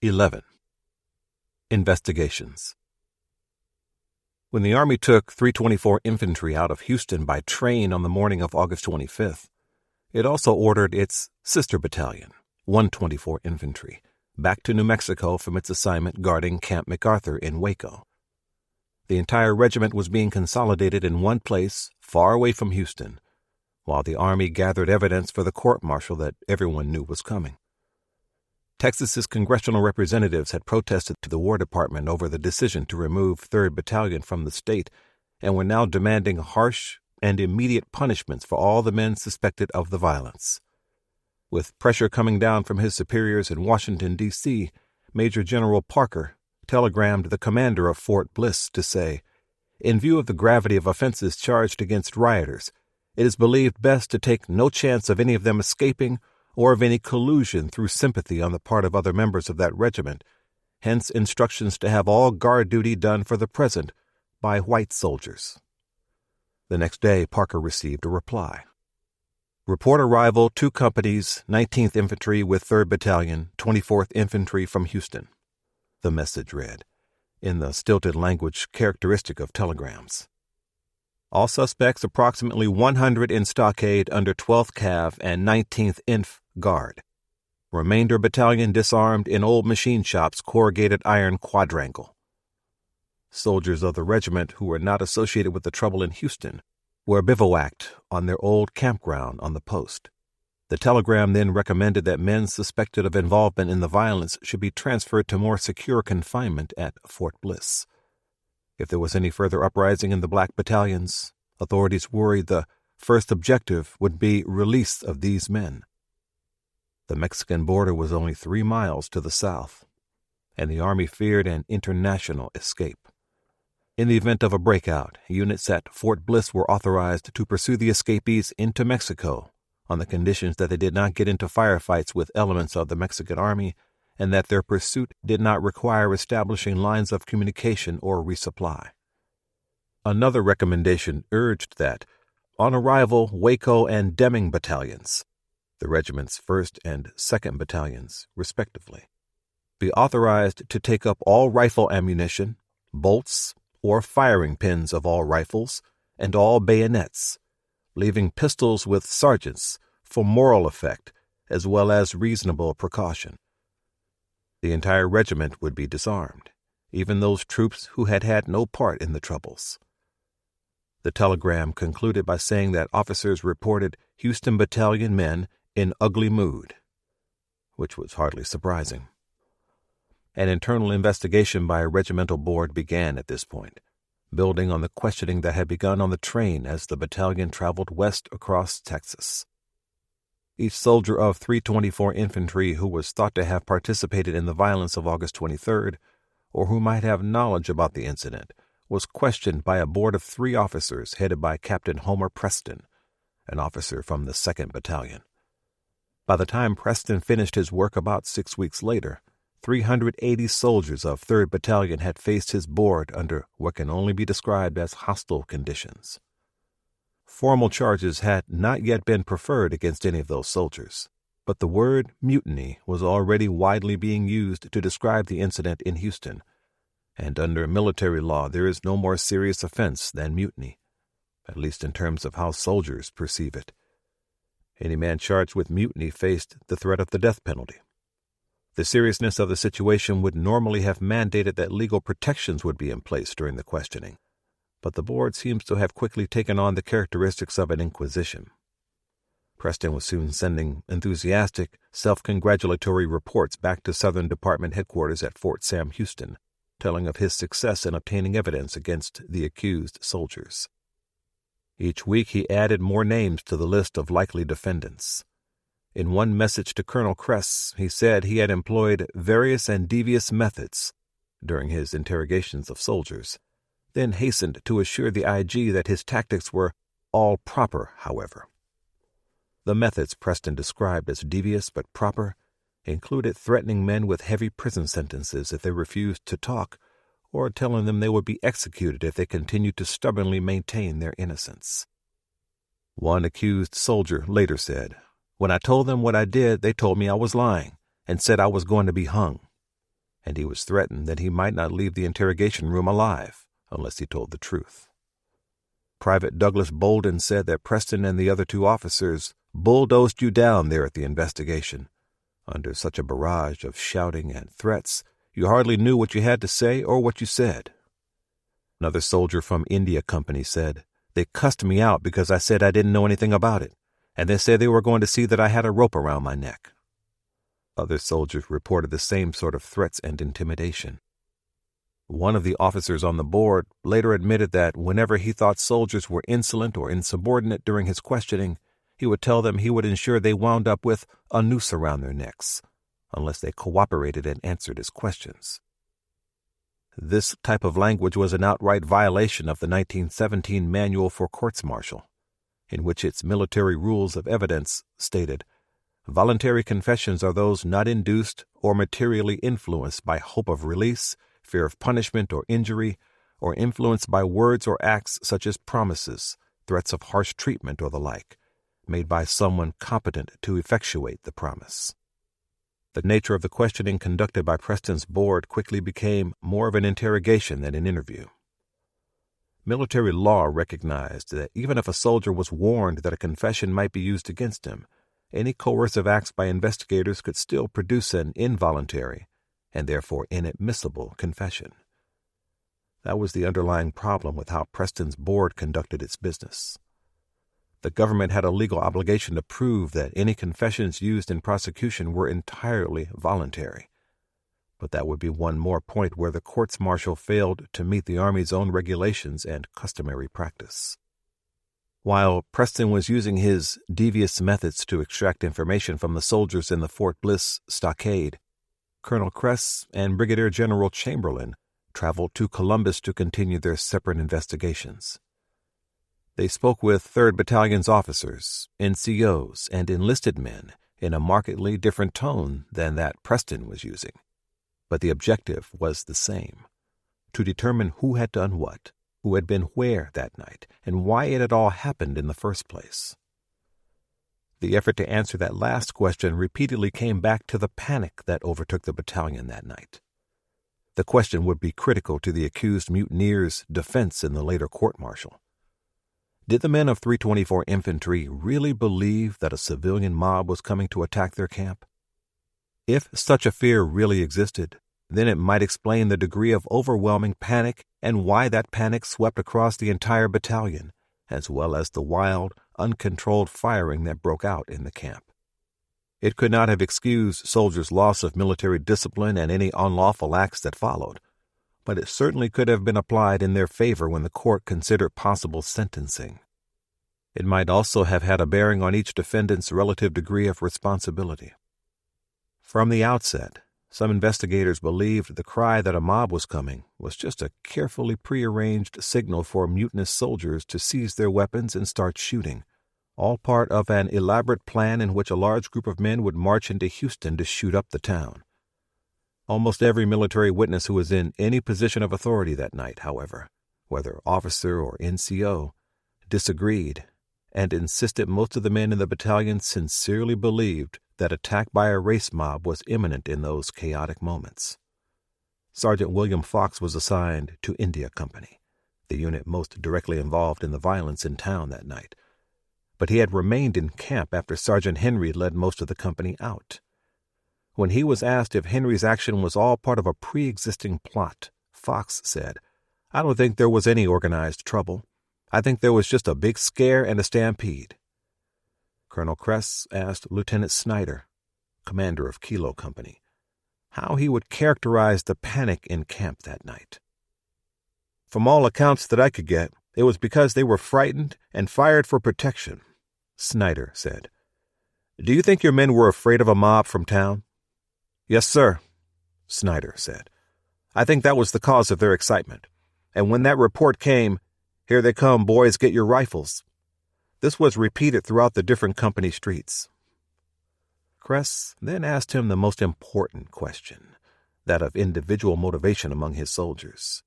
11. Investigations. When the Army took 324 Infantry out of Houston by train on the morning of August 25th, it also ordered its sister battalion, 124 Infantry, back to New Mexico from its assignment guarding Camp MacArthur in Waco. The entire regiment was being consolidated in one place, far away from Houston, while the Army gathered evidence for the court-martial that everyone knew was coming. Texas's congressional representatives had protested to the War Department over the decision to remove 3rd Battalion from the state and were now demanding harsh and immediate punishments for all the men suspected of the violence. With pressure coming down from his superiors in Washington, D.C., Major General Parker telegrammed the commander of Fort Bliss to say, "In view of the gravity of offenses charged against rioters, it is believed best to take no chance of any of them escaping or of any collusion through sympathy on the part of other members of that regiment, hence instructions to have all guard duty done for the present by white soldiers." The next day, Parker received a reply. "Report arrival 2 companies, 19th Infantry with 3rd Battalion, 24th Infantry from Houston," the message read, in the stilted language characteristic of telegrams. "All suspects approximately 100 in stockade under 12th Cav and 19th Inf Guard. Remainder battalion disarmed in old machine shop's corrugated iron quadrangle." Soldiers of the regiment who were not associated with the trouble in Houston were bivouacked on their old campground on the post. The telegram then recommended that men suspected of involvement in the violence should be transferred to more secure confinement at Fort Bliss. If there was any further uprising in the black battalions, authorities worried the first objective would be release of these men. The Mexican border was only 3 miles to the south, and the Army feared an international escape. In the event of a breakout, units at Fort Bliss were authorized to pursue the escapees into Mexico on the conditions that they did not get into firefights with elements of the Mexican Army and that their pursuit did not require establishing lines of communication or resupply. Another recommendation urged that, on arrival, Waco and Deming battalions, the regiment's 1st and 2nd battalions, respectively, be authorized to take up all rifle ammunition, bolts, or firing pins of all rifles, and all bayonets, leaving pistols with sergeants for moral effect as well as reasonable precaution. The entire regiment would be disarmed, even those troops who had had no part in the troubles. The telegram concluded by saying that officers reported Houston Battalion men in ugly mood, which was hardly surprising. An internal investigation by a regimental board began at this point, building on the questioning that had begun on the train as the battalion traveled west across Texas. Each soldier of 324 Infantry who was thought to have participated in the violence of August 23rd, or who might have knowledge about the incident, was questioned by a board of 3 officers headed by Captain Homer Preston, an officer from the 2nd Battalion. By the time Preston finished his work about 6 weeks later, 380 soldiers of 3rd Battalion had faced his board under what can only be described as hostile conditions. Formal charges had not yet been preferred against any of those soldiers, but the word mutiny was already widely being used to describe the incident in Houston, and under military law there is no more serious offense than mutiny, at least in terms of how soldiers perceive it. Any man charged with mutiny faced the threat of the death penalty. The seriousness of the situation would normally have mandated that legal protections would be in place during the questioning, but the board seems to have quickly taken on the characteristics of an inquisition. Preston was soon sending enthusiastic, self-congratulatory reports back to Southern Department headquarters at Fort Sam Houston, telling of his success in obtaining evidence against the accused soldiers. Each week he added more names to the list of likely defendants. In one message to Colonel Kress, he said he had employed various and devious methods during his interrogations of soldiers, then hastened to assure the IG that his tactics were all proper, however. The methods Preston described as devious but proper included threatening men with heavy prison sentences if they refused to talk, or telling them they would be executed if they continued to stubbornly maintain their innocence. One accused soldier later said, "When I told them what I did, they told me I was lying and said I was going to be hung." and he was threatened that he might not leave the interrogation room alive unless he told the truth. Private Douglas Bolden said that Preston and the other two officers bulldozed you down there at the investigation. Under such a barrage of shouting and threats, you hardly knew what you had to say or what you said. Another soldier from India Company said, "They cussed me out because I said I didn't know anything about it, and they said they were going to see that I had a rope around my neck." Other soldiers reported the same sort of threats and intimidation. One of the officers on the board later admitted that whenever he thought soldiers were insolent or insubordinate during his questioning, he would tell them he would ensure they wound up with a noose around their necks, unless they cooperated and answered his questions. This type of language was an outright violation of the 1917 Manual for Courts-Martial, in which its military rules of evidence stated, "Voluntary confessions are those not induced or materially influenced by hope of release, fear of punishment or injury, or influenced by words or acts such as promises, threats of harsh treatment or the like, made by someone competent to effectuate the promise." The nature of the questioning conducted by Preston's board quickly became more of an interrogation than an interview. Military law recognized that even if a soldier was warned that a confession might be used against him, any coercive acts by investigators could still produce an involuntary, and therefore inadmissible, confession. That was the underlying problem with how Preston's board conducted its business. The government had a legal obligation to prove that any confessions used in prosecution were entirely voluntary. But that would be one more point where the courts-martial failed to meet the Army's own regulations and customary practice. While Preston was using his devious methods to extract information from the soldiers in the Fort Bliss stockade, Colonel Kress and Brigadier General Chamberlain traveled to Columbus to continue their separate investigations. They spoke with 3rd Battalion's officers, NCOs, and enlisted men in a markedly different tone than that Preston was using. But the objective was the same: to determine who had done what, who had been where that night, and why it had all happened in the first place. The effort to answer that last question repeatedly came back to the panic that overtook the battalion that night. The question would be critical to the accused mutineers' defense in the later court-martial. Did the men of 324 Infantry really believe that a civilian mob was coming to attack their camp? If such a fear really existed, then it might explain the degree of overwhelming panic and why that panic swept across the entire battalion, as well as the wild, uncontrolled firing that broke out in the camp. It could not have excused soldiers' loss of military discipline and any unlawful acts that followed, but it certainly could have been applied in their favor when the court considered possible sentencing. It might also have had a bearing on each defendant's relative degree of responsibility. From the outset, some investigators believed the cry that a mob was coming was just a carefully prearranged signal for mutinous soldiers to seize their weapons and start shooting, all part of an elaborate plan in which a large group of men would march into Houston to shoot up the town. Almost every military witness who was in any position of authority that night, however, whether officer or NCO, disagreed and insisted most of the men in the battalion sincerely believed that attack by a race mob was imminent in those chaotic moments. Sergeant William Fox was assigned to India Company, the unit most directly involved in the violence in town that night, but he had remained in camp after Sergeant Henry led most of the company out. When he was asked if Henry's action was all part of a pre-existing plot, Fox said, "I don't think there was any organized trouble. I think there was just a big scare and a stampede." Colonel Kress asked Lieutenant Snyder, commander of Kilo Company, how he would characterize the panic in camp that night. "From all accounts that I could get, it was because they were frightened and fired for protection," Snyder said. "Do you think your men were afraid of a mob from town?" "Yes, sir," Snyder said. "I think that was the cause of their excitement. And when that report came, 'Here they come, boys, get your rifles,' this was repeated throughout the different company streets." Kress then asked him the most important question, that of individual motivation among his soldiers.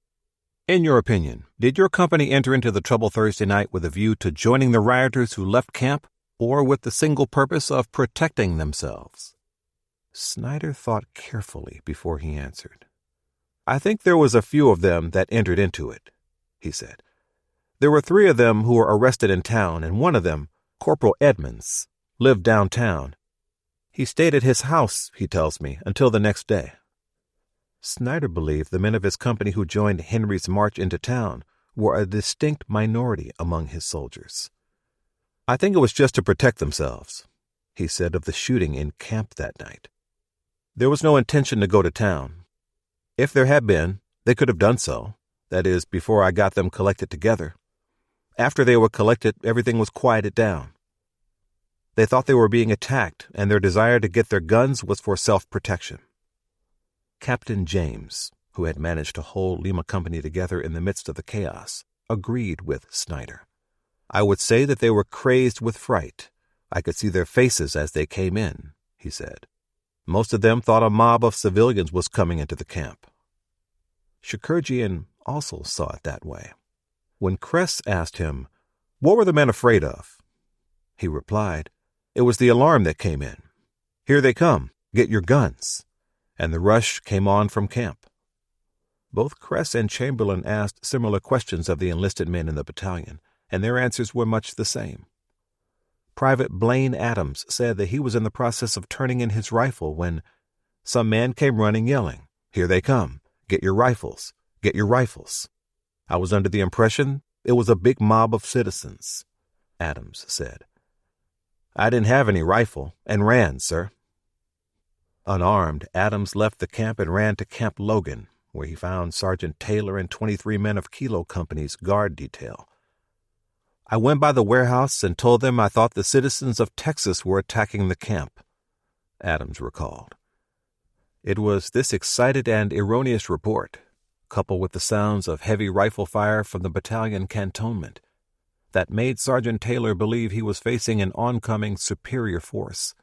"In your opinion, did your company enter into the trouble Thursday night with a view to joining the rioters who left camp, or with the single purpose of protecting themselves?" Snyder thought carefully before he answered. "I think there was a few of them that entered into it," he said. "There were 3 of them who were arrested in town, and one of them, Corporal Edmonds, lived downtown. He stayed at his house, he tells me, until the next day." Snyder believed the men of his company who joined Henry's march into town were a distinct minority among his soldiers. "I think it was just to protect themselves," he said of the shooting in camp that night. "There was no intention to go to town. If there had been, they could have done so, that is, before I got them collected together. After they were collected, everything was quieted down. They thought they were being attacked, and their desire to get their guns was for self-protection." Captain James, who had managed to hold Lima Company together in the midst of the chaos, agreed with Snyder. "I would say that they were crazed with fright. I could see their faces as they came in," he said. "Most of them thought a mob of civilians was coming into the camp." Shakurjian also saw it that way. When Kress asked him, "What were the men afraid of?" he replied, "It was the alarm that came in. 'Here they come, get your guns.' And the rush came on from camp." Both Kress and Chamberlain asked similar questions of the enlisted men in the battalion, and their answers were much the same. Private Blaine Adams said that he was in the process of turning in his rifle when some man came running yelling, "Here they come, get your rifles, get your rifles." "I was under the impression it was a big mob of citizens," Adams said. "I didn't have any rifle and ran, sir." Unarmed, Adams left the camp and ran to Camp Logan, where he found Sergeant Taylor and 23 men of Kilo Company's guard detail. "I went by the warehouse and told them I thought the citizens of Texas were attacking the camp," Adams recalled. It was this excited and erroneous report, coupled with the sounds of heavy rifle fire from the battalion cantonment, that made Sergeant Taylor believe he was facing an oncoming superior force,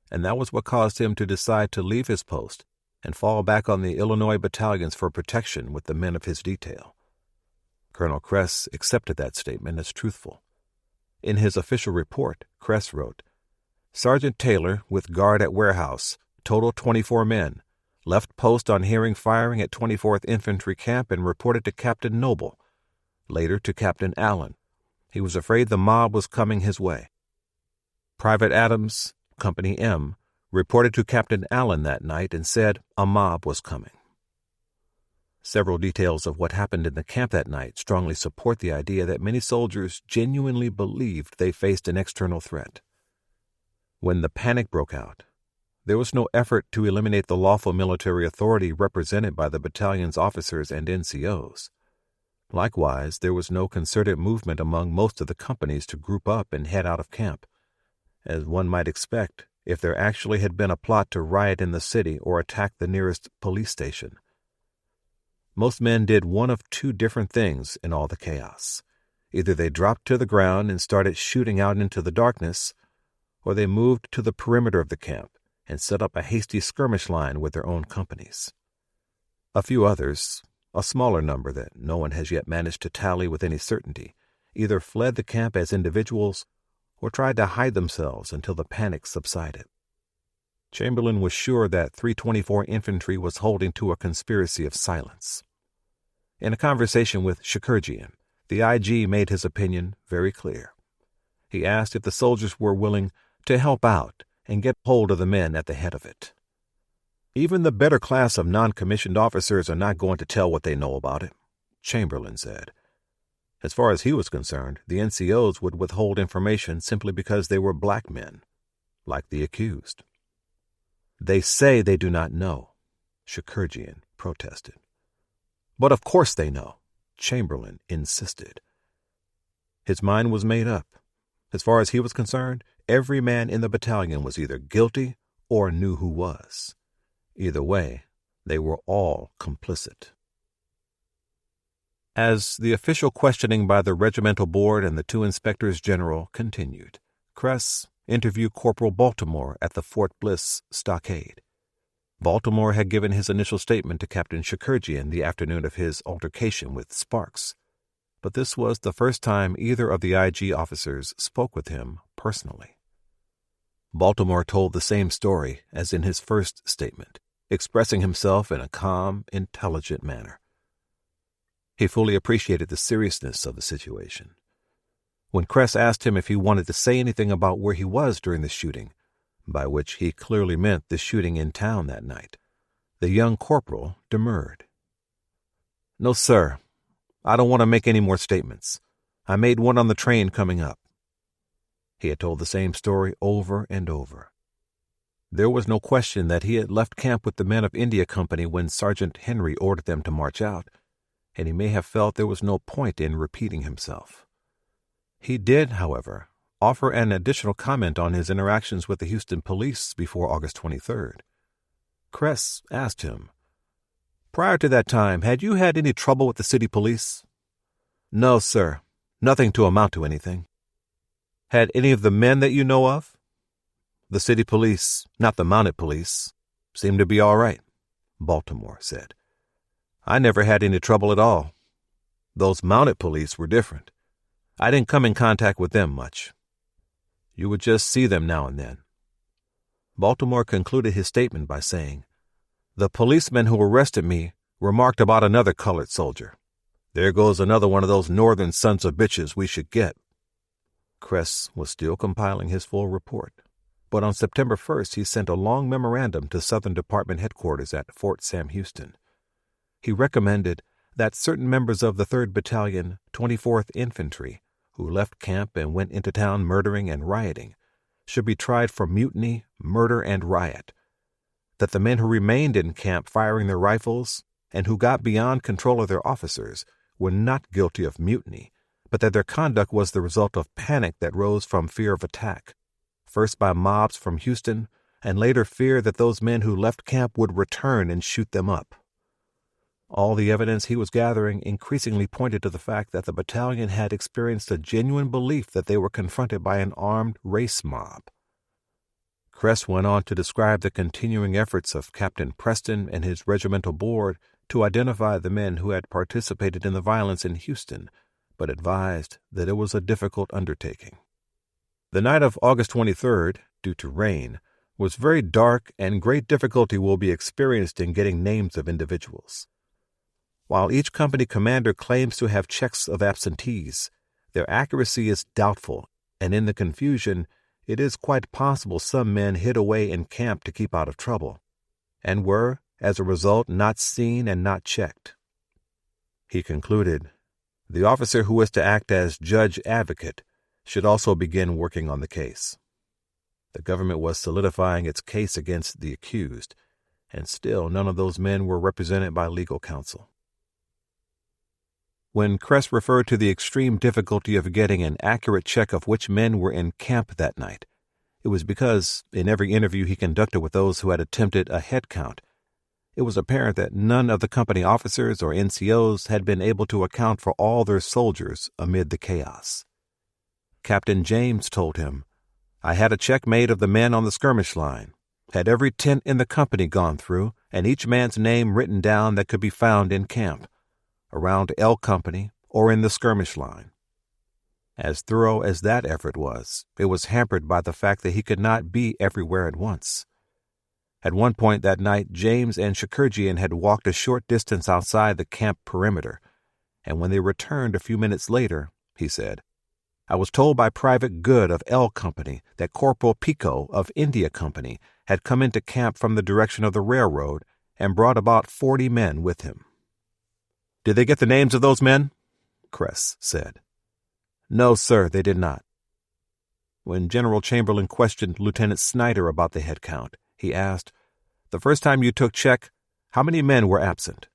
and that was what caused him to decide to leave his post and fall back on the Illinois battalions for protection with the men of his detail. Colonel Kress accepted that statement as truthful. In his official report, Kress wrote, "Sergeant Taylor, with guard at warehouse, total 24 men, left post on hearing firing at 24th Infantry Camp and reported to Captain Noble, later to Captain Allen. He was afraid the mob was coming his way. Private Adams, Company M, reported to Captain Allen that night and said a mob was coming." Several details of what happened in the camp that night strongly support the idea that many soldiers genuinely believed they faced an external threat. When the panic broke out, there was no effort to eliminate the lawful military authority represented by the battalion's officers and NCOs. Likewise, there was no concerted movement among most of the companies to group up and head out of camp, as one might expect if there actually had been a plot to riot in the city or attack the nearest police station. Most men did one of 2 different things in all the chaos. Either they dropped to the ground and started shooting out into the darkness, or they moved to the perimeter of the camp and set up a hasty skirmish line with their own companies. A few others, a smaller number that no one has yet managed to tally with any certainty, either fled the camp as individuals or tried to hide themselves until the panic subsided. Chamberlain was sure that 324 Infantry was holding to a conspiracy of silence. In a conversation with Shakurjian, the IG made his opinion very clear. He asked if the soldiers were willing to help out and get hold of the men at the head of it. "Even the better class of non-commissioned officers are not going to tell what they know about it," Chamberlain said. As far as he was concerned, the NCOs would withhold information simply because they were black men, like the accused. "They say they do not know," Shakurjian protested. "But of course they know," Chamberlain insisted. His mind was made up. As far as he was concerned, every man in the battalion was either guilty or knew who was. Either way, they were all complicit. As the official questioning by the regimental board and the 2 inspectors general continued, Kress interviewed Corporal Baltimore at the Fort Bliss stockade. Baltimore had given his initial statement to Captain Shakurjian the afternoon of his altercation with Sparks, but this was the first time either of the IG officers spoke with him personally. Baltimore told the same story as in his first statement, expressing himself in a calm, intelligent manner. He fully appreciated the seriousness of the situation. When Kress asked him if he wanted to say anything about where he was during the shooting, by which he clearly meant the shooting in town that night, the young corporal demurred. "No, sir. I don't want to make any more statements. I made one on the train coming up." He had told the same story over and over. There was no question that he had left camp with the men of India Company when Sergeant Henry ordered them to march out, and he may have felt there was no point in repeating himself. He did, however, offer an additional comment on his interactions with the Houston police before August 23rd. Kress asked him, "Prior to that time, had you had any trouble with the city police?" "No, sir. Nothing to amount to anything." "Had any of the men that you know of?" "The city police, not the mounted police, seemed to be all right," Baltimore said. "I never had any trouble at all. Those mounted police were different. I didn't come in contact with them much. You would just see them now and then." Baltimore concluded his statement by saying, "The policemen who arrested me remarked about another colored soldier. There goes another one of those northern sons of bitches we should get." Kress was still compiling his full report, but on September 1st he sent a long memorandum to Southern Department headquarters at Fort Sam Houston. He recommended that certain members of the 3rd Battalion, 24th Infantry, who left camp and went into town murdering and rioting, should be tried for mutiny, murder, and riot, that the men who remained in camp firing their rifles and who got beyond control of their officers were not guilty of mutiny, but that their conduct was the result of panic that rose from fear of attack, first by mobs from Houston, and later fear that those men who left camp would return and shoot them up. All the evidence he was gathering increasingly pointed to the fact that the battalion had experienced a genuine belief that they were confronted by an armed race mob. Kress went on to describe the continuing efforts of Captain Preston and his regimental board to identify the men who had participated in the violence in Houston, but advised that it was a difficult undertaking. The night of August 23rd, due to rain, was very dark and great difficulty will be experienced in getting names of individuals. While each company commander claims to have checks of absentees, their accuracy is doubtful, and in the confusion, it is quite possible some men hid away in camp to keep out of trouble, and were, as a result, not seen and not checked. He concluded, the officer who was to act as judge advocate should also begin working on the case. The government was solidifying its case against the accused, and still none of those men were represented by legal counsel. When Kress referred to the extreme difficulty of getting an accurate check of which men were in camp that night, it was because, in every interview he conducted with those who had attempted a head count, it was apparent that none of the company officers or NCOs had been able to account for all their soldiers amid the chaos. Captain James told him, "I had a check made of the men on the skirmish line, had every tent in the company gone through, and each man's name written down that could be found in camp, around L Company or in the skirmish line." As thorough as that effort was, it was hampered by the fact that he could not be everywhere at once. At one point that night, James and Shakurjian had walked a short distance outside the camp perimeter, and when they returned a few minutes later, he said, "I was told by Private Good of L Company that Corporal Pico of India Company had come into camp from the direction of the railroad and brought about 40 men with him." "Did they get the names of those men?" Kress said. "No, sir, they did not." When General Chamberlain questioned Lieutenant Snyder about the head count, he asked, "The first time you took check, how many men were absent?"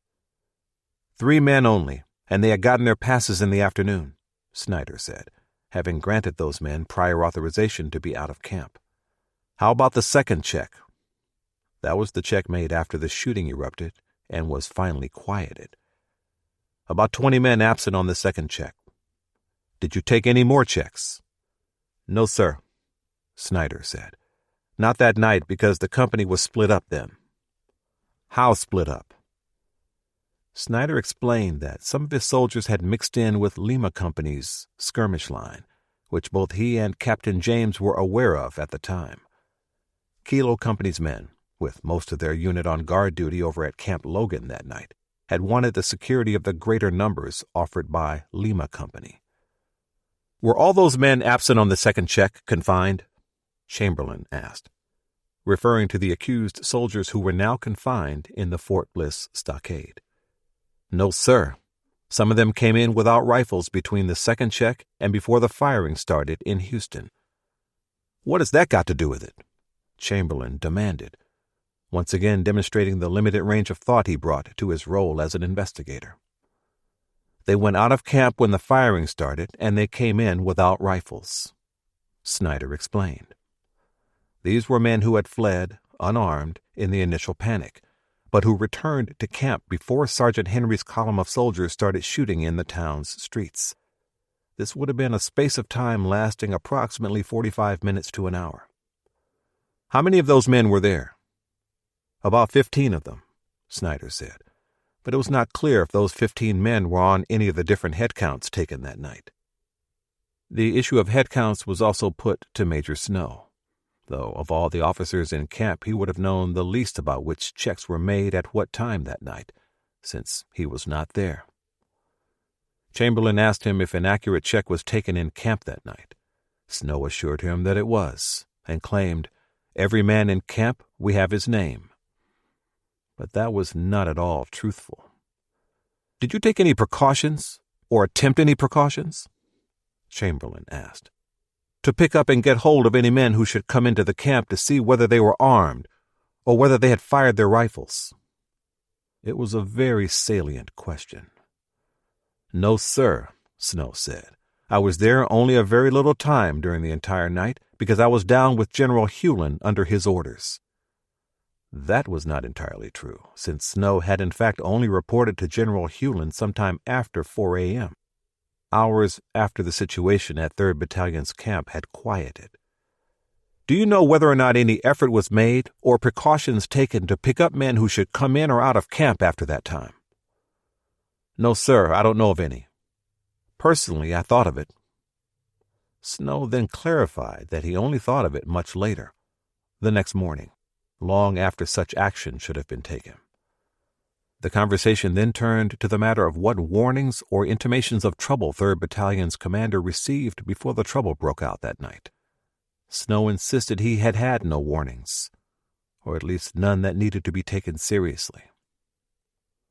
3 men only, and they had gotten their passes in the afternoon," Snyder said, having granted those men prior authorization to be out of camp. "How about the second check?" That was the check made after the shooting erupted and was finally quieted. "About 20 men absent on the second check." "Did you take any more checks?" "No, sir," Snyder said. "Not that night because the company was split up then." "How split up?" Snyder explained that some of his soldiers had mixed in with Lima Company's skirmish line, which both he and Captain James were aware of at the time. Kilo Company's men, with most of their unit on guard duty over at Camp Logan that night, had wanted the security of the greater numbers offered by Lima Company. "Were all those men absent on the second check confined?" Chamberlain asked, referring to the accused soldiers who were now confined in the Fort Bliss stockade. "No, sir. Some of them came in without rifles between the second check and before the firing started in Houston." "What has that got to do with it?" Chamberlain demanded, once again demonstrating the limited range of thought he brought to his role as an investigator. "They went out of camp when the firing started, and they came in without rifles," Snyder explained. These were men who had fled, unarmed, in the initial panic, but who returned to camp before Sergeant Henry's column of soldiers started shooting in the town's streets. This would have been a space of time lasting approximately 45 minutes to an hour. "How many of those men were there?" "About 15 of them," Snyder said, but it was not clear if those 15 men were on any of the different head counts taken that night. The issue of head counts was also put to Major Snow, though of all the officers in camp he would have known the least about which checks were made at what time that night, since he was not there. Chamberlain asked him if an accurate check was taken in camp that night. Snow assured him that it was, and claimed, "Every man in camp, we have his name." But that was not at all truthful. "Did you take any precautions, or attempt any precautions?" Chamberlain asked. "To pick up and get hold of any men who should come into the camp to see whether they were armed, or whether they had fired their rifles?" It was a very salient question. "No, sir," Snow said. "I was there only a very little time during the entire night because I was down with General Hewlin under his orders." That was not entirely true, since Snow had in fact only reported to General Hewlin sometime after 4 a.m., hours after the situation at 3rd Battalion's camp had quieted. "Do you know whether or not any effort was made or precautions taken to pick up men who should come in or out of camp after that time?" "No, sir, I don't know of any. Personally, I thought of it." Snow then clarified that he only thought of it much later, the next morning, long after such action should have been taken. The conversation then turned to the matter of what warnings or intimations of trouble 3rd Battalion's commander received before the trouble broke out that night. Snow insisted he had had no warnings, or at least none that needed to be taken seriously.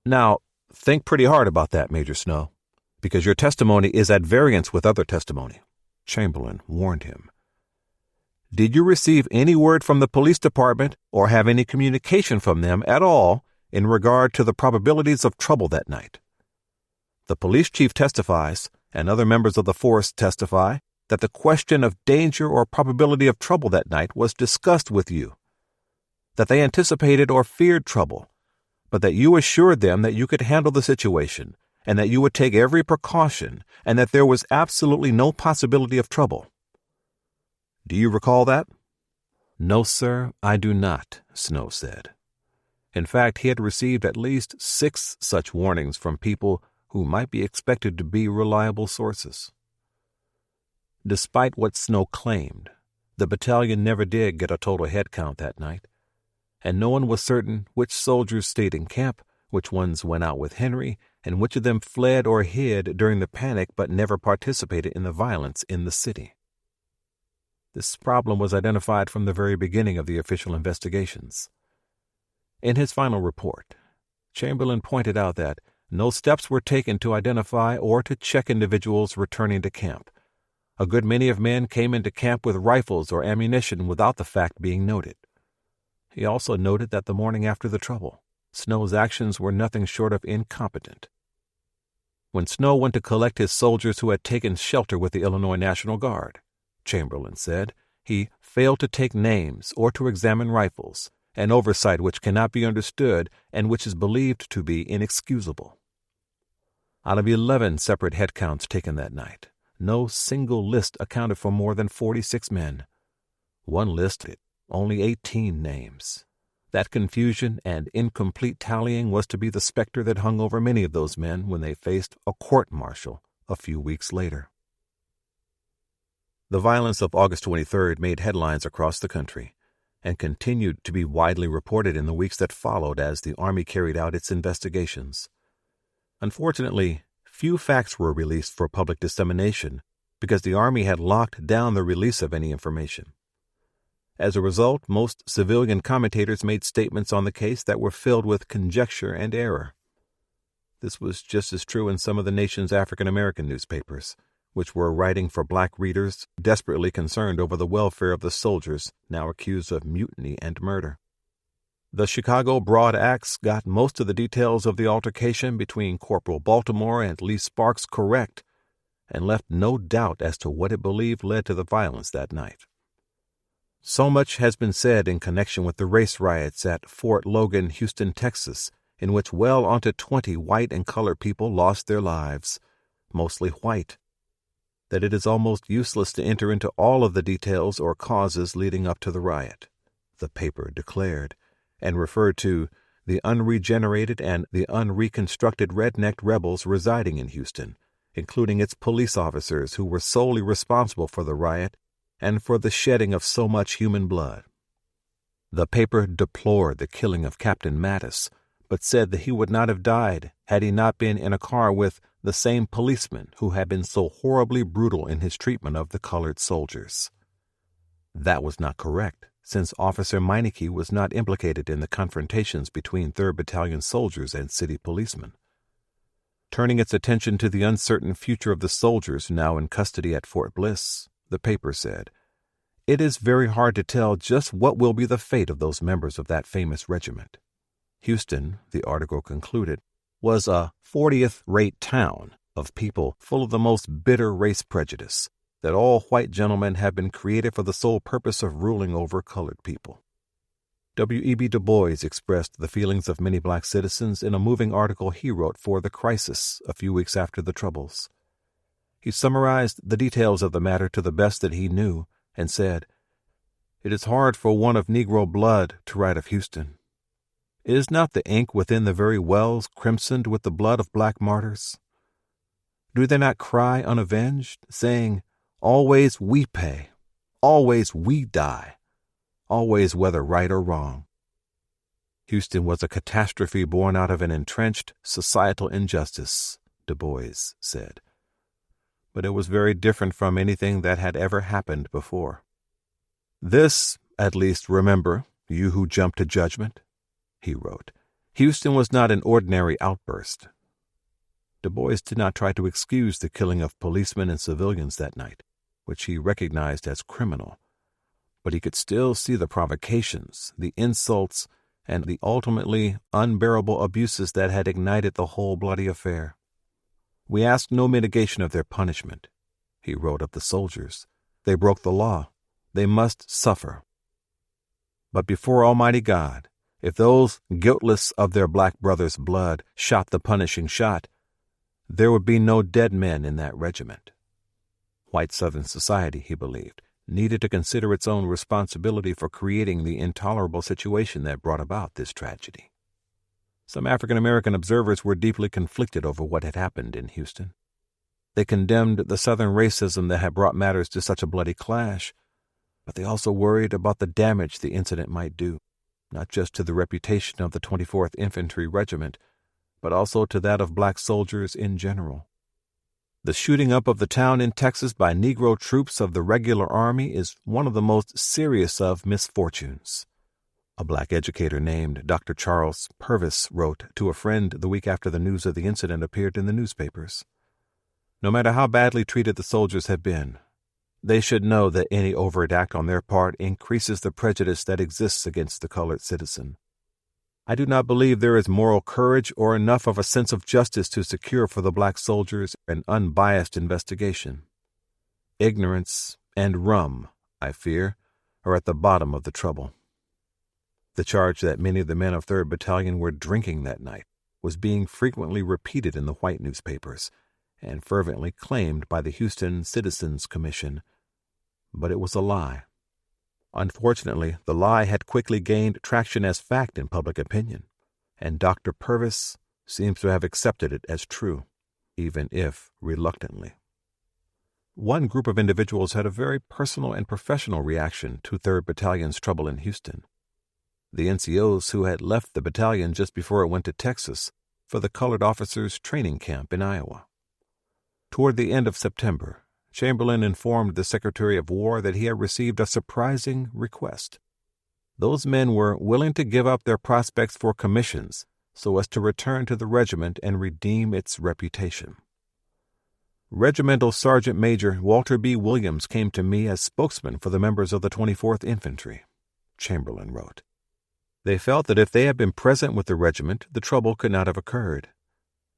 "Now, think pretty hard about that, Major Snow, because your testimony is at variance with other testimony," Chamberlain warned him. "Did you receive any word from the police department or have any communication from them at all in regard to the probabilities of trouble that night? The police chief testifies, and other members of the force testify, that the question of danger or probability of trouble that night was discussed with you, that they anticipated or feared trouble, but that you assured them that you could handle the situation and that you would take every precaution and that there was absolutely no possibility of trouble. Do you recall that?" "No, sir, I do not," Snow said. In fact, he had received at least 6 such warnings from people who might be expected to be reliable sources. Despite what Snow claimed, the battalion never did get a total head count that night, and no one was certain which soldiers stayed in camp, which ones went out with Henry, and which of them fled or hid during the panic but never participated in the violence in the city. This problem was identified from the very beginning of the official investigations. In his final report, Chamberlain pointed out that no steps were taken to identify or to check individuals returning to camp. A good many of men came into camp with rifles or ammunition without the fact being noted. He also noted that the morning after the trouble, Snow's actions were nothing short of incompetent. When Snow went to collect his soldiers who had taken shelter with the Illinois National Guard, Chamberlain said, he failed to take names or to examine rifles, an oversight which cannot be understood and which is believed to be inexcusable. Out of 11 separate head counts taken that night, no single list accounted for more than 46 men. One listed only 18 names. That confusion and incomplete tallying was to be the specter that hung over many of those men when they faced a court-martial a few weeks later. The violence of August 23rd made headlines across the country, and continued to be widely reported in the weeks that followed as the Army carried out its investigations. Unfortunately, few facts were released for public dissemination because the Army had locked down the release of any information. As a result, most civilian commentators made statements on the case that were filled with conjecture and error. This was just as true in some of the nation's African American newspapers, which were writing for black readers desperately concerned over the welfare of the soldiers now accused of mutiny and murder. The Chicago Broad Axe got most of the details of the altercation between Corporal Baltimore and Lee Sparks correct and left no doubt as to what it believed led to the violence that night. So much has been said in connection with the race riots at Fort Logan, Houston, Texas, in which well onto 20 white and colored people lost their lives, mostly white, that it is almost useless to enter into all of the details or causes leading up to the riot, the paper declared, and referred to the unregenerated and the unreconstructed redneck rebels residing in Houston, including its police officers who were solely responsible for the riot and for the shedding of so much human blood. The paper deplored the killing of Captain Mattis, but said that he would not have died had he not been in a car with the same policeman who had been so horribly brutal in his treatment of the colored soldiers. That was not correct, since Officer Meineke was not implicated in the confrontations between 3rd Battalion soldiers and city policemen. Turning its attention to the uncertain future of the soldiers now in custody at Fort Bliss, the paper said, "It is very hard to tell just what will be the fate of those members of that famous regiment." Houston, the article concluded, was a 40th-rate town of people full of the most bitter race prejudice, that all white gentlemen have been created for the sole purpose of ruling over colored people. W.E.B. Du Bois expressed the feelings of many black citizens in a moving article he wrote for The Crisis a few weeks after the Troubles. He summarized the details of the matter to the best that he knew and said, "It is hard for one of Negro blood to write of Houston. Is not the ink within the very wells crimsoned with the blood of black martyrs? Do they not cry unavenged, saying, 'Always we pay, always we die, always whether right or wrong'?" Houston was a catastrophe born out of an entrenched societal injustice, Du Bois said. But it was very different from anything that had ever happened before. "This, at least, remember, you who jump to judgment," he wrote. "Houston was not an ordinary outburst." Du Bois did not try to excuse the killing of policemen and civilians that night, which he recognized as criminal, but he could still see the provocations, the insults, and the ultimately unbearable abuses that had ignited the whole bloody affair. "We ask no mitigation of their punishment," he wrote of the soldiers. "They broke the law. They must suffer. But before Almighty God, if those guiltless of their black brothers' blood shot the punishing shot, there would be no dead men in that regiment." White Southern society, he believed, needed to consider its own responsibility for creating the intolerable situation that brought about this tragedy. Some African American observers were deeply conflicted over what had happened in Houston. They condemned the Southern racism that had brought matters to such a bloody clash, but they also worried about the damage the incident might do, not just to the reputation of the 24th Infantry Regiment, but also to that of black soldiers in general. The shooting up of the town in Texas by Negro troops of the regular army is one of the most serious of misfortunes. A black educator named Dr. Charles Purvis wrote to a friend the week after the news of the incident appeared in the newspapers. "No matter how badly treated the soldiers have been, they should know that any overt act on their part increases the prejudice that exists against the colored citizen. I do not believe there is moral courage or enough of a sense of justice to secure for the black soldiers an unbiased investigation. Ignorance and rum, I fear, are at the bottom of the trouble." The charge that many of the men of 3rd Battalion were drinking that night was being frequently repeated in the white newspapers and fervently claimed by the Houston Citizens Commission, but it was a lie. Unfortunately, the lie had quickly gained traction as fact in public opinion, and Dr. Purvis seems to have accepted it as true, even if reluctantly. One group of individuals had a very personal and professional reaction to 3rd Battalion's trouble in Houston. The NCOs who had left the battalion just before it went to Texas for the colored officers' training camp in Iowa. Toward the end of September, Chamberlain informed the Secretary of War that he had received a surprising request. Those men were willing to give up their prospects for commissions so as to return to the regiment and redeem its reputation. Regimental Sergeant Major Walter B. Williams came to me as spokesman for the members of the 24th Infantry, Chamberlain wrote. They felt that if they had been present with the regiment, the trouble could not have occurred.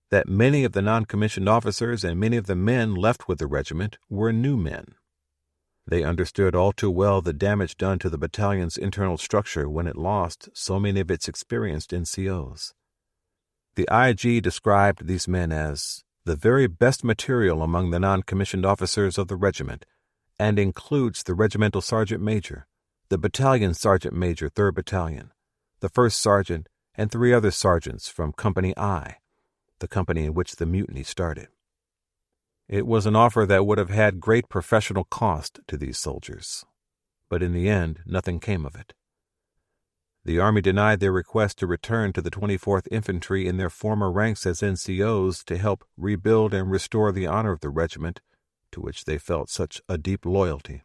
That many of the non-commissioned officers and many of the men left with the regiment were new men. They understood all too well the damage done to the battalion's internal structure when it lost so many of its experienced NCOs. The IG described these men as the very best material among the non-commissioned officers of the regiment, and includes the regimental sergeant major, the battalion sergeant major 3rd Battalion, the 1st sergeant, and 3 other sergeants from Company I, the company in which the mutiny started. It was an offer that would have had great professional cost to these soldiers, but in the end nothing came of it. The Army denied their request to return to the 24th Infantry in their former ranks as NCOs to help rebuild and restore the honor of the regiment, to which they felt such a deep loyalty.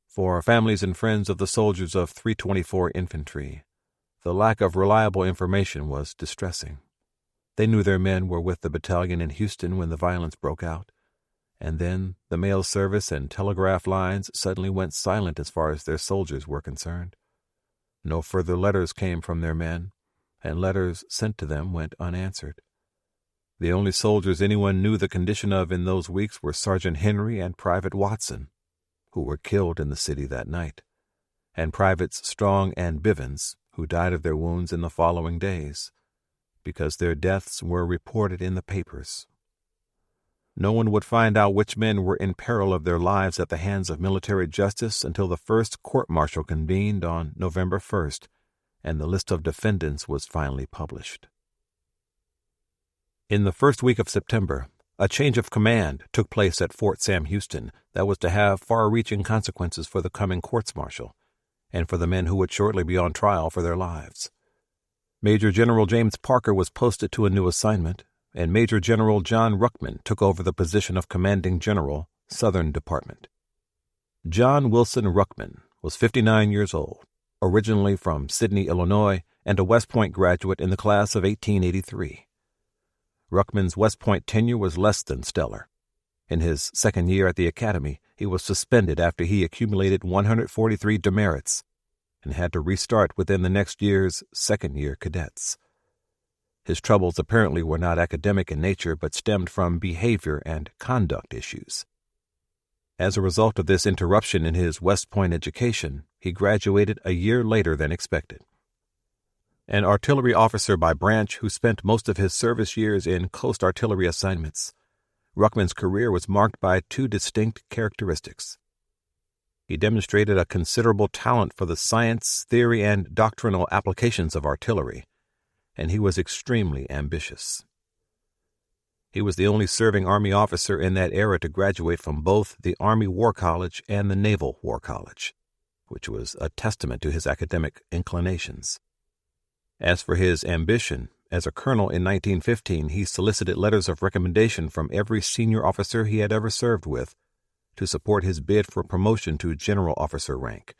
For families and friends of the soldiers of 324 Infantry, the lack of reliable information was distressing. They knew their men were with the battalion in Houston when the violence broke out, and then the mail service and telegraph lines suddenly went silent as far as their soldiers were concerned. No further letters came from their men, and letters sent to them went unanswered. The only soldiers anyone knew the condition of in those weeks were Sergeant Henry and Private Watson, who were killed in the city that night, and Privates Strong and Bivens, who died of their wounds in the following days, because their deaths were reported in the papers. No one would find out which men were in peril of their lives at the hands of military justice until the first court-martial convened on November 1st, and the list of defendants was finally published. In the first week of September, a change of command took place at Fort Sam Houston that was to have far-reaching consequences for the coming courts-martial, and for the men who would shortly be on trial for their lives. Major General James Parker was posted to a new assignment, and Major General John Ruckman took over the position of Commanding General, Southern Department. John Wilson Ruckman was 59 years old, originally from Sidney, Illinois, and a West Point graduate in the class of 1883. Ruckman's West Point tenure was less than stellar. In his second year at the academy, he was suspended after he accumulated 143 demerits and had to restart within the next year's second-year cadets. His troubles apparently were not academic in nature but stemmed from behavior and conduct issues. As a result of this interruption in his West Point education, he graduated a year later than expected. An artillery officer by branch who spent most of his service years in coast artillery assignments, Ruckman's career was marked by 2 distinct characteristics. He demonstrated a considerable talent for the science, theory, and doctrinal applications of artillery, and he was extremely ambitious. He was the only serving Army officer in that era to graduate from both the Army War College and the Naval War College, which was a testament to his academic inclinations. As for his ambition, as a colonel in 1915, he solicited letters of recommendation from every senior officer he had ever served with to support his bid for promotion to general officer rank.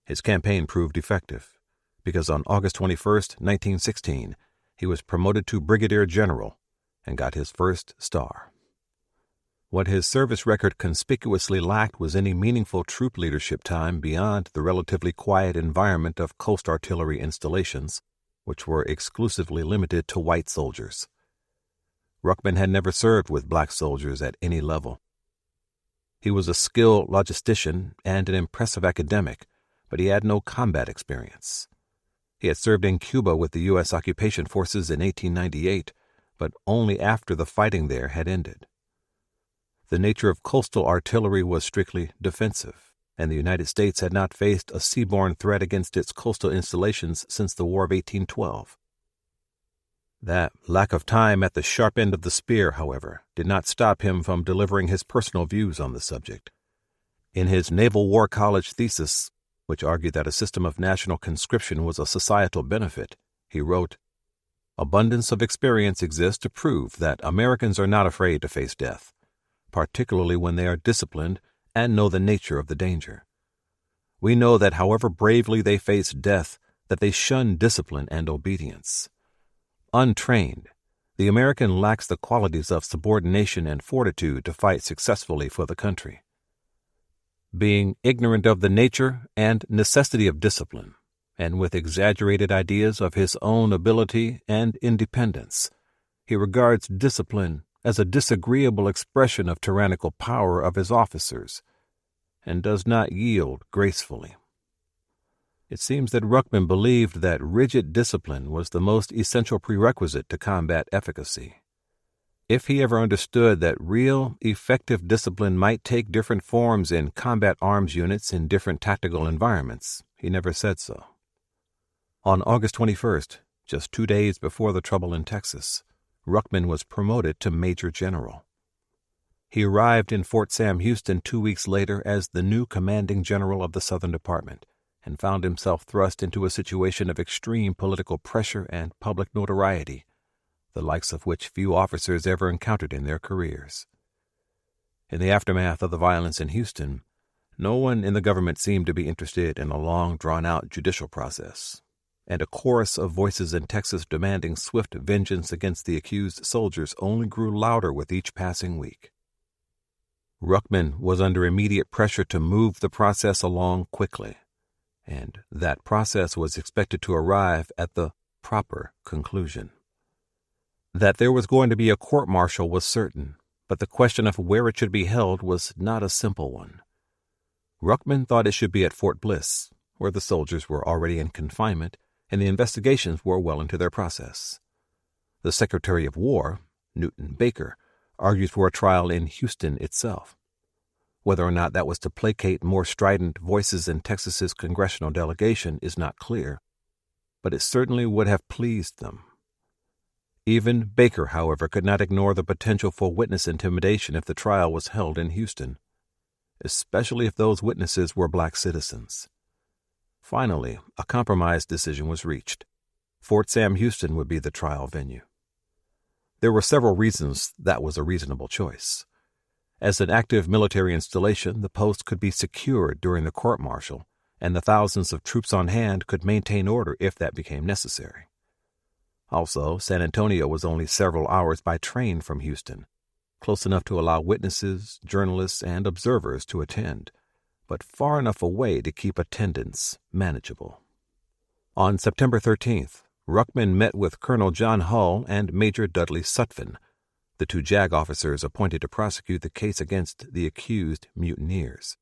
His campaign proved effective, because on August 21, 1916, he was promoted to brigadier general and got his first star. What his service record conspicuously lacked was any meaningful troop leadership time beyond the relatively quiet environment of coast artillery installations, which were exclusively limited to white soldiers. Ruckman had never served with black soldiers at any level. He was a skilled logistician and an impressive academic, but he had no combat experience. He had served in Cuba with the U.S. occupation forces in 1898, but only after the fighting there had ended. The nature of coastal artillery was strictly defensive, and the United States had not faced a seaborne threat against its coastal installations since the War of 1812. That lack of time at the sharp end of the spear, however, did not stop him from delivering his personal views on the subject. In his Naval War College thesis, which argued that a system of national conscription was a societal benefit, he wrote, "Abundance of experience exists to prove that Americans are not afraid to face death, particularly when they are disciplined and know the nature of the danger. We know that however bravely they face death, that they shun discipline and obedience. Untrained, the American lacks the qualities of subordination and fortitude to fight successfully for the country. Being ignorant of the nature and necessity of discipline, and with exaggerated ideas of his own ability and independence, he regards discipline as a disagreeable expression of tyrannical power of his officers, and does not yield gracefully." It seems that Ruckman believed that rigid discipline was the most essential prerequisite to combat efficacy. If he ever understood that real, effective discipline might take different forms in combat arms units in different tactical environments, he never said so. On August 21st, just 2 days before the trouble in Texas, Ruckman was promoted to Major General. He arrived in Fort Sam Houston 2 weeks later as the new commanding general of the Southern Department, and found himself thrust into a situation of extreme political pressure and public notoriety, the likes of which few officers ever encountered in their careers. In the aftermath of the violence in Houston, no one in the government seemed to be interested in a long, drawn-out judicial process, and a chorus of voices in Texas demanding swift vengeance against the accused soldiers only grew louder with each passing week. Ruckman was under immediate pressure to move the process along quickly, and that process was expected to arrive at the proper conclusion. That there was going to be a court-martial was certain, but the question of where it should be held was not a simple one. Ruckman thought it should be at Fort Bliss, where the soldiers were already in confinement and the investigations were well into their process. The Secretary of War, Newton Baker, argued for a trial in Houston itself. Whether or not that was to placate more strident voices in Texas's congressional delegation is not clear, but it certainly would have pleased them. Even Baker, however, could not ignore the potential for witness intimidation if the trial was held in Houston, especially if those witnesses were black citizens. Finally, a compromise decision was reached. Fort Sam Houston would be the trial venue. There were several reasons that was a reasonable choice. As an active military installation, the post could be secured during the court-martial, and the thousands of troops on hand could maintain order if that became necessary. Also, San Antonio was only several hours by train from Houston, close enough to allow witnesses, journalists, and observers to attend, but far enough away to keep attendance manageable. On September 13th, Ruckman met with Colonel John Hull and Major Dudley Sutphin, the 2 JAG officers appointed to prosecute the case against the accused mutineers.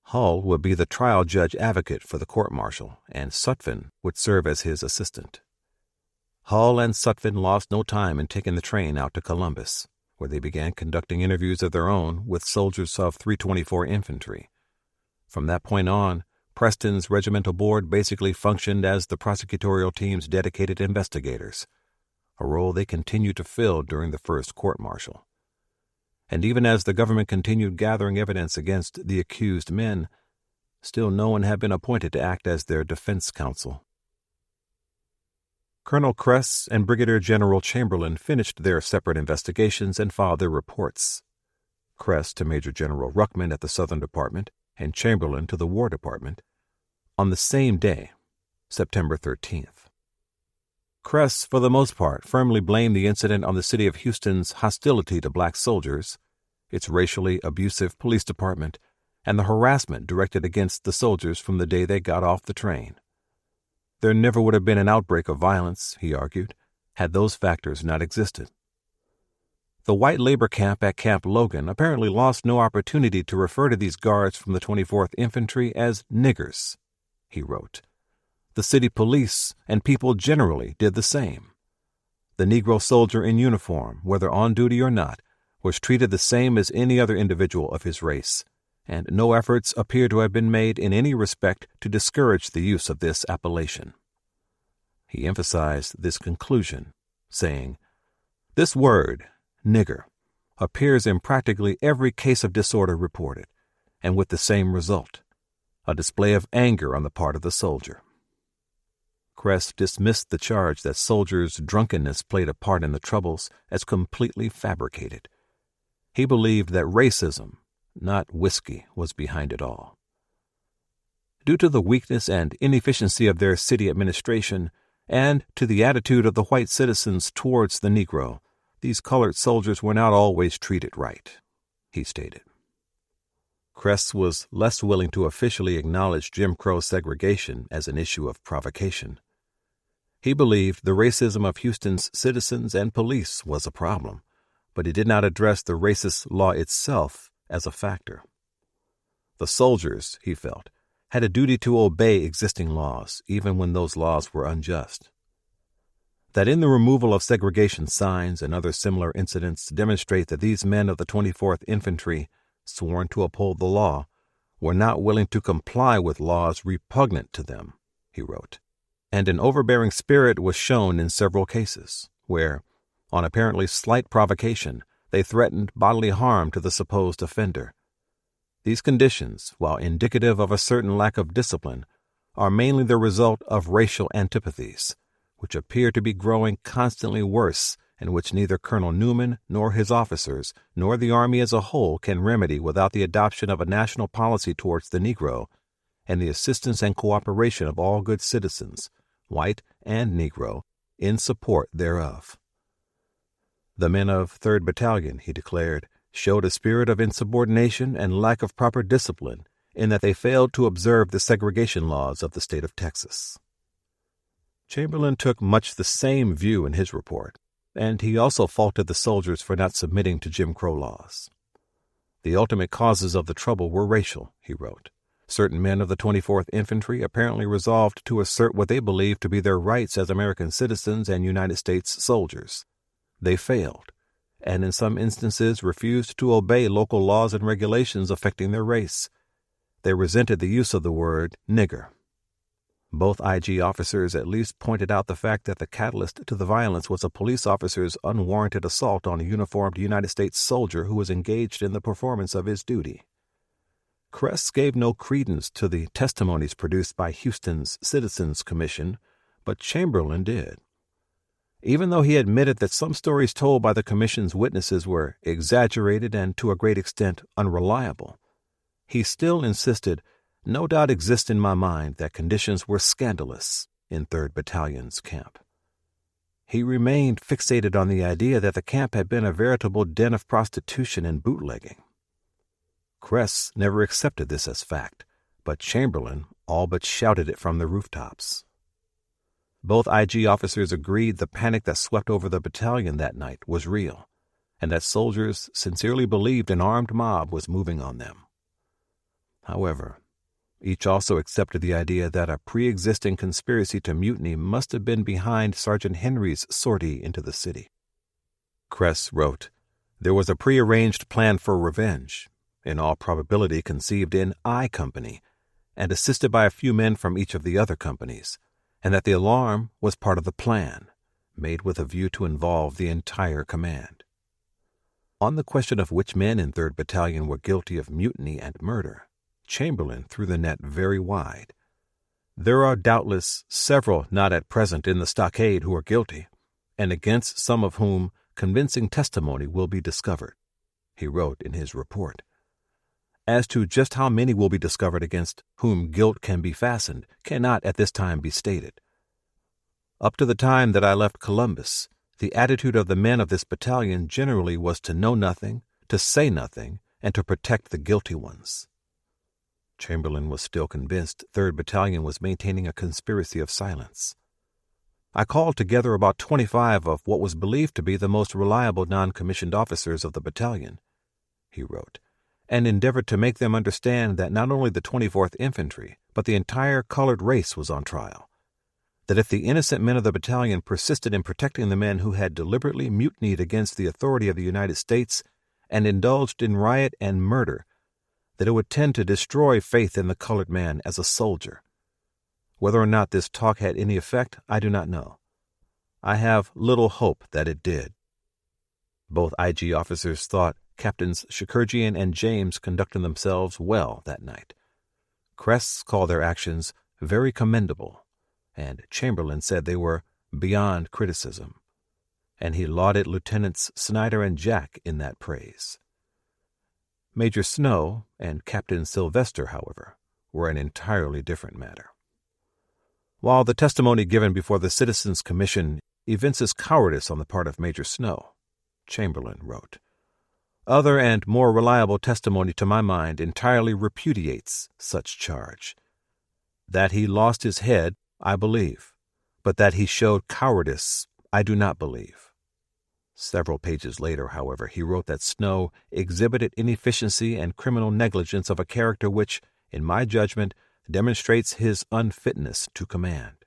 Hull would be the trial judge advocate for the court-martial, and Sutphin would serve as his assistant. Hull and Sutphin lost no time in taking the train out to Columbus, where they began conducting interviews of their own with soldiers of 324 Infantry. From that point on, Preston's regimental board basically functioned as the prosecutorial team's dedicated investigators, a role they continued to fill during the first court-martial. And even as the government continued gathering evidence against the accused men, still no one had been appointed to act as their defense counsel. Colonel Kress and Brigadier General Chamberlain finished their separate investigations and filed their reports. Kress to Major General Ruckman at the Southern Department, and Chamberlain to the War Department, on the same day, September 13th. Kress, for the most part, firmly blamed the incident on the city of Houston's hostility to black soldiers, its racially abusive police department, and the harassment directed against the soldiers from the day they got off the train. There never would have been an outbreak of violence, he argued, had those factors not existed. The white labor camp at Camp Logan apparently lost no opportunity to refer to these guards from the 24th Infantry as niggers, he wrote. The city police and people generally did the same. The Negro soldier in uniform, whether on duty or not, was treated the same as any other individual of his race, and no efforts appear to have been made in any respect to discourage the use of this appellation. He emphasized this conclusion saying, "This word, nigger, appears in practically every case of disorder reported, and with the same result, a display of anger on the part of the soldier." Kress dismissed the charge that soldiers' drunkenness played a part in the troubles as completely fabricated. He believed that racism, not whiskey, was behind it all. Due to the weakness and inefficiency of their city administration and to the attitude of the white citizens towards the Negro, these colored soldiers were not always treated right, he stated. Kress was less willing to officially acknowledge Jim Crow segregation as an issue of provocation. He believed the racism of Houston's citizens and police was a problem, but he did not address the racist law itself as a factor. The soldiers, he felt, had a duty to obey existing laws, even when those laws were unjust. That in the removal of segregation signs and other similar incidents demonstrate that these men of the 24th Infantry, sworn to uphold the law, were not willing to comply with laws repugnant to them, he wrote. And an overbearing spirit was shown in several cases, where, on apparently slight provocation, they threatened bodily harm to the supposed offender. These conditions, while indicative of a certain lack of discipline, are mainly the result of racial antipathies, which appear to be growing constantly worse and which neither Colonel Newman nor his officers nor the Army as a whole can remedy without the adoption of a national policy towards the Negro and the assistance and cooperation of all good citizens, white and Negro, in support thereof. The men of 3rd Battalion, he declared, showed a spirit of insubordination and lack of proper discipline in that they failed to observe the segregation laws of the state of Texas. Chamberlain took much the same view in his report, and he also faulted the soldiers for not submitting to Jim Crow laws. The ultimate causes of the trouble were racial, he wrote. Certain men of the 24th Infantry apparently resolved to assert what they believed to be their rights as American citizens and United States soldiers. They failed, and in some instances refused to obey local laws and regulations affecting their race. They resented the use of the word nigger. Both IG officers at least pointed out the fact that the catalyst to the violence was a police officer's unwarranted assault on a uniformed United States soldier who was engaged in the performance of his duty. Kress gave no credence to the testimonies produced by Houston's Citizens Commission, but Chamberlain did. Even though he admitted that some stories told by the Commission's witnesses were exaggerated and to a great extent unreliable, he still insisted, "No doubt exists in my mind that conditions were scandalous in 3rd Battalion's camp." He remained fixated on the idea that the camp had been a veritable den of prostitution and bootlegging. Kress never accepted this as fact, but Chamberlain all but shouted it from the rooftops. Both IG officers agreed the panic that swept over the battalion that night was real, and that soldiers sincerely believed an armed mob was moving on them. However, each also accepted the idea that a pre-existing conspiracy to mutiny must have been behind Sergeant Henry's sortie into the city. Kress wrote, "There was a prearranged plan for revenge, in all probability conceived in I Company, and assisted by a few men from each of the other companies, and that the alarm was part of the plan, made with a view to involve the entire command." On the question of which men in 3rd Battalion were guilty of mutiny and murder, Chamberlain threw the net very wide. "There are doubtless several not at present in the stockade who are guilty, and against some of whom convincing testimony will be discovered," he wrote in his report. As to just how many will be discovered against whom guilt can be fastened cannot at this time be stated. Up to the time that I left Columbus, the attitude of the men of this battalion generally was to know nothing, to say nothing, and to protect the guilty ones. Chamberlain was still convinced 3rd Battalion was maintaining a conspiracy of silence. "I called together about 25 of what was believed to be the most reliable non-commissioned officers of the battalion," he wrote, "and endeavored to make them understand that not only the 24th Infantry, but the entire colored race was on trial. That if the innocent men of the battalion persisted in protecting the men who had deliberately mutinied against the authority of the United States and indulged in riot and murder, that it would tend to destroy faith in the colored man as a soldier. Whether or not this talk had any effect, I do not know. I have little hope that it did. Both IG officers thought Captains Shakurjian and James conducted themselves well that night. Kress called their actions very commendable, and Chamberlain said they were beyond criticism, and he lauded Lieutenants Snyder and Jack in that praise. Major Snow and Captain Sylvester, however, were an entirely different matter. While the testimony given before the Citizens Commission evinces cowardice on the part of Major Snow, Chamberlain wrote, "Other and more reliable testimony to my mind entirely repudiates such charge. That he lost his head, I believe, but that he showed cowardice, I do not believe." Several pages later, however, he wrote that Snow exhibited inefficiency and criminal negligence of a character which, in my judgment, demonstrates his unfitness to command.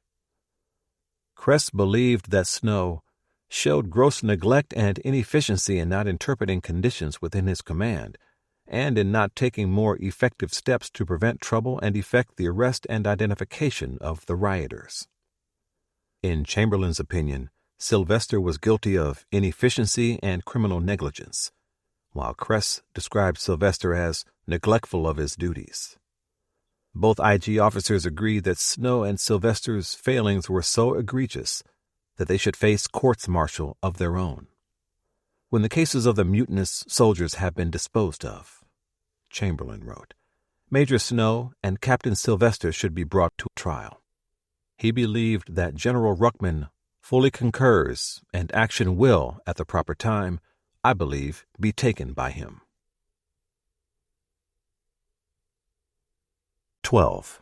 Kress believed that Snow showed gross neglect and inefficiency in not interpreting conditions within his command, and in not taking more effective steps to prevent trouble and effect the arrest and identification of the rioters. In Chamberlain's opinion, Sylvester was guilty of inefficiency and criminal negligence, while Kress described Sylvester as neglectful of his duties. Both IG officers agreed that Snow and Sylvester's failings were so egregious that they should face courts-martial of their own. When the cases of the mutinous soldiers have been disposed of, Chamberlain wrote, Major Snow and Captain Sylvester should be brought to trial. He believed that General Ruckman fully concurs, and action will, at the proper time, I believe, be taken by him. 12.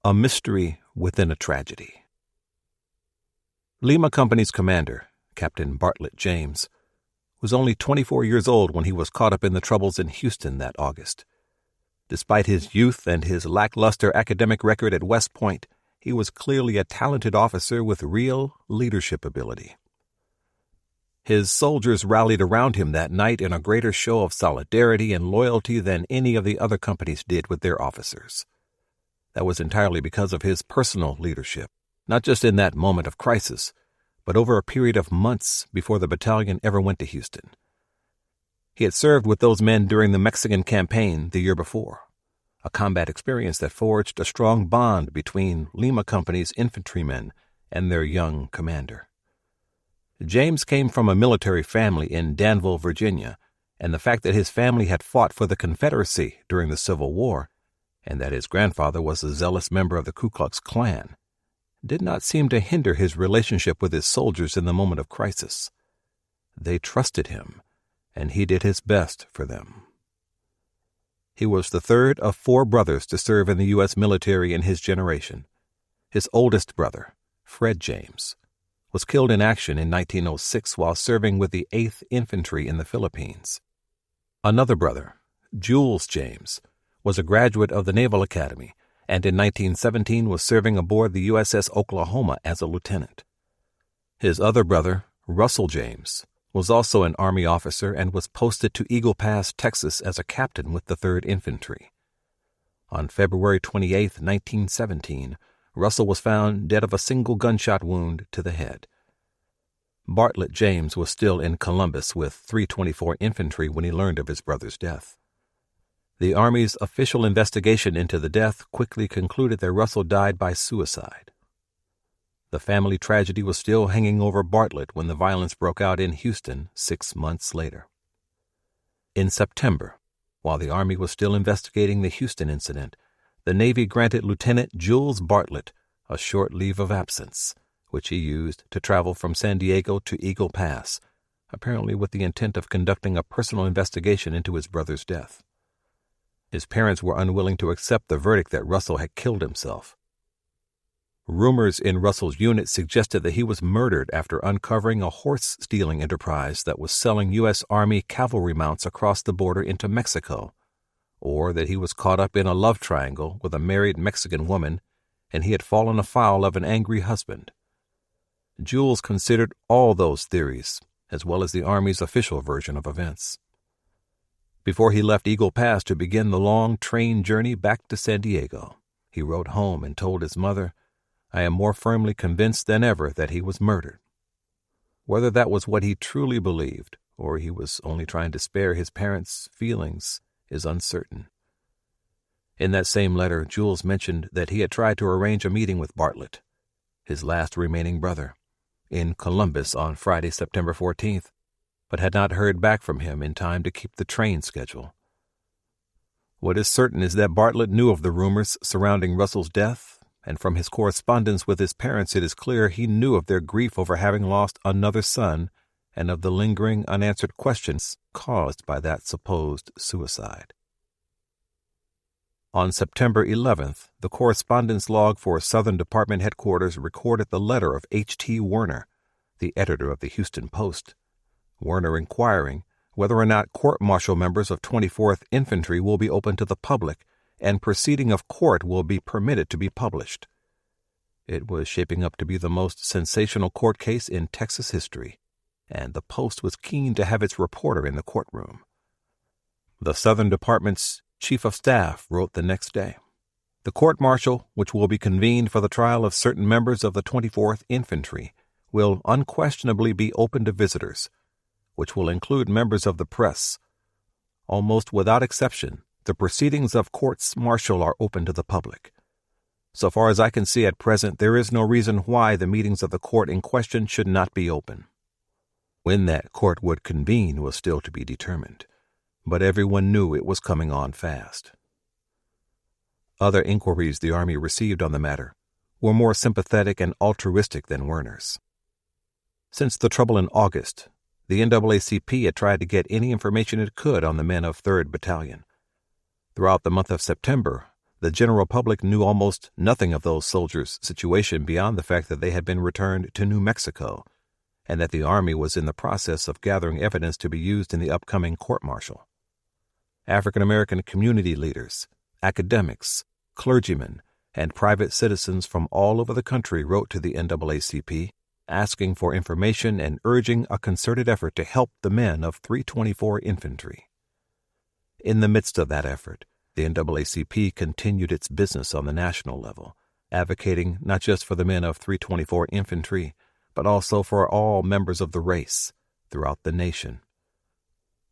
A mystery within a tragedy. Lima Company's commander, Captain Bartlett James, was only 24 years old when he was caught up in the troubles in Houston that August. Despite his youth and his lackluster academic record at West Point, he was clearly a talented officer with real leadership ability. His soldiers rallied around him that night in a greater show of solidarity and loyalty than any of the other companies did with their officers. That was entirely because of his personal leadership, not just in that moment of crisis, but over a period of months before the battalion ever went to Houston. He had served with those men during the Mexican campaign the year before, a combat experience that forged a strong bond between Lima Company's infantrymen and their young commander. James came from a military family in Danville, Virginia, and the fact that his family had fought for the Confederacy during the Civil War, and that his grandfather was a zealous member of the Ku Klux Klan, did not seem to hinder his relationship with his soldiers in the moment of crisis. They trusted him, and he did his best for them. He was the third of 4 brothers to serve in the U.S. military in his generation. His oldest brother, Fred James, was killed in action in 1906 while serving with the 8th Infantry in the Philippines. Another brother, Jules James, was a graduate of the Naval Academy and in 1917 was serving aboard the USS Oklahoma as a lieutenant. His other brother, Russell James, was also an Army officer and was posted to Eagle Pass, Texas as a captain with the 3rd Infantry. On February 28, 1917, Russell was found dead of a single gunshot wound to the head. Bartlett James was still in Columbus with 324 Infantry when he learned of his brother's death. The Army's official investigation into the death quickly concluded that Russell died by suicide. The family tragedy was still hanging over Bartlett when the violence broke out in Houston 6 months later. In September, while the Army was still investigating the Houston incident, the Navy granted Lieutenant Jules Bartlett a short leave of absence, which he used to travel from San Diego to Eagle Pass, apparently with the intent of conducting a personal investigation into his brother's death. His parents were unwilling to accept the verdict that Russell had killed himself. Rumors in Russell's unit suggested that he was murdered after uncovering a horse-stealing enterprise that was selling U.S. Army cavalry mounts across the border into Mexico, or that he was caught up in a love triangle with a married Mexican woman and he had fallen afoul of an angry husband. Jules considered all those theories, as well as the Army's official version of events. Before he left Eagle Pass to begin the long train journey back to San Diego, he wrote home and told his mother, I am more firmly convinced than ever that he was murdered. Whether that was what he truly believed, or he was only trying to spare his parents' feelings, is uncertain. In that same letter, Jules mentioned that he had tried to arrange a meeting with Bartlett, his last remaining brother, in Columbus on Friday, September 14th, but had not heard back from him in time to keep the train schedule. What is certain is that Bartlett knew of the rumors surrounding Russell's death, and from his correspondence with his parents it is clear he knew of their grief over having lost another son and of the lingering unanswered questions caused by that supposed suicide. On September 11th, the correspondence log for Southern Department headquarters recorded the letter of H.T. Werner, the editor of the Houston Post, Werner inquiring whether or not court-martial members of 24th Infantry will be open to the public and proceeding of court will be permitted to be published. It was shaping up to be the most sensational court case in Texas history, and the Post was keen to have its reporter in the courtroom. The Southern Department's Chief of Staff wrote the next day, "The court-martial, which will be convened for the trial of certain members of the 24th Infantry, will unquestionably be open to visitors, which will include members of the press. Almost without exception, the proceedings of courts-martial are open to the public. So far as I can see at present, there is no reason why the meetings of the court in question should not be open." When that court would convene was still to be determined, but everyone knew it was coming on fast. Other inquiries the Army received on the matter were more sympathetic and altruistic than Werner's. Since the trouble in August, the NAACP had tried to get any information it could on the men of 3rd Battalion. Throughout the month of September, the general public knew almost nothing of those soldiers' situation beyond the fact that they had been returned to New Mexico, and that the Army was in the process of gathering evidence to be used in the upcoming court-martial. African-American community leaders, academics, clergymen, and private citizens from all over the country wrote to the NAACP, asking for information and urging a concerted effort to help the men of 324 Infantry. In the midst of that effort, the NAACP continued its business on the national level, advocating not just for the men of 324 Infantry, but also for all members of the race throughout the nation.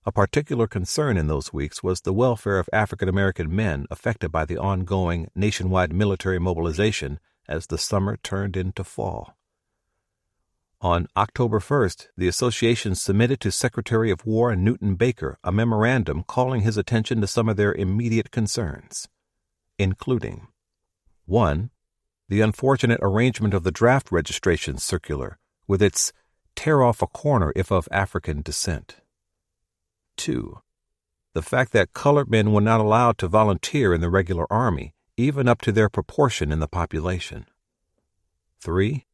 A particular concern in those weeks was the welfare of African American men affected by the ongoing nationwide military mobilization as the summer turned into fall. On October 1st, the association submitted to Secretary of War Newton Baker a memorandum calling his attention to some of their immediate concerns, including 1. The unfortunate arrangement of the draft registration circular with its tear off a corner if of African descent. 2. The fact that colored men were not allowed to volunteer in the regular Army, even up to their proportion in the population. 3.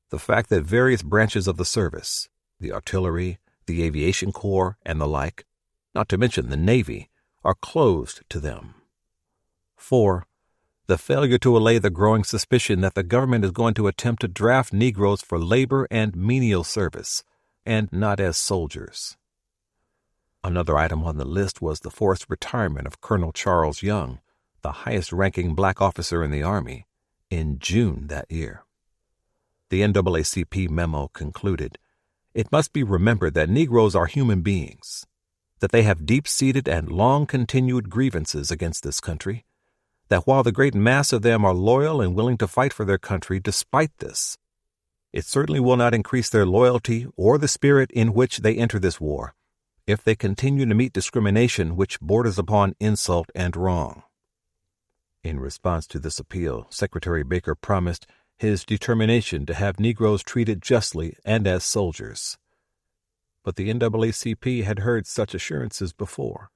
The fact that various branches of the service, the artillery, the aviation corps, and the like, not to mention the Navy, are closed to them. 4. The failure to allay the growing suspicion that the government is going to attempt to draft Negroes for labor and menial service, and not as soldiers. Another item on the list was the forced retirement of Colonel Charles Young, the highest-ranking black officer in the Army, in June that year. The NAACP memo concluded, "It must be remembered that Negroes are human beings, that they have deep-seated and long-continued grievances against this country, that while the great mass of them are loyal and willing to fight for their country despite this, it certainly will not increase their loyalty or the spirit in which they enter this war, if they continue to meet discrimination which borders upon insult and wrong." In response to this appeal, Secretary Baker promised his determination to have Negroes treated justly and as soldiers. But the NAACP had heard such assurances before.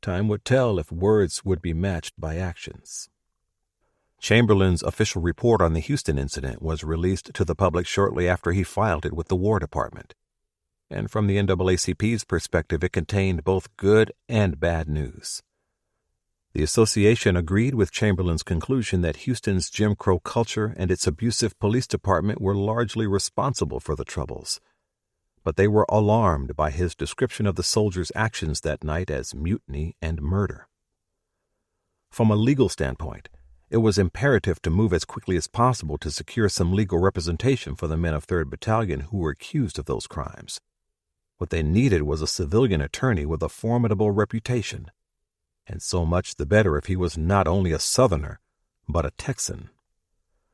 Time would tell if words would be matched by actions. Chamberlain's official report on the Houston incident was released to the public shortly after he filed it with the War Department. And from the NAACP's perspective, it contained both good and bad news. The association agreed with Chamberlain's conclusion that Houston's Jim Crow culture and its abusive police department were largely responsible for the troubles, but they were alarmed by his description of the soldiers' actions that night as mutiny and murder. From a legal standpoint, it was imperative to move as quickly as possible to secure some legal representation for the men of 3rd Battalion who were accused of those crimes. What they needed was a civilian attorney with a formidable reputation, and so much the better if he was not only a Southerner, but a Texan.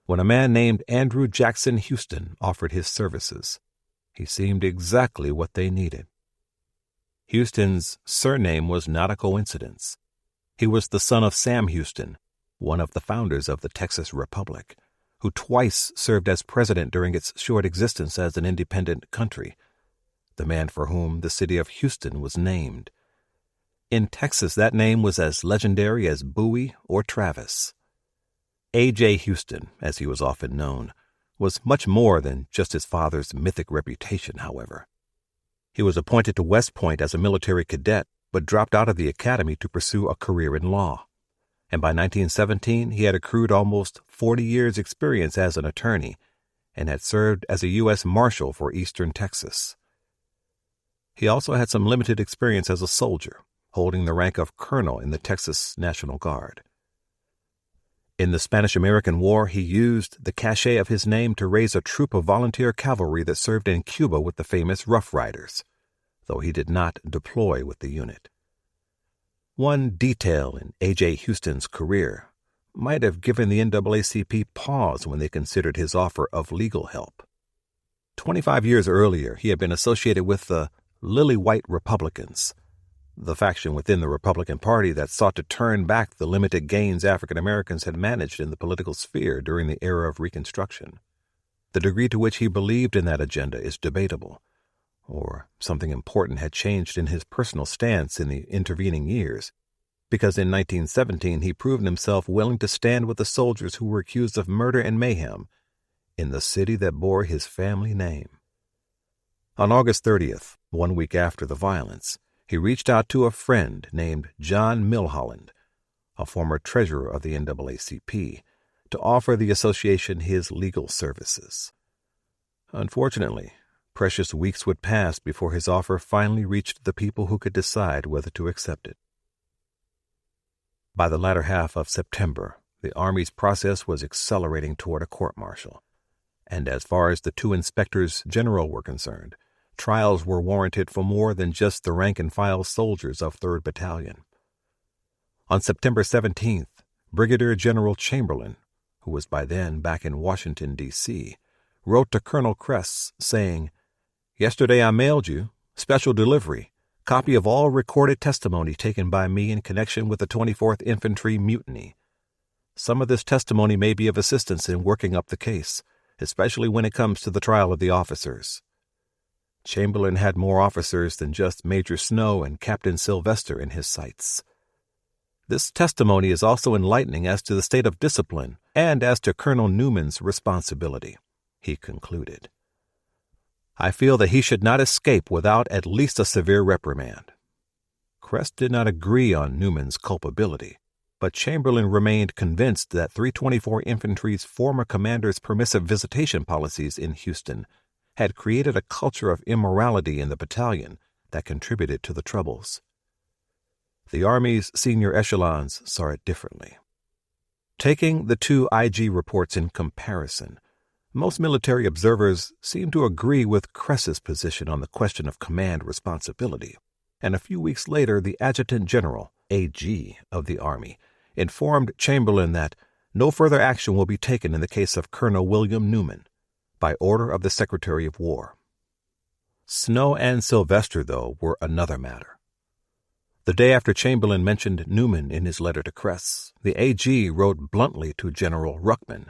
When a man named Andrew Jackson Houston offered his services, he seemed exactly what they needed. Houston's surname was not a coincidence. He was the son of Sam Houston, one of the founders of the Texas Republic, who twice served as president during its short existence as an independent country, the man for whom the city of Houston was named. In Texas, that name was as legendary as Bowie or Travis. A.J. Houston, as he was often known, was much more than just his father's mythic reputation, however. He was appointed to West Point as a military cadet, but dropped out of the academy to pursue a career in law. And by 1917, he had accrued almost 40 years' experience as an attorney and had served as a U.S. Marshal for Eastern Texas. He also had some limited experience as a soldier, holding the rank of colonel in the Texas National Guard. In the Spanish-American War, he used the cachet of his name to raise a troop of volunteer cavalry that served in Cuba with the famous Rough Riders, though he did not deploy with the unit. One detail in A.J. Houston's career might have given the NAACP pause when they considered his offer of legal help. 25 years earlier, he had been associated with the Lily-White Republicans, the faction within the Republican Party that sought to turn back the limited gains African Americans had managed in the political sphere during the era of Reconstruction. The degree to which he believed in that agenda is debatable, or something important had changed in his personal stance in the intervening years, because in 1917 he proved himself willing to stand with the soldiers who were accused of murder and mayhem in the city that bore his family name. On August 30th, 1 week after the violence, he reached out to a friend named John Milholland, a former treasurer of the NAACP, to offer the association his legal services. Unfortunately, precious weeks would pass before his offer finally reached the people who could decide whether to accept it. By the latter half of September, the Army's process was accelerating toward a court-martial, and as far as the 2 inspectors general were concerned, trials were warranted for more than just the rank-and-file soldiers of 3rd Battalion. On September 17th, Brigadier General Chamberlain, who was by then back in Washington, D.C., wrote to Colonel Kress saying, "Yesterday I mailed you, special delivery, copy of all recorded testimony taken by me in connection with the 24th Infantry mutiny. Some of this testimony may be of assistance in working up the case, especially when it comes to the trial of the officers." Chamberlain had more officers than just Major Snow and Captain Sylvester in his sights. This testimony is also enlightening as to the state of discipline and as to Colonel Newman's responsibility, he concluded. "I feel that he should not escape without at least a severe reprimand." Kress did not agree on Newman's culpability, but Chamberlain remained convinced that 324 Infantry's former commander's permissive visitation policies in Houston had created a culture of immorality in the battalion that contributed to the troubles. The Army's senior echelons saw it differently. Taking the 2 IG reports in comparison, most military observers seemed to agree with Kress's position on the question of command responsibility, and a few weeks later the Adjutant General, AG, of the Army informed Chamberlain that no further action will be taken in the case of Colonel William Newman, by order of the Secretary of War. Snow and Sylvester, though, were another matter. The day after Chamberlain mentioned Newman in his letter to Kress, the AG wrote bluntly to General Ruckman,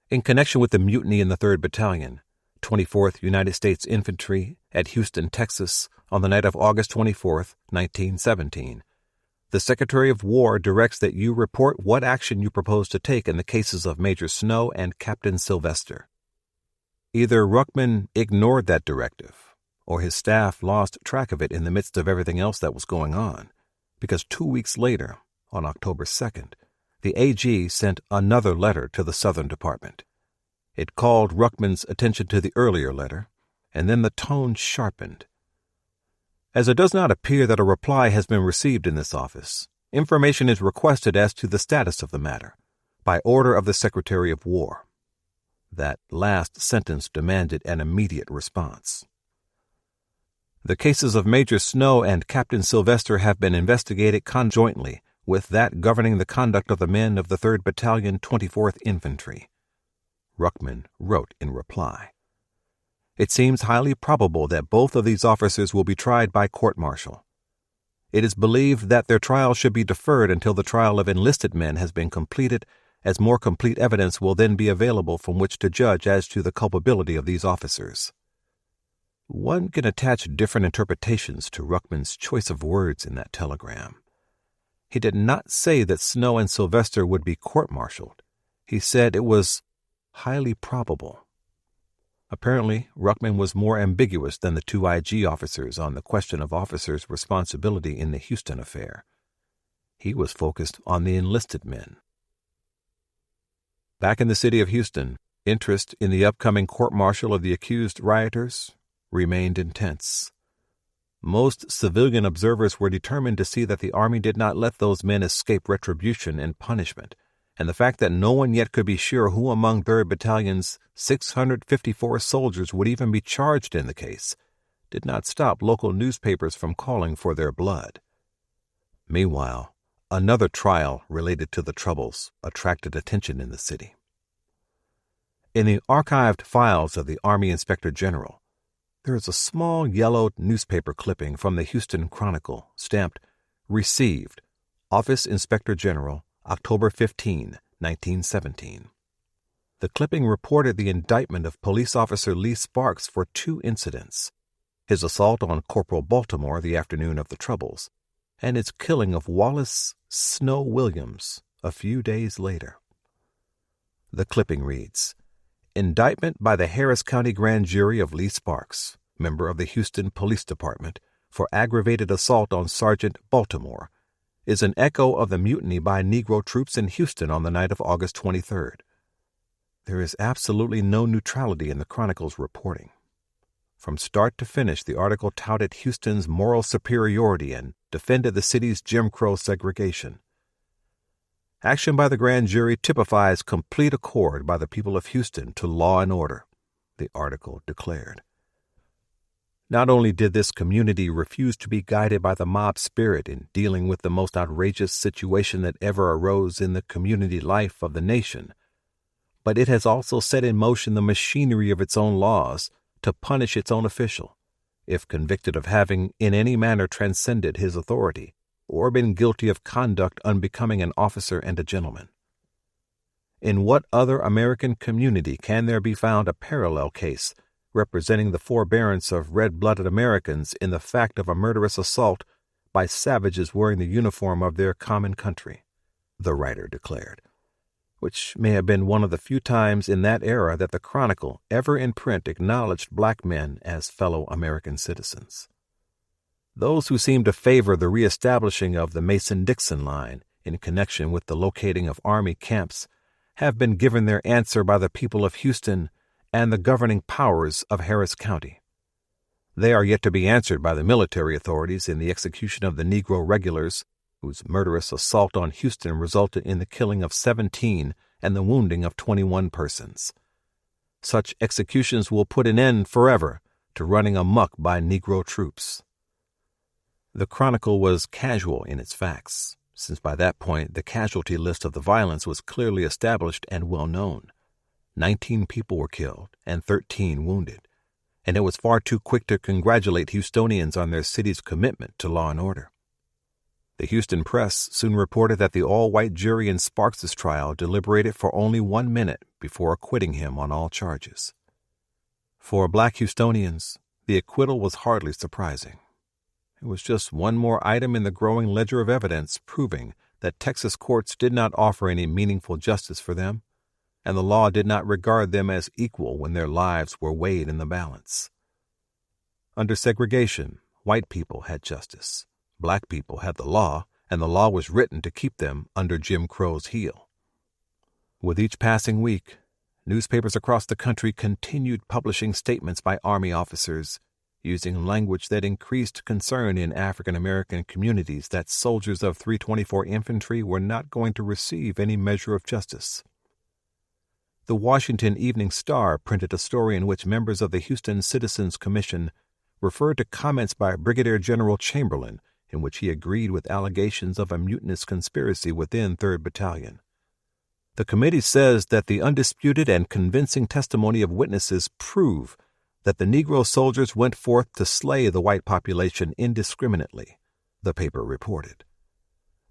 "In connection with the mutiny in the 3rd Battalion, 24th United States Infantry at Houston, Texas, on the night of August 24th, 1917, the Secretary of War directs that you report what action you propose to take in the cases of Major Snow and Captain Sylvester." Either Ruckman ignored that directive, or his staff lost track of it in the midst of everything else that was going on, because 2 weeks later, on October 2nd, the AG sent another letter to the Southern Department. It called Ruckman's attention to the earlier letter, and then the tone sharpened. "As it does not appear that a reply has been received in this office, information is requested as to the status of the matter. by order of the Secretary of War. That last sentence demanded an immediate response. The cases of Major Snow and Captain Sylvester have been investigated conjointly with that governing the conduct of the men of the 3rd Battalion, 24th Infantry. Ruckman wrote in reply, "It seems highly probable that both of these officers will be tried by court-martial. It is believed that their trial should be deferred until the trial of enlisted men has been completed, as more complete evidence will then be available from which to judge as to the culpability of these officers." One can attach different interpretations to Ruckman's choice of words in that telegram. He did not say that Snow and Sylvester would be court-martialed. He said it was highly probable. Apparently, Ruckman was more ambiguous than the 2 IG officers on the question of officers' responsibility in the Houston affair. He was focused on the enlisted men. Back in the city of Houston, interest in the upcoming court-martial of the accused rioters remained intense. Most civilian observers were determined to see that the Army did not let those men escape retribution and punishment, and the fact that no one yet could be sure who among 3rd Battalion's 654 soldiers would even be charged in the case did not stop local newspapers from calling for their blood. Meanwhile, another trial related to the Troubles attracted attention in the city. In the archived files of the Army Inspector General, there is a small yellowed newspaper clipping from the Houston Chronicle stamped, "Received, Office Inspector General, October 15, 1917. The clipping reported the indictment of police officer Lee Sparks for 2 incidents: his assault on Corporal Baltimore the afternoon of the Troubles, and his killing of Wallace Snow Williams a few days later. The clipping reads, "Indictment by the Harris County Grand Jury of Lee Sparks, member of the Houston Police Department, for aggravated assault on Sergeant Baltimore, is an echo of the mutiny by Negro troops in Houston on the night of August 23rd. There is absolutely no neutrality in the Chronicle's reporting. From start to finish, the article touted Houston's moral superiority and defended the city's Jim Crow segregation. Action by the grand jury typifies complete accord by the people of Houston to law and order," the article declared. Not only did this community refuse to be guided by the mob spirit in dealing with the most outrageous situation that ever arose in the community life of the nation, but it has also set in motion the machinery of its own laws to punish its own official, if convicted of having in any manner transcended his authority, or been guilty of conduct unbecoming an officer and a gentleman. In what other American community can there be found a parallel case representing the forbearance of red-blooded Americans in the fact of a murderous assault by savages wearing the uniform of their common country?" the writer declared, which may have been one of the few times in that era that the Chronicle ever in print acknowledged black men as fellow American citizens. Those who seem to favor the reestablishing of the Mason-Dixon line in connection with the locating of Army camps have been given their answer by the people of Houston and the governing powers of Harris County. They are yet to be answered by the military authorities in the execution of the Negro regulars, whose murderous assault on Houston resulted in the killing of 17 and the wounding of 21 persons. Such executions will put an end forever to running amok by Negro troops. The Chronicle was casual in its facts, since by that point the casualty list of the violence was clearly established and well known. 19 people were killed and 13 wounded, and it was far too quick to congratulate Houstonians on their city's commitment to law and order. The Houston Press soon reported that the all-white jury in Sparks's trial deliberated for only 1 minute before acquitting him on all charges. For black Houstonians, the acquittal was hardly surprising. It was just one more item in the growing ledger of evidence proving that Texas courts did not offer any meaningful justice for them, and the law did not regard them as equal when their lives were weighed in the balance. Under segregation, white people had justice, black people had the law, and the law was written to keep them under Jim Crow's heel. With each passing week, newspapers across the country continued publishing statements by Army officers using language that increased concern in African American communities that soldiers of 324 Infantry were not going to receive any measure of justice. The Washington Evening Star printed a story in which members of the Houston Citizens Commission referred to comments by Brigadier General Chamberlain in which he agreed with allegations of a mutinous conspiracy within 3rd Battalion. The committee says that the undisputed and convincing testimony of witnesses prove that the Negro soldiers went forth to slay the white population indiscriminately, the paper reported.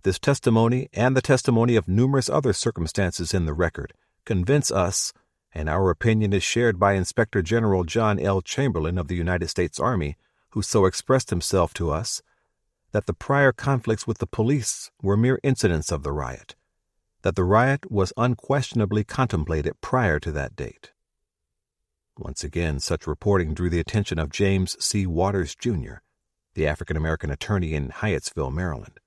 This testimony and the testimony of numerous other circumstances in the record convince us, and our opinion is shared by Inspector General John L. Chamberlain of the United States Army, who so expressed himself to us, that the prior conflicts with the police were mere incidents of the riot, that the riot was unquestionably contemplated prior to that date. Once again, such reporting drew the attention of James C. Waters, Jr., the African-American attorney in Hyattsville, Maryland.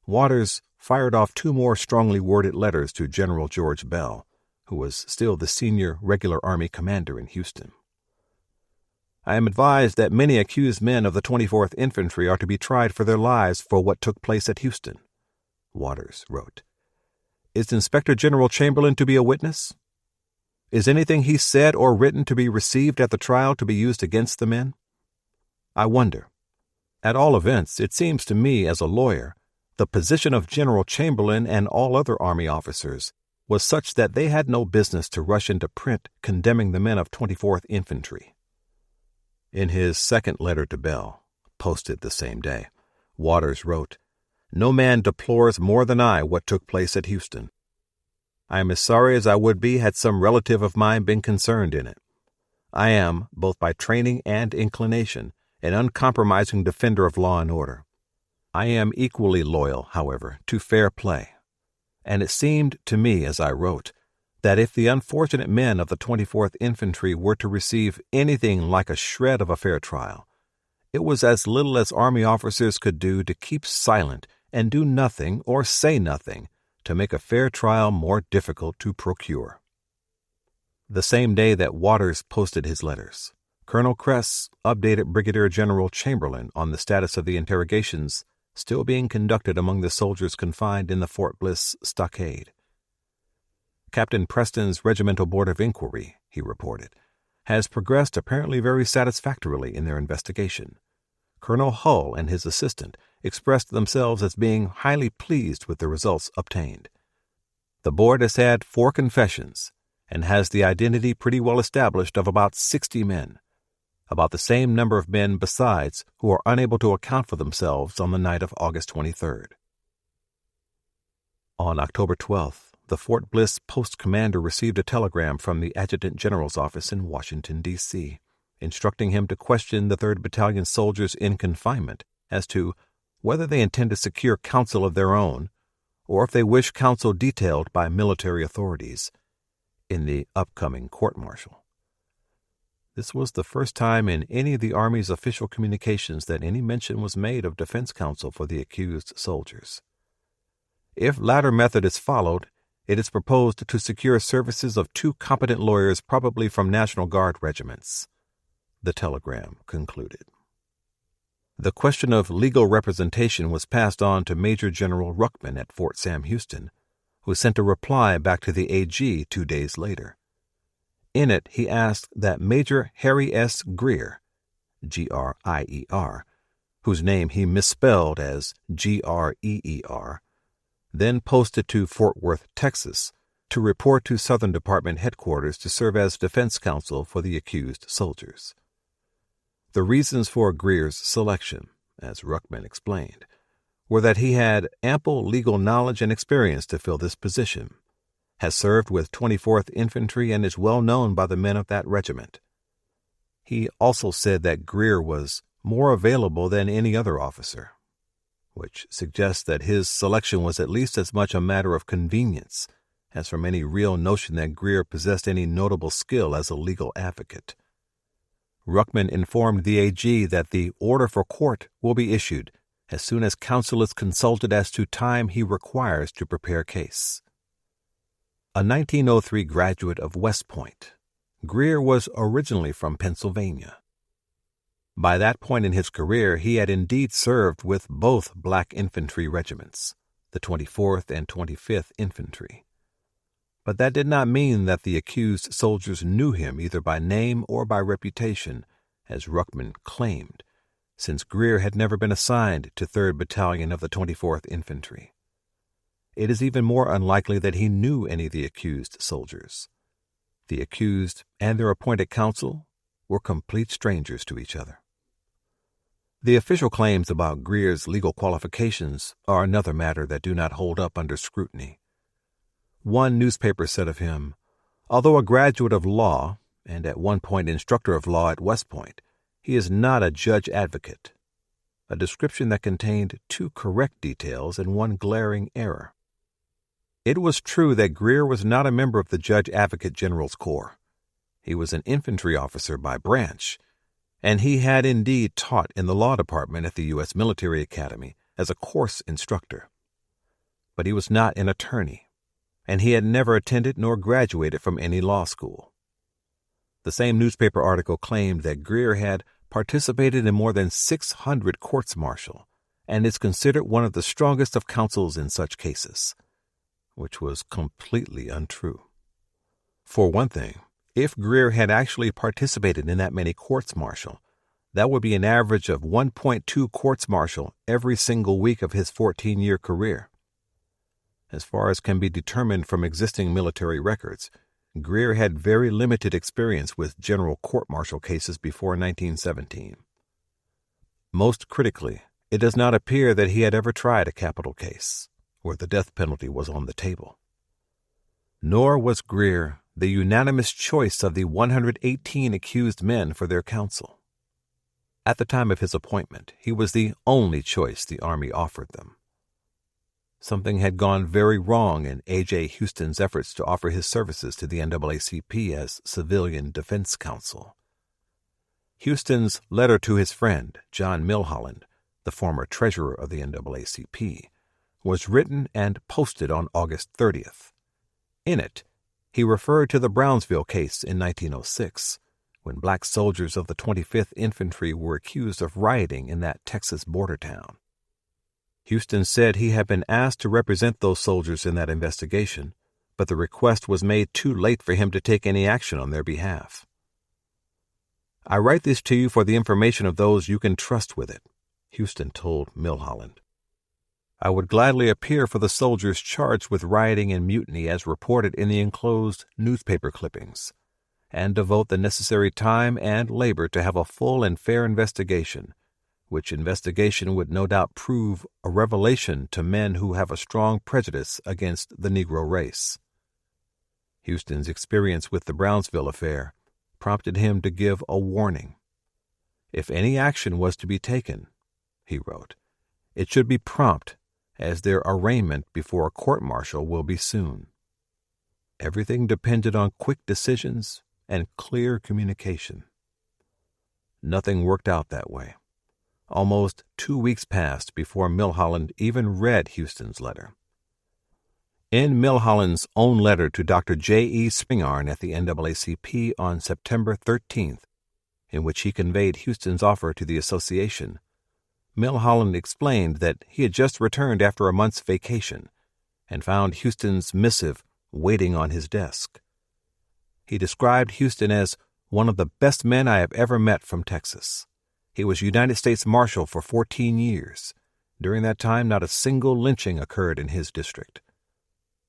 Waters fired off 2 more strongly worded letters to General George Bell, who was still the senior regular Army commander in Houston. I am advised that many accused men of the 24th Infantry are to be tried for their lives for what took place at Houston, Waters wrote. Is Inspector General Chamberlain to be a witness? Is anything he said or written to be received at the trial to be used against the men? I wonder. At all events, it seems to me as a lawyer, the position of General Chamberlain and all other Army officers was such that they had no business to rush into print condemning the men of 24th Infantry. In his second letter to Bell, posted the same day, Waters wrote, No man deplores more than I what took place at Houston. I am as sorry as I would be had some relative of mine been concerned in it. I am, both by training and inclination, an uncompromising defender of law and order. I am equally loyal, however, to fair play. And it seemed to me, as I wrote, that if the unfortunate men of the 24th Infantry were to receive anything like a shred of a fair trial, it was as little as Army officers could do to keep silent and do nothing or say nothing to make a fair trial more difficult to procure. The same day that Waters posted his letters, Colonel Kress updated Brigadier General Chamberlain on the status of the interrogations still being conducted among the soldiers confined in the Fort Bliss stockade. Captain Preston's Regimental Board of Inquiry, he reported, has progressed apparently very satisfactorily in their investigation. Colonel Hull and his assistant expressed themselves as being highly pleased with the results obtained. The board has had 4 confessions and has the identity pretty well established of about 60 men, about the same number of men besides who are unable to account for themselves on the night of August 23rd. On October 12th, the Fort Bliss post commander received a telegram from the Adjutant General's office in Washington, D.C., instructing him to question the 3rd Battalion soldiers in confinement as to whether they intend to secure counsel of their own or if they wish counsel detailed by military authorities in the upcoming court-martial. This was the first time in any of the Army's official communications that any mention was made of defense counsel for the accused soldiers. If latter method is followed, it is proposed to secure services of 2 competent lawyers, probably from National Guard regiments, the telegram concluded. The question of legal representation was passed on to Major General Ruckman at Fort Sam Houston, who sent a reply back to the AG 2 days later. In it, he asked that Major Harry S. Greer, G-R-I-E-R, whose name he misspelled as G-R-E-E-R, then posted to Fort Worth, Texas, to report to Southern Department headquarters to serve as defense counsel for the accused soldiers. The reasons for Greer's selection, as Ruckman explained, were that he had ample legal knowledge and experience to fill this position, has served with 24th Infantry and is well known by the men of that regiment. He also said that Greer was more available than any other officer, which suggests that his selection was at least as much a matter of convenience as from any real notion that Greer possessed any notable skill as a legal advocate. Ruckman informed the AG that the order for court will be issued as soon as counsel is consulted as to time he requires to prepare case. A 1903 graduate of West Point, Greer was originally from Pennsylvania. By that point in his career, he had indeed served with both black infantry regiments, the 24th and 25th Infantry. But that did not mean that the accused soldiers knew him either by name or by reputation, as Ruckman claimed, since Greer had never been assigned to 3rd Battalion of the 24th Infantry. It is even more unlikely that he knew any of the accused soldiers. The accused and their appointed counsel were complete strangers to each other. The official claims about Greer's legal qualifications are another matter that do not hold up under scrutiny. One newspaper said of him, although a graduate of law, and at one point instructor of law at West Point, he is not a judge advocate, a description that contained 2 correct details and 1 glaring error. It was true that Greer was not a member of the Judge Advocate General's Corps. He was an infantry officer by branch, and he had indeed taught in the law department at the U.S. Military Academy as a course instructor. But he was not an attorney, and he had never attended nor graduated from any law school. The same newspaper article claimed that Greer had participated in more than 600 courts-martial and is considered one of the strongest of counsels in such cases, which was completely untrue. For one thing, if Greer had actually participated in that many courts-martial, that would be an average of 1.2 courts-martial every single week of his 14-year career. As far as can be determined from existing military records, Greer had very limited experience with general court-martial cases before 1917. Most critically, it does not appear that he had ever tried a capital case, where the death penalty was on the table. Nor was Greer the unanimous choice of the 118 accused men for their counsel. At the time of his appointment, he was the only choice the Army offered them. Something had gone very wrong in A.J. Houston's efforts to offer his services to the NAACP as civilian defense counsel. Houston's letter to his friend, John Milholland, the former treasurer of the NAACP, was written and posted on August 30th. In it, he referred to the Brownsville case in 1906, when black soldiers of the 25th Infantry were accused of rioting in that Texas border town. Houston said he had been asked to represent those soldiers in that investigation, but the request was made too late for him to take any action on their behalf. I write this to you for the information of those you can trust with it, Houston told Milholland. I would gladly appear for the soldiers charged with rioting and mutiny as reported in the enclosed newspaper clippings, and devote the necessary time and labor to have a full and fair investigation, which investigation would no doubt prove a revelation to men who have a strong prejudice against the Negro race. Houston's experience with the Brownsville affair prompted him to give a warning. If any action was to be taken, he wrote, it should be prompt, as their arraignment before a court-martial will be soon. Everything depended on quick decisions and clear communication. Nothing worked out that way. Almost 2 weeks passed before Milholland even read Houston's letter. In Milholland's own letter to Dr. J.E. Spingarn at the NAACP on September 13th, in which he conveyed Houston's offer to the association, Milholland explained that he had just returned after a month's vacation and found Houston's missive waiting on his desk. He described Houston as one of the best men I have ever met from Texas. He was United States Marshal for 14 years. During that time, not a single lynching occurred in his district.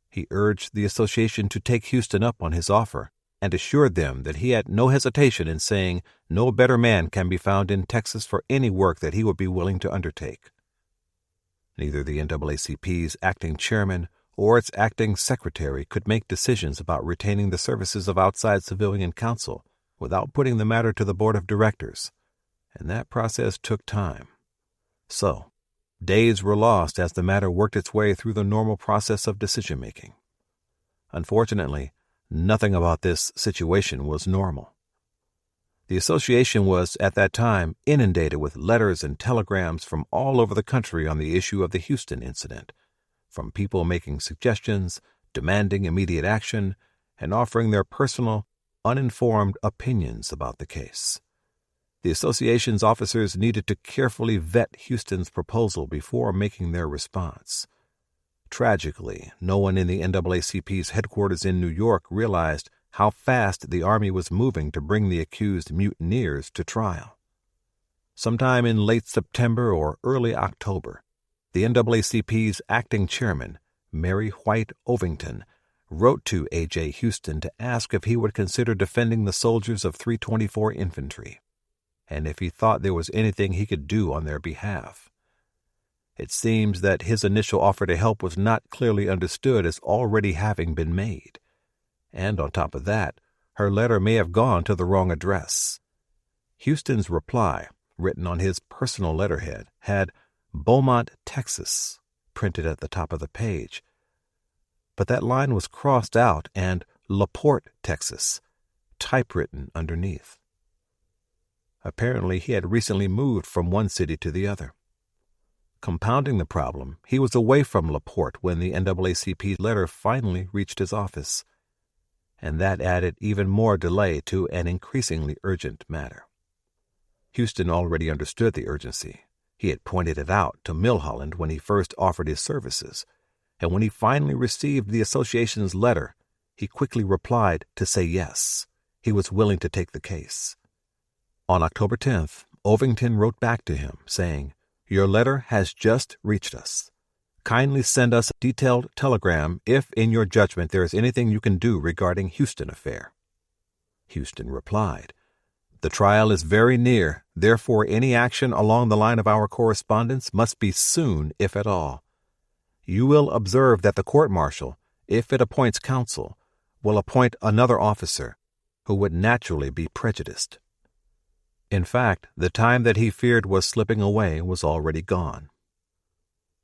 He urged the association to take Houston up on his offer and assured them that he had no hesitation in saying no better man can be found in Texas for any work that he would be willing to undertake. Neither the NAACP's acting chairman or its acting secretary could make decisions about retaining the services of outside civilian counsel without putting the matter to the board of directors, and that process took time. So, days were lost as the matter worked its way through the normal process of decision-making. Unfortunately, nothing about this situation was normal. The association was, at that time, inundated with letters and telegrams from all over the country on the issue of the Houston incident, from people making suggestions, demanding immediate action, and offering their personal, uninformed opinions about the case. The association's officers needed to carefully vet Houston's proposal before making their response. Tragically, no one in the NAACP's headquarters in New York realized how fast the Army was moving to bring the accused mutineers to trial. Sometime in late September or early October, the NAACP's acting chairman, Mary White Ovington, wrote to A.J. Houston to ask if he would consider defending the soldiers of 324 Infantry, and if he thought there was anything he could do on their behalf. It seems that his initial offer to help was not clearly understood as already having been made. And on top of that, her letter may have gone to the wrong address. Houston's reply, written on his personal letterhead, had Beaumont, Texas, printed at the top of the page. But that line was crossed out and LaPorte, Texas, typewritten underneath. Apparently, he had recently moved from one city to the other. Compounding the problem, he was away from LaPorte when the NAACP letter finally reached his office, and that added even more delay to an increasingly urgent matter. Houston already understood the urgency. He had pointed it out to Milholland when he first offered his services, and when he finally received the association's letter, he quickly replied to say yes, he was willing to take the case. On October 10th, Ovington wrote back to him, saying, "Your letter has just reached us. Kindly send us a detailed telegram if, in your judgment, there is anything you can do regarding Houston affair." Houston replied, "The trial is very near, therefore any action along the line of our correspondence must be soon, if at all. You will observe that the court-martial, if it appoints counsel, will appoint another officer, who would naturally be prejudiced." In fact, the time that he feared was slipping away was already gone.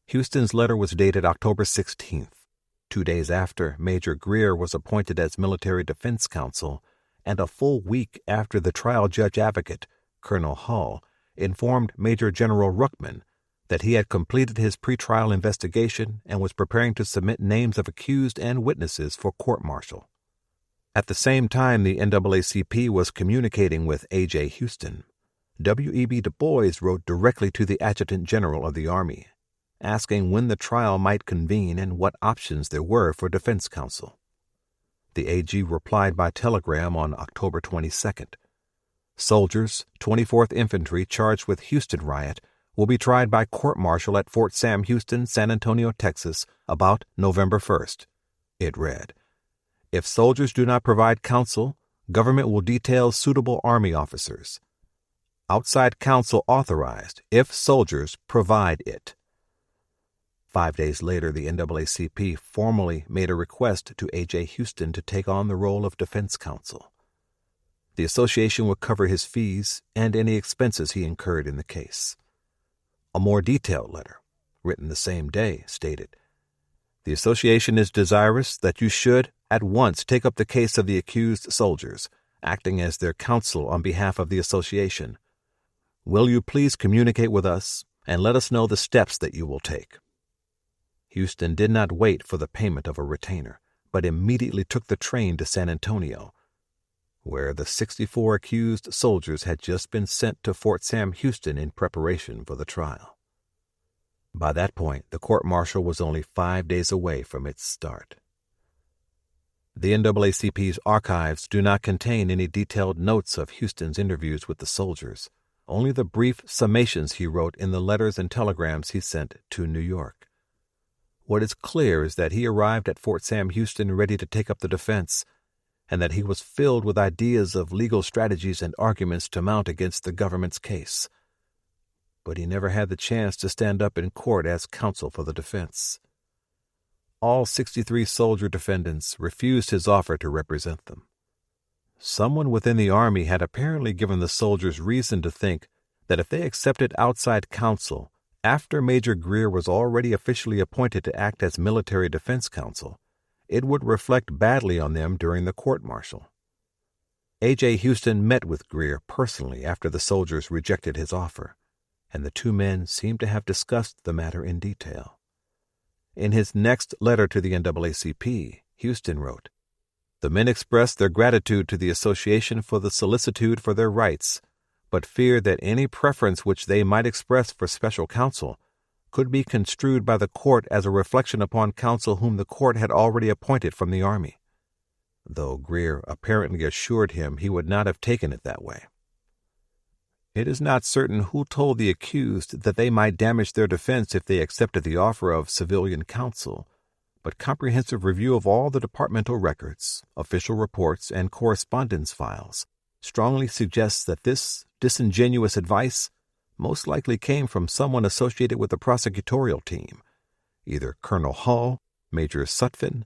Houston's letter was dated October 16th, 2 days after Major Greer was appointed as military defense counsel, and a full week after the trial judge advocate, Colonel Hull, informed Major General Ruckman that he had completed his pretrial investigation and was preparing to submit names of accused and witnesses for court-martial. At the same time the NAACP was communicating with A.J. Houston, W.E.B. Du Bois wrote directly to the Adjutant General of the Army, asking when the trial might convene and what options there were for defense counsel. The AG replied by telegram on October 22nd. Soldiers, 24th Infantry charged with Houston riot, will be tried by court-martial at Fort Sam Houston, San Antonio, Texas, about November 1st. It read, "If soldiers do not provide counsel, government will detail suitable Army officers. Outside counsel authorized if soldiers provide it." 5 days later, the NAACP formally made a request to A.J. Houston to take on the role of defense counsel. The association would cover his fees and any expenses he incurred in the case. A more detailed letter, written the same day, stated, "The association is desirous that you should at once take up the case of the accused soldiers, acting as their counsel on behalf of the association. Will you please communicate with us and let us know the steps that you will take?" Houston did not wait for the payment of a retainer, but immediately took the train to San Antonio, where the 64 accused soldiers had just been sent to Fort Sam Houston in preparation for the trial. By that point, the court-martial was only 5 days away from its start. The NAACP's archives do not contain any detailed notes of Houston's interviews with the soldiers, only the brief summations he wrote in the letters and telegrams he sent to New York. What is clear is that he arrived at Fort Sam Houston ready to take up the defense, and that he was filled with ideas of legal strategies and arguments to mount against the government's case. But he never had the chance to stand up in court as counsel for the defense. All 63 soldier defendants refused his offer to represent them. Someone within the Army had apparently given the soldiers reason to think that if they accepted outside counsel after Major Greer was already officially appointed to act as military defense counsel, it would reflect badly on them during the court-martial. A.J. Houston met with Greer personally after the soldiers rejected his offer, and the two men seemed to have discussed the matter in detail. In his next letter to the NAACP, Houston wrote, "The men expressed their gratitude to the association for the solicitude for their rights, but feared that any preference which they might express for special counsel could be construed by the court as a reflection upon counsel whom the court had already appointed from the army, though Greer apparently assured him he would not have taken it that way. It is not certain who told the accused that they might damage their defense if they accepted the offer of civilian counsel, but comprehensive review of all the departmental records, official reports, and correspondence files strongly suggests that this disingenuous advice most likely came from someone associated with the prosecutorial team, either Colonel Hull, Major Sutphin,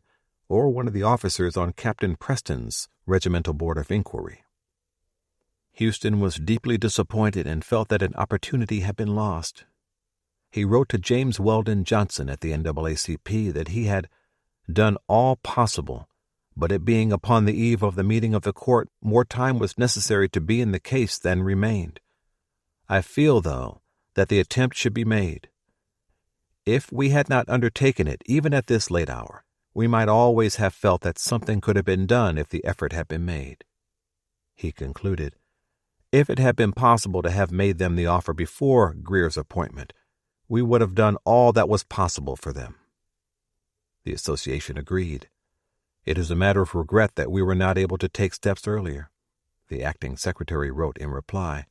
or one of the officers on Captain Preston's Regimental Board of Inquiry. Houston was deeply disappointed and felt that an opportunity had been lost. He wrote to James Weldon Johnson at the NAACP that he had done all possible, but it being upon the eve of the meeting of the court, more time was necessary to be in the case than remained. I feel, though, that the attempt should be made. If we had not undertaken it, even at this late hour, we might always have felt that something could have been done if the effort had been made. He concluded, if it had been possible to have made them the offer before Greer's appointment, we would have done all that was possible for them. The association agreed. It is a matter of regret that we were not able to take steps earlier, the acting secretary wrote in reply.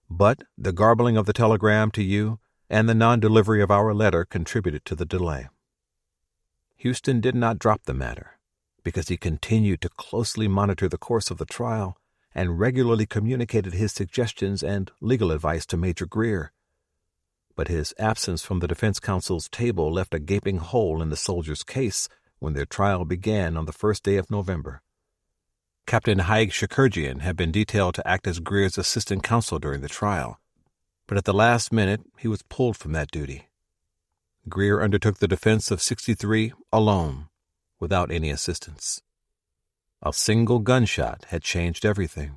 But the garbling of the telegram to you and the non-delivery of our letter contributed to the delay. Houston did not drop the matter, because he continued to closely monitor the course of the trial and regularly communicated his suggestions and legal advice to Major Greer. But his absence from the defense counsel's table left a gaping hole in the soldiers' case when their trial began on the first day of November. Captain Haig Shakurjian had been detailed to act as Greer's assistant counsel during the trial, but at the last minute he was pulled from that duty. Greer undertook the defense of 63 alone, without any assistance. A single gunshot had changed everything.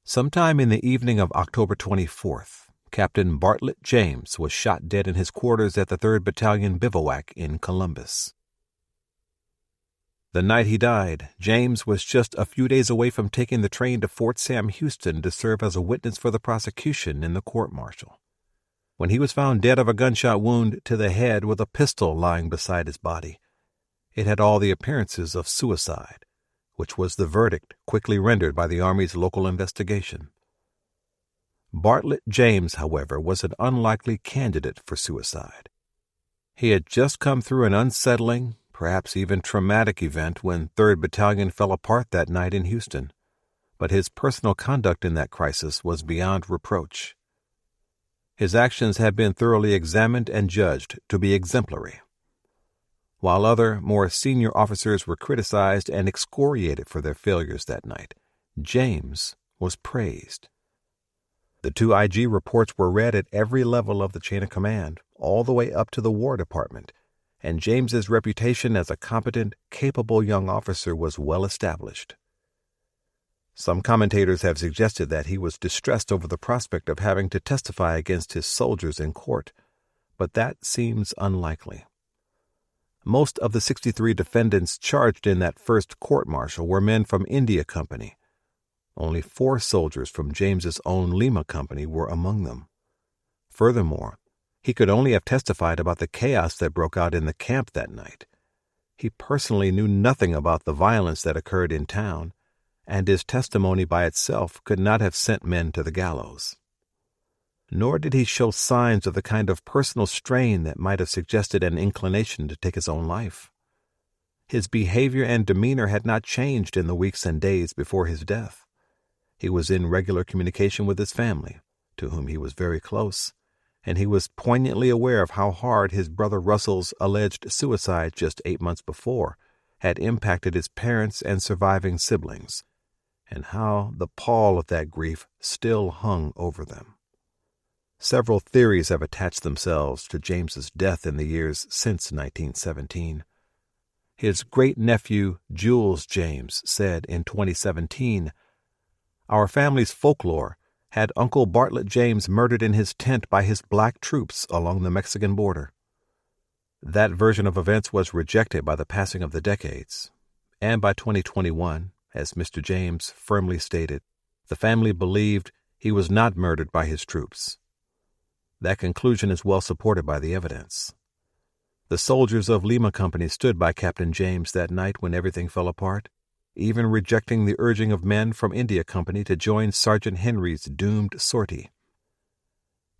Sometime in the evening of October 24th, Captain Bartlett James was shot dead in his quarters at the 3rd Battalion bivouac in Columbus. The night he died, James was just a few days away from taking the train to Fort Sam Houston to serve as a witness for the prosecution in the court-martial, when he was found dead of a gunshot wound to the head with a pistol lying beside his body. It had all the appearances of suicide, which was the verdict quickly rendered by the Army's local investigation. Bartlett James, however, was an unlikely candidate for suicide. He had just come through an unsettling, perhaps even traumatic event when 3rd Battalion fell apart that night in Houston, but his personal conduct in that crisis was beyond reproach. His actions had been thoroughly examined and judged to be exemplary. While other, more senior officers were criticized and excoriated for their failures that night, James was praised. The 2 IG reports were read at every level of the chain of command, all the way up to the War Department, and James's reputation as a competent, capable young officer was well established. Some commentators have suggested that he was distressed over the prospect of having to testify against his soldiers in court, but that seems unlikely. Most of the 63 defendants charged in that first court-martial were men from India Company. Only 4 soldiers from James's own Lima Company were among them. Furthermore, he could only have testified about the chaos that broke out in the camp that night. He personally knew nothing about the violence that occurred in town, and his testimony by itself could not have sent men to the gallows. Nor did he show signs of the kind of personal strain that might have suggested an inclination to take his own life. His behavior and demeanor had not changed in the weeks and days before his death. He was in regular communication with his family, to whom he was very close, and he was poignantly aware of how hard his brother Russell's alleged suicide just 8 months before had impacted his parents and surviving siblings, and how the pall of that grief still hung over them. Several theories have attached themselves to James's death in the years since 1917. His great-nephew, Jules James, said in 2017, "Our family's folklore had Uncle Bartlett James murdered in his tent by his black troops along the Mexican border." That version of events was rejected by the passing of the decades, and by 2021, as Mr. James firmly stated, the family believed he was not murdered by his troops. That conclusion is well supported by the evidence. The soldiers of Lima Company stood by Captain James that night when everything fell apart, even rejecting the urging of men from India Company to join Sergeant Henry's doomed sortie.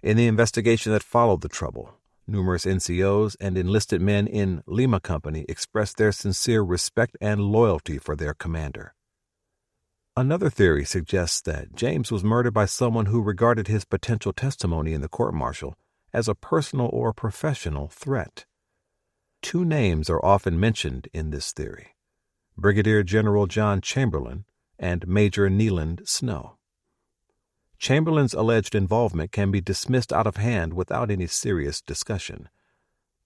In the investigation that followed the trouble, numerous NCOs and enlisted men in Lima Company expressed their sincere respect and loyalty for their commander. Another theory suggests that James was murdered by someone who regarded his potential testimony in the court-martial as a personal or professional threat. Two names are often mentioned in this theory: Brigadier General John Chamberlain and Major Neeland Snow. Chamberlain's alleged involvement can be dismissed out of hand without any serious discussion.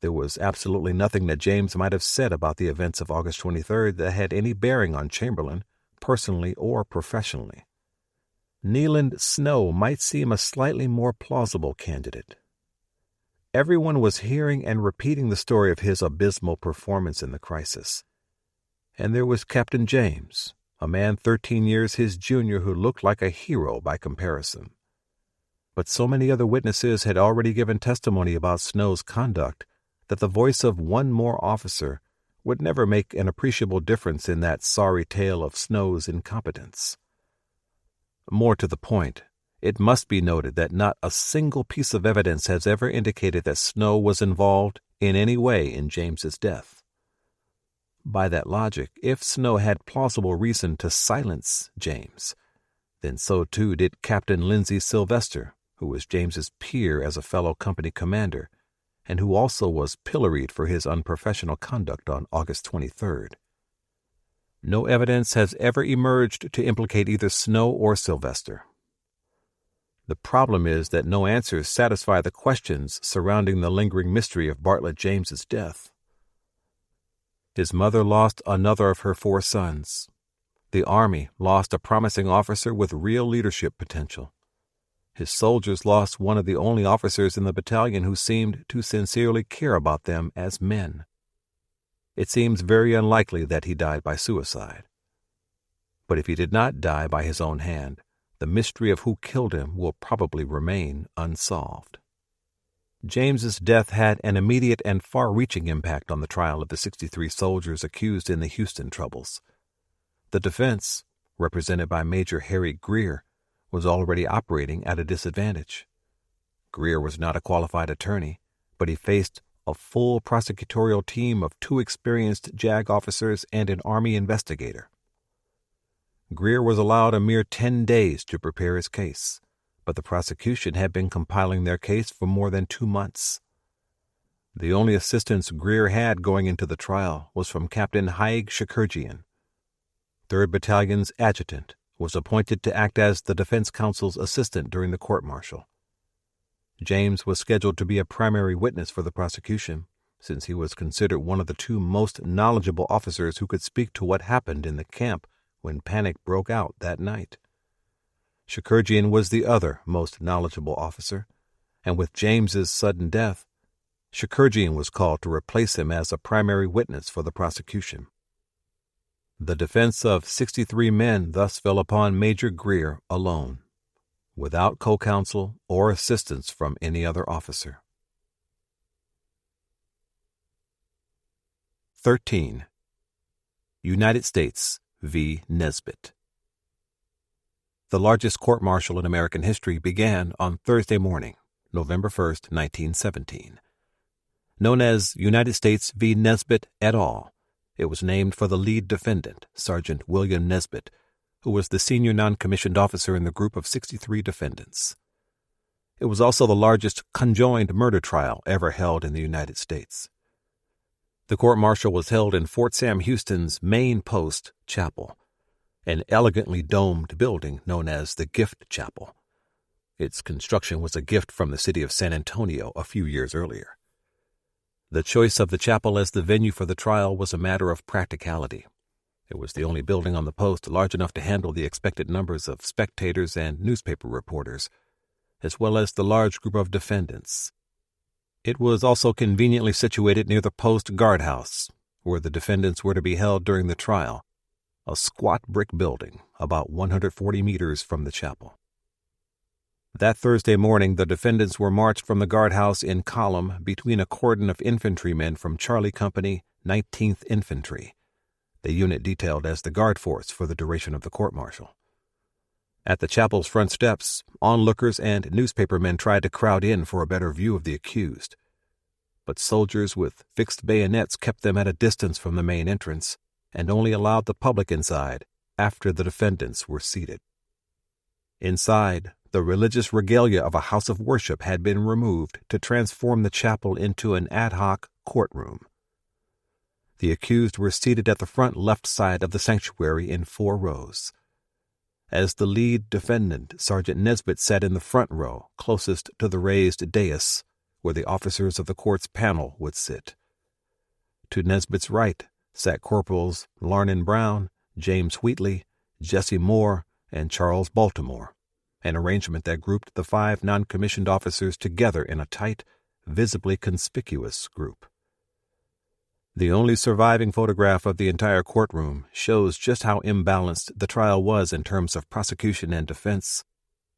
There was absolutely nothing that James might have said about the events of August 23rd that had any bearing on Chamberlain, personally or professionally. Neeland Snow might seem a slightly more plausible candidate. Everyone was hearing and repeating the story of his abysmal performance in the crisis. And there was Captain James, a man 13 years his junior who looked like a hero by comparison. But so many other witnesses had already given testimony about Snow's conduct that the voice of one more officer would never make an appreciable difference in that sorry tale of Snow's incompetence. More to the point, it must be noted that not a single piece of evidence has ever indicated that Snow was involved in any way in James's death. By that logic, if Snow had plausible reason to silence James, then so too did Captain Lindsay Sylvester, who was James's peer as a fellow company commander, and who also was pilloried for his unprofessional conduct on August 23rd. No evidence has ever emerged to implicate either Snow or Sylvester. The problem is that no answers satisfy the questions surrounding the lingering mystery of Bartlett James's death. His mother lost another of her 4 sons. The Army lost a promising officer with real leadership potential. His soldiers lost one of the only officers in the battalion who seemed to sincerely care about them as men. It seems very unlikely that he died by suicide. But if he did not die by his own hand, the mystery of who killed him will probably remain unsolved. James's death had an immediate and far-reaching impact on the trial of the 63 soldiers accused in the Houston troubles. The defense, represented by Major Harry Greer, was already operating at a disadvantage. Greer was not a qualified attorney, but he faced a full prosecutorial team of 2 experienced JAG officers and an Army investigator. Greer was allowed a mere 10 days to prepare his case, but the prosecution had been compiling their case for more than 2 months. The only assistance Greer had going into the trial was from Captain Haig Shakurjian. 3rd Battalion's adjutant was appointed to act as the defense counsel's assistant during the court-martial. James was scheduled to be a primary witness for the prosecution, since he was considered one of the 2 most knowledgeable officers who could speak to what happened in the camp when panic broke out that night. Shakurjian was the other most knowledgeable officer, and with James's sudden death, Shakurjian was called to replace him as a primary witness for the prosecution. The defense of 63 men thus fell upon Major Greer alone, without co-counsel or assistance from any other officer. 13. United States v. Nesbitt. The largest court-martial in American history began on Thursday morning, November 1, 1917. Known as United States v. Nesbitt et al., it was named for the lead defendant, Sergeant William Nesbitt, who was the senior non-commissioned officer in the group of 63 defendants. It was also the largest conjoined murder trial ever held in the United States. The court-martial was held in Fort Sam Houston's main post chapel, an elegantly domed building known as the Gift Chapel. Its construction was a gift from the city of San Antonio a few years earlier. The choice of the chapel as the venue for the trial was a matter of practicality. It was the only building on the post large enough to handle the expected numbers of spectators and newspaper reporters, as well as the large group of defendants. It was also conveniently situated near the post guardhouse, where the defendants were to be held during the trial, a squat brick building about 140 meters from the chapel. That Thursday morning, the defendants were marched from the guardhouse in column between a cordon of infantrymen from Charlie Company, 19th Infantry, the unit detailed as the guard force for the duration of the court-martial. At the chapel's front steps, onlookers and newspapermen tried to crowd in for a better view of the accused. But soldiers with fixed bayonets kept them at a distance from the main entrance and only allowed the public inside after the defendants were seated. Inside, the religious regalia of a house of worship had been removed to transform the chapel into an ad hoc courtroom. The accused were seated at the front left side of the sanctuary in 4 rows. As the lead defendant, Sergeant Nesbitt sat in the front row, closest to the raised dais, where the officers of the court's panel would sit. To Nesbitt's right sat Corporals Larnin Brown, James Wheatley, Jesse Moore, and Charles Baltimore, an arrangement that grouped the 5 non-commissioned officers together in a tight, visibly conspicuous group. The only surviving photograph of the entire courtroom shows just how imbalanced the trial was in terms of prosecution and defense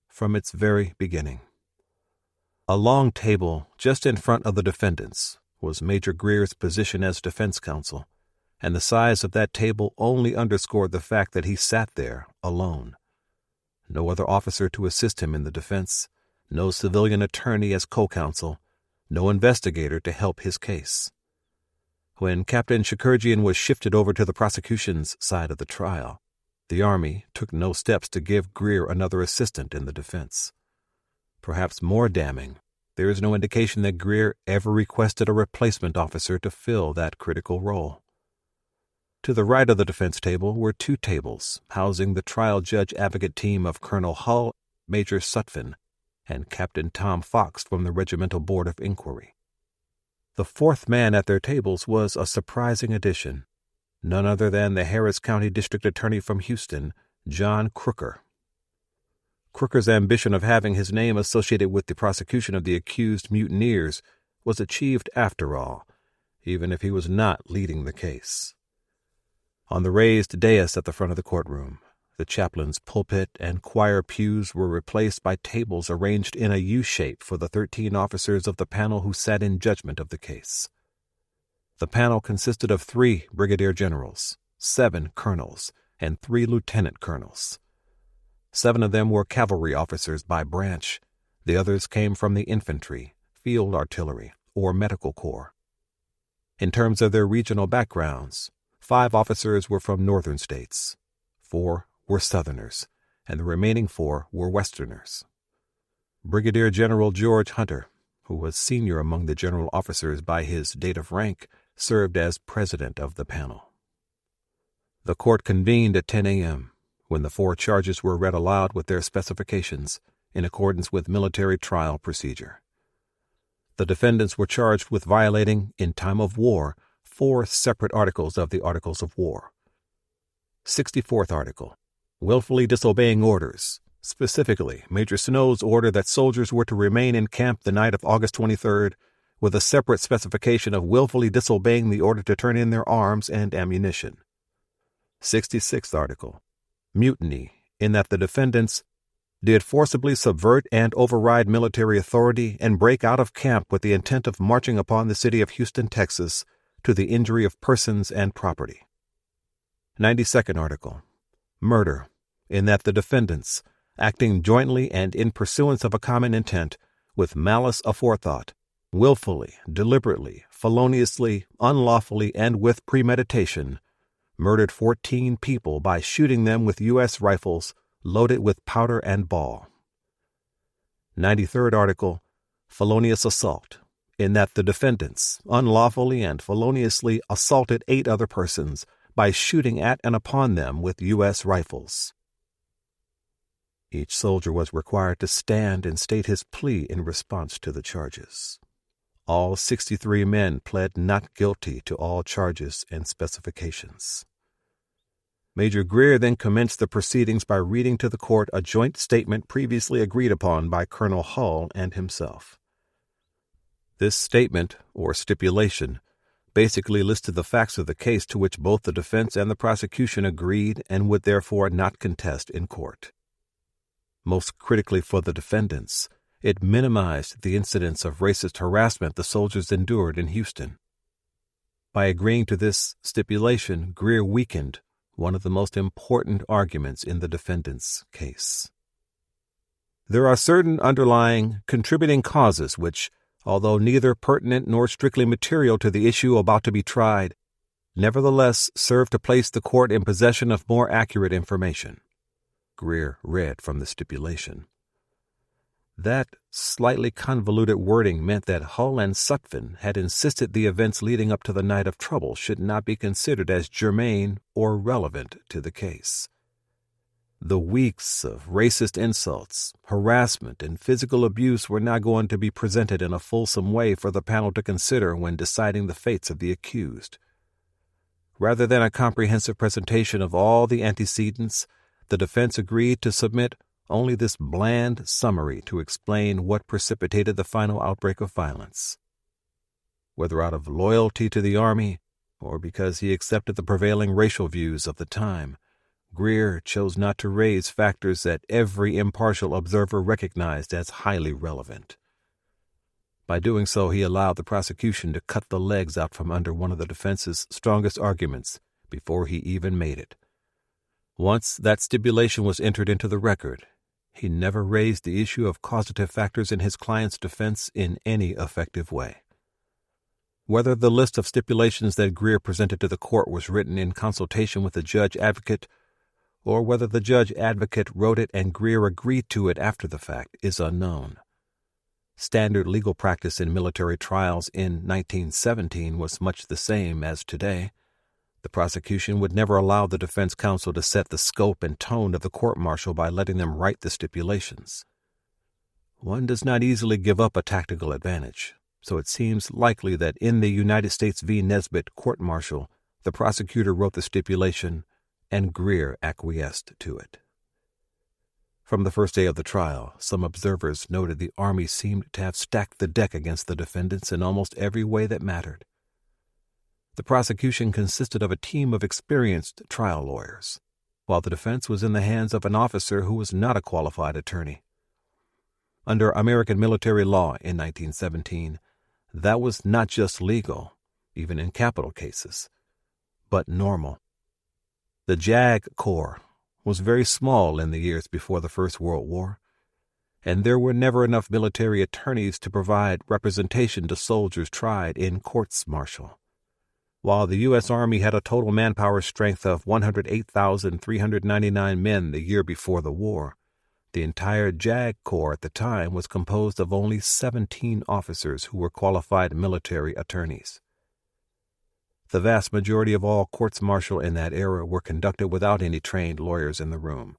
from its very beginning. A long table just in front of the defendants was Major Greer's position as defense counsel, and the size of that table only underscored the fact that he sat there alone. No other officer to assist him in the defense, no civilian attorney as co-counsel, no investigator to help his case. When Captain Shakurjian was shifted over to the prosecution's side of the trial, the Army took no steps to give Greer another assistant in the defense. Perhaps more damning, there is no indication that Greer ever requested a replacement officer to fill that critical role. To the right of the defense table were 2 tables housing the trial judge advocate team of Colonel Hull, Major Sutphin, and Captain Tom Fox from the Regimental Board of Inquiry. The 4th man at their tables was a surprising addition, none other than the Harris County District Attorney from Houston, John Crooker. Crooker's ambition of having his name associated with the prosecution of the accused mutineers was achieved after all, even if he was not leading the case. On the raised dais at the front of the courtroom, the chaplain's pulpit and choir pews were replaced by tables arranged in a U-shape for the 13 officers of the panel who sat in judgment of the case. The panel consisted of 3 brigadier generals, 7 colonels, and 3 lieutenant colonels. 7 of them were cavalry officers by branch. The others came from the infantry, field artillery, or medical corps. In terms of their regional backgrounds, 5 officers were from northern states, 4 were Southerners, and the remaining 4 were Westerners. Brigadier General George Hunter, who was senior among the general officers by his date of rank, served as president of the panel. The court convened at 10 a.m., when the 4 charges were read aloud with their specifications, in accordance with military trial procedure. The defendants were charged with violating, in time of war, 4 separate articles of the Articles of War. 64th Article. Willfully disobeying orders, specifically Major Snow's order that soldiers were to remain in camp the night of August 23rd, with a separate specification of willfully disobeying the order to turn in their arms and ammunition. 66th Article. Mutiny, in that the defendants did forcibly subvert and override military authority and break out of camp with the intent of marching upon the city of Houston, Texas, to the injury of persons and property. 92nd Article. Murder, in that the defendants, acting jointly and in pursuance of a common intent, with malice aforethought, willfully, deliberately, feloniously, unlawfully, and with premeditation, murdered 14 people by shooting them with U.S. rifles loaded with powder and ball. 93rd Article. Felonious assault, in that the defendants unlawfully and feloniously assaulted 8 other persons by shooting at and upon them with U.S. rifles. Each soldier was required to stand and state his plea in response to the charges. All 63 men pled not guilty to all charges and specifications. Major Greer then commenced the proceedings by reading to the court a joint statement previously agreed upon by Colonel Hull and himself. This statement, or stipulation, basically listed the facts of the case to which both the defense and the prosecution agreed and would therefore not contest in court. Most critically for the defendants, it minimized the incidents of racist harassment the soldiers endured in Houston. By agreeing to this stipulation, Greer weakened one of the most important arguments in the defendant's case. There are certain underlying contributing causes which, although neither pertinent nor strictly material to the issue about to be tried, nevertheless serve to place the court in possession of more accurate information. Greer read from the stipulation. That slightly convoluted wording meant that Hull and Sutphin had insisted the events leading up to the night of trouble should not be considered as germane or relevant to the case. The weeks of racist insults, harassment, and physical abuse were not going to be presented in a fulsome way for the panel to consider when deciding the fates of the accused. Rather than a comprehensive presentation of all the antecedents, the defense agreed to submit only this bland summary to explain what precipitated the final outbreak of violence. Whether out of loyalty to the Army or because he accepted the prevailing racial views of the time, Greer chose not to raise factors that every impartial observer recognized as highly relevant. By doing so, he allowed the prosecution to cut the legs out from under one of the defense's strongest arguments before he even made it. Once that stipulation was entered into the record, he never raised the issue of causative factors in his client's defense in any effective way. Whether the list of stipulations that Greer presented to the court was written in consultation with the judge advocate, or whether the judge advocate wrote it and Greer agreed to it after the fact, is unknown. Standard legal practice in military trials in 1917 was much the same as today. The prosecution would never allow the defense counsel to set the scope and tone of the court-martial by letting them write the stipulations. One does not easily give up a tactical advantage, so it seems likely that in the United States v. Nesbitt court-martial, the prosecutor wrote the stipulation and Greer acquiesced to it. From the first day of the trial, some observers noted the Army seemed to have stacked the deck against the defendants in almost every way that mattered. The prosecution consisted of a team of experienced trial lawyers, while the defense was in the hands of an officer who was not a qualified attorney. Under American military law in 1917, that was not just legal, even in capital cases, but normal. The JAG Corps was very small in the years before the First World War, and there were never enough military attorneys to provide representation to soldiers tried in courts-martial. While the U.S. Army had a total manpower strength of 108,399 men the year before the war, the entire JAG Corps at the time was composed of only 17 officers who were qualified military attorneys. The vast majority of all courts-martial in that era were conducted without any trained lawyers in the room.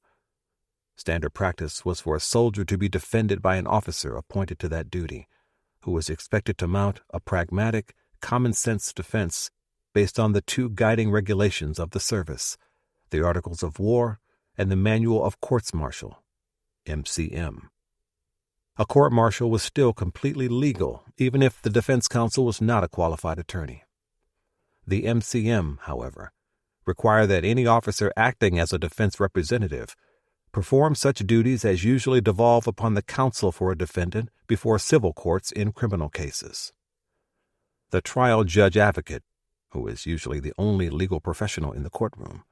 Standard practice was for a soldier to be defended by an officer appointed to that duty, who was expected to mount a pragmatic, common-sense defense based on the two guiding regulations of the service, the Articles of War and the Manual of Courts-Martial, MCM. A court-martial was still completely legal, even if the defense counsel was not a qualified attorney. The MCM, however, required that any officer acting as a defense representative perform such duties as usually devolve upon the counsel for a defendant before civil courts in criminal cases. The trial judge advocate, who is usually the only legal professional in the courtroom,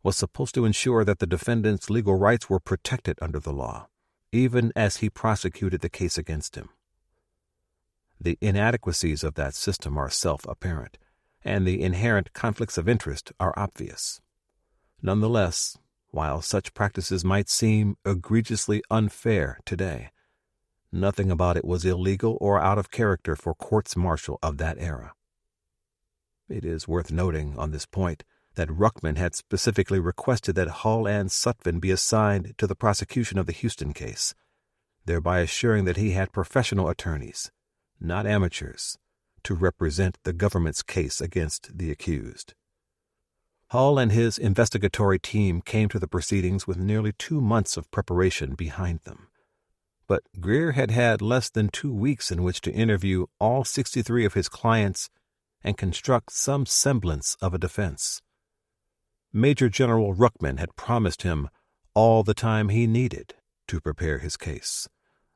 was supposed to ensure that the defendant's legal rights were protected under the law, even as he prosecuted the case against him. The inadequacies of that system are self-apparent, and the inherent conflicts of interest are obvious. Nonetheless, while such practices might seem egregiously unfair today, nothing about it was illegal or out of character for courts-martial of that era. It is worth noting on this point that Ruckman had specifically requested that Hull and Sutphin be assigned to the prosecution of the Houston case, thereby assuring that he had professional attorneys, not amateurs, to represent the government's case against the accused. Hull and his investigatory team came to the proceedings with nearly 2 months of preparation behind them. But Greer had had less than 2 weeks in which to interview all 63 of his clients and construct some semblance of a defense. Major General Ruckman had promised him all the time he needed, to prepare his case,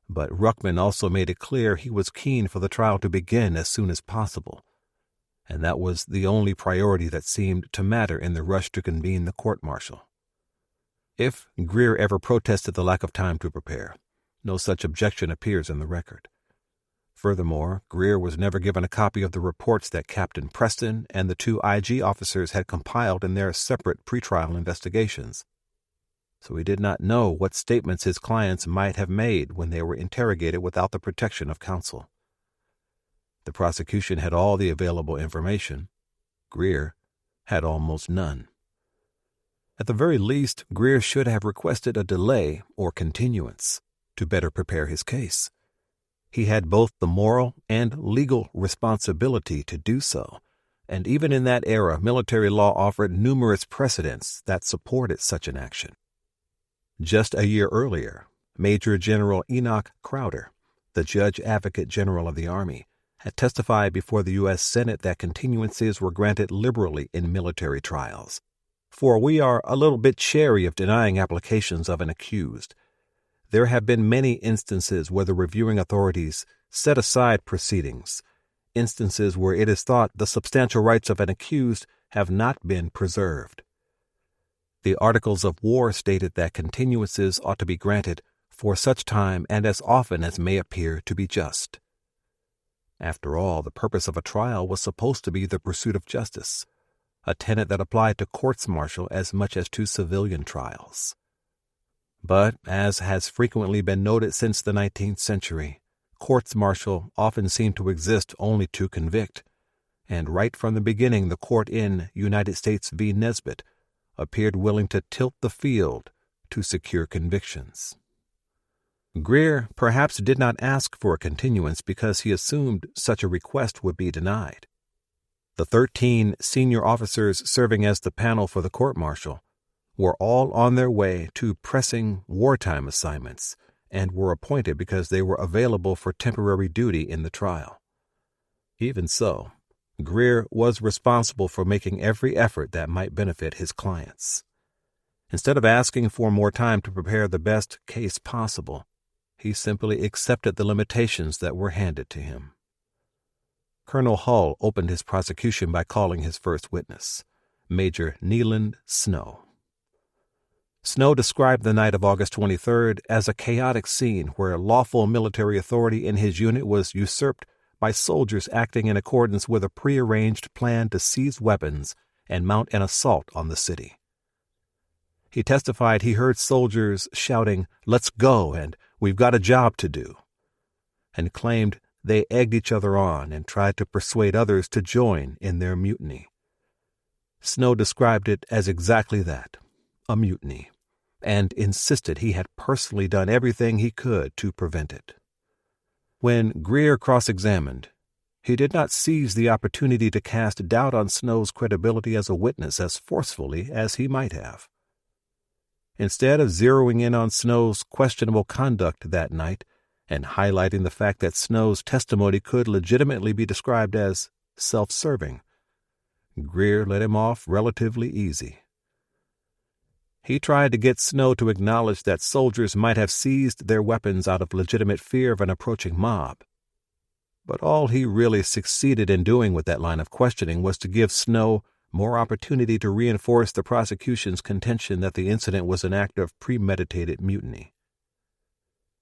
but Ruckman also made it clear he was keen for the trial to begin as soon as possible, and that was the only priority that seemed to matter in the rush to convene the court-martial. If Greer ever protested the lack of time to prepare, no such objection appears in the record. Furthermore, Greer was never given a copy of the reports that Captain Preston and the two IG officers had compiled in their separate pretrial investigations, so he did not know what statements his clients might have made when they were interrogated without the protection of counsel. The prosecution had all the available information. Greer had almost none. At the very least, Greer should have requested a delay or continuance to better prepare his case. He had both the moral and legal responsibility to do so, and even in that era, military law offered numerous precedents that supported such an action. Just a year earlier, Major General Enoch Crowder, the Judge Advocate General of the Army, had testified before the U.S. Senate that continuances were granted liberally in military trials, for we are a little bit chary of denying applications of an accused. There have been many instances where the reviewing authorities set aside proceedings, instances where it is thought the substantial rights of an accused have not been preserved. The Articles of War stated that continuances ought to be granted for such time and as often as may appear to be just. After all, the purpose of a trial was supposed to be the pursuit of justice, a tenet that applied to courts-martial as much as to civilian trials. But, as has frequently been noted since the 19th century, courts-martial often seem to exist only to convict, and right from the beginning the court in United States v. Nesbitt appeared willing to tilt the field to secure convictions. Greer perhaps did not ask for a continuance because he assumed such a request would be denied. The 13 senior officers serving as the panel for the court-martial were all on their way to pressing wartime assignments and were appointed because they were available for temporary duty in the trial. Even so, Greer was responsible for making every effort that might benefit his clients. Instead of asking for more time to prepare the best case possible, he simply accepted the limitations that were handed to him. Colonel Hull opened his prosecution by calling his first witness, Major Neeland Snow. Snow described the night of August 23rd as a chaotic scene where lawful military authority in his unit was usurped by soldiers acting in accordance with a prearranged plan to seize weapons and mount an assault on the city. He testified he heard soldiers shouting, "Let's go," and "We've got a job to do," and claimed they egged each other on and tried to persuade others to join in their mutiny. Snow described it as exactly that, a mutiny, and insisted he had personally done everything he could to prevent it. When Greer cross-examined, he did not seize the opportunity to cast doubt on Snow's credibility as a witness as forcefully as he might have. Instead of zeroing in on Snow's questionable conduct that night and highlighting the fact that Snow's testimony could legitimately be described as self-serving, Greer let him off relatively easy. He tried to get Snow to acknowledge that soldiers might have seized their weapons out of legitimate fear of an approaching mob. But all he really succeeded in doing with that line of questioning was to give Snow more opportunity to reinforce the prosecution's contention that the incident was an act of premeditated mutiny.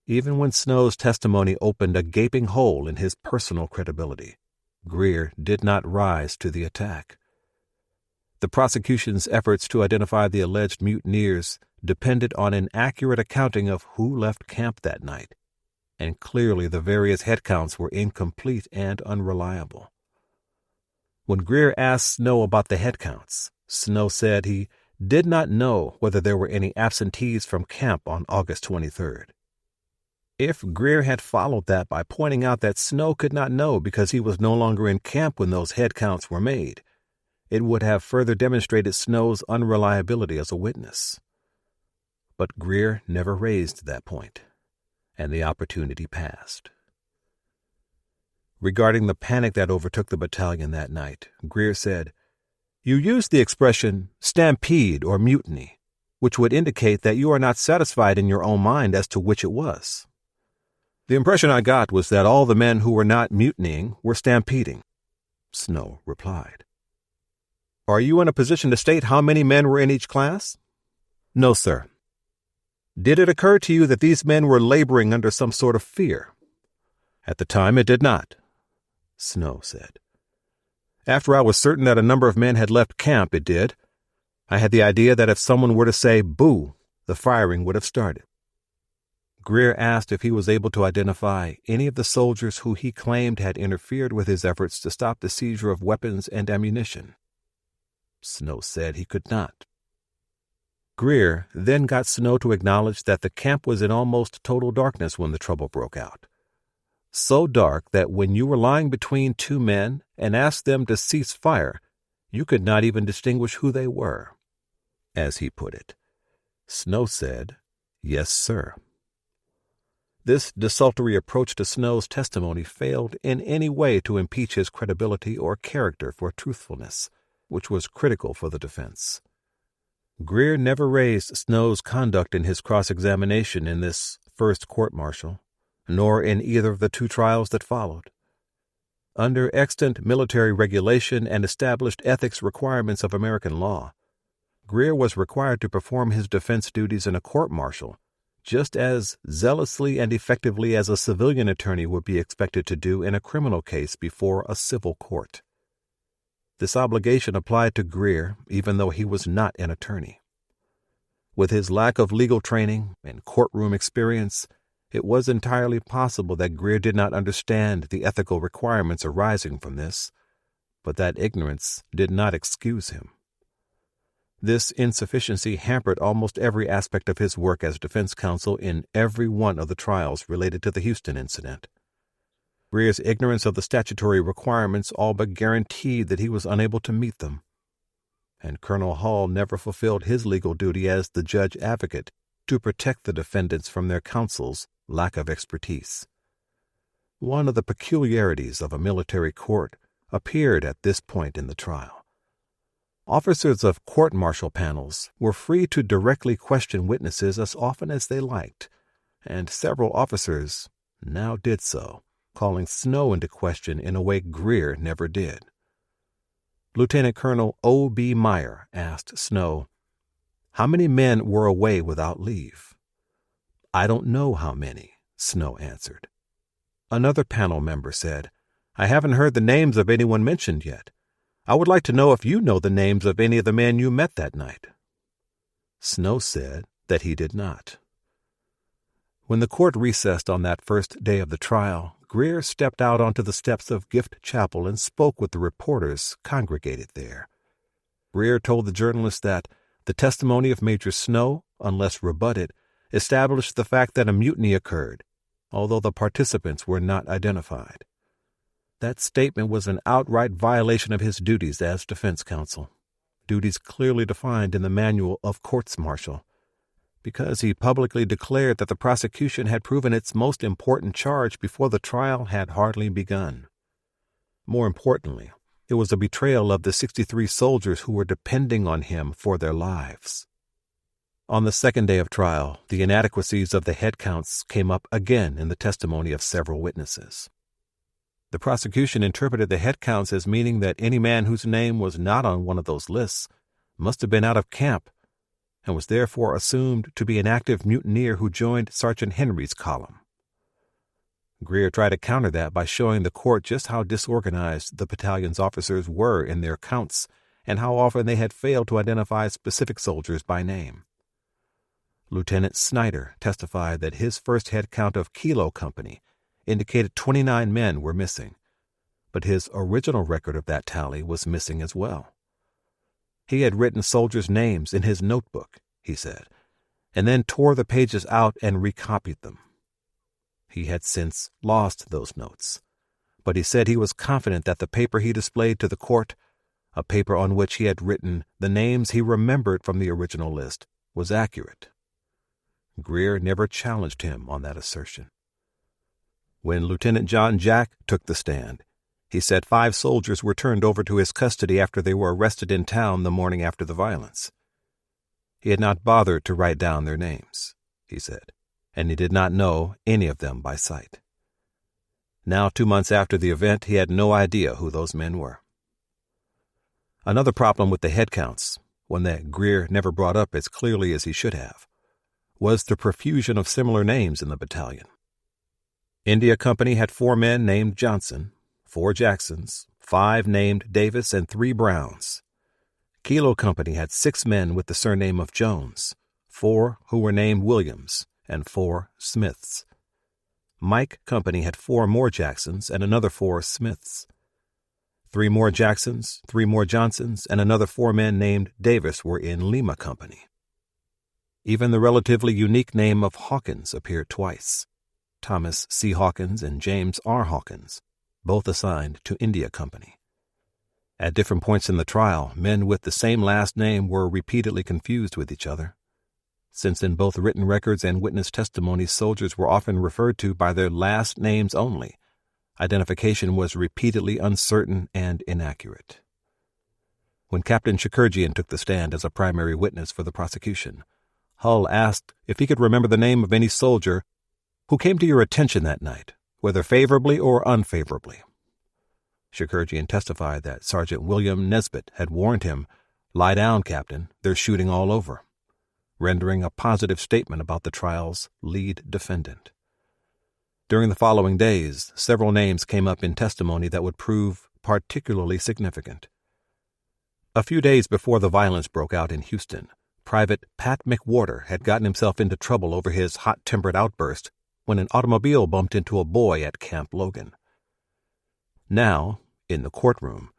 Even when Snow's testimony opened a gaping hole in his personal credibility, Greer did not rise to the attack. The prosecution's efforts to identify the alleged mutineers depended on an accurate accounting of who left camp that night, and clearly the various headcounts were incomplete and unreliable. When Greer asked Snow about the headcounts, Snow said he did not know whether there were any absentees from camp on August 23rd. If Greer had followed that by pointing out that Snow could not know because he was no longer in camp when those headcounts were made, it would have further demonstrated Snow's unreliability as a witness. But Greer never raised that point, and the opportunity passed. Regarding the panic that overtook the battalion that night, Greer said, "You used the expression stampede or mutiny. which would indicate that you are not satisfied in your own mind as to which it was. The impression I got was that all the men who were not mutinying were stampeding, Snow replied. Are you in a position to state how many men were in each class? No, sir. Did it occur to you that these men were laboring under some sort of fear? At the time, it did not, Snow said. After I was certain that a number of men had left camp, it did. I had the idea that if someone were to say, "Boo," the firing would have started. Greer asked if he was able to identify any of the soldiers who he claimed had interfered with his efforts to stop the seizure of weapons and ammunition. Snow said he could not. Greer then got Snow to acknowledge that the camp was in almost total darkness when the trouble broke out. So dark that when you were lying between two men and asked them to cease fire, you could not even distinguish who they were. As he put it, Snow said, "Yes, sir." This desultory approach to Snow's testimony failed in any way to impeach his credibility or character for truthfulness, which was critical for the defense. Greer never raised Snow's conduct in his cross-examination in this first court-martial, nor in either of the two trials that followed. Under extant military regulation and established ethics requirements of American law, Greer was required to perform his defense duties in a court-martial just as zealously and effectively as a civilian attorney would be expected to do in a criminal case before a civil court. This obligation applied to Greer even though he was not an attorney. With his lack of legal training and courtroom experience, it was entirely possible that Greer did not understand the ethical requirements arising from this, but that ignorance did not excuse him. This insufficiency hampered almost every aspect of his work as defense counsel in every one of the trials related to the Houston incident. Greer's ignorance of the statutory requirements all but guaranteed that he was unable to meet them, and Colonel Hall never fulfilled his legal duty as the judge advocate to protect the defendants from their counsel's lack of expertise. One of the peculiarities of a military court appeared at this point in the trial. Officers of court-martial panels were free to directly question witnesses as often as they liked, and several officers now did so, calling Snow into question in a way Greer never did. Lieutenant Colonel O.B. Meyer asked Snow, "How many men were away without leave?" "I don't know how many," Snow answered. Another panel member said, "I haven't heard the names of anyone mentioned yet. I would like to know if you know the names of any of the men you met that night." Snow said that he did not. When the court recessed on that first day of the trial, Greer stepped out onto the steps of Gift Chapel and spoke with the reporters congregated there. Greer told the journalists that the testimony of Major Snow, unless rebutted, established the fact that a mutiny occurred, although the participants were not identified. That statement was an outright violation of his duties as defense counsel, duties clearly defined in the Manual of Courts-Martial, because he publicly declared that the prosecution had proven its most important charge before the trial had hardly begun. More importantly, it was a betrayal of the 63 soldiers who were depending on him for their lives. On the second day of trial, the inadequacies of the head counts came up again in the testimony of several witnesses. The prosecution interpreted the head counts as meaning that any man whose name was not on one of those lists must have been out of camp and was therefore assumed to be an active mutineer who joined Sergeant Henry's column. Greer tried to counter that by showing the court just how disorganized the battalion's officers were in their counts and how often they had failed to identify specific soldiers by name. Lieutenant Snyder testified that his first head count of Kilo Company indicated 29 men were missing, but his original record of that tally was missing as well. He had written soldiers' names in his notebook, he said, and then tore the pages out and recopied them. He had since lost those notes, but he said he was confident that the paper he displayed to the court, a paper on which he had written the names he remembered from the original list, was accurate. Greer never challenged him on that assertion. When Lieutenant John Jack took the stand, he said 5 soldiers were turned over to his custody after they were arrested in town the morning after the violence. He had not bothered to write down their names, he said, and he did not know any of them by sight. Now, 2 months after the event, he had no idea who those men were. Another problem with the head counts, one that Greer never brought up as clearly as he should have, was the profusion of similar names in the battalion. India Company had 4 men named Johnson, 4 Jacksons, 5 named Davis, and 3 Browns. Kilo Company had 6 men with the surname of Jones, 4 who were named Williams, and 4 Smiths. Mike Company had 4 more Jacksons and another 4 Smiths. 3 more Jacksons, 3 more Johnsons, and another 4 men named Davis were in Lima Company. Even the relatively unique name of Hawkins appeared twice. Thomas C. Hawkins and James R. Hawkins, both assigned to India Company. At different points in the trial, men with the same last name were repeatedly confused with each other. Since in both written records and witness testimonies soldiers were often referred to by their last names only, identification was repeatedly uncertain and inaccurate. When Captain Shakurjian took the stand as a primary witness for the prosecution, Hull asked if he could remember the name of any soldier who came to your attention that night, whether favorably or unfavorably. Shakurjian testified that Sergeant William Nesbitt had warned him, "Lie down, Captain, they're shooting all over," rendering a positive statement about the trial's lead defendant. During the following days, several names came up in testimony that would prove particularly significant. A few days before the violence broke out in Houston, Private Pat McWhorter had gotten himself into trouble over his hot-tempered outburst when an automobile bumped into a boy at Camp Logan. Now, in the courtroom,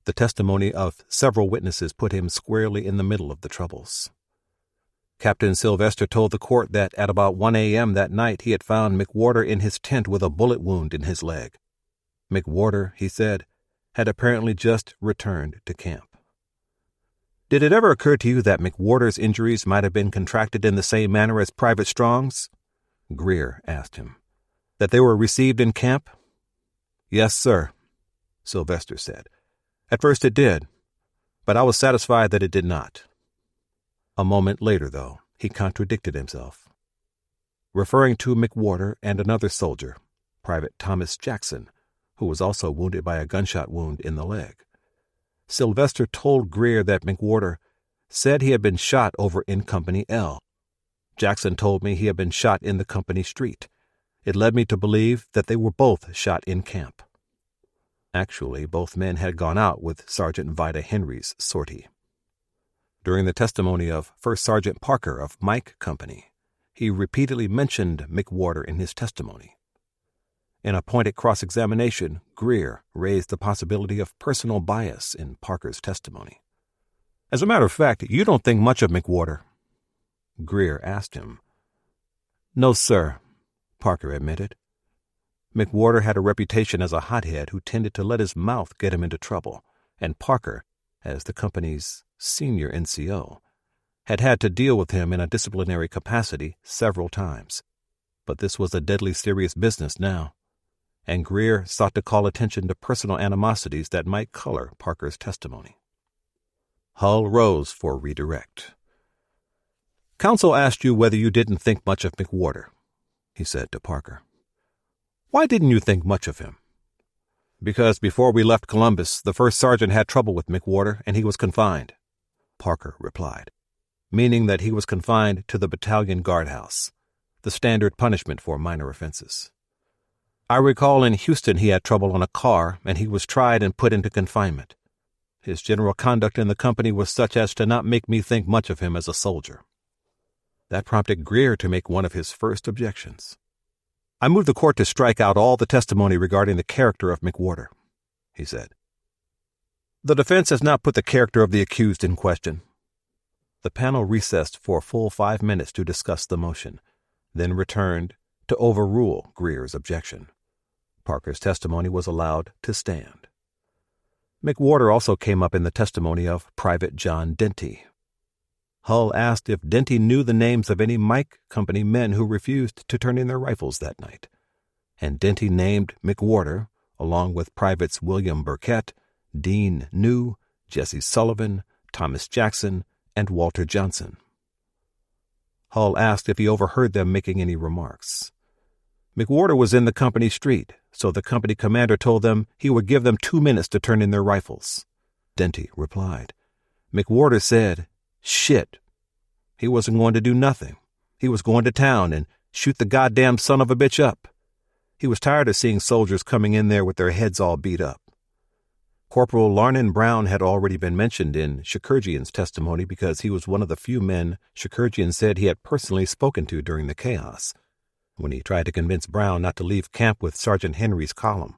the testimony of several witnesses put him squarely in the middle of the troubles. Captain Sylvester told the court that at about 1 a.m. that night he had found McWhorter in his tent with a bullet wound in his leg. McWhorter, he said, had apparently just returned to camp. Did it ever occur to you that McWhorter's injuries might have been contracted in the same manner as Private Strong's? Greer asked him. That they were received in camp? Yes, sir, Sylvester said. At first it did, but I was satisfied that it did not. A moment later, though, he contradicted himself. Referring to McWhorter and another soldier, Private Thomas Jackson, who was also wounded by a gunshot wound in the leg, Sylvester told Greer that McWhorter said he had been shot over in Company L. Jackson told me he had been shot in the company street. It led me to believe that they were both shot in camp. Actually, both men had gone out with Sergeant Vida Henry's sortie. During the testimony of First Sergeant Parker of Mike Company, he repeatedly mentioned McWhorter in his testimony. In a pointed cross-examination, Greer raised the possibility of personal bias in Parker's testimony. As a matter of fact, you don't think much of McWhorter, Greer asked him. No, sir, Parker admitted. McWhorter had a reputation as a hothead who tended to let his mouth get him into trouble, and Parker, as the company's senior NCO, had had to deal with him in a disciplinary capacity several times. But this was a deadly serious business now, and Greer sought to call attention to personal animosities that might color Parker's testimony. Hull rose for redirect. Counsel asked you whether you didn't think much of McWhorter, he said to Parker. Why didn't you think much of him? Because before we left Columbus, the first sergeant had trouble with McWhorter and he was confined, Parker replied, meaning that he was confined to the battalion guardhouse, the standard punishment for minor offenses. I recall in Houston he had trouble on a car and he was tried and put into confinement. His general conduct in the company was such as to not make me think much of him as a soldier. That prompted Greer to make one of his first objections. I moved the court to strike out all the testimony regarding the character of McWhorter, he said. The defense has not put the character of the accused in question. The panel recessed for a full 5 minutes to discuss the motion, then returned to overrule Greer's objection. Parker's testimony was allowed to stand. McWhorter also came up in the testimony of Private John Denty. Hull asked if Denty knew the names of any Mike Company men who refused to turn in their rifles that night, and Denty named McWhorter, along with Privates William Burkett, Dean New, Jesse Sullivan, Thomas Jackson, and Walter Johnson. Hull asked if he overheard them making any remarks. McWhorter was in the company street, so the company commander told them he would give them 2 minutes to turn in their rifles. Denty replied. McWhorter said, "Shit." He wasn't going to do nothing. He was going to town and shoot the goddamn son of a bitch up. He was tired of seeing soldiers coming in there with their heads all beat up. Corporal Larnan Brown had already been mentioned in Shakurjian's testimony because he was one of the few men Shakurjian said he had personally spoken to during the chaos, when he tried to convince Brown not to leave camp with Sergeant Henry's column.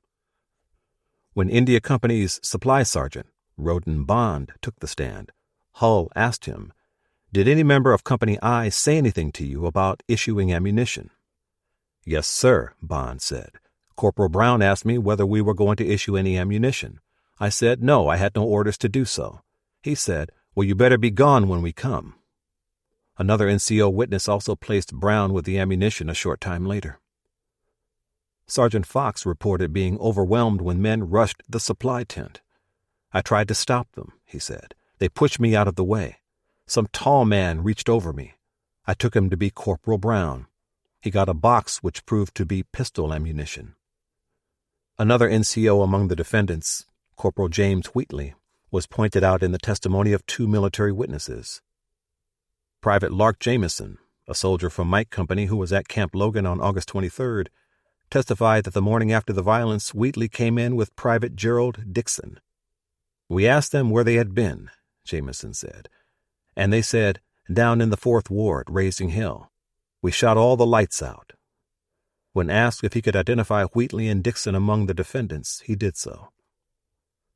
When India Company's supply sergeant, Roden Bond, took the stand, Hull asked him, "Did any member of Company I say anything to you about issuing ammunition?" "Yes, sir," Bond said. "Corporal Brown asked me whether we were going to issue any ammunition. I said, no, I had no orders to do so. He said, well, you better be gone when we come." Another NCO witness also placed Brown with the ammunition a short time later. Sergeant Fox reported being overwhelmed when men rushed the supply tent. "I tried to stop them," he said. "They pushed me out of the way. Some tall man reached over me. I took him to be Corporal Brown. He got a box which proved to be pistol ammunition." Another NCO among the defendants, Corporal James Wheatley, was pointed out in the testimony of 2 military witnesses. Private Lark Jameson, a soldier from Mike Company who was at Camp Logan on August 23rd, testified that the morning after the violence, Wheatley came in with Private Gerald Dixon. "We asked them where they had been," Jameson said, "and they said, down in the 4th Ward, raising hell. We shot all the lights out." When asked if he could identify Wheatley and Dixon among the defendants, he did so.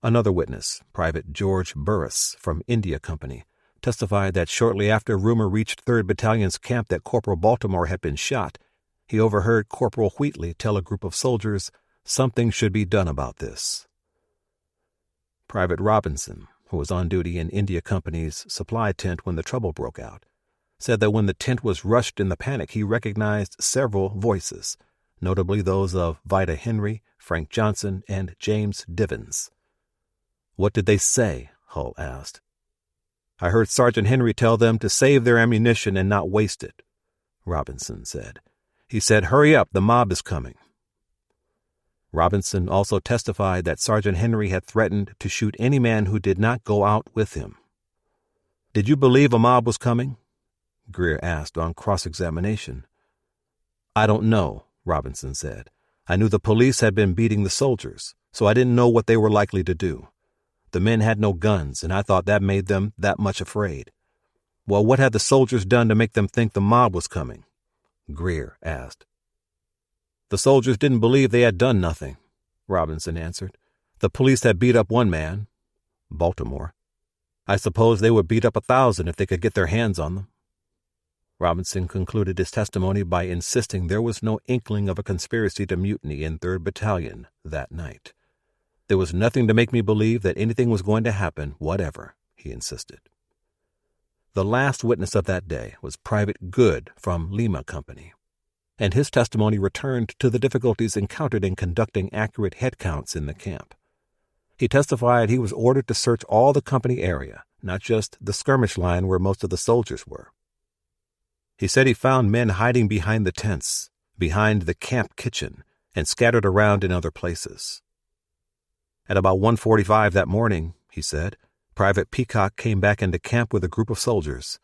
Another witness, Private George Burris from India Company, testified that shortly after rumor reached 3rd Battalion's camp that Corporal Baltimore had been shot, he overheard Corporal Wheatley tell a group of soldiers something should be done about this. Private Robinson, who was on duty in India Company's supply tent when the trouble broke out, said that when the tent was rushed in the panic, he recognized several voices, notably those of Vida Henry, Frank Johnson, and James Divins. "What did they say?" Hull asked. "I heard Sergeant Henry tell them to save their ammunition and not waste it," Robinson said. "He said, 'Hurry up, the mob is coming.'" Robinson also testified that Sergeant Henry had threatened to shoot any man who did not go out with him. "Did you believe a mob was coming?" Greer asked on cross-examination. "I don't know," Robinson said. "I knew the police had been beating the soldiers, so I didn't know what they were likely to do. The men had no guns, and I thought that made them that much afraid." "Well, what had the soldiers done to make them think the mob was coming?" Greer asked. "The soldiers didn't believe they had done nothing," Robinson answered. "The police had beat up one man, Baltimore. I suppose they would beat up 1,000 if they could get their hands on them." Robinson concluded his testimony by insisting there was no inkling of a conspiracy to mutiny in 3rd Battalion that night. "There was nothing to make me believe that anything was going to happen, whatever," he insisted. The last witness of that day was Private Good from Lima Company, and his testimony returned to the difficulties encountered in conducting accurate head counts in the camp. He testified he was ordered to search all the company area, not just the skirmish line where most of the soldiers were. He said he found men hiding behind the tents, behind the camp kitchen, and scattered around in other places. At about 1:45 that morning, he said, Private Peacock came back into camp with a group of soldiers.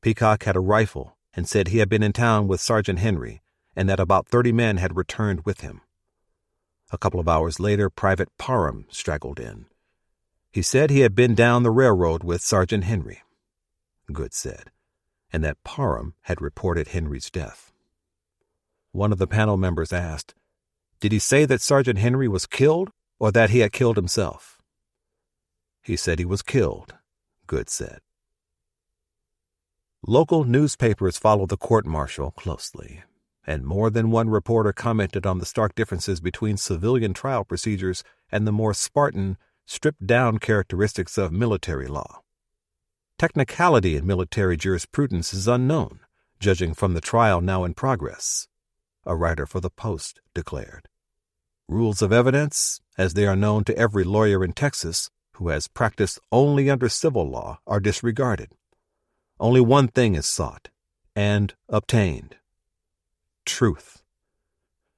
Peacock had a rifle and said he had been in town with Sergeant Henry and that about 30 men had returned with him. A couple of hours later, Private Parham straggled in. He said he had been down the railroad with Sergeant Henry, Good said, and that Parham had reported Henry's death. One of the panel members asked, "Did he say that Sergeant Henry was killed or that he had killed himself?" "He said he was killed," Good said. Local newspapers followed the court-martial closely, and more than one reporter commented on the stark differences between civilian trial procedures and the more Spartan, stripped-down characteristics of military law. Technicality in military jurisprudence is unknown, judging from the trial now in progress, a writer for the Post declared. Rules of evidence, as they are known to every lawyer in Texas who has practiced only under civil law, are disregarded. Only one thing is sought, and obtained truth.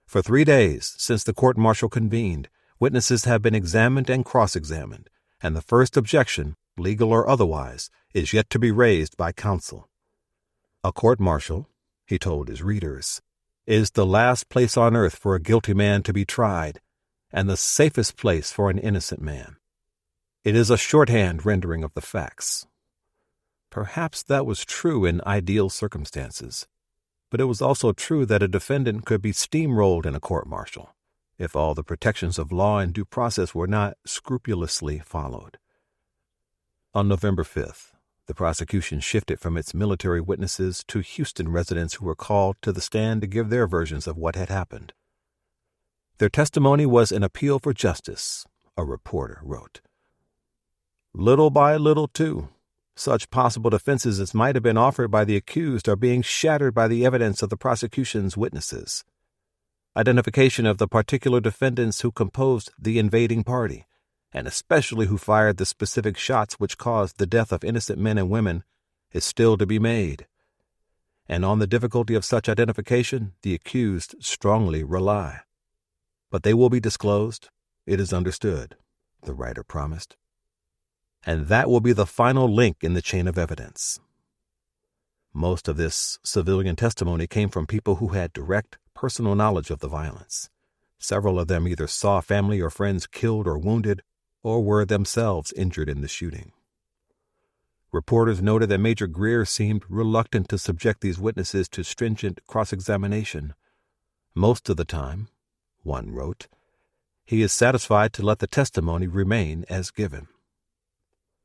For 3 days since the court-martial convened, witnesses have been examined and cross-examined, and the first objection, legal or otherwise, is yet to be raised by counsel. A court-martial, he told his readers, is the last place on earth for a guilty man to be tried, and the safest place for an innocent man. It is a shorthand rendering of the facts. Perhaps that was true in ideal circumstances, but it was also true that a defendant could be steamrolled in a court-martial if all the protections of law and due process were not scrupulously followed. On November 5th, the prosecution shifted from its military witnesses to Houston residents who were called to the stand to give their versions of what had happened. Their testimony was an appeal for justice, a reporter wrote. Little by little, too, such possible defenses as might have been offered by the accused are being shattered by the evidence of the prosecution's witnesses. Identification of the particular defendants who composed the invading party, and especially who fired the specific shots which caused the death of innocent men and women, is still to be made. And on the difficulty of such identification, the accused strongly rely. But they will be disclosed, it is understood, the writer promised. And that will be the final link in the chain of evidence. Most of this civilian testimony came from people who had direct personal knowledge of the violence. Several of them either saw family or friends killed or wounded, or were themselves injured in the shooting. Reporters noted that Major Greer seemed reluctant to subject these witnesses to stringent cross-examination. Most of the time, one wrote, he is satisfied to let the testimony remain as given.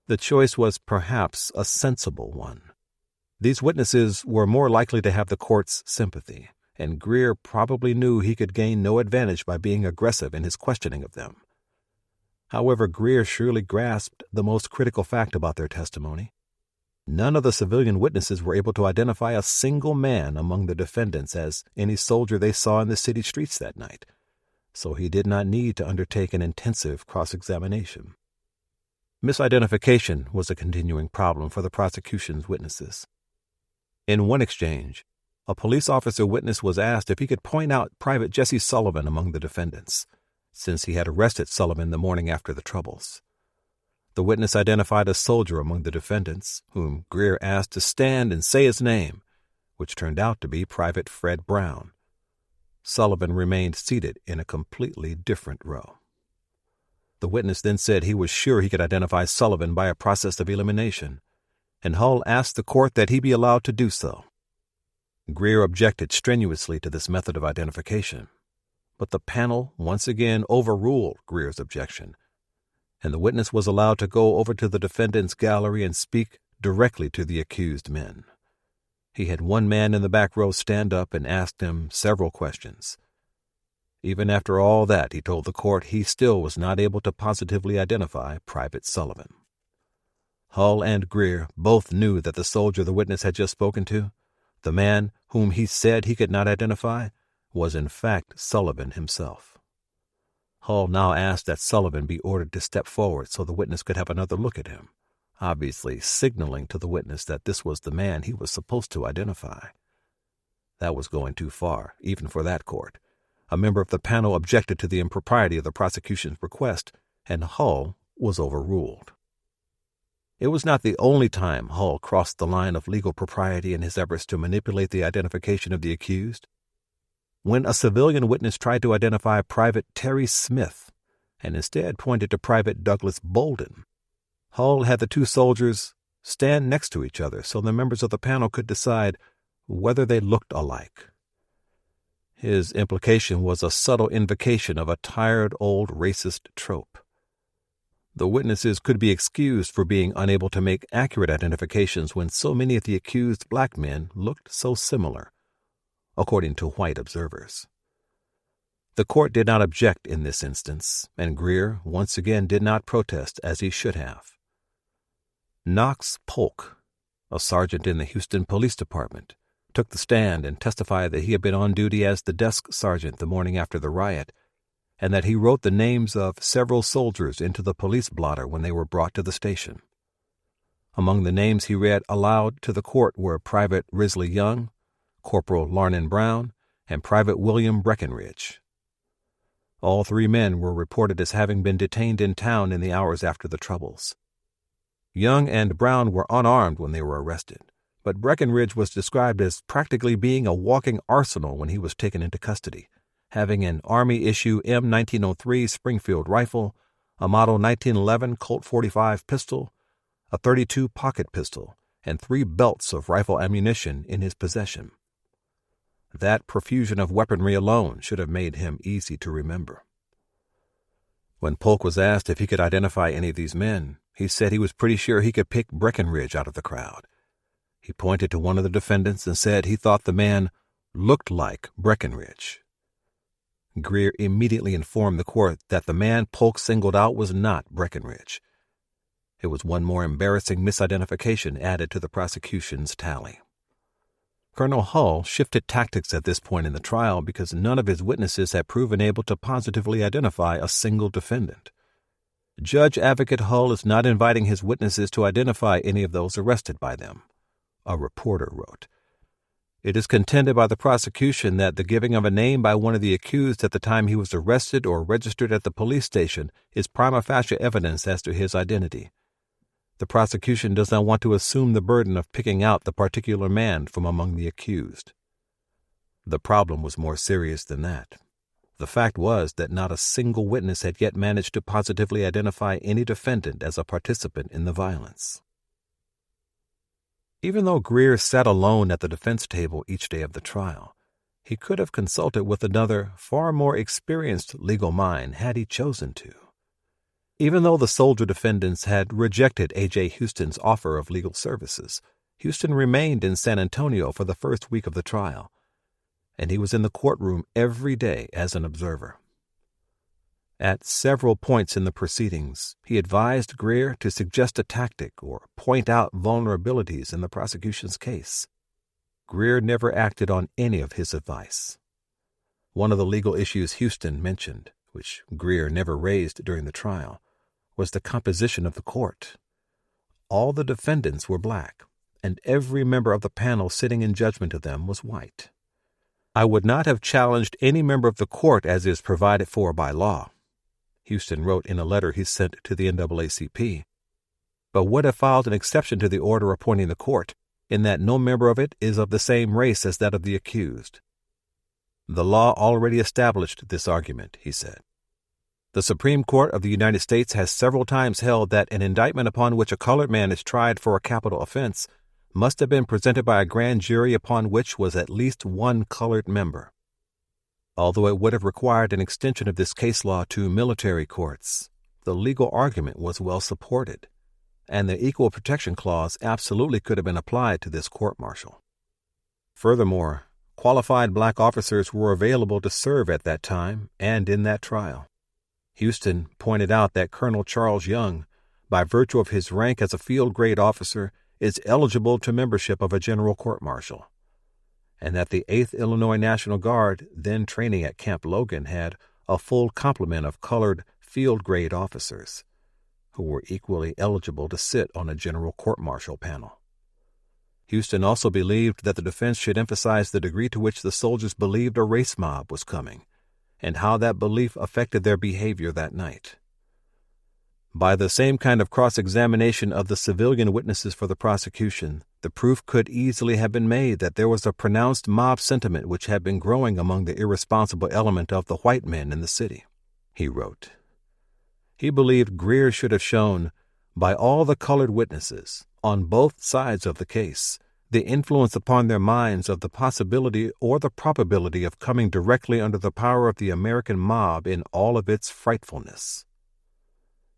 The choice was perhaps a sensible one. These witnesses were more likely to have the court's sympathy, and Greer probably knew he could gain no advantage by being aggressive in his questioning of them. However, Greer surely grasped the most critical fact about their testimony. None of the civilian witnesses were able to identify a single man among the defendants as any soldier they saw in the city streets that night, so he did not need to undertake an intensive cross-examination. Misidentification was a continuing problem for the prosecution's witnesses. In one exchange, a police officer witness was asked if he could point out Private Jesse Sullivan among the defendants, since he had arrested Sullivan the morning after the troubles. The witness identified a soldier among the defendants, whom Greer asked to stand and say his name, which turned out to be Private Fred Brown. Sullivan remained seated in a completely different row. The witness then said he was sure he could identify Sullivan by a process of elimination, and Hull asked the court that he be allowed to do so. Greer objected strenuously to this method of identification, but the panel once again overruled Greer's objection, and the witness was allowed to go over to the defendant's gallery and speak directly to the accused men. He had one man in the back row stand up and asked him several questions. Even after all that, he told the court he still was not able to positively identify Private Sullivan. Hull and Greer both knew that the soldier the witness had just spoken to, the man whom he said he could not identify, was in fact Sullivan himself. Hull now asked that Sullivan be ordered to step forward so the witness could have another look at him, obviously signaling to the witness that this was the man he was supposed to identify. That was going too far, even for that court. A member of the panel objected to the impropriety of the prosecution's request, and Hull was overruled. It was not the only time Hull crossed the line of legal propriety in his efforts to manipulate the identification of the accused. When a civilian witness tried to identify Private Terry Smith and instead pointed to Private Douglas Bolden, Hull had the two soldiers stand next to each other so the members of the panel could decide whether they looked alike. His implication was a subtle invocation of a tired old racist trope. The witnesses could be excused for being unable to make accurate identifications when so many of the accused black men looked so similar, according to white observers. The court did not object in this instance, and Greer once again did not protest as he should have. Knox Polk, a sergeant in the Houston Police Department, took the stand and testified that he had been on duty as the desk sergeant the morning after the riot, and that he wrote the names of several soldiers into the police blotter when they were brought to the station. Among the names he read aloud to the court were Private Risley Young, Corporal Larnon Brown, and Private William Breckinridge. All three men were reported as having been detained in town in the hours after the troubles. Young and Brown were unarmed when they were arrested, but Breckinridge was described as practically being a walking arsenal when he was taken into custody, having an Army-issue M1903 Springfield rifle, a Model 1911 Colt .45 pistol, a .32 pocket pistol, and 3 belts of rifle ammunition in his possession. That profusion of weaponry alone should have made him easy to remember. When Polk was asked if he could identify any of these men, he said he was pretty sure he could pick Breckinridge out of the crowd. He pointed to one of the defendants and said he thought the man looked like Breckinridge. Greer immediately informed the court that the man Polk singled out was not Breckinridge. It was one more embarrassing misidentification added to the prosecution's tally. Colonel Hull shifted tactics at this point in the trial because none of his witnesses had proven able to positively identify a single defendant. Judge Advocate Hull is not inviting his witnesses to identify any of those arrested by them, a reporter wrote. It is contended by the prosecution that the giving of a name by one of the accused at the time he was arrested or registered at the police station is prima facie evidence as to his identity. The prosecution does not want to assume the burden of picking out the particular man from among the accused. The problem was more serious than that. The fact was that not a single witness had yet managed to positively identify any defendant as a participant in the violence. Even though Greer sat alone at the defense table each day of the trial, he could have consulted with another, far more experienced legal mind had he chosen to. Even though the soldier defendants had rejected A.J. Houston's offer of legal services, Houston remained in San Antonio for the first week of the trial, and he was in the courtroom every day as an observer. At several points in the proceedings, he advised Greer to suggest a tactic or point out vulnerabilities in the prosecution's case. Greer never acted on any of his advice. One of the legal issues Houston mentioned, which Greer never raised during the trial, was the composition of the court. All the defendants were black, and every member of the panel sitting in judgment of them was white. I would not have challenged any member of the court as is provided for by law, Houston wrote in a letter he sent to the NAACP, but would have filed an exception to the order appointing the court, in that no member of it is of the same race as that of the accused. The law already established this argument, he said. The Supreme Court of the United States has several times held that an indictment upon which a colored man is tried for a capital offense must have been presented by a grand jury upon which was at least one colored member. Although it would have required an extension of this case law to military courts, the legal argument was well supported, and the Equal Protection Clause absolutely could have been applied to this court-martial. Furthermore, qualified black officers were available to serve at that time and in that trial. Houston pointed out that Colonel Charles Young, by virtue of his rank as a field-grade officer, is eligible to membership of a general court-martial, and that the 8th Illinois National Guard, then training at Camp Logan, had a full complement of colored field-grade officers, who were equally eligible to sit on a general court-martial panel. Houston also believed that the defense should emphasize the degree to which the soldiers believed a race mob was coming, and how that belief affected their behavior that night. By the same kind of cross-examination of the civilian witnesses for the prosecution, the proof could easily have been made that there was a pronounced mob sentiment which had been growing among the irresponsible element of the white men in the city, he wrote. He believed Greer should have shown, by all the colored witnesses, on both sides of the case, the influence upon their minds of the possibility or the probability of coming directly under the power of the American mob in all of its frightfulness.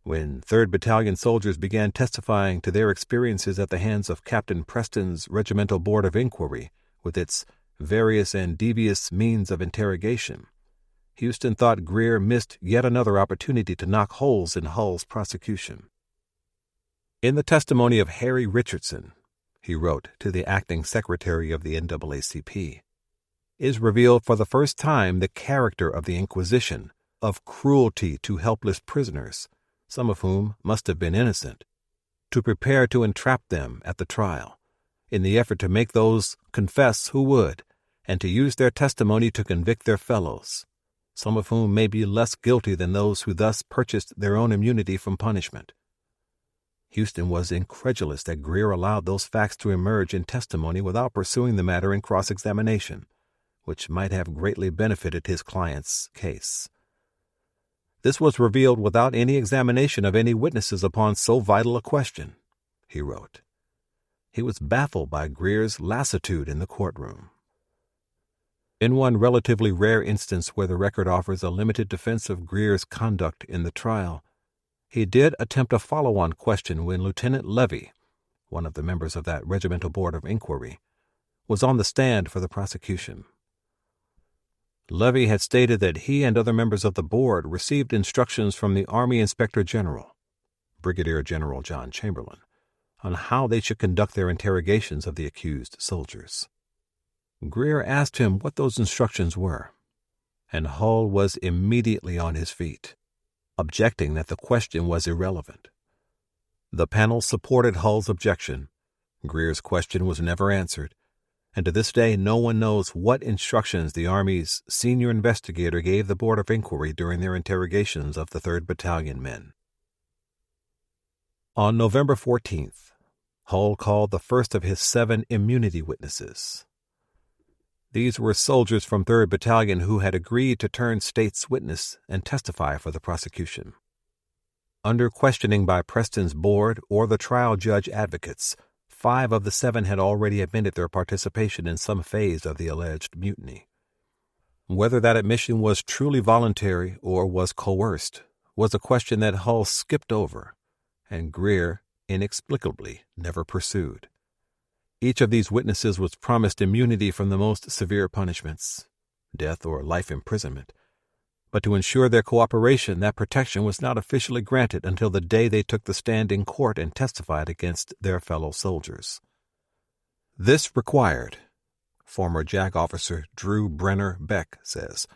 When 3rd Battalion soldiers began testifying to their experiences at the hands of Captain Preston's Regimental Board of Inquiry, with its various and devious means of interrogation, Houston thought Greer missed yet another opportunity to knock holes in Hull's prosecution. In the testimony of Harry Richardson, he wrote to the acting secretary of the NAACP, is revealed for the first time the character of the Inquisition, of cruelty to helpless prisoners, some of whom must have been innocent, to prepare to entrap them at the trial, in the effort to make those confess who would, and to use their testimony to convict their fellows, some of whom may be less guilty than those who thus purchased their own immunity from punishment. Houston was incredulous that Greer allowed those facts to emerge in testimony without pursuing the matter in cross-examination, which might have greatly benefited his client's case. This was revealed without any examination of any witnesses upon so vital a question, he wrote. He was baffled by Greer's lassitude in the courtroom. In one relatively rare instance where the record offers a limited defense of Greer's conduct in the trial, he did attempt a follow-on question when Lieutenant Levy, one of the members of that regimental board of inquiry, was on the stand for the prosecution. Levy had stated that he and other members of the board received instructions from the Army Inspector General, Brigadier General John Chamberlain, on how they should conduct their interrogations of the accused soldiers. Greer asked him what those instructions were, and Hull was immediately on his feet, objecting that the question was irrelevant. The panel supported Hull's objection. Greer's question was never answered, and to this day no one knows what instructions the Army's senior investigator gave the Board of Inquiry during their interrogations of the 3rd Battalion men. On November 14th, Hull called the first of his 7 immunity witnesses. These were soldiers from 3rd Battalion who had agreed to turn state's witness and testify for the prosecution. Under questioning by Preston's board or the trial judge advocates, 5 of the 7 had already admitted their participation in some phase of the alleged mutiny. Whether that admission was truly voluntary or was coerced was a question that Hull skipped over, and Greer inexplicably never pursued. Each of these witnesses was promised immunity from the most severe punishments, death or life imprisonment, but to ensure their cooperation, that protection was not officially granted until the day they took the stand in court and testified against their fellow soldiers. This required, former JAG officer Drew Brenner Beck says,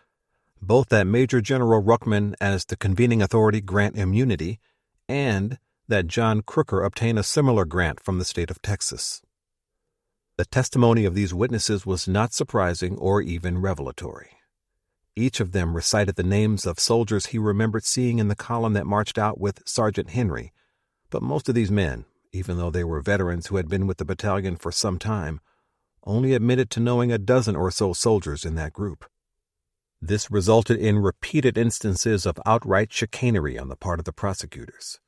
both that Major General Ruckman as the convening authority grant immunity and that John Crooker obtain a similar grant from the state of Texas. The testimony of these witnesses was not surprising or even revelatory. Each of them recited the names of soldiers he remembered seeing in the column that marched out with Sergeant Henry, but most of these men, even though they were veterans who had been with the battalion for some time, only admitted to knowing a dozen or so soldiers in that group. This resulted in repeated instances of outright chicanery on the part of the prosecutors.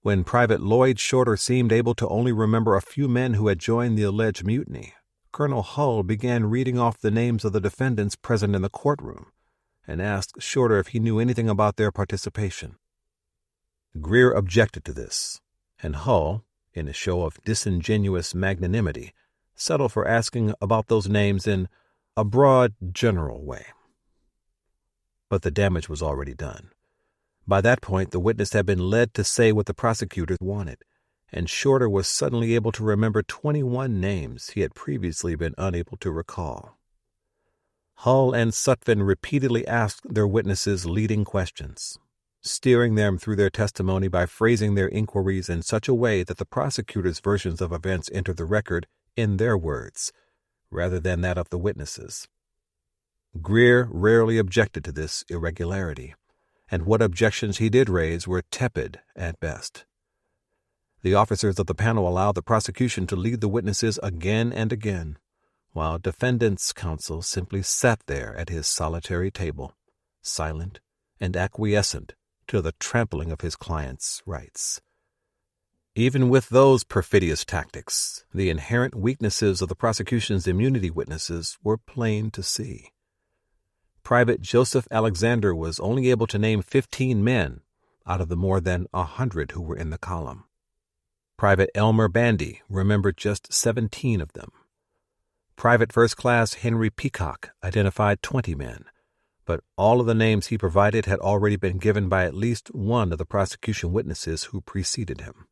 When Private Lloyd Shorter seemed able to only remember a few men who had joined the alleged mutiny, Colonel Hull began reading off the names of the defendants present in the courtroom and asked Shorter if he knew anything about their participation. Greer objected to this, and Hull, in a show of disingenuous magnanimity, settled for asking about those names in a broad, general way. But the damage was already done. By that point, the witness had been led to say what the prosecutors wanted, and Shorter was suddenly able to remember 21 names he had previously been unable to recall. Hull and Sutphin repeatedly asked their witnesses leading questions, steering them through their testimony by phrasing their inquiries in such a way that the prosecutors' versions of events entered the record in their words, rather than that of the witnesses. Greer rarely objected to this irregularity, and what objections he did raise were tepid at best. The officers of the panel allowed the prosecution to lead the witnesses again and again, while defendant's counsel simply sat there at his solitary table, silent and acquiescent to the trampling of his client's rights. Even with those perfidious tactics, the inherent weaknesses of the prosecution's immunity witnesses were plain to see. Private Joseph Alexander was only able to name 15 men out of the more than 100 who were in the column. Private Elmer Bandy remembered just 17 of them. Private First Class Henry Peacock identified 20 men, but all of the names he provided had already been given by at least one of the prosecution witnesses who preceded him.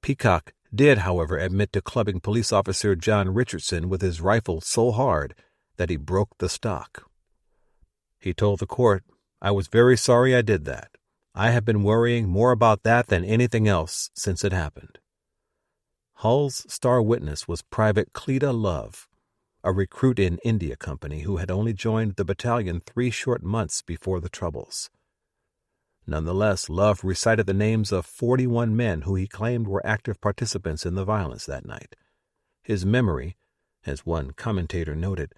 Peacock did, however, admit to clubbing police officer John Richardson with his rifle so hard that he broke the stock. He told the court, "I was very sorry I did that. I have been worrying more about that than anything else since it happened. Hull's star witness was Private Cleta Love, a recruit in India Company who had only joined the battalion 3 short months before the Troubles. Nonetheless, Love recited the names of 41 men who he claimed were active participants in the violence that night. His memory, as one commentator noted,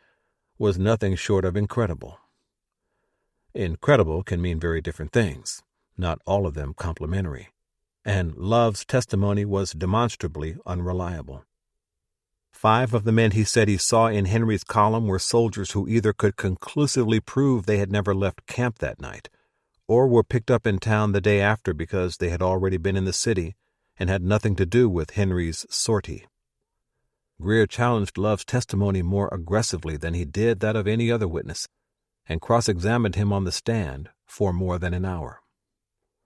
was nothing short of incredible. Incredible can mean very different things, not all of them complimentary, and Love's testimony was demonstrably unreliable. 5 of the men he said he saw in Henry's column were soldiers who either could conclusively prove they had never left camp that night, or were picked up in town the day after because they had already been in the city and had nothing to do with Henry's sortie. Greer challenged Love's testimony more aggressively than he did that of any other witness, and cross-examined him on the stand for more than an hour.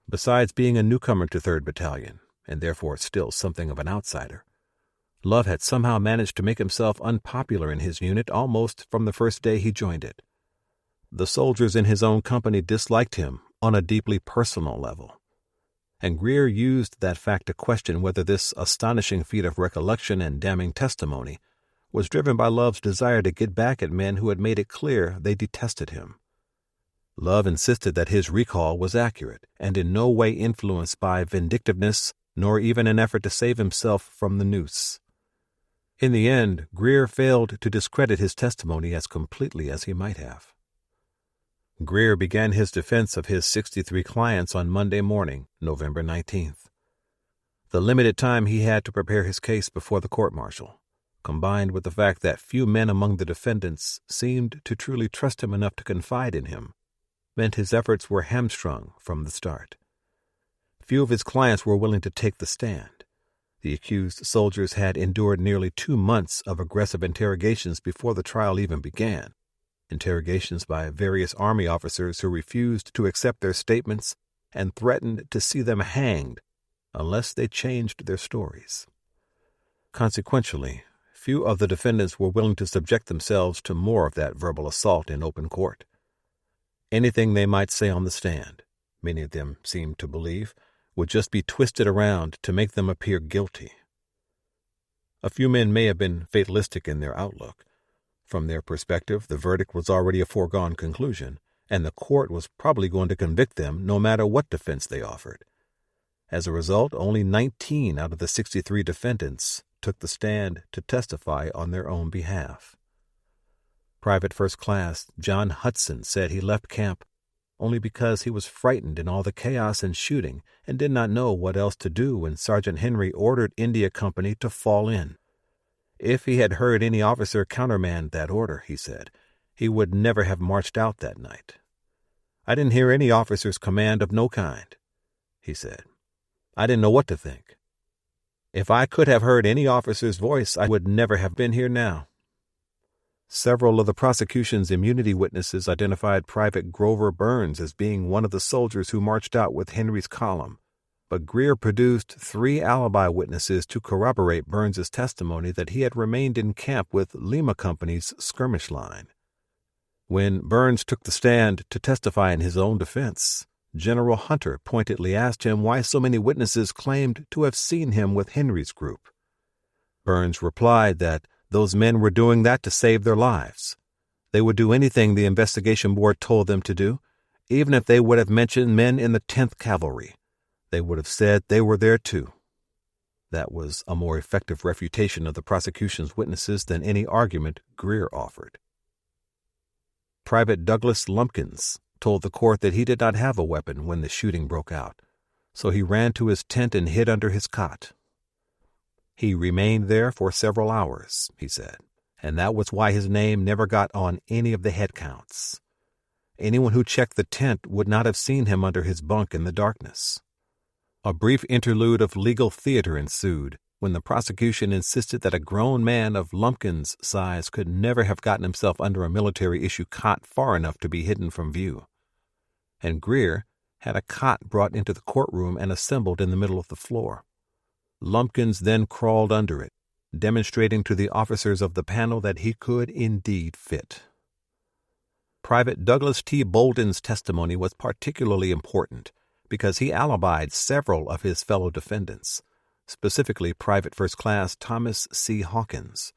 Besides being a newcomer to 3rd Battalion, and therefore still something of an outsider, Love had somehow managed to make himself unpopular in his unit almost from the first day he joined it. The soldiers in his own company disliked him on a deeply personal level, and Greer used that fact to question whether this astonishing feat of recollection and damning testimony was driven by Love's desire to get back at men who had made it clear they detested him. Love insisted that his recall was accurate and in no way influenced by vindictiveness nor even an effort to save himself from the noose. In the end, Greer failed to discredit his testimony as completely as he might have. Greer began his defense of his 63 clients on Monday morning, November 19th. The limited time he had to prepare his case before the court-martial, combined with the fact that few men among the defendants seemed to truly trust him enough to confide in him, meant his efforts were hamstrung from the start. Few of his clients were willing to take the stand. The accused soldiers had endured nearly 2 months of aggressive interrogations before the trial even began. Interrogations by various Army officers who refused to accept their statements and threatened to see them hanged unless they changed their stories. Consequentially, few of the defendants were willing to subject themselves to more of that verbal assault in open court. Anything they might say on the stand, many of them seemed to believe, would just be twisted around to make them appear guilty. A few men may have been fatalistic in their outlook. From their perspective, the verdict was already a foregone conclusion, and the court was probably going to convict them no matter what defense they offered. As a result, only 19 out of the 63 defendants took the stand to testify on their own behalf. Private First Class John Hudson said he left camp only because he was frightened in all the chaos and shooting and did not know what else to do when Sergeant Henry ordered India Company to fall in. If he had heard any officer countermand that order, he said, he would never have marched out that night. I didn't hear any officer's command of no kind, he said. I didn't know what to think. If I could have heard any officer's voice, I would never have been here now. Several of the prosecution's immunity witnesses identified Private Grover Burns as being one of the soldiers who marched out with Henry's column, but Greer produced 3 alibi witnesses to corroborate Burns's testimony that he had remained in camp with Lima Company's skirmish line. When Burns took the stand to testify in his own defense, General Hunter pointedly asked him why so many witnesses claimed to have seen him with Henry's group. Burns replied that those men were doing that to save their lives. They would do anything the investigation board told them to do, even if they would have mentioned men in the 10th Cavalry. They would have said they were there too. That was a more effective refutation of the prosecution's witnesses than any argument Greer offered. Private Douglas Lumpkins told the court that he did not have a weapon when the shooting broke out, so he ran to his tent and hid under his cot. He remained there for several hours, he said, and that was why his name never got on any of the head counts. Anyone who checked the tent would not have seen him under his bunk in the darkness. A brief interlude of legal theater ensued when the prosecution insisted that a grown man of Lumpkin's size could never have gotten himself under a military-issue cot far enough to be hidden from view. And Greer had a cot brought into the courtroom and assembled in the middle of the floor. Lumpkins then crawled under it, demonstrating to the officers of the panel that he could indeed fit. Private Douglas T. Bolden's testimony was particularly important because he alibied several of his fellow defendants, specifically Private First Class Thomas C. Hawkins.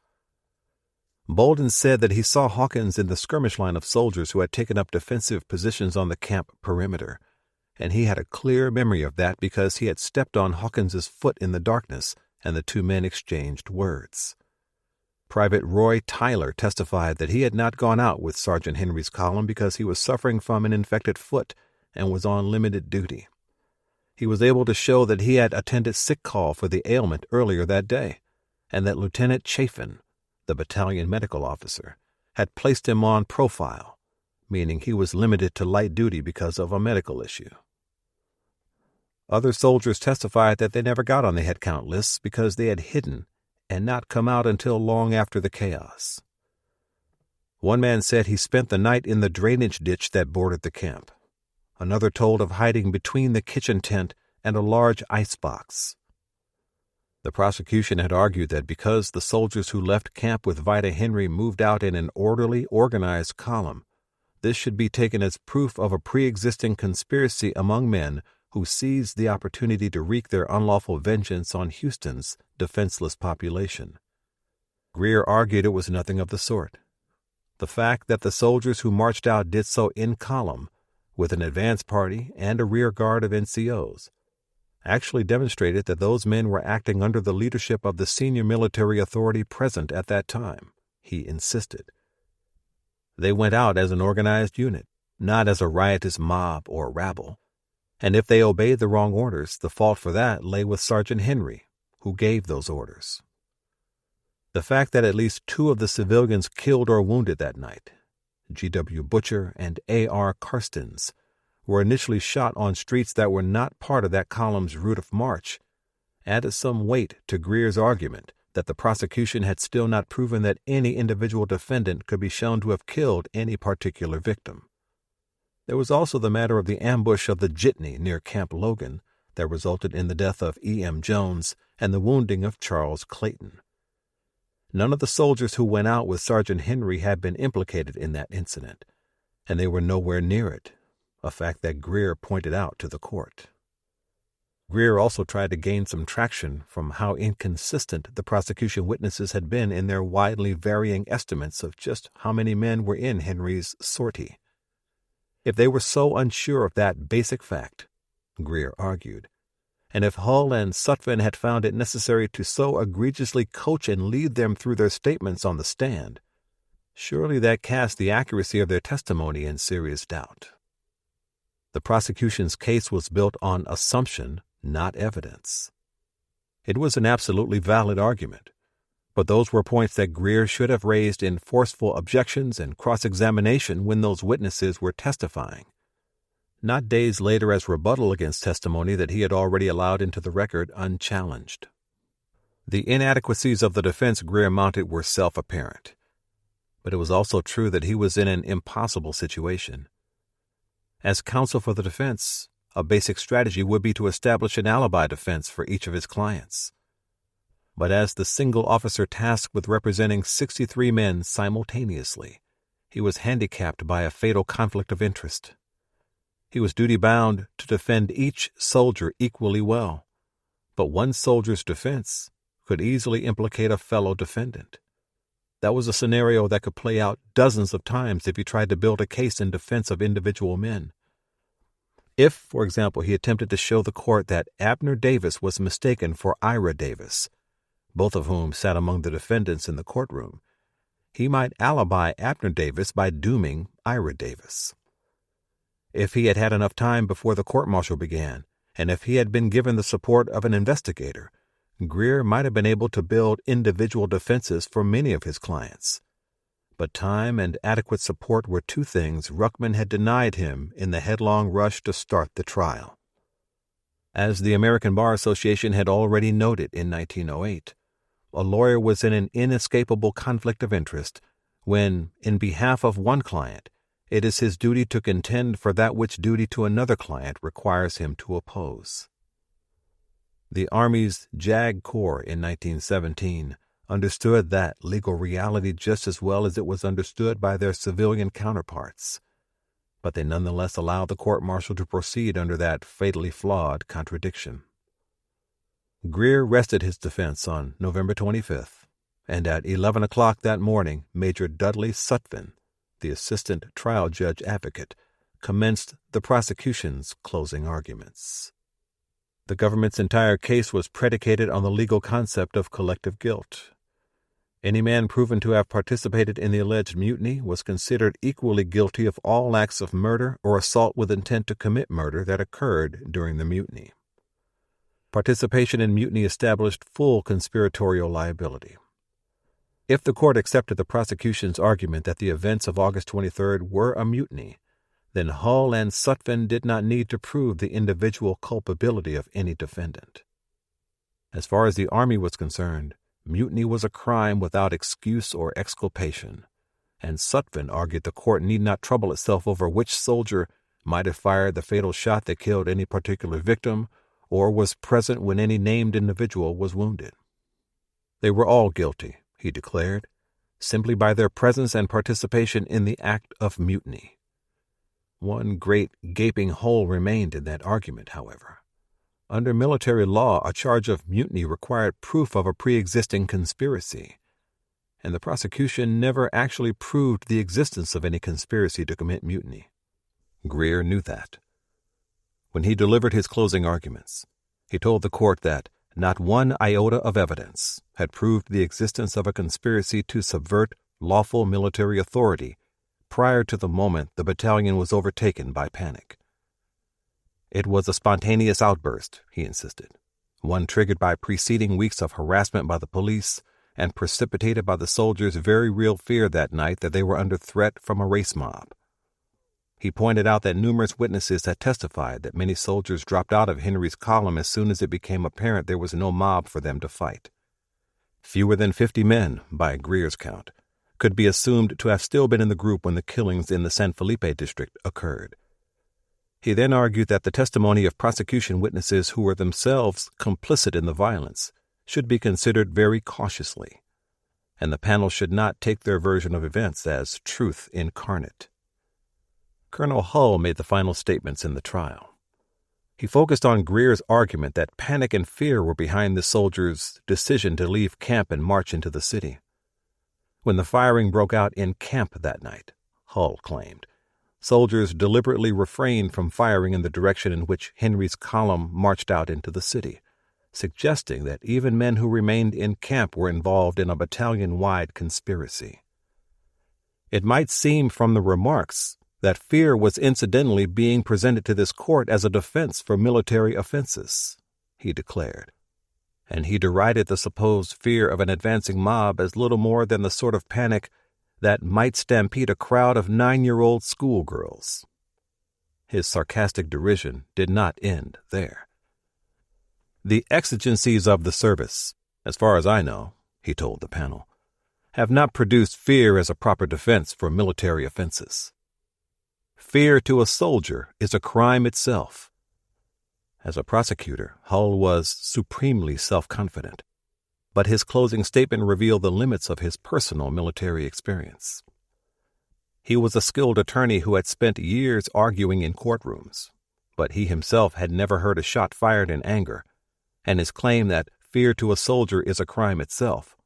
Bolden said that he saw Hawkins in the skirmish line of soldiers who had taken up defensive positions on the camp perimeter, and he had a clear memory of that because he had stepped on Hawkins's foot in the darkness and the two men exchanged words. Private Roy Tyler testified that he had not gone out with Sergeant Henry's column because he was suffering from an infected foot and was on limited duty. He was able to show that he had attended sick call for the ailment earlier that day, and that Lieutenant Chafin, the battalion medical officer, had placed him on profile, meaning he was limited to light duty because of a medical issue. Other soldiers testified that they never got on the head count lists because they had hidden and not come out until long after the chaos. One man said he spent the night in the drainage ditch that bordered the camp. Another told of hiding between the kitchen tent and a large icebox. The prosecution had argued that because the soldiers who left camp with Vida Henry moved out in an orderly, organized column, this should be taken as proof of a pre-existing conspiracy among men who seized the opportunity to wreak their unlawful vengeance on Houston's defenseless population. Greer argued it was nothing of the sort. The fact that the soldiers who marched out did so in column, with an advance party and a rear guard of NCOs, actually demonstrated that those men were acting under the leadership of the senior military authority present at that time, he insisted. They went out as an organized unit, not as a riotous mob or rabble. And if they obeyed the wrong orders, the fault for that lay with Sergeant Henry, who gave those orders. The fact that at least two of the civilians killed or wounded that night, G.W. Butcher and A.R. Karstens, were initially shot on streets that were not part of that column's route of march, added some weight to Greer's argument that the prosecution had still not proven that any individual defendant could be shown to have killed any particular victim. There was also the matter of the ambush of the Jitney near Camp Logan that resulted in the death of E.M. Jones and the wounding of Charles Clayton. None of the soldiers who went out with Sergeant Henry had been implicated in that incident, and they were nowhere near it, a fact that Greer pointed out to the court. Greer also tried to gain some traction from how inconsistent the prosecution witnesses had been in their widely varying estimates of just how many men were in Henry's sortie. If they were so unsure of that basic fact, Greer argued, and if Hull and Sutphen had found it necessary to so egregiously coach and lead them through their statements on the stand, surely that cast the accuracy of their testimony in serious doubt. The prosecution's case was built on assumption, not evidence. It was an absolutely valid argument, but those were points that Greer should have raised in forceful objections and cross-examination when those witnesses were testifying, not days later as rebuttal against testimony that he had already allowed into the record unchallenged. The inadequacies of the defense Greer mounted were self-apparent, but it was also true that he was in an impossible situation. As counsel for the defense, a basic strategy would be to establish an alibi defense for each of his clients. But as the single officer tasked with representing 63 men simultaneously, he was handicapped by a fatal conflict of interest. He was duty-bound to defend each soldier equally well, but one soldier's defense could easily implicate a fellow defendant. That was a scenario that could play out dozens of times if he tried to build a case in defense of individual men. If, for example, he attempted to show the court that Abner Davis was mistaken for Ira Davis, both of whom sat among the defendants in the courtroom, he might alibi Abner Davis by dooming Ira Davis. If he had had enough time before the court-martial began, and if he had been given the support of an investigator, Greer might have been able to build individual defenses for many of his clients. But time and adequate support were two things Ruckman had denied him in the headlong rush to start the trial. As the American Bar Association had already noted in 1908, a lawyer was in an inescapable conflict of interest when, in behalf of one client, it is his duty to contend for that which duty to another client requires him to oppose. The Army's JAG Corps in 1917 understood that legal reality just as well as it was understood by their civilian counterparts. but they nonetheless allowed the court-martial to proceed under that fatally flawed contradiction. Greer rested his defense on November 25th, and at 11 o'clock that morning, Major Dudley Sutphin, the assistant trial judge advocate, commenced the prosecution's closing arguments. The government's entire case was predicated on the legal concept of collective guilt. Any man proven to have participated in the alleged mutiny was considered equally guilty of all acts of murder or assault with intent to commit murder that occurred during the mutiny. Participation in mutiny established full conspiratorial liability. If the court accepted the prosecution's argument that the events of August 23rd were a mutiny, then Hull and Sutphin did not need to prove the individual culpability of any defendant. As far as the Army was concerned, mutiny was a crime without excuse or exculpation, and Sutphin argued the court need not trouble itself over which soldier might have fired the fatal shot that killed any particular victim or was present when any named individual was wounded. They were all guilty, he declared, simply by their presence and participation in the act of mutiny. One great gaping hole remained in that argument, however. Under military law, a charge of mutiny required proof of a pre-existing conspiracy, and the prosecution never actually proved the existence of any conspiracy to commit mutiny. Greer knew that. When he delivered his closing arguments, he told the court that not one iota of evidence had proved the existence of a conspiracy to subvert lawful military authority prior to the moment the battalion was overtaken by panic. It was a spontaneous outburst, he insisted, one triggered by preceding weeks of harassment by the police and precipitated by the soldiers' very real fear that night that they were under threat from a race mob. He pointed out that numerous witnesses had testified that many soldiers dropped out of Henry's column as soon as it became apparent there was no mob for them to fight. Fewer than 50 men, by Greer's count, could be assumed to have still been in the group when the killings in the San Felipe district occurred. He then argued that the testimony of prosecution witnesses who were themselves complicit in the violence should be considered very cautiously, and the panel should not take their version of events as truth incarnate. Colonel Hull made the final statements in the trial. He focused on Greer's argument that panic and fear were behind the soldiers' decision to leave camp and march into the city. When the firing broke out in camp that night, Hull claimed, soldiers deliberately refrained from firing in the direction in which Henry's column marched out into the city, suggesting that even men who remained in camp were involved in a battalion-wide conspiracy. It might seem from the remarks that fear was incidentally being presented to this court as a defense for military offenses, he declared, and he derided the supposed fear of an advancing mob as little more than the sort of panic that might stampede a crowd of 9-year-old schoolgirls. His sarcastic derision did not end there. The exigencies of the service, as far as I know, he told the panel, have not produced fear as a proper defense for military offenses. Fear to a soldier is a crime itself. As a prosecutor, Hull was supremely self-confident, but his closing statement revealed the limits of his personal military experience. He was a skilled attorney who had spent years arguing in courtrooms, but he himself had never heard a shot fired in anger, and his claim that fear to a soldier is a crime itself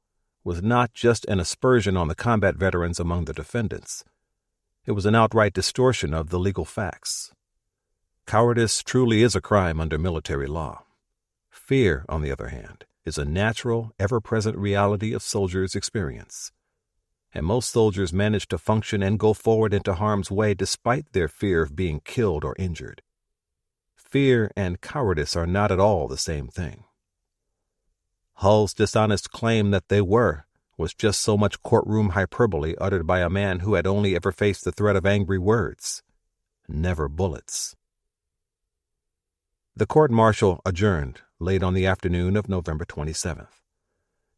was not just an aspersion on the combat veterans among the defendants. It was an outright distortion of the legal facts. Cowardice truly is a crime under military law. Fear, on the other hand, is a natural, ever-present reality of soldiers' experience. And most soldiers manage to function and go forward into harm's way despite their fear of being killed or injured. Fear and cowardice are not at all the same thing. Hull's dishonest claim that they were was just so much courtroom hyperbole uttered by a man who had only ever faced the threat of angry words, never bullets. The court-martial adjourned late on the afternoon of November 27th.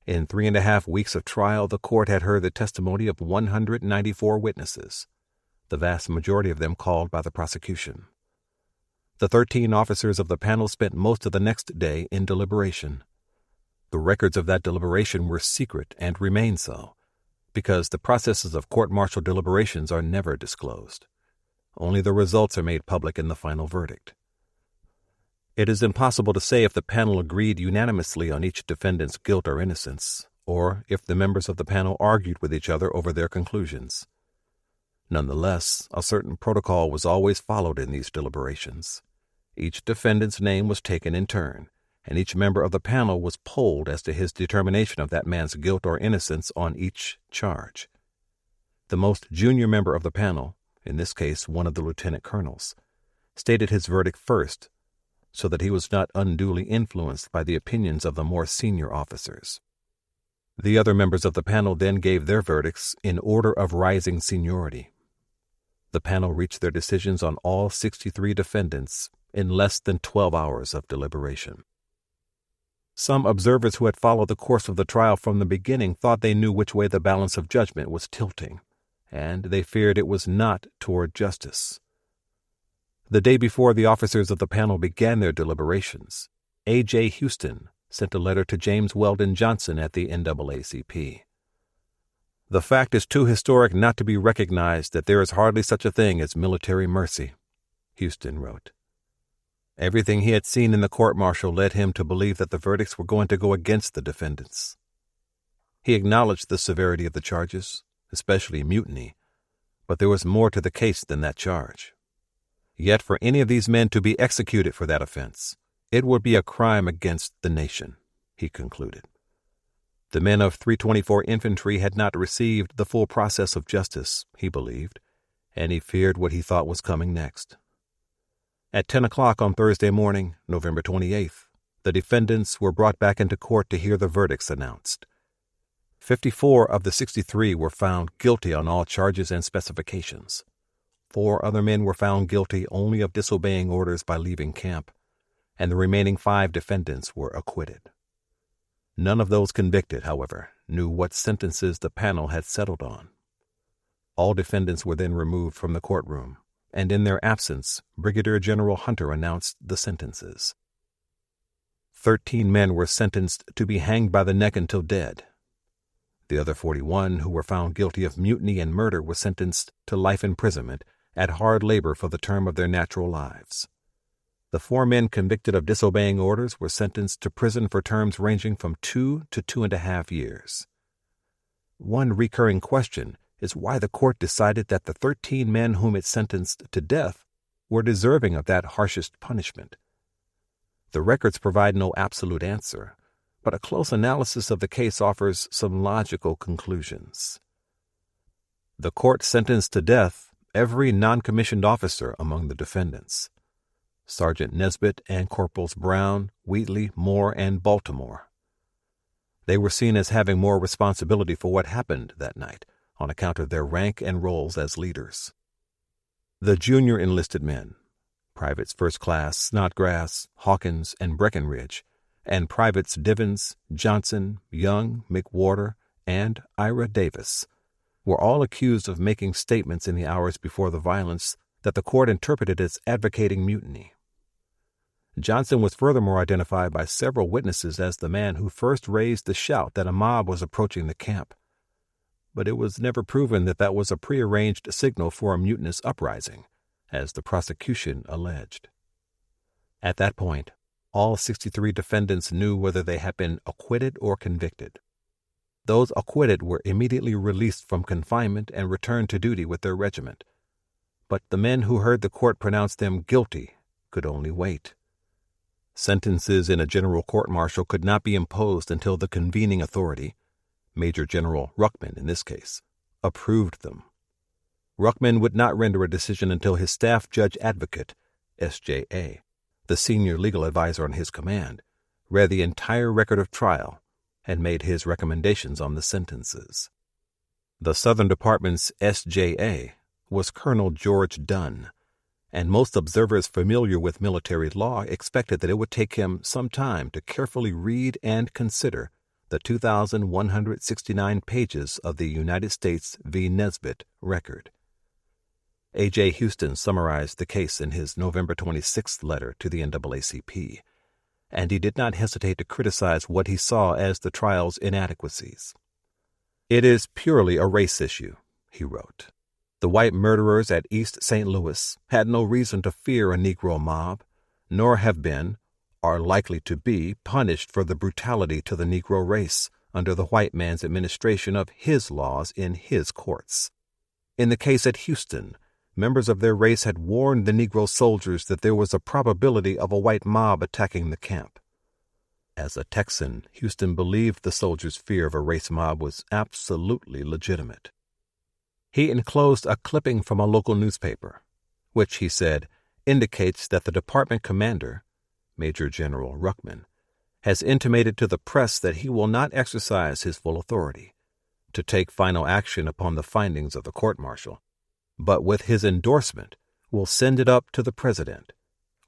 In 3.5 weeks of trial, the court had heard the testimony of 194 witnesses, the vast majority of them called by the prosecution. The 13 officers of the panel spent most of the next day in deliberation. The records of that deliberation were secret and remain so, because the processes of court-martial deliberations are never disclosed. Only the results are made public in the final verdict. It is impossible to say if the panel agreed unanimously on each defendant's guilt or innocence, or if the members of the panel argued with each other over their conclusions. Nonetheless, a certain protocol was always followed in these deliberations. Each defendant's name was taken in turn, and each member of the panel was polled as to his determination of that man's guilt or innocence on each charge. The most junior member of the panel, in this case one of the lieutenant colonels, stated his verdict first, so that he was not unduly influenced by the opinions of the more senior officers. The other members of the panel then gave their verdicts in order of rising seniority. The panel reached their decisions on all 63 defendants in less than 12 hours of deliberation. Some observers who had followed the course of the trial from the beginning thought they knew which way the balance of judgment was tilting, and they feared it was not toward justice. The day before the officers of the panel began their deliberations, A.J. Houston sent a letter to James Weldon Johnson at the NAACP. "The fact is too historic not to be recognized that there is hardly such a thing as military mercy," Houston wrote. Everything he had seen in the court-martial led him to believe that the verdicts were going to go against the defendants. He acknowledged the severity of the charges, especially mutiny, but there was more to the case than that charge. Yet for any of these men to be executed for that offense, it would be a crime against the nation, he concluded. The men of 324 Infantry had not received the full process of justice, he believed, and he feared what he thought was coming next. At 10 o'clock on Thursday morning, November 28th, the defendants were brought back into court to hear the verdicts announced. 54 of the 63 were found guilty on all charges and specifications. 4 other men were found guilty only of disobeying orders by leaving camp, and the remaining 5 defendants were acquitted. None of those convicted, however, knew what sentences the panel had settled on. All defendants were then removed from the courtroom, and in their absence, Brigadier General Hunter announced the sentences. 13 men were sentenced to be hanged by the neck until dead. The other 41 who were found guilty of mutiny and murder were sentenced to life imprisonment at hard labor for the term of their natural lives. The 4 men convicted of disobeying orders were sentenced to prison for terms ranging from 2 to 2.5 years. One recurring question is why the court decided that the 13 men whom it sentenced to death were deserving of that harshest punishment. The records provide no absolute answer, but a close analysis of the case offers some logical conclusions. The court sentenced to death every non-commissioned officer among the defendants: Sergeant Nesbitt and Corporals Brown, Wheatley, Moore, and Baltimore. They were seen as having more responsibility for what happened that night on account of their rank and roles as leaders. The junior enlisted men, Privates First Class Snodgrass, Hawkins, and Breckenridge, and Privates Divins, Johnson, Young, McWhorter, and Ira Davis, were all accused of making statements in the hours before the violence that the court interpreted as advocating mutiny. Johnson was furthermore identified by several witnesses as the man who first raised the shout that a mob was approaching the camp, but it was never proven that that was a prearranged signal for a mutinous uprising, as the prosecution alleged. At that point, all 63 defendants knew whether they had been acquitted or convicted. Those acquitted were immediately released from confinement and returned to duty with their regiment, but the men who heard the court pronounce them guilty could only wait. Sentences in a general court-martial could not be imposed until the convening authority, Major General Ruckman in this case, approved them. Ruckman would not render a decision until his staff judge advocate, SJA, the senior legal advisor on his command, read the entire record of trial and made his recommendations on the sentences. The Southern Department's SJA was Colonel George Dunn, and most observers familiar with military law expected that it would take him some time to carefully read and consider the 2,169 pages of the United States v. Nesbitt record. A.J. Houston summarized the case in his November 26th letter to the NAACP, and he did not hesitate to criticize what he saw as the trial's inadequacies. "It is purely a race issue," he wrote. The white murderers at East St. Louis had no reason to fear a Negro mob, nor have been, or likely to be, punished for the brutality to the Negro race under the white man's administration of his laws in his courts. In the case at Houston, members of their race had warned the Negro soldiers that there was a probability of a white mob attacking the camp. As a Texan, Houston believed the soldiers' fear of a race mob was absolutely legitimate. He enclosed a clipping from a local newspaper, which, he said, indicates that the department commander, Major General Ruckman, has intimated to the press that he will not exercise his full authority to take final action upon the findings of the court-martial, but with his endorsement will send it up to the President,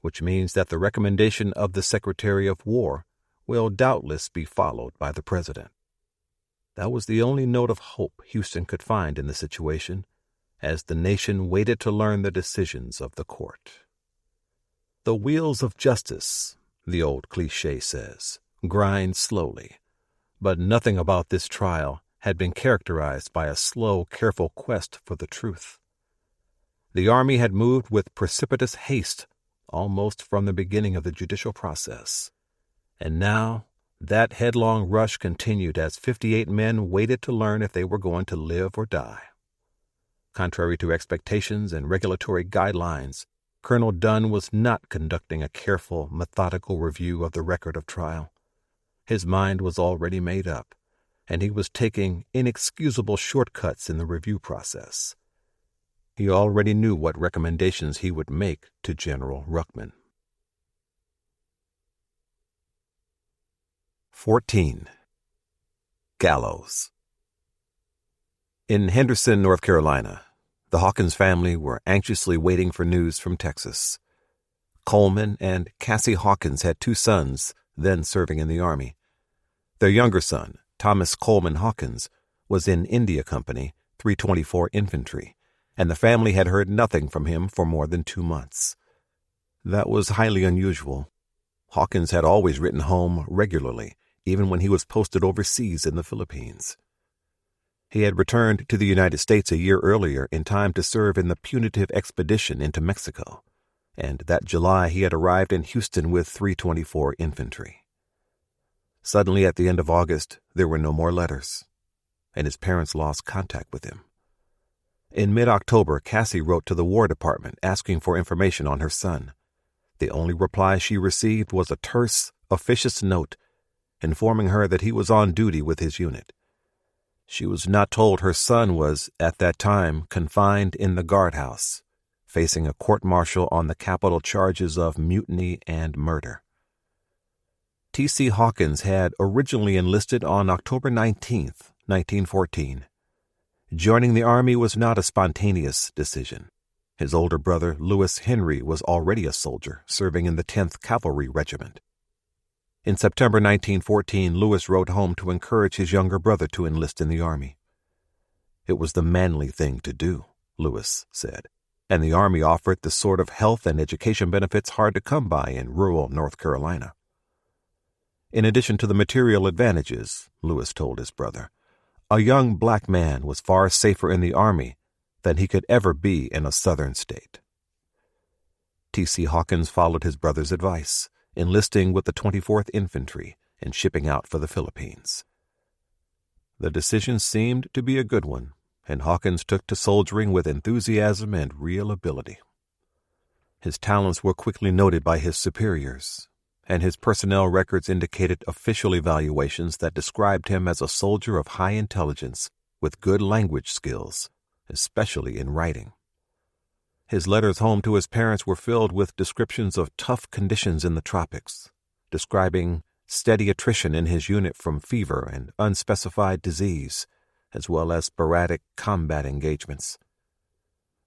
which means that the recommendation of the Secretary of War will doubtless be followed by the President. That was the only note of hope Houston could find in the situation, as the nation waited to learn the decisions of the court. The wheels of justice, the old cliché says, grind slowly, but nothing about this trial had been characterized by a slow, careful quest for the truth. The Army had moved with precipitous haste almost from the beginning of the judicial process, and now that headlong rush continued as 58 men waited to learn if they were going to live or die. Contrary to expectations and regulatory guidelines, Colonel Dunn was not conducting a careful, methodical review of the record of trial. His mind was already made up, and he was taking inexcusable shortcuts in the review process. He already knew what recommendations he would make to General Ruckman. 14. Gallows. In Henderson, North Carolina, the Hawkins family were anxiously waiting for news from Texas. Coleman and Cassie Hawkins had 2 sons then serving in the Army. Their younger son, Thomas Coleman Hawkins, was in India Company, 324 Infantry, and the family had heard nothing from him for more than 2 months. That was highly unusual. Hawkins had always written home regularly, even when he was posted overseas in the Philippines. He had returned to the United States a year earlier in time to serve in the punitive expedition into Mexico, and that July he had arrived in Houston with 324 Infantry. Suddenly, at the end of August, there were no more letters, and his parents lost contact with him. In mid-October, Cassie wrote to the War Department asking for information on her son. The only reply she received was a terse, officious note informing her that he was on duty with his unit. She was not told her son was, at that time, confined in the guardhouse, facing a court-martial on the capital charges of mutiny and murder. T.C. Hawkins had originally enlisted on October 19, 1914. Joining the Army was not a spontaneous decision. His older brother, Lewis Henry, was already a soldier, serving in the 10th Cavalry Regiment. In September 1914, Lewis wrote home to encourage his younger brother to enlist in the Army. It was the manly thing to do, Lewis said, and the Army offered the sort of health and education benefits hard to come by in rural North Carolina. In addition to the material advantages, Lewis told his brother, a young black man was far safer in the Army than he could ever be in a southern state. T.C. Hawkins followed his brother's advice, enlisting with the 24th Infantry and shipping out for the Philippines. The decision seemed to be a good one, and Hawkins took to soldiering with enthusiasm and real ability. His talents were quickly noted by his superiors, and his personnel records indicated official evaluations that described him as a soldier of high intelligence with good language skills, especially in writing. His letters home to his parents were filled with descriptions of tough conditions in the tropics, describing steady attrition in his unit from fever and unspecified disease, as well as sporadic combat engagements.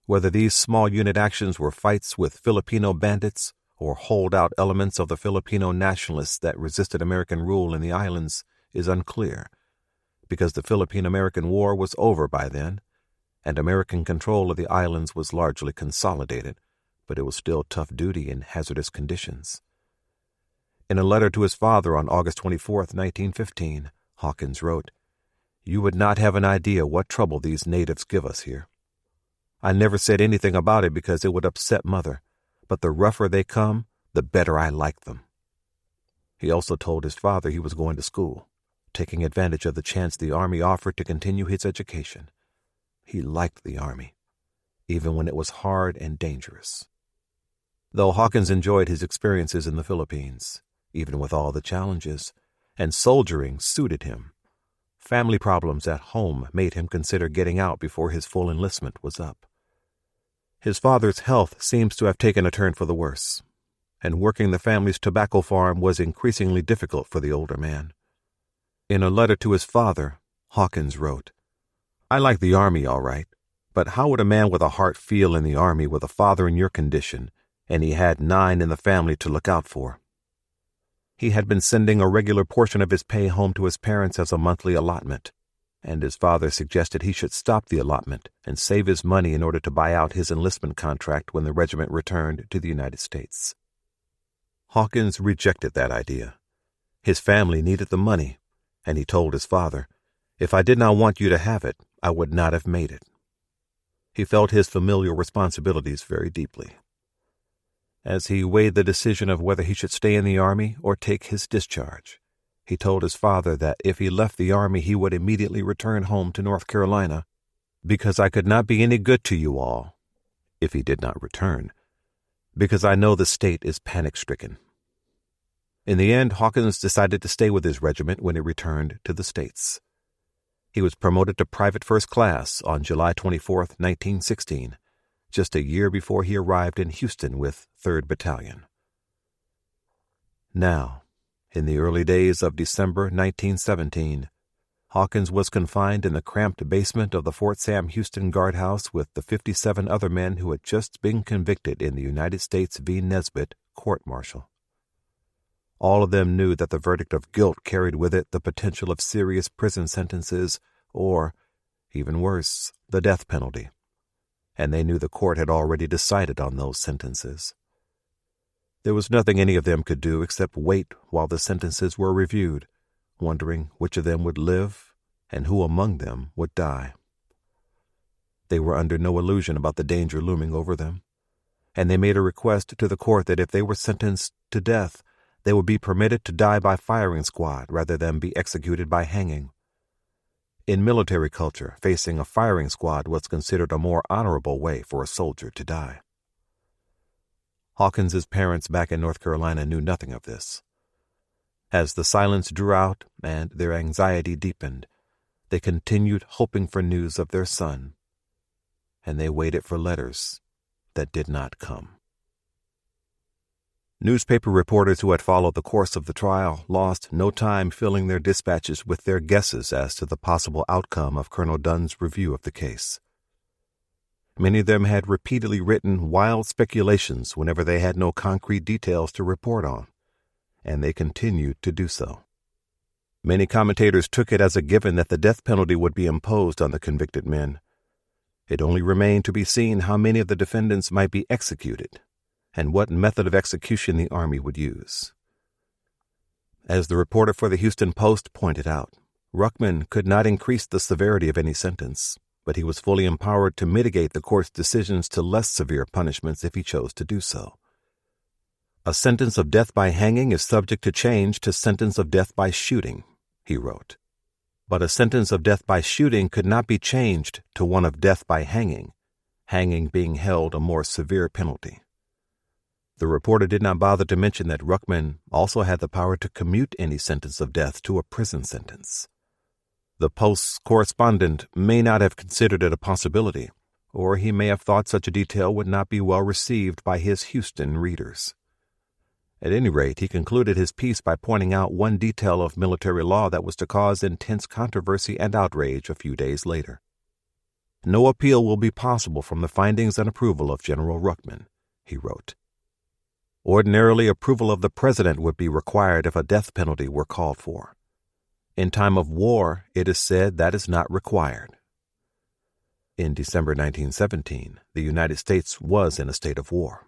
Whether these small unit actions were fights with Filipino bandits or holdout elements of the Filipino nationalists that resisted American rule in the islands is unclear, because the Philippine-American War was over by then, and American control of the islands was largely consolidated, but it was still tough duty in hazardous conditions. In a letter to his father on August 24, 1915, Hawkins wrote, "You would not have an idea what trouble these natives give us here. I never said anything about it because it would upset Mother, but the rougher they come, the better I like them. He also told his father he was going to school, taking advantage of the chance the Army offered to continue his education. He liked the Army, even when it was hard and dangerous. Though Hawkins enjoyed his experiences in the Philippines, even with all the challenges, and soldiering suited him, family problems at home made him consider getting out before his full enlistment was up. His father's health seems to have taken a turn for the worse, and working the family's tobacco farm was increasingly difficult for the older man. In a letter to his father, Hawkins wrote, "I like the Army all right, but how would a man with a heart feel in the Army with a father in your condition, and he had 9 in the family to look out for?" He had been sending a regular portion of his pay home to his parents as a monthly allotment, and his father suggested he should stop the allotment and save his money in order to buy out his enlistment contract when the regiment returned to the United States. Hawkins rejected that idea. His family needed the money, and he told his father, "If I did not want you to have it, I would not have made it." He felt his familial responsibilities very deeply. As he weighed the decision of whether he should stay in the Army or take his discharge, he told his father that if he left the Army he would immediately return home to North Carolina, "because I could not be any good to you all," if he did not return, "because I know the state is panic-stricken." In the end, Hawkins decided to stay with his regiment when he returned to the States. He was promoted to private first class on July 24, 1916, just a year before he arrived in Houston with 3rd Battalion. Now, in the early days of December 1917, Hawkins was confined in the cramped basement of the Fort Sam Houston guardhouse with the 57 other men who had just been convicted in the United States v. Nesbitt court-martial. All of them knew that the verdict of guilt carried with it the potential of serious prison sentences or, even worse, the death penalty, and they knew the court had already decided on those sentences. There was nothing any of them could do except wait while the sentences were reviewed, wondering which of them would live and who among them would die. They were under no illusion about the danger looming over them, and they made a request to the court that if they were sentenced to death, they would be permitted to die by firing squad rather than be executed by hanging. In military culture, facing a firing squad was considered a more honorable way for a soldier to die. Hawkins's parents back in North Carolina knew nothing of this. As the silence drew out and their anxiety deepened, they continued hoping for news of their son, and they waited for letters that did not come. Newspaper reporters who had followed the course of the trial lost no time filling their dispatches with their guesses as to the possible outcome of Colonel Dunn's review of the case. Many of them had repeatedly written wild speculations whenever they had no concrete details to report on, and they continued to do so. Many commentators took it as a given that the death penalty would be imposed on the convicted men. It only remained to be seen how many of the defendants might be executed, and what method of execution the Army would use. As the reporter for the Houston Post pointed out, Ruckman could not increase the severity of any sentence, but he was fully empowered to mitigate the court's decisions to less severe punishments if he chose to do so. "A sentence of death by hanging is subject to change to sentence of death by shooting," he wrote. But a sentence of death by shooting could not be changed to one of death by hanging being held a more severe penalty. The reporter did not bother to mention that Ruckman also had the power to commute any sentence of death to a prison sentence. The Post's correspondent may not have considered it a possibility, or he may have thought such a detail would not be well received by his Houston readers. At any rate, he concluded his piece by pointing out one detail of military law that was to cause intense controversy and outrage a few days later. "No appeal will be possible from the findings and approval of General Ruckman," he wrote. "Ordinarily, approval of the President would be required if a death penalty were called for. In time of war, it is said that is not required." In December 1917, the United States was in a state of war.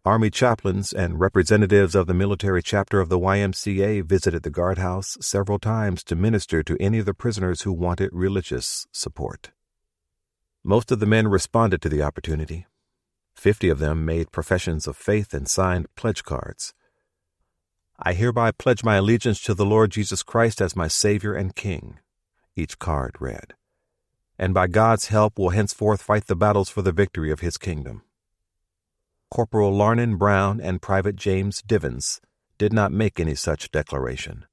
Army chaplains and representatives of the military chapter of the YMCA visited the guardhouse several times to minister to any of the prisoners who wanted religious support. Most of the men responded to the opportunity. 50 of them made professions of faith and signed pledge cards. "I hereby pledge my allegiance to the Lord Jesus Christ as my Savior and King," each card read, "and by God's help will henceforth fight the battles for the victory of His kingdom." Corporal Larnan Brown and Private James Divins did not make any such declaration.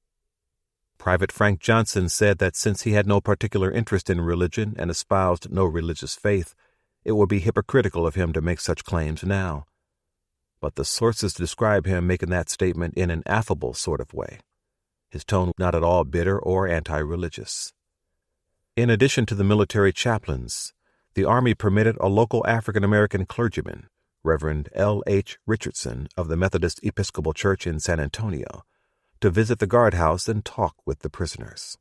Private Frank Johnson said that since he had no particular interest in religion and espoused no religious faith, it would be hypocritical of him to make such claims now. But the sources describe him making that statement in an affable sort of way, his tone not at all bitter or anti-religious. In addition to the military chaplains, the Army permitted a local African-American clergyman, Reverend L. H. Richardson of the Methodist Episcopal Church in San Antonio, to visit the guardhouse and talk with the prisoners.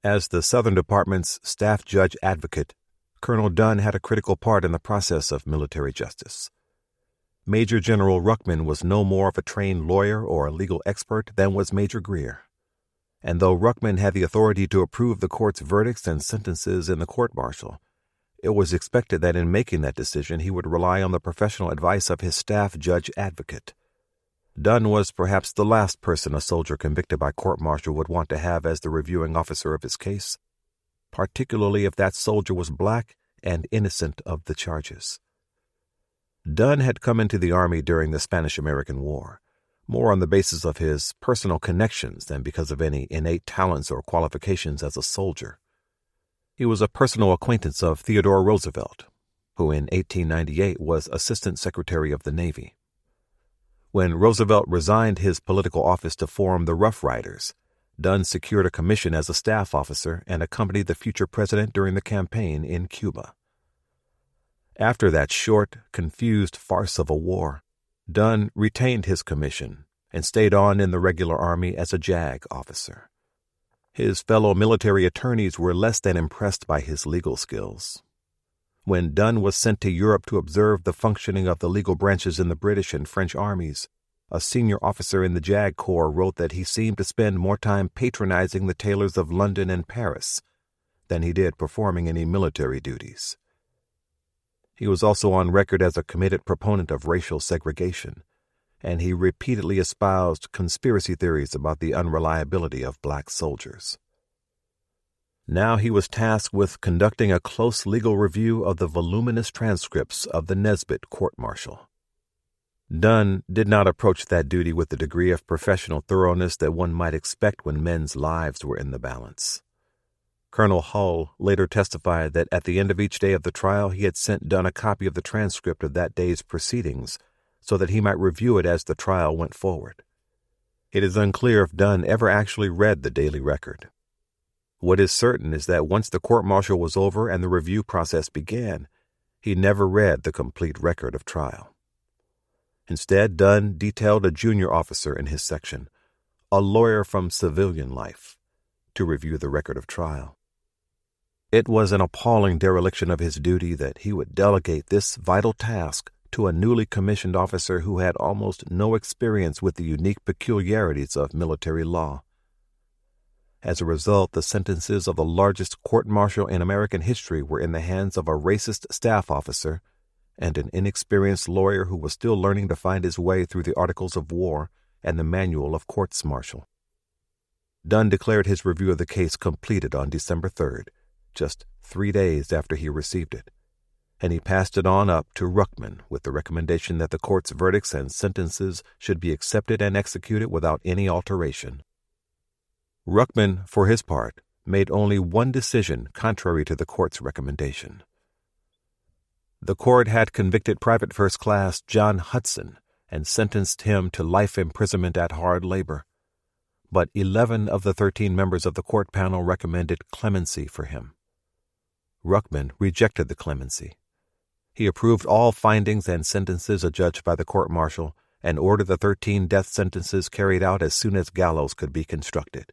As the Southern Department's staff judge advocate, Colonel Dunn had a critical part in the process of military justice. Major General Ruckman was no more of a trained lawyer or a legal expert than was Major Greer. And though Ruckman had the authority to approve the court's verdicts and sentences in the court-martial, it was expected that in making that decision he would rely on the professional advice of his staff judge advocate. Dunn was perhaps the last person a soldier convicted by court-martial would want to have as the reviewing officer of his case, particularly if that soldier was black and innocent of the charges. Dunn had come into the Army during the Spanish-American War, more on the basis of his personal connections than because of any innate talents or qualifications as a soldier. He was a personal acquaintance of Theodore Roosevelt, who in 1898 was Assistant Secretary of the Navy. When Roosevelt resigned his political office to form the Rough Riders, Dunn secured a commission as a staff officer and accompanied the future president during the campaign in Cuba. After that short, confused farce of a war, Dunn retained his commission and stayed on in the regular Army as a JAG officer. His fellow military attorneys were less than impressed by his legal skills. When Dunn was sent to Europe to observe the functioning of the legal branches in the British and French armies, a senior officer in the JAG Corps wrote that he seemed to spend more time patronizing the tailors of London and Paris than he did performing any military duties. He was also on record as a committed proponent of racial segregation, and he repeatedly espoused conspiracy theories about the unreliability of black soldiers. Now he was tasked with conducting a close legal review of the voluminous transcripts of the Nesbitt court-martial. Dunn did not approach that duty with the degree of professional thoroughness that one might expect when men's lives were in the balance. Colonel Hull later testified that at the end of each day of the trial he had sent Dunn a copy of the transcript of that day's proceedings so that he might review it as the trial went forward. It is unclear if Dunn ever actually read the daily record. What is certain is that once the court-martial was over and the review process began, he never read the complete record of trial. Instead, Dunn detailed a junior officer in his section, a lawyer from civilian life, to review the record of trial. It was an appalling dereliction of his duty that he would delegate this vital task to a newly commissioned officer who had almost no experience with the unique peculiarities of military law. As a result, the sentences of the largest court-martial in American history were in the hands of a racist staff officer and an inexperienced lawyer who was still learning to find his way through the Articles of War and the Manual of Courts-Martial. Dunn declared his review of the case completed on December 3rd, just 3 days after he received it, and he passed it on up to Ruckman with the recommendation that the court's verdicts and sentences should be accepted and executed without any alteration. Ruckman, for his part, made only one decision contrary to the court's recommendation. The court had convicted Private First Class John Hudson and sentenced him to life imprisonment at hard labor, but 11 of the 13 members of the court panel recommended clemency for him. Ruckman rejected the clemency. He approved all findings and sentences adjudged by the court-martial and ordered the 13 death sentences carried out as soon as gallows could be constructed.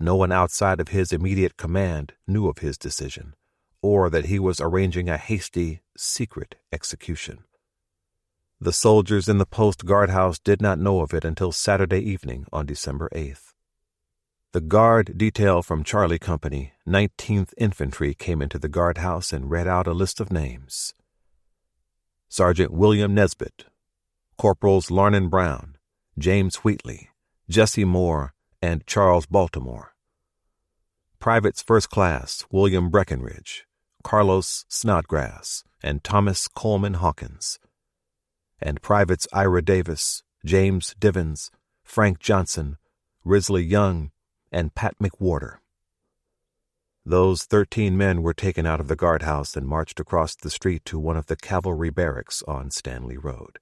No one outside of his immediate command knew of his decision, or that he was arranging a hasty, secret execution. The soldiers in the post guardhouse did not know of it until Saturday evening on December 8th. The guard detail from Charlie Company, 19th Infantry, came into the guardhouse and read out a list of names. Sergeant William Nesbitt, Corporals Larnon Brown, James Wheatley, Jesse Moore, and Charles Baltimore. Privates First Class William Breckenridge, Carlos Snodgrass, and Thomas Coleman Hawkins. And Privates Ira Davis, James Divins, Frank Johnson, Risley Young, and Pat McWhorter. Those 13 men were taken out of the guardhouse and marched across the street to one of the cavalry barracks on Stanley Road.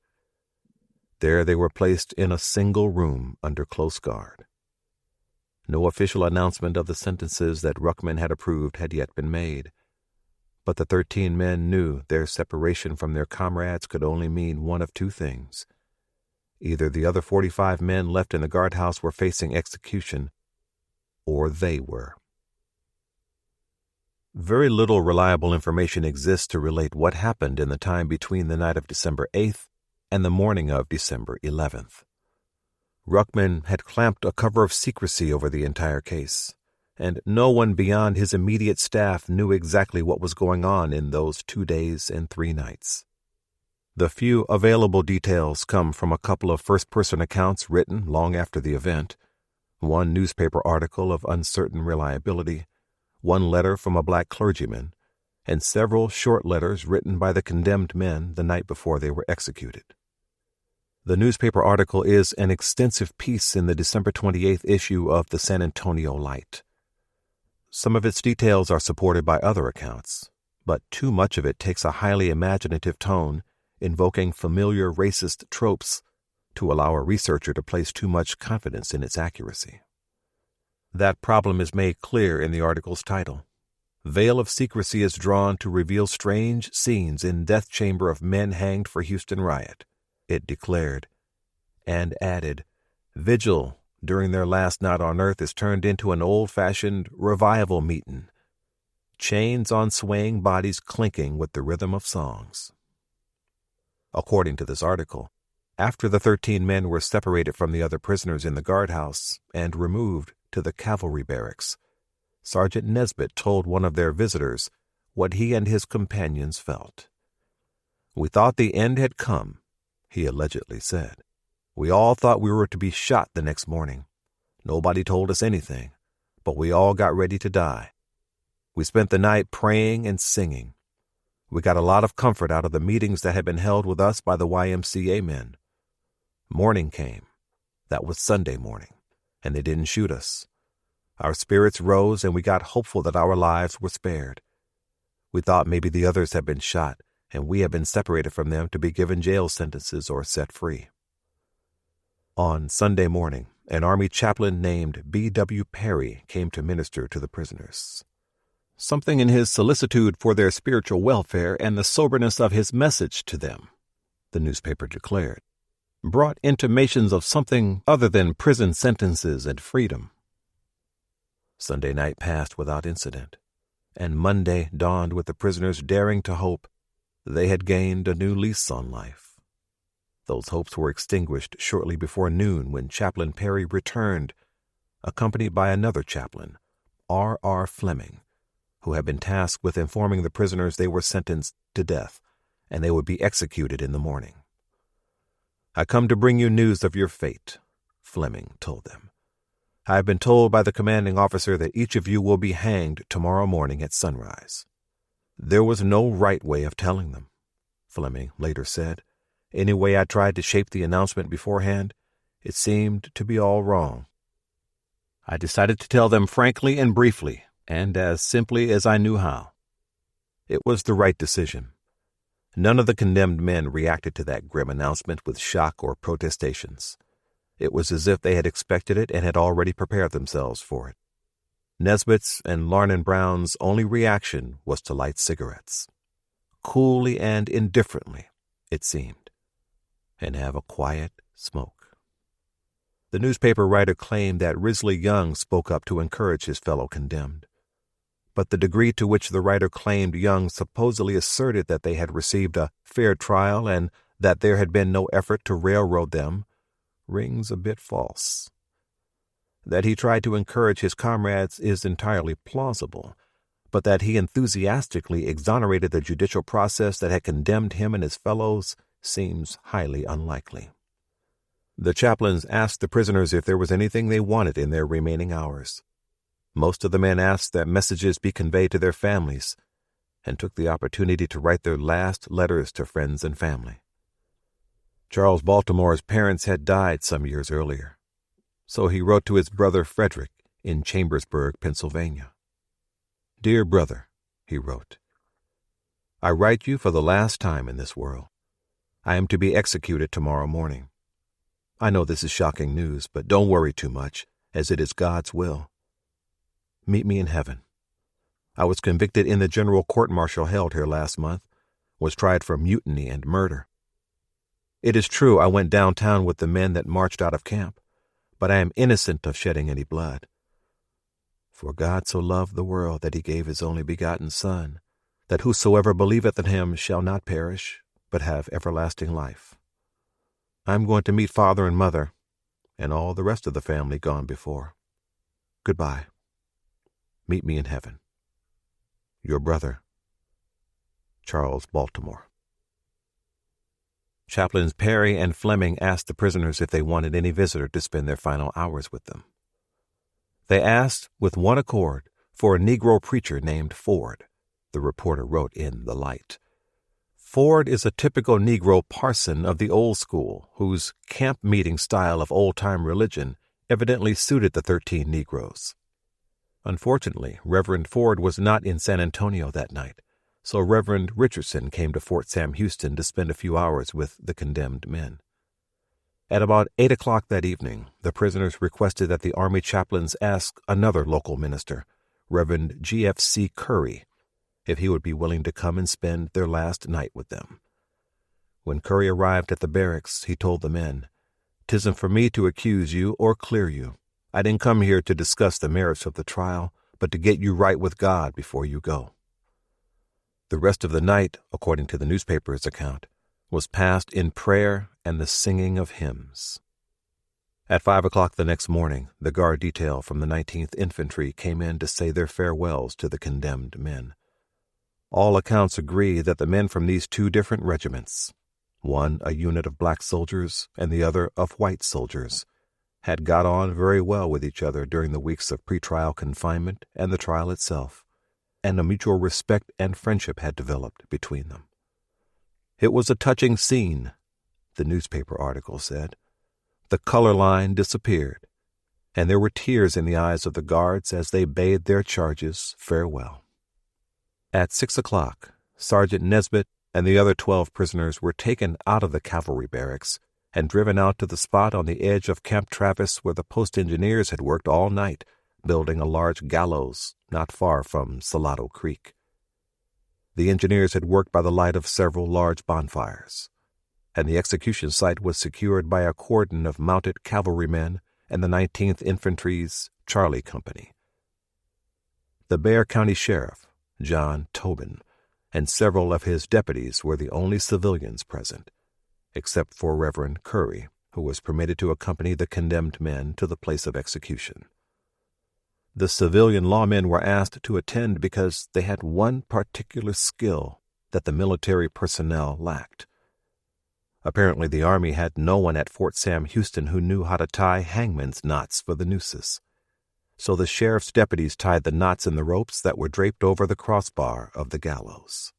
There they were placed in a single room under close guard. No official announcement of the sentences that Ruckman had approved had yet been made, but the 13 men knew their separation from their comrades could only mean one of two things. Either the other 45 men left in the guardhouse were facing execution, or they were. Very little reliable information exists to relate what happened in the time between the night of December 8th and the morning of December 11th. Ruckman had clamped a cover of secrecy over the entire case, and no one beyond his immediate staff knew exactly what was going on in those 2 days and 3 nights. The few available details come from a couple of first-person accounts written long after the event, one newspaper article of uncertain reliability, one letter from a black clergyman, and several short letters written by the condemned men the night before they were executed. The newspaper article is an extensive piece in the December 28th issue of the San Antonio Light. Some of its details are supported by other accounts, but too much of it takes a highly imaginative tone, invoking familiar racist tropes to allow a researcher to place too much confidence in its accuracy. That problem is made clear in the article's title. Veil of secrecy is drawn to reveal strange scenes in death chamber of men hanged for Houston riot, it declared, and added, vigil during their last night on earth is turned into an old-fashioned revival meeting, chains on swaying bodies clinking with the rhythm of songs. According to this article, after the 13 men were separated from the other prisoners in the guardhouse and removed to the cavalry barracks, Sergeant Nesbitt told one of their visitors what he and his companions felt. "We thought the end had come," he allegedly said. "We all thought we were to be shot the next morning. Nobody told us anything, but we all got ready to die. We spent the night praying and singing. We got a lot of comfort out of the meetings that had been held with us by the YMCA men. Morning came. That was Sunday morning, and they didn't shoot us. Our spirits rose, and we got hopeful that our lives were spared. We thought maybe the others had been shot, and we had been separated from them to be given jail sentences or set free." On Sunday morning, an Army chaplain named B.W. Perry came to minister to the prisoners. Something in his solicitude for their spiritual welfare and the soberness of his message to them, the newspaper declared, brought intimations of something other than prison sentences and freedom. Sunday night passed without incident, and Monday dawned with the prisoners daring to hope they had gained a new lease on life. Those hopes were extinguished shortly before noon when Chaplain Perry returned, accompanied by another chaplain, R.R. Fleming, who had been tasked with informing the prisoners they were sentenced to death, and they would be executed in the morning. "I come to bring you news of your fate," Fleming told them. "I have been told by the commanding officer that each of you will be hanged tomorrow morning at sunrise." There was no right way of telling them, Fleming later said. Any way I tried to shape the announcement beforehand, it seemed to be all wrong. I decided to tell them frankly and briefly, and as simply as I knew how. It was the right decision. None of the condemned men reacted to that grim announcement with shock or protestations. It was as if they had expected it and had already prepared themselves for it. Nesbitt's and Larnon Brown's only reaction was to light cigarettes, coolly and indifferently, it seemed, and have a quiet smoke. The newspaper writer claimed that Risley Young spoke up to encourage his fellow condemned, but the degree to which the writer claimed Young supposedly asserted that they had received a fair trial and that there had been no effort to railroad them rings a bit false. That he tried to encourage his comrades is entirely plausible, but that he enthusiastically exonerated the judicial process that had condemned him and his fellows seems highly unlikely. The chaplains asked the prisoners if there was anything they wanted in their remaining hours. Most of the men asked that messages be conveyed to their families and took the opportunity to write their last letters to friends and family. Charles Baltimore's parents had died some years earlier, so he wrote to his brother Frederick in Chambersburg, Pennsylvania. "Dear brother," he wrote, "I write you for the last time in this world. I am to be executed tomorrow morning. I know this is shocking news, but don't worry too much, as it is God's will. Meet me in heaven. I was convicted in the general court-martial held here last month, was tried for mutiny and murder. It is true I went downtown with the men that marched out of camp, but I am innocent of shedding any blood. For God so loved the world that he gave his only begotten Son, that whosoever believeth in him shall not perish, but have everlasting life. I am going to meet father and mother, and all the rest of the family gone before. Goodbye. Meet me in heaven. Your brother, Charles Baltimore." Chaplains Perry and Fleming asked the prisoners if they wanted any visitor to spend their final hours with them. They asked, with one accord, for a Negro preacher named Ford, the reporter wrote in The Light. Ford is a typical Negro parson of the old school, whose camp-meeting style of old-time religion evidently suited the 13 Negroes. Unfortunately, Reverend Ford was not in San Antonio that night, so Reverend Richardson came to Fort Sam Houston to spend a few hours with the condemned men. At about 8 o'clock that evening, the prisoners requested that the Army chaplains ask another local minister, Reverend G.F.C. Curry, if he would be willing to come and spend their last night with them. When Curry arrived at the barracks, he told the men, "'Tisn't for me to accuse you or clear you. I didn't come here to discuss the merits of the trial, but to get you right with God before you go." The rest of the night, according to the newspaper's account, was passed in prayer and the singing of hymns. At 5 o'clock the next morning, the guard detail from the 19th Infantry came in to say their farewells to the condemned men. All accounts agree that the men from these two different regiments, one a unit of black soldiers and the other of white soldiers, had got on very well with each other during the weeks of pretrial confinement and the trial itself, and a mutual respect and friendship had developed between them. It was a touching scene, the newspaper article said. The color line disappeared, and there were tears in the eyes of the guards as they bade their charges farewell. At 6 o'clock, Sergeant Nesbitt and the other 12 prisoners were taken out of the cavalry barracks and driven out to the spot on the edge of Camp Travis where the post engineers had worked all night, building a large gallows not far from Salado Creek. The engineers had worked by the light of several large bonfires, and the execution site was secured by a cordon of mounted cavalrymen and the 19th Infantry's Charlie Company. The Bexar County Sheriff, John Tobin, and several of his deputies were the only civilians present, except for Reverend Curry, who was permitted to accompany the condemned men to the place of execution. The civilian lawmen were asked to attend because they had one particular skill that the military personnel lacked. Apparently the Army had no one at Fort Sam Houston who knew how to tie hangman's knots for the nooses, so the sheriff's deputies tied the knots in the ropes that were draped over the crossbar of the gallows.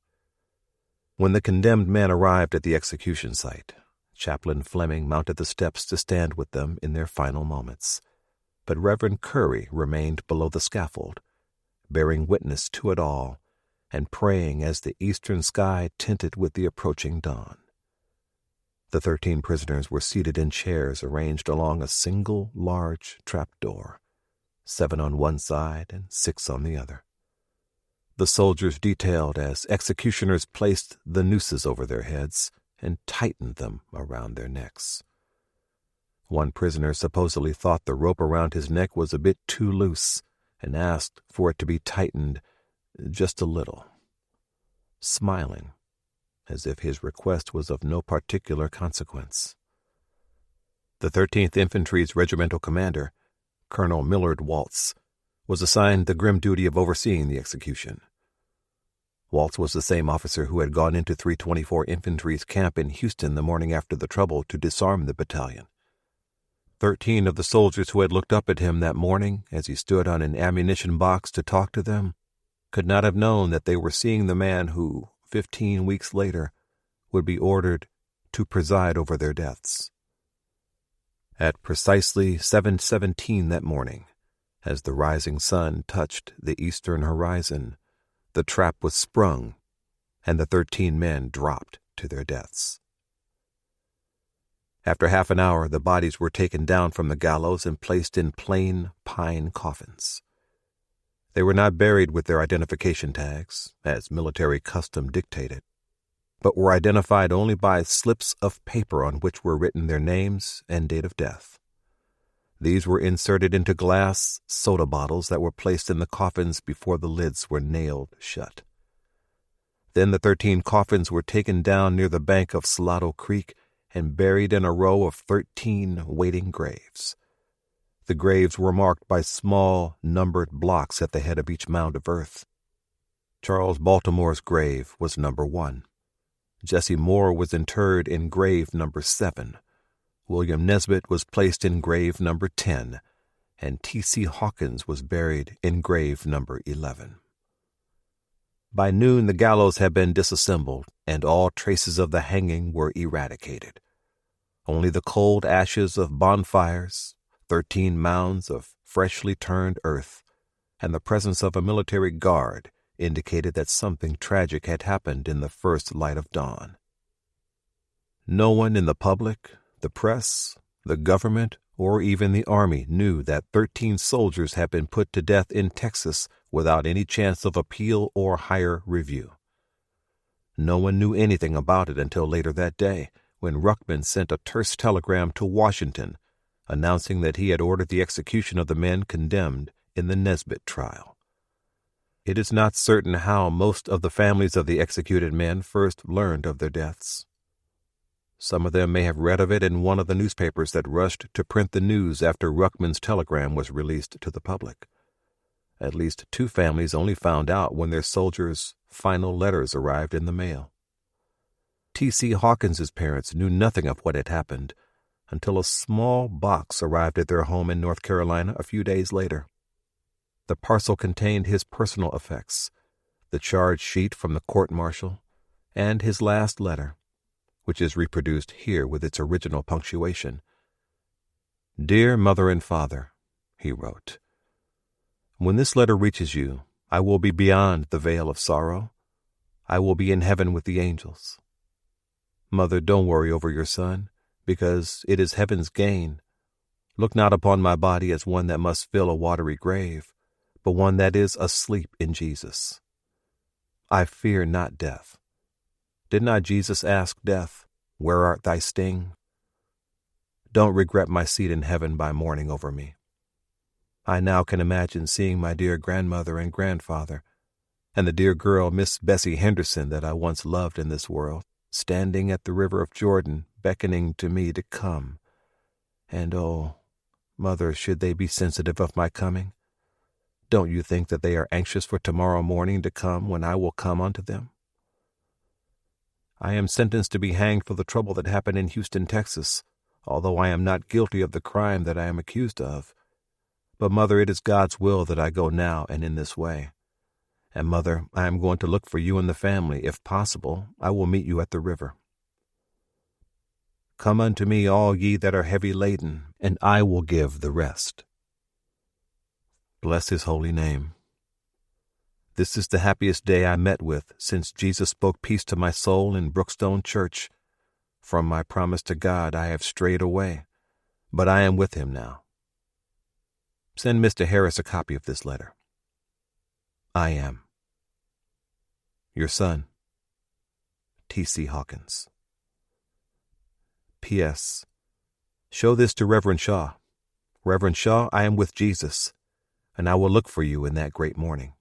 When the condemned men arrived at the execution site, Chaplain Fleming mounted the steps to stand with them in their final moments, but Reverend Curry remained below the scaffold, bearing witness to it all and praying as the eastern sky tinted with the approaching dawn. The 13 prisoners were seated in chairs arranged along a single large trapdoor, 7 on one side and 6 on the other. The soldiers detailed as executioners placed the nooses over their heads and tightened them around their necks. One prisoner supposedly thought the rope around his neck was a bit too loose and asked for it to be tightened just a little, smiling as if his request was of no particular consequence. The 13th Infantry's regimental commander, Colonel Millard Waltz, was assigned the grim duty of overseeing the execution. Waltz was the same officer who had gone into 324 Infantry's camp in Houston the morning after the trouble to disarm the battalion. 13 of the soldiers who had looked up at him that morning as he stood on an ammunition box to talk to them could not have known that they were seeing the man who, 15 weeks later, would be ordered to preside over their deaths. At precisely 7:17 that morning, as the rising sun touched the eastern horizon, the trap was sprung, and the 13 men dropped to their deaths. After half an hour, the bodies were taken down from the gallows and placed in plain pine coffins. They were not buried with their identification tags, as military custom dictated, but were identified only by slips of paper on which were written their names and date of death. These were inserted into glass soda bottles that were placed in the coffins before the lids were nailed shut. Then the 13 coffins were taken down near the bank of Salado Creek and buried in a row of 13 waiting graves. The graves were marked by small, numbered blocks at the head of each mound of earth. Charles Baltimore's grave was number 1. Jesse Moore was interred in grave number 7. William Nesbitt was placed in grave number 10, and T.C. Hawkins was buried in grave number 11. By noon, the gallows had been disassembled, and all traces of the hanging were eradicated. Only the cold ashes of bonfires, 13 mounds of freshly turned earth, and the presence of a military guard indicated that something tragic had happened in the first light of dawn. No one in the public, the press, the government, or even the army knew that 13 soldiers had been put to death in Texas without any chance of appeal or higher review. No one knew anything about it until later that day, when Ruckman sent a terse telegram to Washington announcing that he had ordered the execution of the men condemned in the Nesbitt trial. It is not certain how most of the families of the executed men first learned of their deaths. Some of them may have read of it in one of the newspapers that rushed to print the news after Ruckman's telegram was released to the public. At least 2 families only found out when their soldiers' final letters arrived in the mail. T.C. Hawkins's parents knew nothing of what had happened until a small box arrived at their home in North Carolina a few days later. The parcel contained his personal effects, the charge sheet from the court-martial, and his last letter, which is reproduced here with its original punctuation. "Dear Mother and Father," he wrote, "when this letter reaches you, I will be beyond the veil of sorrow. I will be in heaven with the angels. Mother, don't worry over your son, because it is heaven's gain. Look not upon my body as one that must fill a watery grave, but one that is asleep in Jesus. I fear not death. Did not Jesus ask death, 'Where art thy sting?' Don't regret my seat in heaven by mourning over me. I now can imagine seeing my dear grandmother and grandfather, and the dear girl, Miss Bessie Henderson, that I once loved in this world, standing at the river of Jordan, beckoning to me to come. And oh, Mother, should they be sensitive of my coming? Don't you think that they are anxious for tomorrow morning to come when I will come unto them? I am sentenced to be hanged for the trouble that happened in Houston, Texas, although I am not guilty of the crime that I am accused of. But, Mother, it is God's will that I go now and in this way. And, Mother, I am going to look for you and the family. If possible, I will meet you at the river. Come unto me, all ye that are heavy laden, and I will give the rest." Bless his holy name. This is the happiest day I met with since Jesus spoke peace to my soul in Brookstone Church. From my promise to God I have strayed away, but I am with him now. Send Mr. Harris a copy of this letter. I am. Your son, T.C. Hawkins. P.S. Show this to Reverend Shaw. Reverend Shaw, I am with Jesus, and I will look for you in that great morning.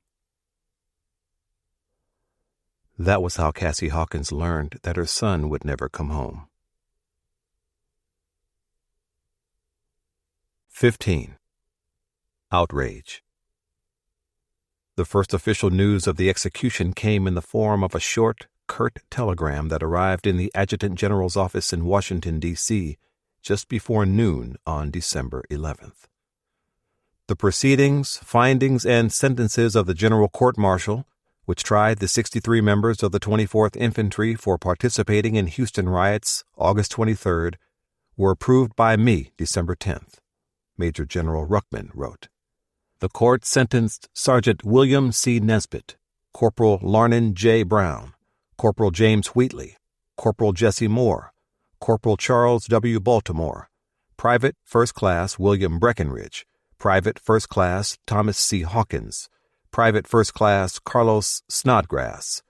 That was how Cassie Hawkins learned that her son would never come home. 15. outrage. The first official news of the execution came in the form of a short, curt telegram that arrived in the Adjutant General's office in Washington, D.C., just before noon on December 11th. The proceedings, findings, and sentences of the General Court-Martial, which tried the 63 members of the 24th Infantry for participating in Houston riots August 23rd, were approved by me December 10th, Major General Ruckman wrote. The court sentenced Sergeant William C. Nesbitt, Corporal Larnon J. Brown, Corporal James Wheatley, Corporal Jesse Moore, Corporal Charles W. Baltimore, Private First Class William Breckinridge, Private First Class Thomas C. Hawkins, Private First Class Carlos Snodgrass,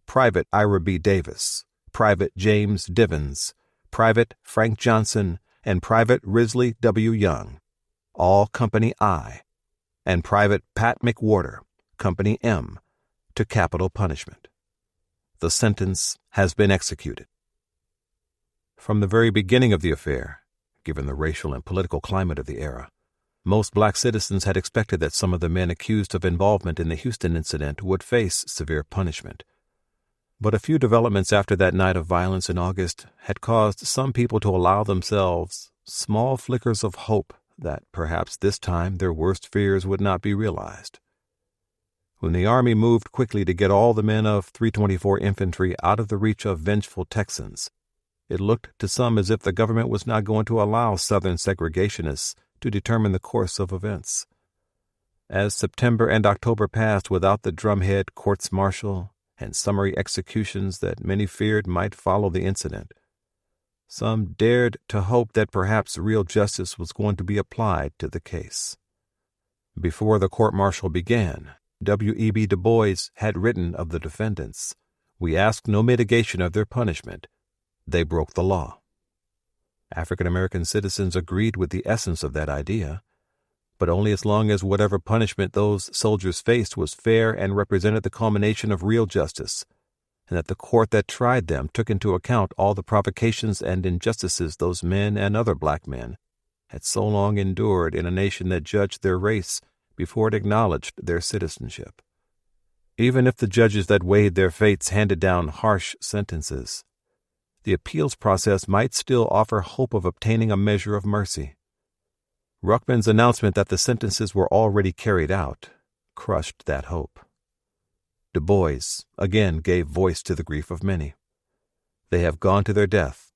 Private Ira B. Davis, Private James Divins, Private Frank Johnson, and Private Risley W. Young, all Company I, and Private Pat McWhorter, Company M, to capital punishment. The sentence has been executed. From the very beginning of the affair, given the racial and political climate of the era, most black citizens had expected that some of the men accused of involvement in the Houston incident would face severe punishment. But a few developments after that night of violence in August had caused some people to allow themselves small flickers of hope that perhaps this time their worst fears would not be realized. When the Army moved quickly to get all the men of 324 Infantry out of the reach of vengeful Texans, it looked to some as if the government was not going to allow Southern segregationists to determine the course of events. As September and October passed without the drumhead courts-martial and summary executions that many feared might follow the incident, some dared to hope that perhaps real justice was going to be applied to the case. Before the court-martial began, W.E.B. Du Bois had written of the defendants, "We ask no mitigation of their punishment. They broke the law." African American citizens agreed with the essence of that idea, but only as long as whatever punishment those soldiers faced was fair and represented the culmination of real justice, and that the court that tried them took into account all the provocations and injustices those men and other black men had so long endured in a nation that judged their race before it acknowledged their citizenship. Even if the judges that weighed their fates handed down harsh sentences, the appeals process might still offer hope of obtaining a measure of mercy. Ruckman's announcement that the sentences were already carried out crushed that hope. Du Bois again gave voice to the grief of many. "They have gone to their death,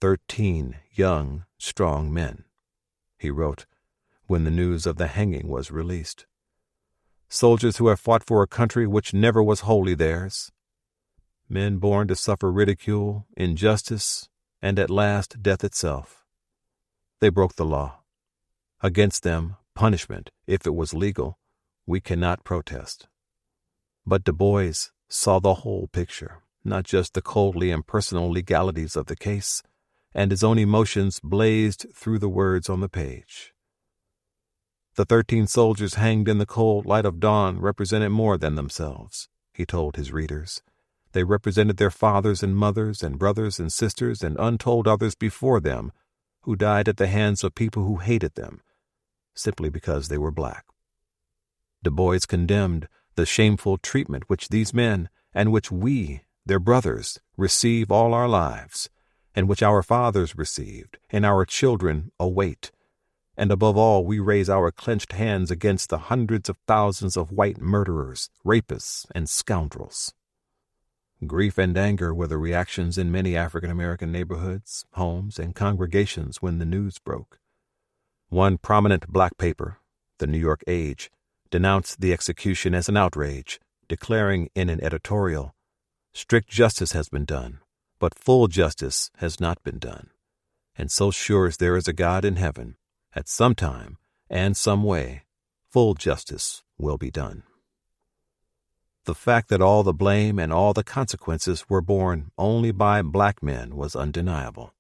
13 young, strong men," he wrote when the news of the hanging was released. "Soldiers who have fought for a country which never was wholly theirs. Men born to suffer ridicule, injustice, and at last death itself. They broke the law. Against them, punishment, if it was legal, we cannot protest." But Du Bois saw the whole picture, not just the coldly impersonal legalities of the case, and his own emotions blazed through the words on the page. The 13 soldiers hanged in the cold light of dawn represented more than themselves, he told his readers. They represented their fathers and mothers and brothers and sisters and untold others before them who died at the hands of people who hated them, simply because they were black. Du Bois condemned the shameful treatment which these men, and which we, their brothers, receive all our lives, and which our fathers received, and our children await. And above all, we raise our clenched hands against the hundreds of thousands of white murderers, rapists, and scoundrels. Grief and anger were the reactions in many African American neighborhoods, homes, and congregations when the news broke. One prominent black paper, the New York Age, denounced the execution as an outrage, declaring in an editorial, "Strict justice has been done, but full justice has not been done. And so sure as there is a God in heaven, at some time and some way, full justice will be done." The fact that all the blame and all the consequences were borne only by black men was undeniable.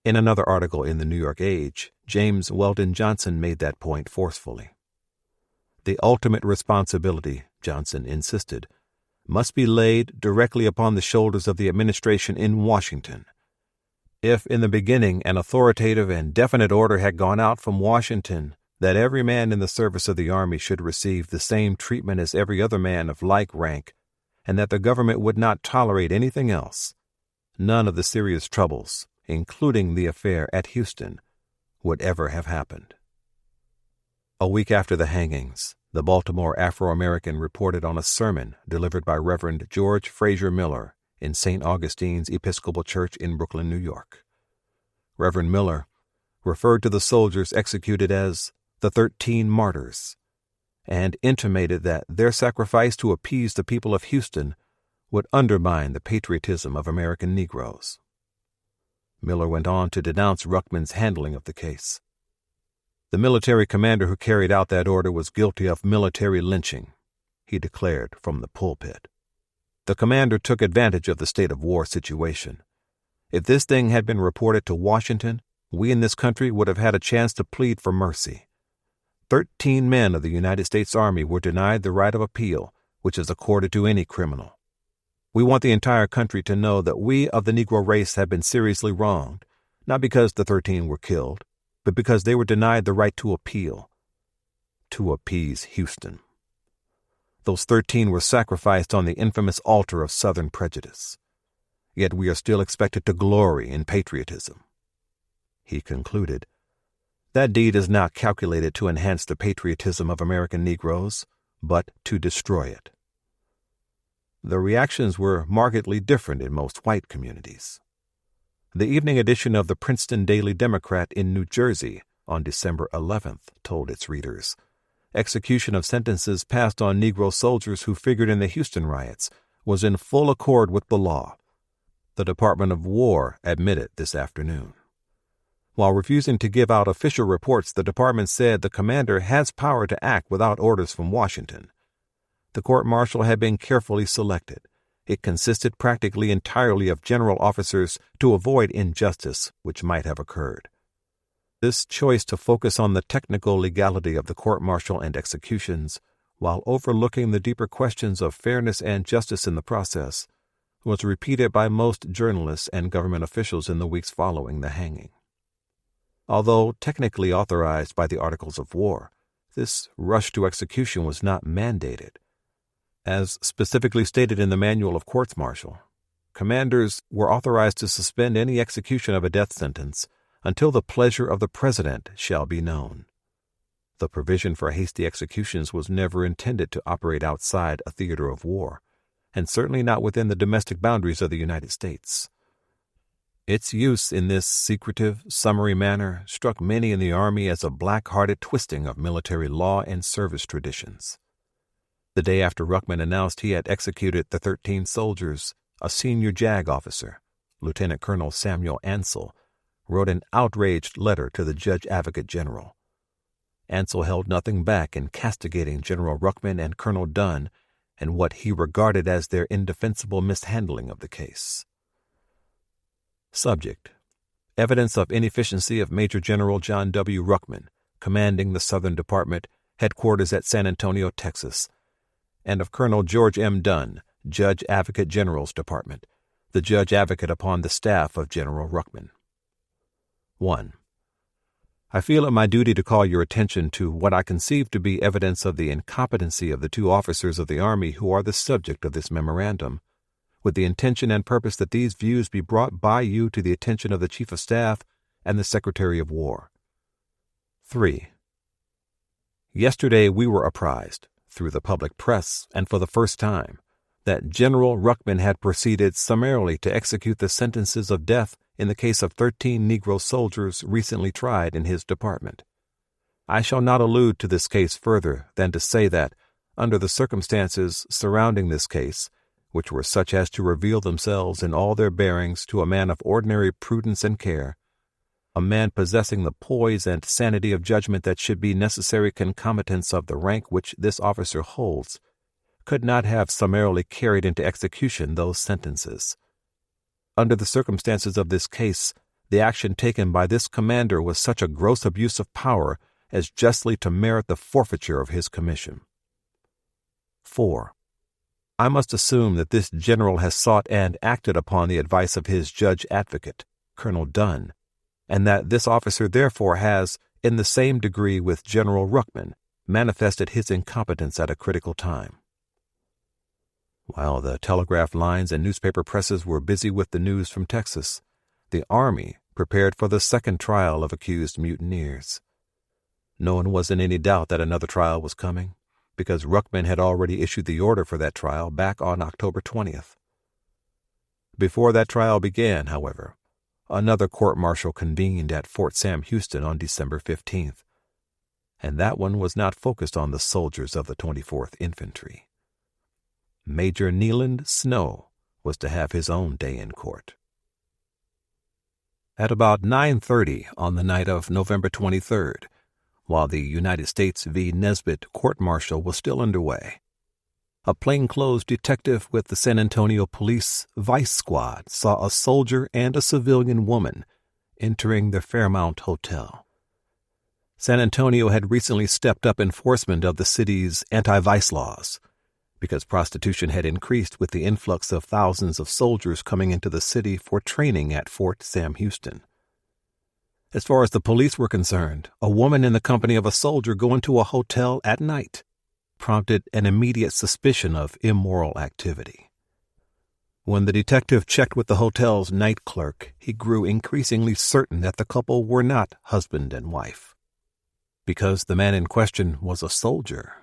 In another article in the New York Age, James Weldon Johnson made that point forcefully. The ultimate responsibility, Johnson insisted, must be laid directly upon the shoulders of the administration in Washington. If in the beginning an authoritative and definite order had gone out from Washington that every man in the service of the Army should receive the same treatment as every other man of like rank, and that the government would not tolerate anything else, none of the serious troubles, including the affair at Houston, would ever have happened. A week after the hangings, the Baltimore Afro-American reported on a sermon delivered by Reverend George Fraser Miller in St. Augustine's Episcopal Church in Brooklyn, New York. Reverend Miller referred to the soldiers executed as the 13 martyrs, and intimated that their sacrifice to appease the people of Houston would undermine the patriotism of American Negroes. Miller went on to denounce Ruckman's handling of the case. The military commander who carried out that order was guilty of military lynching, he declared from the pulpit. The commander took advantage of the state of war situation. If this thing had been reported to Washington, we in this country would have had a chance to plead for mercy. 13 men of the United States Army were denied the right of appeal, which is accorded to any criminal. We want the entire country to know that we of the Negro race have been seriously wronged, not because the 13 were killed, but because they were denied the right to appeal, to appease Houston. Those 13 were sacrificed on the infamous altar of Southern prejudice. Yet we are still expected to glory in patriotism. He concluded, that deed is not calculated to enhance the patriotism of American Negroes, but to destroy it. The reactions were markedly different in most white communities. The evening edition of the Princeton Daily Democrat in New Jersey on December 11th told its readers, execution of sentences passed on Negro soldiers who figured in the Houston riots was in full accord with the law. The Department of War admitted this afternoon. While refusing to give out official reports, the department said the commander has power to act without orders from Washington. The court-martial had been carefully selected. It consisted practically entirely of general officers to avoid injustice which might have occurred. This choice to focus on the technical legality of the court-martial and executions, while overlooking the deeper questions of fairness and justice in the process, was repeated by most journalists and government officials in the weeks following the hanging. Although technically authorized by the Articles of War, this rush to execution was not mandated. As specifically stated in the Manual of Courts-Martial, commanders were authorized to suspend any execution of a death sentence until the pleasure of the President shall be known. The provision for hasty executions was never intended to operate outside a theater of war, and certainly not within the domestic boundaries of the United States. Its use in this secretive, summary manner struck many in the Army as a black-hearted twisting of military law and service traditions. The day after Ruckman announced he had executed the 13 soldiers, a senior JAG officer, Lieutenant Colonel Samuel Ansel, wrote an outraged letter to the Judge Advocate General. Ansel held nothing back in castigating General Ruckman and Colonel Dunn and what he regarded as their indefensible mishandling of the case. Subject: evidence of inefficiency of Major General John W. Ruckman, commanding the Southern Department, headquarters at San Antonio, Texas, and of Colonel George M. Dunn, Judge Advocate General's Department, the Judge Advocate upon the staff of General Ruckman. 1. I feel it my duty to call your attention to what I conceive to be evidence of the incompetency of the 2 officers of the Army who are the subject of this memorandum, with the intention and purpose that these views be brought by you to the attention of the Chief of Staff and the Secretary of War. 3. Yesterday we were apprised, through the public press and for the first time, that General Ruckman had proceeded summarily to execute the sentences of death in the case of 13 Negro soldiers recently tried in his department. I shall not allude to this case further than to say that, under the circumstances surrounding this case, which were such as to reveal themselves in all their bearings to a man of ordinary prudence and care, a man possessing the poise and sanity of judgment that should be necessary concomitants of the rank which this officer holds, could not have summarily carried into execution those sentences. Under the circumstances of this case, the action taken by this commander was such a gross abuse of power as justly to merit the forfeiture of his commission. 4. I must assume that this general has sought and acted upon the advice of his judge advocate, Colonel Dunn, and that this officer therefore has, in the same degree with General Ruckman, manifested his incompetence at a critical time. While the telegraph lines and newspaper presses were busy with the news from Texas, the Army prepared for the second trial of accused mutineers. No one was in any doubt that another trial was coming, because Ruckman had already issued the order for that trial back on October 20th. Before that trial began, however, another court-martial convened at Fort Sam Houston on December 15th, and that one was not focused on the soldiers of the 24th Infantry. Major Neeland Snow was to have his own day in court. At about 9:30 on the night of November 23rd, while the United States v. Nesbitt court-martial was still underway, a plainclothes detective with the San Antonio Police Vice Squad saw a soldier and a civilian woman entering the Fairmount Hotel. San Antonio had recently stepped up enforcement of the city's anti-vice laws, because prostitution had increased with the influx of thousands of soldiers coming into the city for training at Fort Sam Houston. As far as the police were concerned, a woman in the company of a soldier going to a hotel at night prompted an immediate suspicion of immoral activity. When the detective checked with the hotel's night clerk, he grew increasingly certain that the couple were not husband and wife. Because the man in question was a soldier,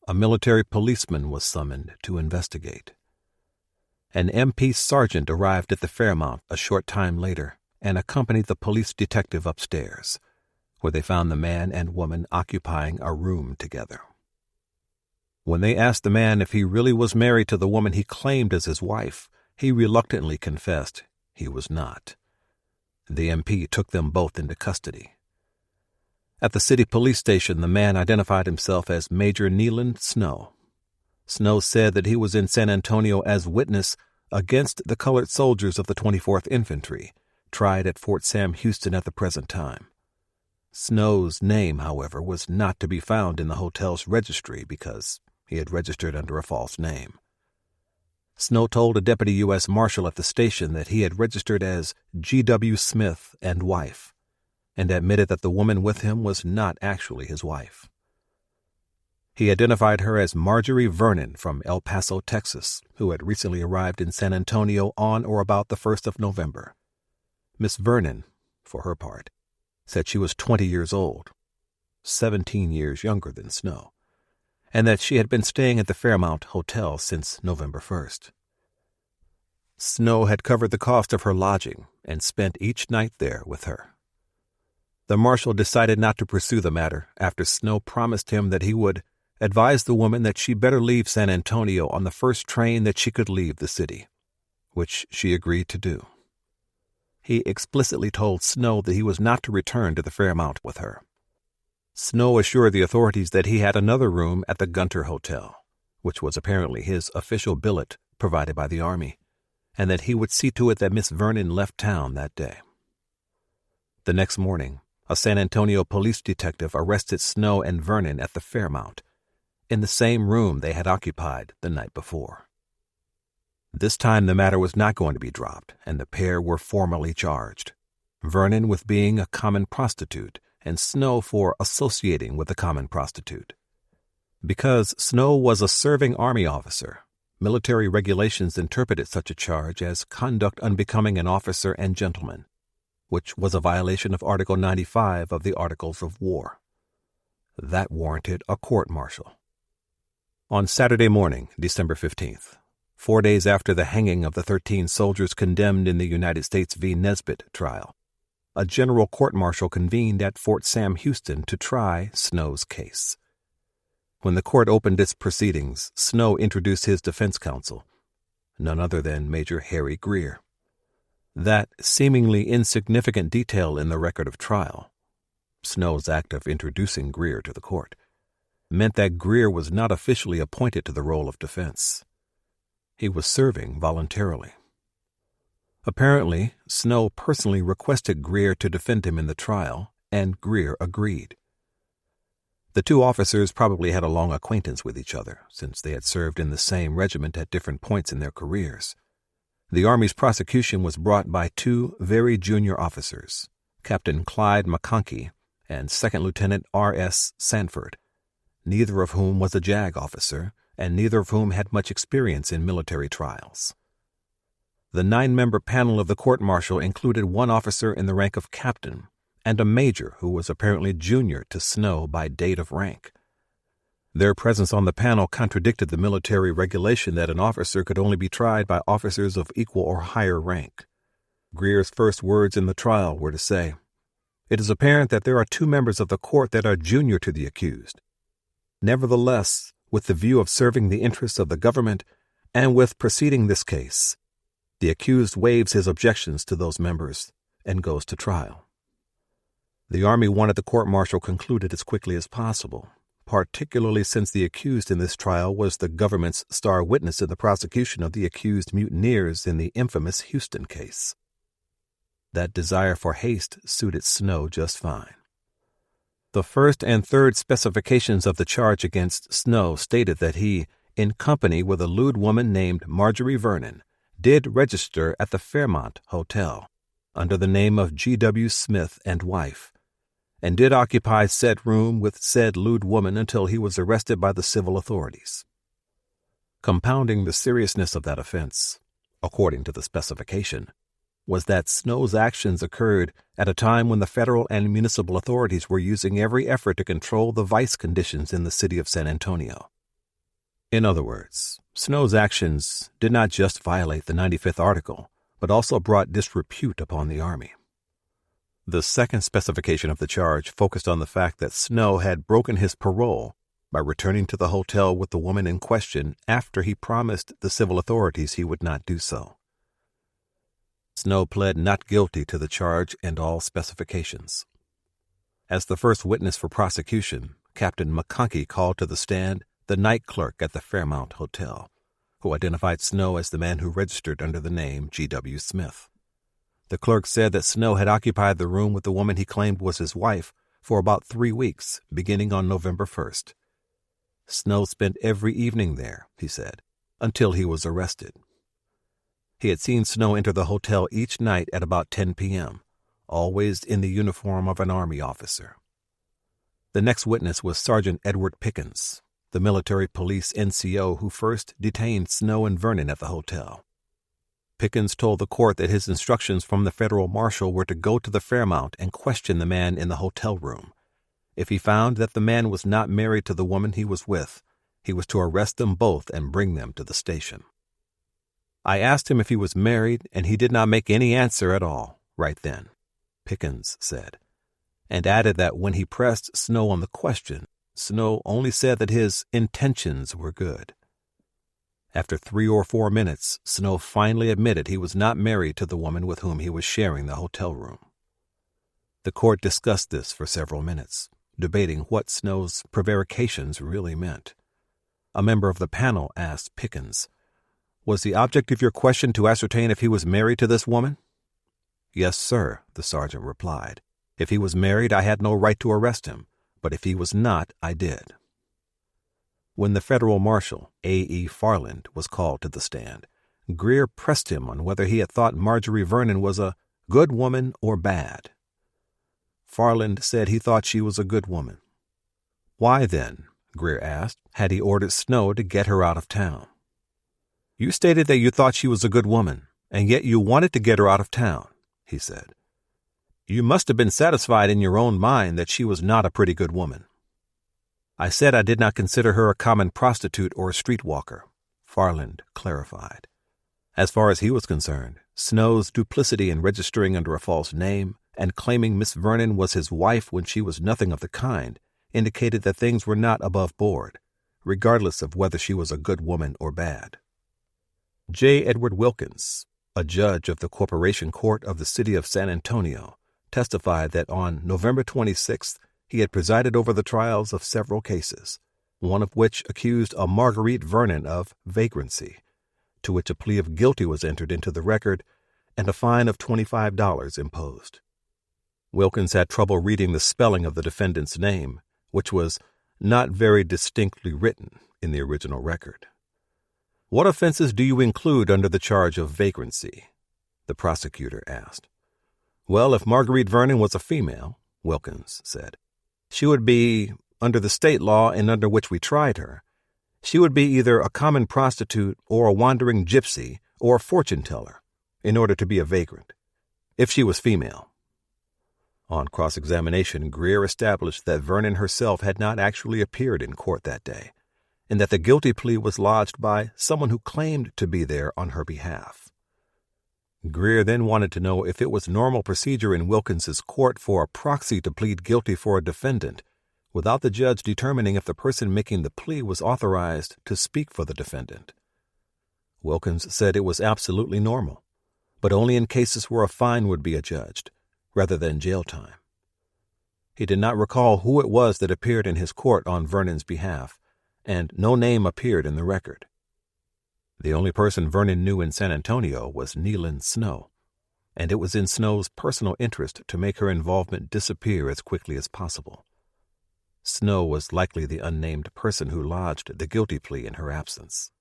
a military policeman was summoned to investigate. An MP sergeant arrived at the Fairmount a short time later and accompanied the police detective upstairs, where they found the man and woman occupying a room together. When they asked the man if he really was married to the woman he claimed as his wife, he reluctantly confessed he was not. The MP took them both into custody. At the city police station, the man identified himself as Major Neeland Snow. Snow said that he was in San Antonio as witness against the colored soldiers of the 24th Infantry, tried at Fort Sam Houston at the present time. Snow's name, however, was not to be found in the hotel's registry because he had registered under a false name. Snow told a deputy U.S. Marshal at the station that he had registered as G.W. Smith and wife, and admitted that the woman with him was not actually his wife. He identified her as Marjorie Vernon from El Paso, Texas, who had recently arrived in San Antonio on or about the 1st of November. Miss Vernon, for her part, said she was 20 years old, 17 years younger than Snow, and that she had been staying at the Fairmount Hotel since November 1st. Snow had covered the cost of her lodging and spent each night there with her. The marshal decided not to pursue the matter after Snow promised him that he would advise the woman that she better leave San Antonio on the first train that she could leave the city, which she agreed to do. He explicitly told Snow that he was not to return to the Fairmount with her. Snow assured the authorities that he had another room at the Gunter Hotel, which was apparently his official billet provided by the Army, and that he would see to it that Miss Vernon left town that day. The next morning, a San Antonio police detective arrested Snow and Vernon at the Fairmount, in the same room they had occupied the night before. This time the matter was not going to be dropped, and the pair were formally charged, Vernon with being a common prostitute and Snow for associating with a common prostitute. Because Snow was a serving Army officer, military regulations interpreted such a charge as conduct unbecoming an officer and gentleman, which was a violation of Article 95 of the Articles of War. That warranted a court-martial. On Saturday morning, December 15th, 4 days after the hanging of the 13 soldiers condemned in the United States v. Nesbitt trial, a general court-martial convened at Fort Sam Houston to try Snow's case. When the court opened its proceedings, Snow introduced his defense counsel, none other than Major Harry Greer. That seemingly insignificant detail in the record of trial, Snow's act of introducing Greer to the court, meant that Greer was not officially appointed to the role of defense. He was serving voluntarily. Apparently, Snow personally requested Greer to defend him in the trial, and Greer agreed. The two officers probably had a long acquaintance with each other, since they had served in the same regiment at different points in their careers. The Army's prosecution was brought by two very junior officers, Captain Clyde McConkey and Second Lieutenant R.S. Sanford, neither of whom was a JAG officer, and neither of whom had much experience in military trials. The 9-member panel of the court-martial included one officer in the rank of captain and a major who was apparently junior to Snow by date of rank. Their presence on the panel contradicted the military regulation that an officer could only be tried by officers of equal or higher rank. Greer's first words in the trial were to say, "It is apparent that there are 2 members of the court that are junior to the accused. Nevertheless, with the view of serving the interests of the government and with proceeding this case, the accused waives his objections to those members and goes to trial." The Army wanted the court-martial concluded as quickly as possible, particularly since the accused in this trial was the government's star witness in the prosecution of the accused mutineers in the infamous Houston case. That desire for haste suited Snow just fine. The first and third specifications of the charge against Snow stated that he, in company with a lewd woman named Marjorie Vernon, did register at the Fairmont Hotel under the name of G.W. Smith and wife, and did occupy said room with said lewd woman until he was arrested by the civil authorities. Compounding the seriousness of that offense, according to the specification, was that Snow's actions occurred at a time when the federal and municipal authorities were using every effort to control the vice conditions in the city of San Antonio. In other words, Snow's actions did not just violate the 95th Article, but also brought disrepute upon the Army. The second specification of the charge focused on the fact that Snow had broken his parole by returning to the hotel with the woman in question after he promised the civil authorities he would not do so. Snow pled not guilty to the charge and all specifications. As the first witness for prosecution, Captain McConkey called to the stand the night clerk at the Fairmont Hotel, who identified Snow as the man who registered under the name G.W. Smith. The clerk said that Snow had occupied the room with the woman he claimed was his wife for about 3 weeks, beginning on November 1st. Snow spent every evening there, he said, until he was arrested. He had seen Snow enter the hotel each night at about 10 p.m., always in the uniform of an Army officer. The next witness was Sergeant Edward Pickens, the military police NCO who first detained Snow and Vernon at the hotel. Pickens told the court that his instructions from the federal marshal were to go to the Fairmount and question the man in the hotel room. If he found that the man was not married to the woman he was with, he was to arrest them both and bring them to the station. "I asked him if he was married, and he did not make any answer at all, right then," Pickens said, and added that when he pressed Snow on the question, Snow only said that his intentions were good. After 3 or 4 minutes, Snow finally admitted he was not married to the woman with whom he was sharing the hotel room. The court discussed this for several minutes, debating what Snow's prevarications really meant. A member of the panel asked Pickens, "Was the object of your question to ascertain if he was married to this woman?" "Yes, sir," the sergeant replied. "If he was married, I had no right to arrest him, but if he was not, I did." When the federal marshal, A.E. Farland, was called to the stand, Greer pressed him on whether he had thought Marjorie Vernon was a good woman or bad. Farland said he thought she was a good woman. Why then, Greer asked, had he ordered Snow to get her out of town? "You stated that you thought she was a good woman, and yet you wanted to get her out of town," he said. "You must have been satisfied in your own mind that she was not a pretty good woman." "I said I did not consider her a common prostitute or a streetwalker," Farland clarified. As far as he was concerned, Snow's duplicity in registering under a false name and claiming Miss Vernon was his wife when she was nothing of the kind indicated that things were not above board, regardless of whether she was a good woman or bad. J. Edward Wilkins, a judge of the Corporation Court of the City of San Antonio, testified that on November 26th he had presided over the trials of several cases, one of which accused a Marguerite Vernon of vagrancy, to which a plea of guilty was entered into the record and a fine of $25 imposed. Wilkins had trouble reading the spelling of the defendant's name, which was not very distinctly written in the original record. "What offenses do you include under the charge of vagrancy?" the prosecutor asked. "Well, if Marguerite Vernon was a female, Wilkins said. "She would be, under the state law and under which we tried her, she would be either a common prostitute or a wandering gypsy or a fortune-teller in order to be a vagrant, if she was female." On cross-examination, Greer established that Vernon herself had not actually appeared in court that day, and that the guilty plea was lodged by someone who claimed to be there on her behalf. Greer then wanted to know if it was normal procedure in Wilkins's court for a proxy to plead guilty for a defendant without the judge determining if the person making the plea was authorized to speak for the defendant. Wilkins said it was absolutely normal, but only in cases where a fine would be adjudged, rather than jail time. He did not recall who it was that appeared in his court on Vernon's behalf, and no name appeared in the record. The only person Vernon knew in San Antonio was Neelan Snow, and it was in Snow's personal interest to make her involvement disappear as quickly as possible. Snow was likely the unnamed person who lodged the guilty plea in her absence.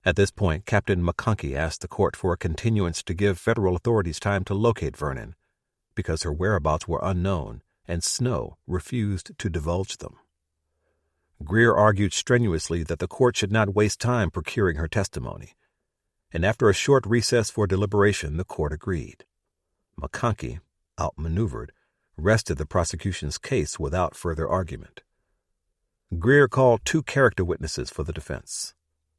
At this point, Captain McConkey asked the court for a continuance to give federal authorities time to locate Vernon, because her whereabouts were unknown, and Snow refused to divulge them. Greer argued strenuously that the court should not waste time procuring her testimony, and after a short recess for deliberation, the court agreed. McConkey, outmaneuvered, rested the prosecution's case without further argument. Greer called 2 character witnesses for the defense.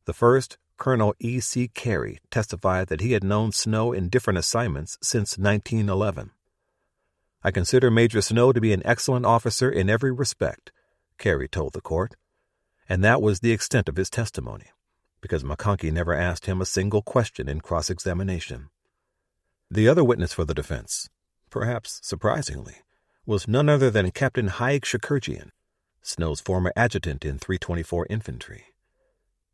The first, Colonel E.C. Carey, testified that he had known Snow in different assignments since 1911. "I consider Major Snow to be an excellent officer in every respect," Carey told the court, and that was the extent of his testimony, because McConkey never asked him a single question in cross-examination. The other witness for the defense, perhaps surprisingly, was none other than Captain Haig Shakurjian, Snow's former adjutant in 324 Infantry.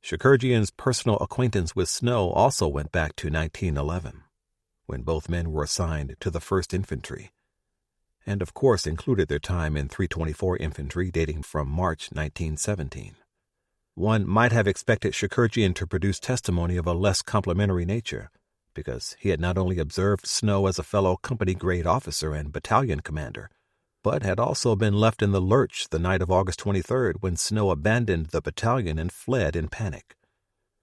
Shakurjian's personal acquaintance with Snow also went back to 1911, when both men were assigned to the 1st Infantry, and of course included their time in 324 Infantry dating from March 1917. One might have expected Shakurjian to produce testimony of a less complimentary nature, because he had not only observed Snow as a fellow company-grade officer and battalion commander, but had also been left in the lurch the night of August 23rd when Snow abandoned the battalion and fled in panic.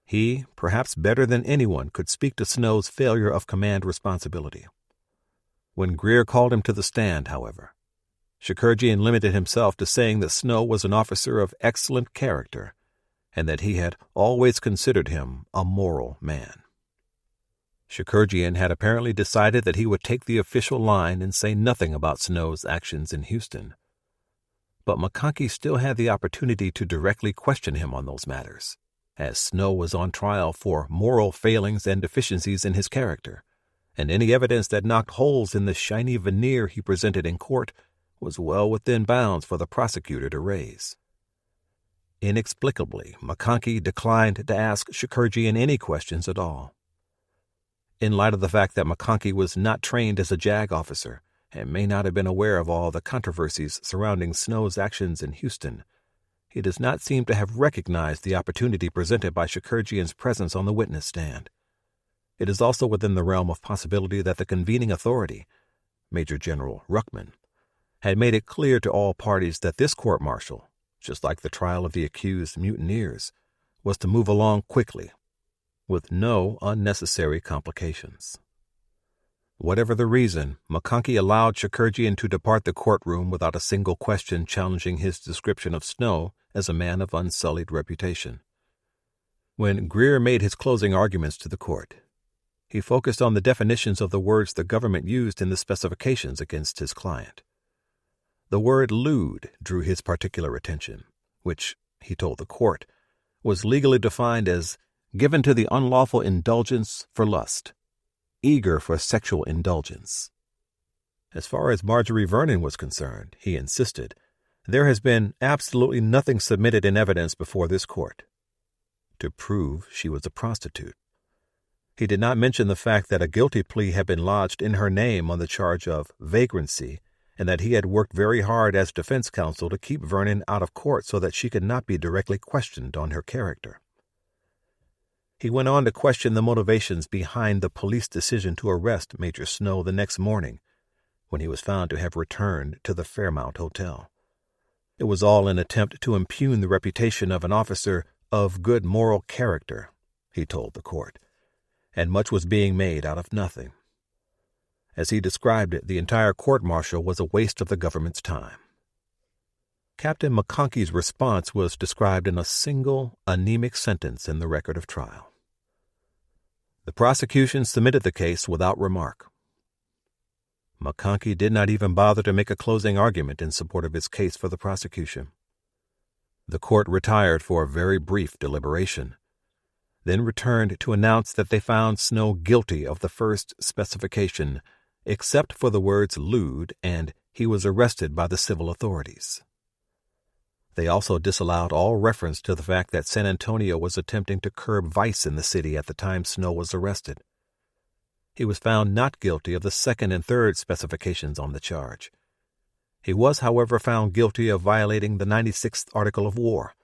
He, perhaps better than anyone, could speak to Snow's failure of command responsibility. When Greer called him to the stand, however, Shakurjian limited himself to saying that Snow was an officer of excellent character and that he had always considered him a moral man. Shakurjian had apparently decided that he would take the official line and say nothing about Snow's actions in Houston. But McConkey still had the opportunity to directly question him on those matters, as Snow was on trial for moral failings and deficiencies in his character, and any evidence that knocked holes in the shiny veneer he presented in court was well within bounds for the prosecutor to raise. Inexplicably, McConkey declined to ask Shakurjian any questions at all. In light of the fact that McConkey was not trained as a JAG officer and may not have been aware of all the controversies surrounding Snow's actions in Houston, he does not seem to have recognized the opportunity presented by Shakurjian's presence on the witness stand. It is also within the realm of possibility that the convening authority, Major General Ruckman, had made it clear to all parties that this court-martial, just like the trial of the accused mutineers, was to move along quickly, with no unnecessary complications. Whatever the reason, McConkey allowed Shakurjian to depart the courtroom without a single question challenging his description of Snow as a man of unsullied reputation. When Greer made his closing arguments to the court, he focused on the definitions of the words the government used in the specifications against his client. The word lewd drew his particular attention, which, he told the court, was legally defined as given to the unlawful indulgence for lust, eager for sexual indulgence. As far as Marjorie Vernon was concerned, he insisted, there has been absolutely nothing submitted in evidence before this court to prove she was a prostitute. He did not mention the fact that a guilty plea had been lodged in her name on the charge of vagrancy, and that he had worked very hard as defense counsel to keep Vernon out of court so that she could not be directly questioned on her character. He went on to question the motivations behind the police decision to arrest Major Snow the next morning, when he was found to have returned to the Fairmount Hotel. It was all an attempt to impugn the reputation of an officer of good moral character, he told the court, and much was being made out of nothing. As he described it, the entire court-martial was a waste of the government's time. Captain McConkey's response was described in a single, anemic sentence in the record of trial. The prosecution submitted the case without remark. McConkey did not even bother to make a closing argument in support of his case for the prosecution. The court retired for a very brief deliberation, then returned to announce that they found Snow guilty of the first specification, except for the words lewd and he was arrested by the civil authorities. They also disallowed all reference to the fact that San Antonio was attempting to curb vice in the city at the time Snow was arrested. He was found not guilty of the second and third specifications on the charge. He was, however, found guilty of violating the 96th Article of War,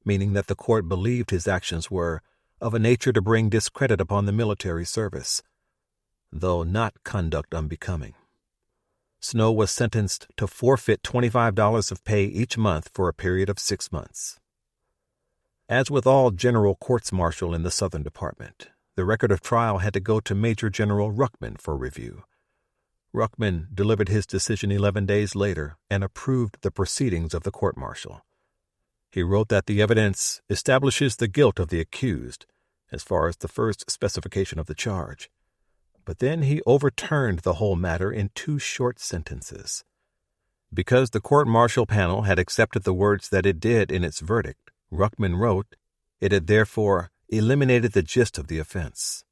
meaning that the court believed his actions were of a nature to bring discredit upon the military service, though not conduct unbecoming. Snow was sentenced to forfeit $25 of pay each month for a period of 6 months. As with all general courts-martial in the Southern Department, the record of trial had to go to Major General Ruckman for review. Ruckman delivered his decision 11 days later and approved the proceedings of the court-martial. He wrote that the evidence establishes the guilt of the accused as far as the first specification of the charge, but then he overturned the whole matter in 2 short sentences. Because the court-martial panel had accepted the words that it did in its verdict, Ruckman wrote, it had therefore eliminated the gist of the offense.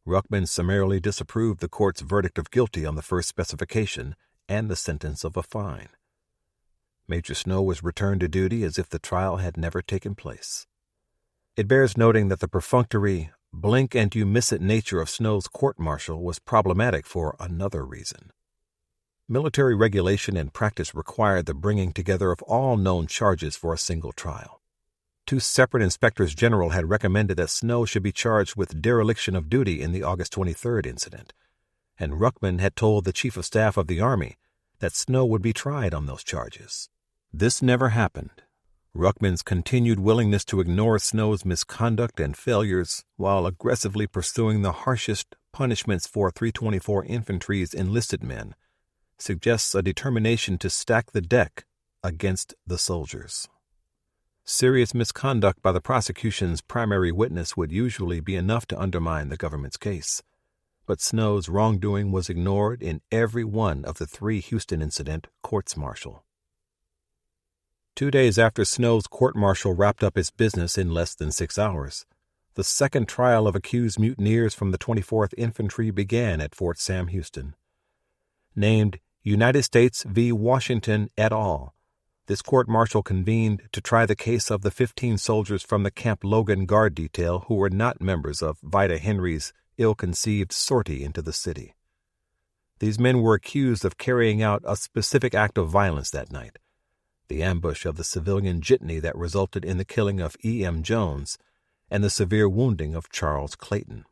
Ruckman summarily disapproved the court's verdict of guilty on the first specification and the sentence of a fine. Major Snow was returned to duty as if the trial had never taken place. It bears noting that the perfunctory, blink-and-you-miss-it nature of Snow's court-martial was problematic for another reason. Military regulation and practice required the bringing together of all known charges for a single trial. 2 separate inspectors general had recommended that Snow should be charged with dereliction of duty in the August 23rd incident, and Ruckman had told the Chief of Staff of the Army that Snow would be tried on those charges. This never happened. Ruckman's continued willingness to ignore Snow's misconduct and failures while aggressively pursuing the harshest punishments for 324 Infantry's enlisted men suggests a determination to stack the deck against the soldiers. Serious misconduct by the prosecution's primary witness would usually be enough to undermine the government's case, but Snow's wrongdoing was ignored in every one of the 3 Houston incident courts-martial. 2 days after Snow's court-martial wrapped up its business in less than 6 hours, the second trial of accused mutineers from the 24th Infantry began at Fort Sam Houston. Named United States v. Washington et al., this court-martial convened to try the case of the 15 soldiers from the Camp Logan Guard detail who were not members of Vida Henry's ill-conceived sortie into the city. These men were accused of carrying out a specific act of violence that night, the ambush of the civilian jitney that resulted in the killing of E.M. Jones and the severe wounding of Charles Clayton.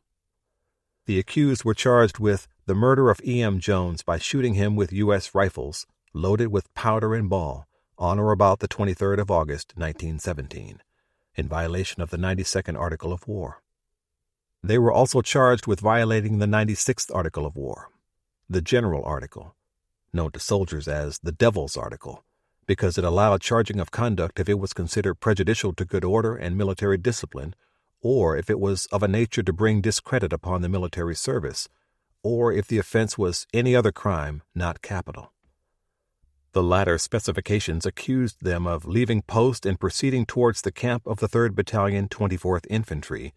The accused were charged with the murder of E.M. Jones by shooting him with U.S. rifles loaded with powder and ball on or about the 23rd of August, 1917, in violation of the 92nd Article of War. They were also charged with violating the 96th Article of War, the General Article, known to soldiers as the Devil's Article, because it allowed charging of conduct if it was considered prejudicial to good order and military discipline, or if it was of a nature to bring discredit upon the military service, or if the offense was any other crime not capital. The latter specifications accused them of leaving post and proceeding towards the camp of the 3rd Battalion, 24th Infantry,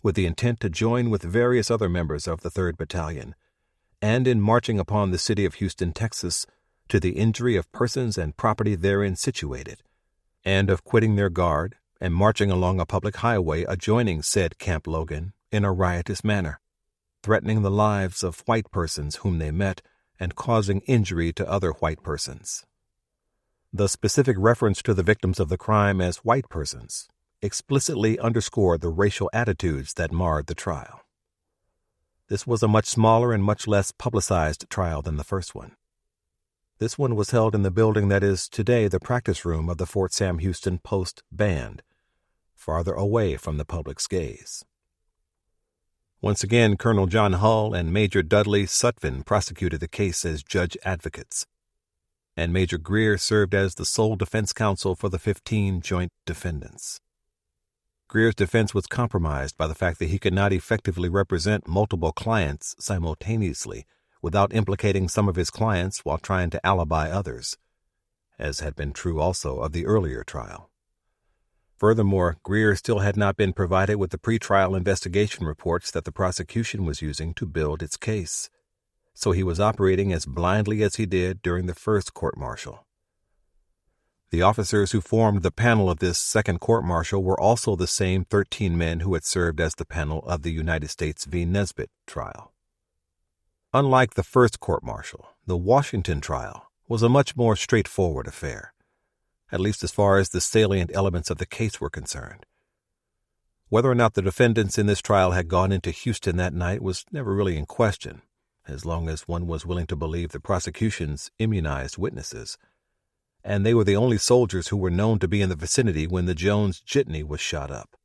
with the intent to join with various other members of the 3rd Battalion, and in marching upon the city of Houston, Texas, to the injury of persons and property therein situated, and of quitting their guard and marching along a public highway adjoining said Camp Logan in a riotous manner, threatening the lives of white persons whom they met and causing injury to other white persons. The specific reference to the victims of the crime as white persons explicitly underscored the racial attitudes that marred the trial. This was a much smaller and much less publicized trial than the first one. This one was held in the building that is today the practice room of the Fort Sam Houston Post Band, farther away from the public's gaze. Once again, Colonel John Hull and Major Dudley Sutvin prosecuted the case as judge advocates, and Major Greer served as the sole defense counsel for the 15 joint defendants. Greer's defense was compromised by the fact that he could not effectively represent multiple clients simultaneously without implicating some of his clients while trying to alibi others, as had been true also of the earlier trial. Furthermore, Greer still had not been provided with the pretrial investigation reports that the prosecution was using to build its case, so he was operating as blindly as he did during the first court-martial. The officers who formed the panel of this second court-martial were also the same 13 men who had served as the panel of the United States v. Nesbitt trial. Unlike the first court-martial, the Washington trial was a much more straightforward affair, at least as far as the salient elements of the case were concerned. Whether or not the defendants in this trial had gone into Houston that night was never really in question, as long as one was willing to believe the prosecution's immunized witnesses, and they were the only soldiers who were known to be in the vicinity when the Jones jitney was shot up.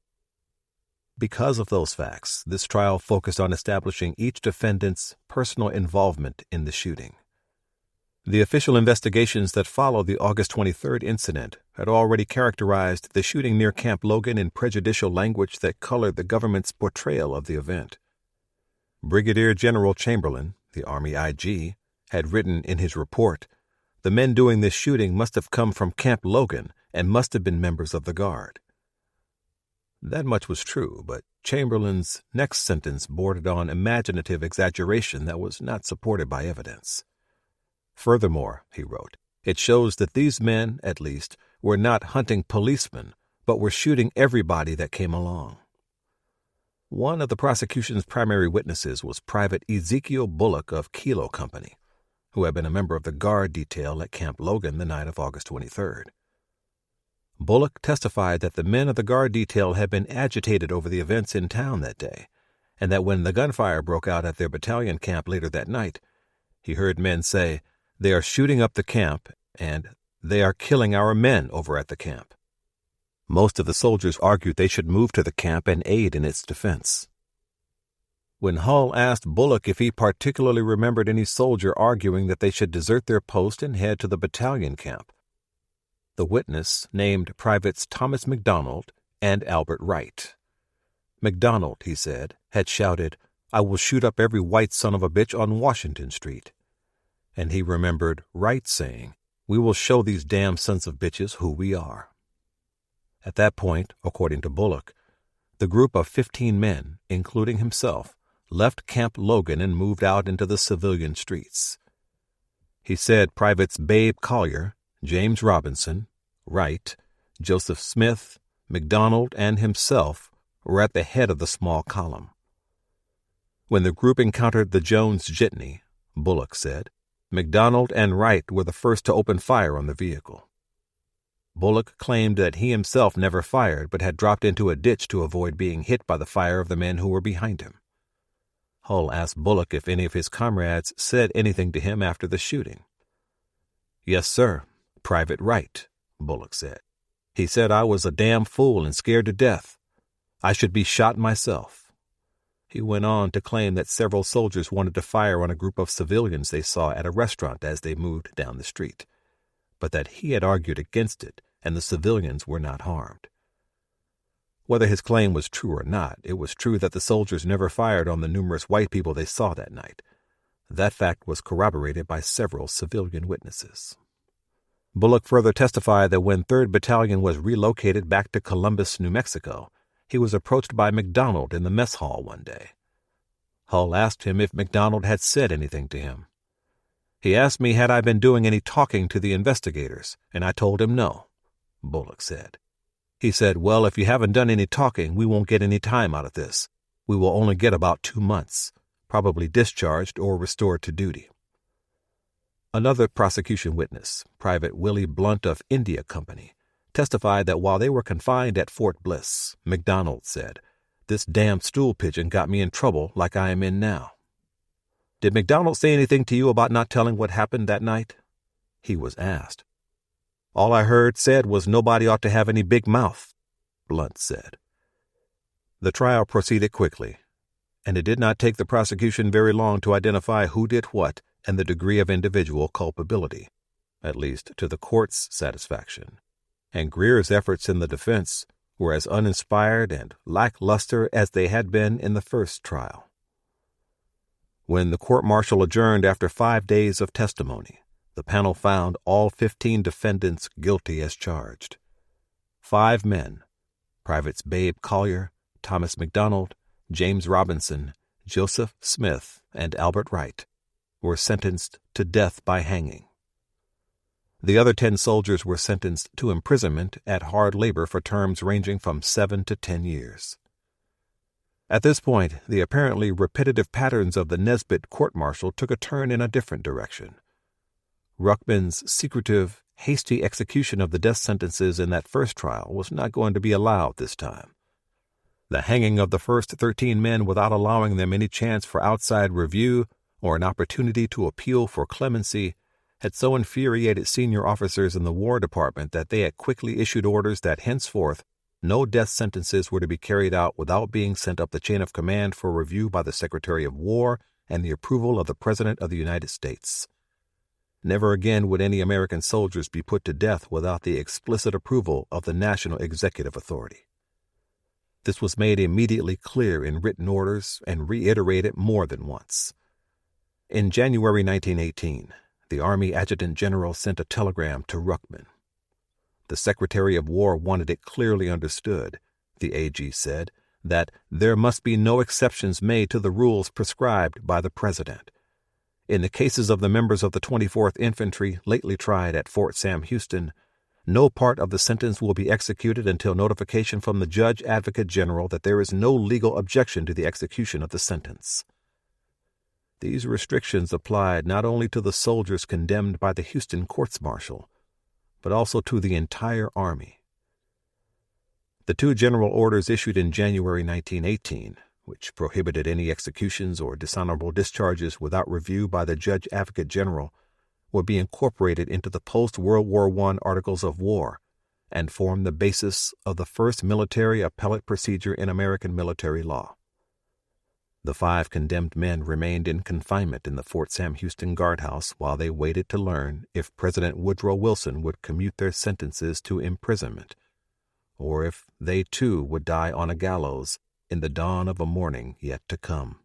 Because of those facts, this trial focused on establishing each defendant's personal involvement in the shooting. The official investigations that followed the August 23rd incident had already characterized the shooting near Camp Logan in prejudicial language that colored the government's portrayal of the event. Brigadier General Chamberlain, the Army IG, had written in his report, "The men doing this shooting must have come from Camp Logan and must have been members of the Guard." That much was true, but Chamberlain's next sentence bordered on imaginative exaggeration that was not supported by evidence. Furthermore, he wrote, it shows that these men, at least, were not hunting policemen, but were shooting everybody that came along. One of the prosecution's primary witnesses was Private Ezekiel Bullock of Kilo Company, who had been a member of the Guard detail at Camp Logan the night of August 23rd. Bullock testified that the men of the Guard detail had been agitated over the events in town that day, and that when the gunfire broke out at their battalion camp later that night, he heard men say, "They are shooting up the camp," and "They are killing our men over at the camp." Most of the soldiers argued they should move to the camp and aid in its defense. When Hull asked Bullock if he particularly remembered any soldier arguing that they should desert their post and head to the battalion camp, the witness named Privates Thomas McDonald and Albert Wright. McDonald, he said, had shouted, "I will shoot up every white son of a bitch on Washington Street." And he remembered Wright saying, "We will show these damn sons of bitches who we are." At that point, according to Bullock, the group of 15 men, including himself, left Camp Logan and moved out into the civilian streets. He said Privates Babe Collier, James Robinson, Wright, Joseph Smith, McDonald, and himself were at the head of the small column. When the group encountered the Jones jitney, Bullock said, McDonald and Wright were the first to open fire on the vehicle. Bullock claimed that he himself never fired but had dropped into a ditch to avoid being hit by the fire of the men who were behind him. Hull asked Bullock if any of his comrades said anything to him after the shooting. "Yes, sir, Private Wright," Bullock said. "He said I was a damn fool and scared to death. I should be shot myself." He went on to claim that several soldiers wanted to fire on a group of civilians they saw at a restaurant as they moved down the street, but that he had argued against it and the civilians were not harmed. Whether his claim was true or not, it was true that the soldiers never fired on the numerous white people they saw that night. That fact was corroborated by several civilian witnesses. Bullock further testified that when 3rd Battalion was relocated back to Columbus, New Mexico, he was approached by McDonald in the mess hall one day. Hull asked him if McDonald had said anything to him. "He asked me had I been doing any talking to the investigators, and I told him no," Bullock said. He said, "Well, if you haven't done any talking, we won't get any time out of this. We will only get about 2 months, probably discharged or restored to duty." Another prosecution witness, Private Willie Blunt of India Company, testified that while they were confined at Fort Bliss, McDonald said, this damn stool pigeon got me in trouble like I am in now." "Did McDonald say anything to you about not telling what happened that night?" he was asked. "All I heard said was nobody ought to have any big mouth," Blunt said. The trial proceeded quickly, and it did not take the prosecution very long to identify who did what and the degree of individual culpability, at least to the court's satisfaction. And Greer's efforts in the defense were as uninspired and lackluster as they had been in the first trial. When the court-martial adjourned after 5 days of testimony, the panel found all 15 defendants guilty as charged. 5 men, Privates Babe Collier, Thomas McDonald, James Robinson, Joseph Smith, and Albert Wright, were sentenced to death by hanging. The other 10 soldiers were sentenced to imprisonment at hard labor for terms ranging from 7 to 10 years. At this point, the apparently repetitive patterns of the Nesbitt court-martial took a turn in a different direction. Ruckman's secretive, hasty execution of the death sentences in that first trial was not going to be allowed this time. The hanging of the first 13 men without allowing them any chance for outside review or an opportunity to appeal for clemency had so infuriated senior officers in the War Department that they had quickly issued orders that henceforth no death sentences were to be carried out without being sent up the chain of command for review by the Secretary of War and the approval of the President of the United States. Never again would any American soldiers be put to death without the explicit approval of the National Executive Authority. This was made immediately clear in written orders and reiterated more than once. In January 1918, the Army Adjutant General sent a telegram to Ruckman. The Secretary of War wanted it clearly understood, the AG said, that there must be no exceptions made to the rules prescribed by the President. In the cases of the members of the 24th Infantry lately tried at Fort Sam Houston, no part of the sentence will be executed until notification from the Judge Advocate General that there is no legal objection to the execution of the sentence. These restrictions applied not only to the soldiers condemned by the Houston courts-martial, but also to the entire Army. The 2 general orders issued in January 1918, which prohibited any executions or dishonorable discharges without review by the Judge Advocate General, would be incorporated into the post-World War I Articles of War and form the basis of the first military appellate procedure in American military law. The 5 condemned men remained in confinement in the Fort Sam Houston guardhouse while they waited to learn if President Woodrow Wilson would commute their sentences to imprisonment, or if they too would die on a gallows in the dawn of a morning yet to come.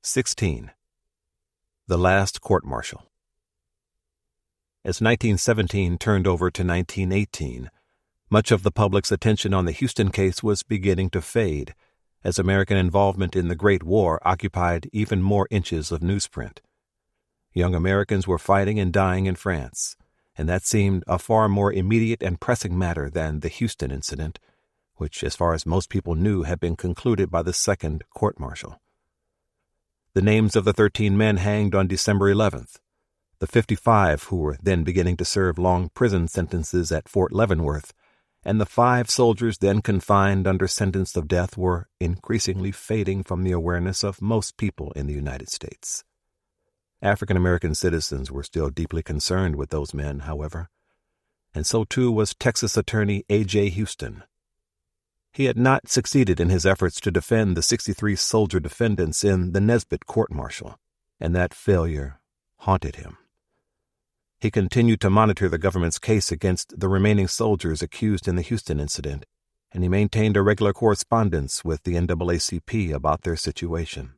16. The Last Court-Martial. As 1917 turned over to 1918, much of the public's attention on the Houston case was beginning to fade, as American involvement in the Great War occupied even more inches of newsprint. Young Americans were fighting and dying in France, and that seemed a far more immediate and pressing matter than the Houston incident, which, as far as most people knew, had been concluded by the second court-martial. The names of the 13 men hanged on December 11th, the 55 who were then beginning to serve long prison sentences at Fort Leavenworth, and the 5 soldiers then confined under sentence of death were increasingly fading from the awareness of most people in the United States. African American citizens were still deeply concerned with those men, however, and so too was Texas attorney A.J. Houston. He had not succeeded in his efforts to defend the 63 soldier defendants in the Nesbitt court-martial, and that failure haunted him. He continued to monitor the government's case against the remaining soldiers accused in the Houston incident, and he maintained a regular correspondence with the NAACP about their situation.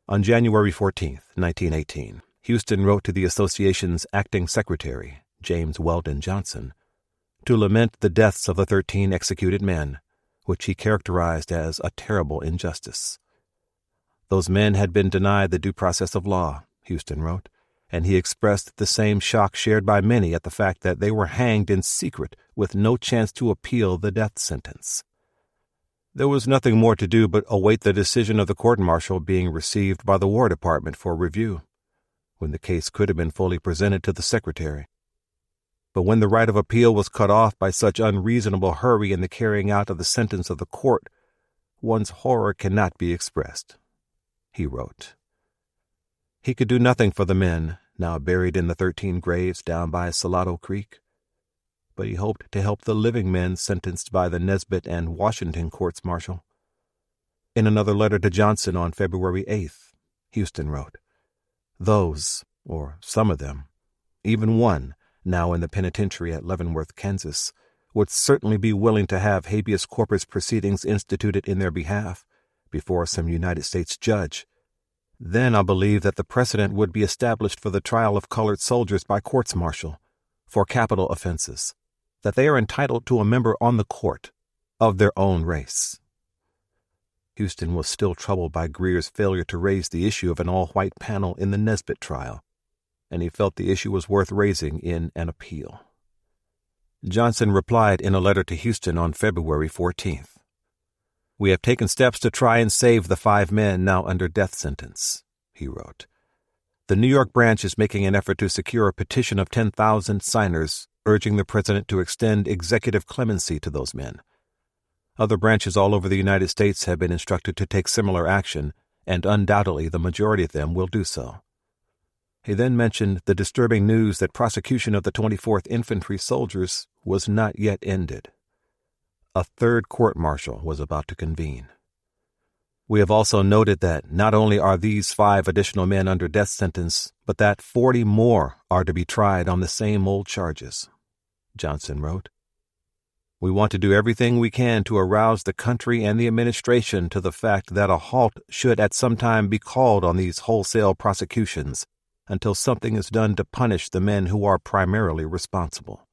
On January 14, 1918, Houston wrote to the association's acting secretary, James Weldon Johnson, to lament the deaths of the 13 executed men, which he characterized as a terrible injustice. Those men had been denied the due process of law, Houston wrote, and he expressed the same shock shared by many at the fact that they were hanged in secret with no chance to appeal the death sentence. There was nothing more to do but await the decision of the court-martial being received by the War Department for review, when the case could have been fully presented to the Secretary. But when the right of appeal was cut off by such unreasonable hurry in the carrying out of the sentence of the court, one's horror cannot be expressed. He wrote. He could do nothing for the men, now buried in the 13 graves down by Salado Creek, but he hoped to help the living men sentenced by the Nesbitt and Washington courts-martial. In another letter to Johnson on February 8th, Houston wrote, Those, or some of them, even one, now in the penitentiary at Leavenworth, Kansas, would certainly be willing to have habeas corpus proceedings instituted in their behalf before some United States judge. Then I believe that the precedent would be established for the trial of colored soldiers by courts-martial for capital offenses, that they are entitled to a member on the court of their own race. Houston was still troubled by Greer's failure to raise the issue of an all-white panel in the Nesbitt trial, and he felt the issue was worth raising in an appeal. Johnson replied in a letter to Houston on February 14th. We have taken steps to try and save the 5 men now under death sentence, he wrote. The New York branch is making an effort to secure a petition of 10,000 signers urging the president to extend executive clemency to those men. Other branches all over the United States have been instructed to take similar action, and undoubtedly the majority of them will do so. He then mentioned the disturbing news that prosecution of the 24th Infantry soldiers was not yet ended. A third court-martial was about to convene. We have also noted that not only are these 5 additional men under death sentence, but that 40 more are to be tried on the same old charges, Johnson wrote. We want to do everything we can to arouse the country and the administration to the fact that a halt should at some time be called on these wholesale prosecutions until something is done to punish the men who are primarily responsible.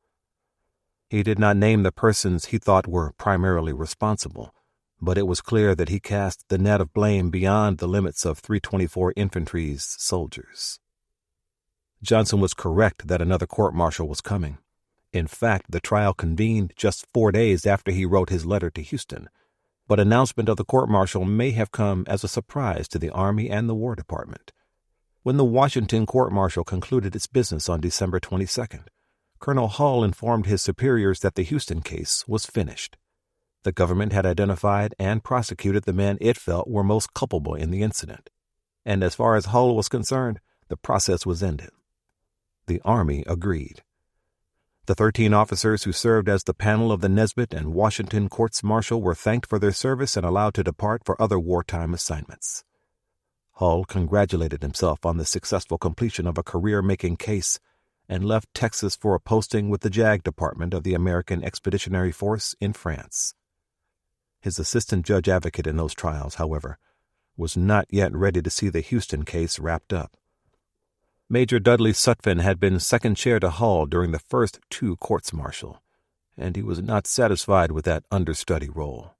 He did not name the persons he thought were primarily responsible, but it was clear that he cast the net of blame beyond the limits of 324 Infantry's soldiers. Johnson was correct that another court-martial was coming. In fact, the trial convened just 4 days after he wrote his letter to Houston, but announcement of the court-martial may have come as a surprise to the Army and the War Department. When the Washington court-martial concluded its business on December 22nd, Colonel Hull informed his superiors that the Houston case was finished. The government had identified and prosecuted the men it felt were most culpable in the incident, and as far as Hull was concerned, the process was ended. The Army agreed. The 13 officers who served as the panel of the Nesbitt and Washington courts-martial were thanked for their service and allowed to depart for other wartime assignments. Hull congratulated himself on the successful completion of a career-making case and left Texas for a posting with the JAG Department of the American Expeditionary Force in France. His assistant judge advocate in those trials, however, was not yet ready to see the Houston case wrapped up. Major Dudley Sutphin had been second chair to Hull during the first 2 courts-martial, and he was not satisfied with that understudy role.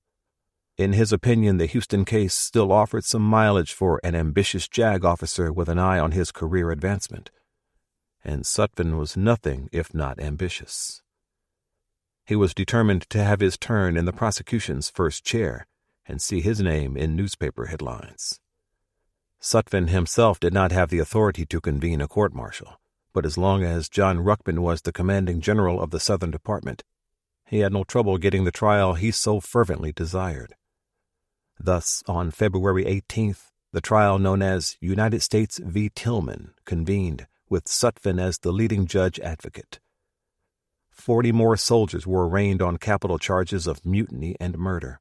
In his opinion, the Houston case still offered some mileage for an ambitious JAG officer with an eye on his career advancement, and Sutphin was nothing if not ambitious. He was determined to have his turn in the prosecution's first chair and see his name in newspaper headlines. Sutphin himself did not have the authority to convene a court-martial, but as long as John Ruckman was the commanding general of the Southern Department, he had no trouble getting the trial he so fervently desired. Thus, on February 18th, the trial known as United States v. Tillman convened, with Sutphin as the leading judge advocate. 40 more soldiers were arraigned on capital charges of mutiny and murder.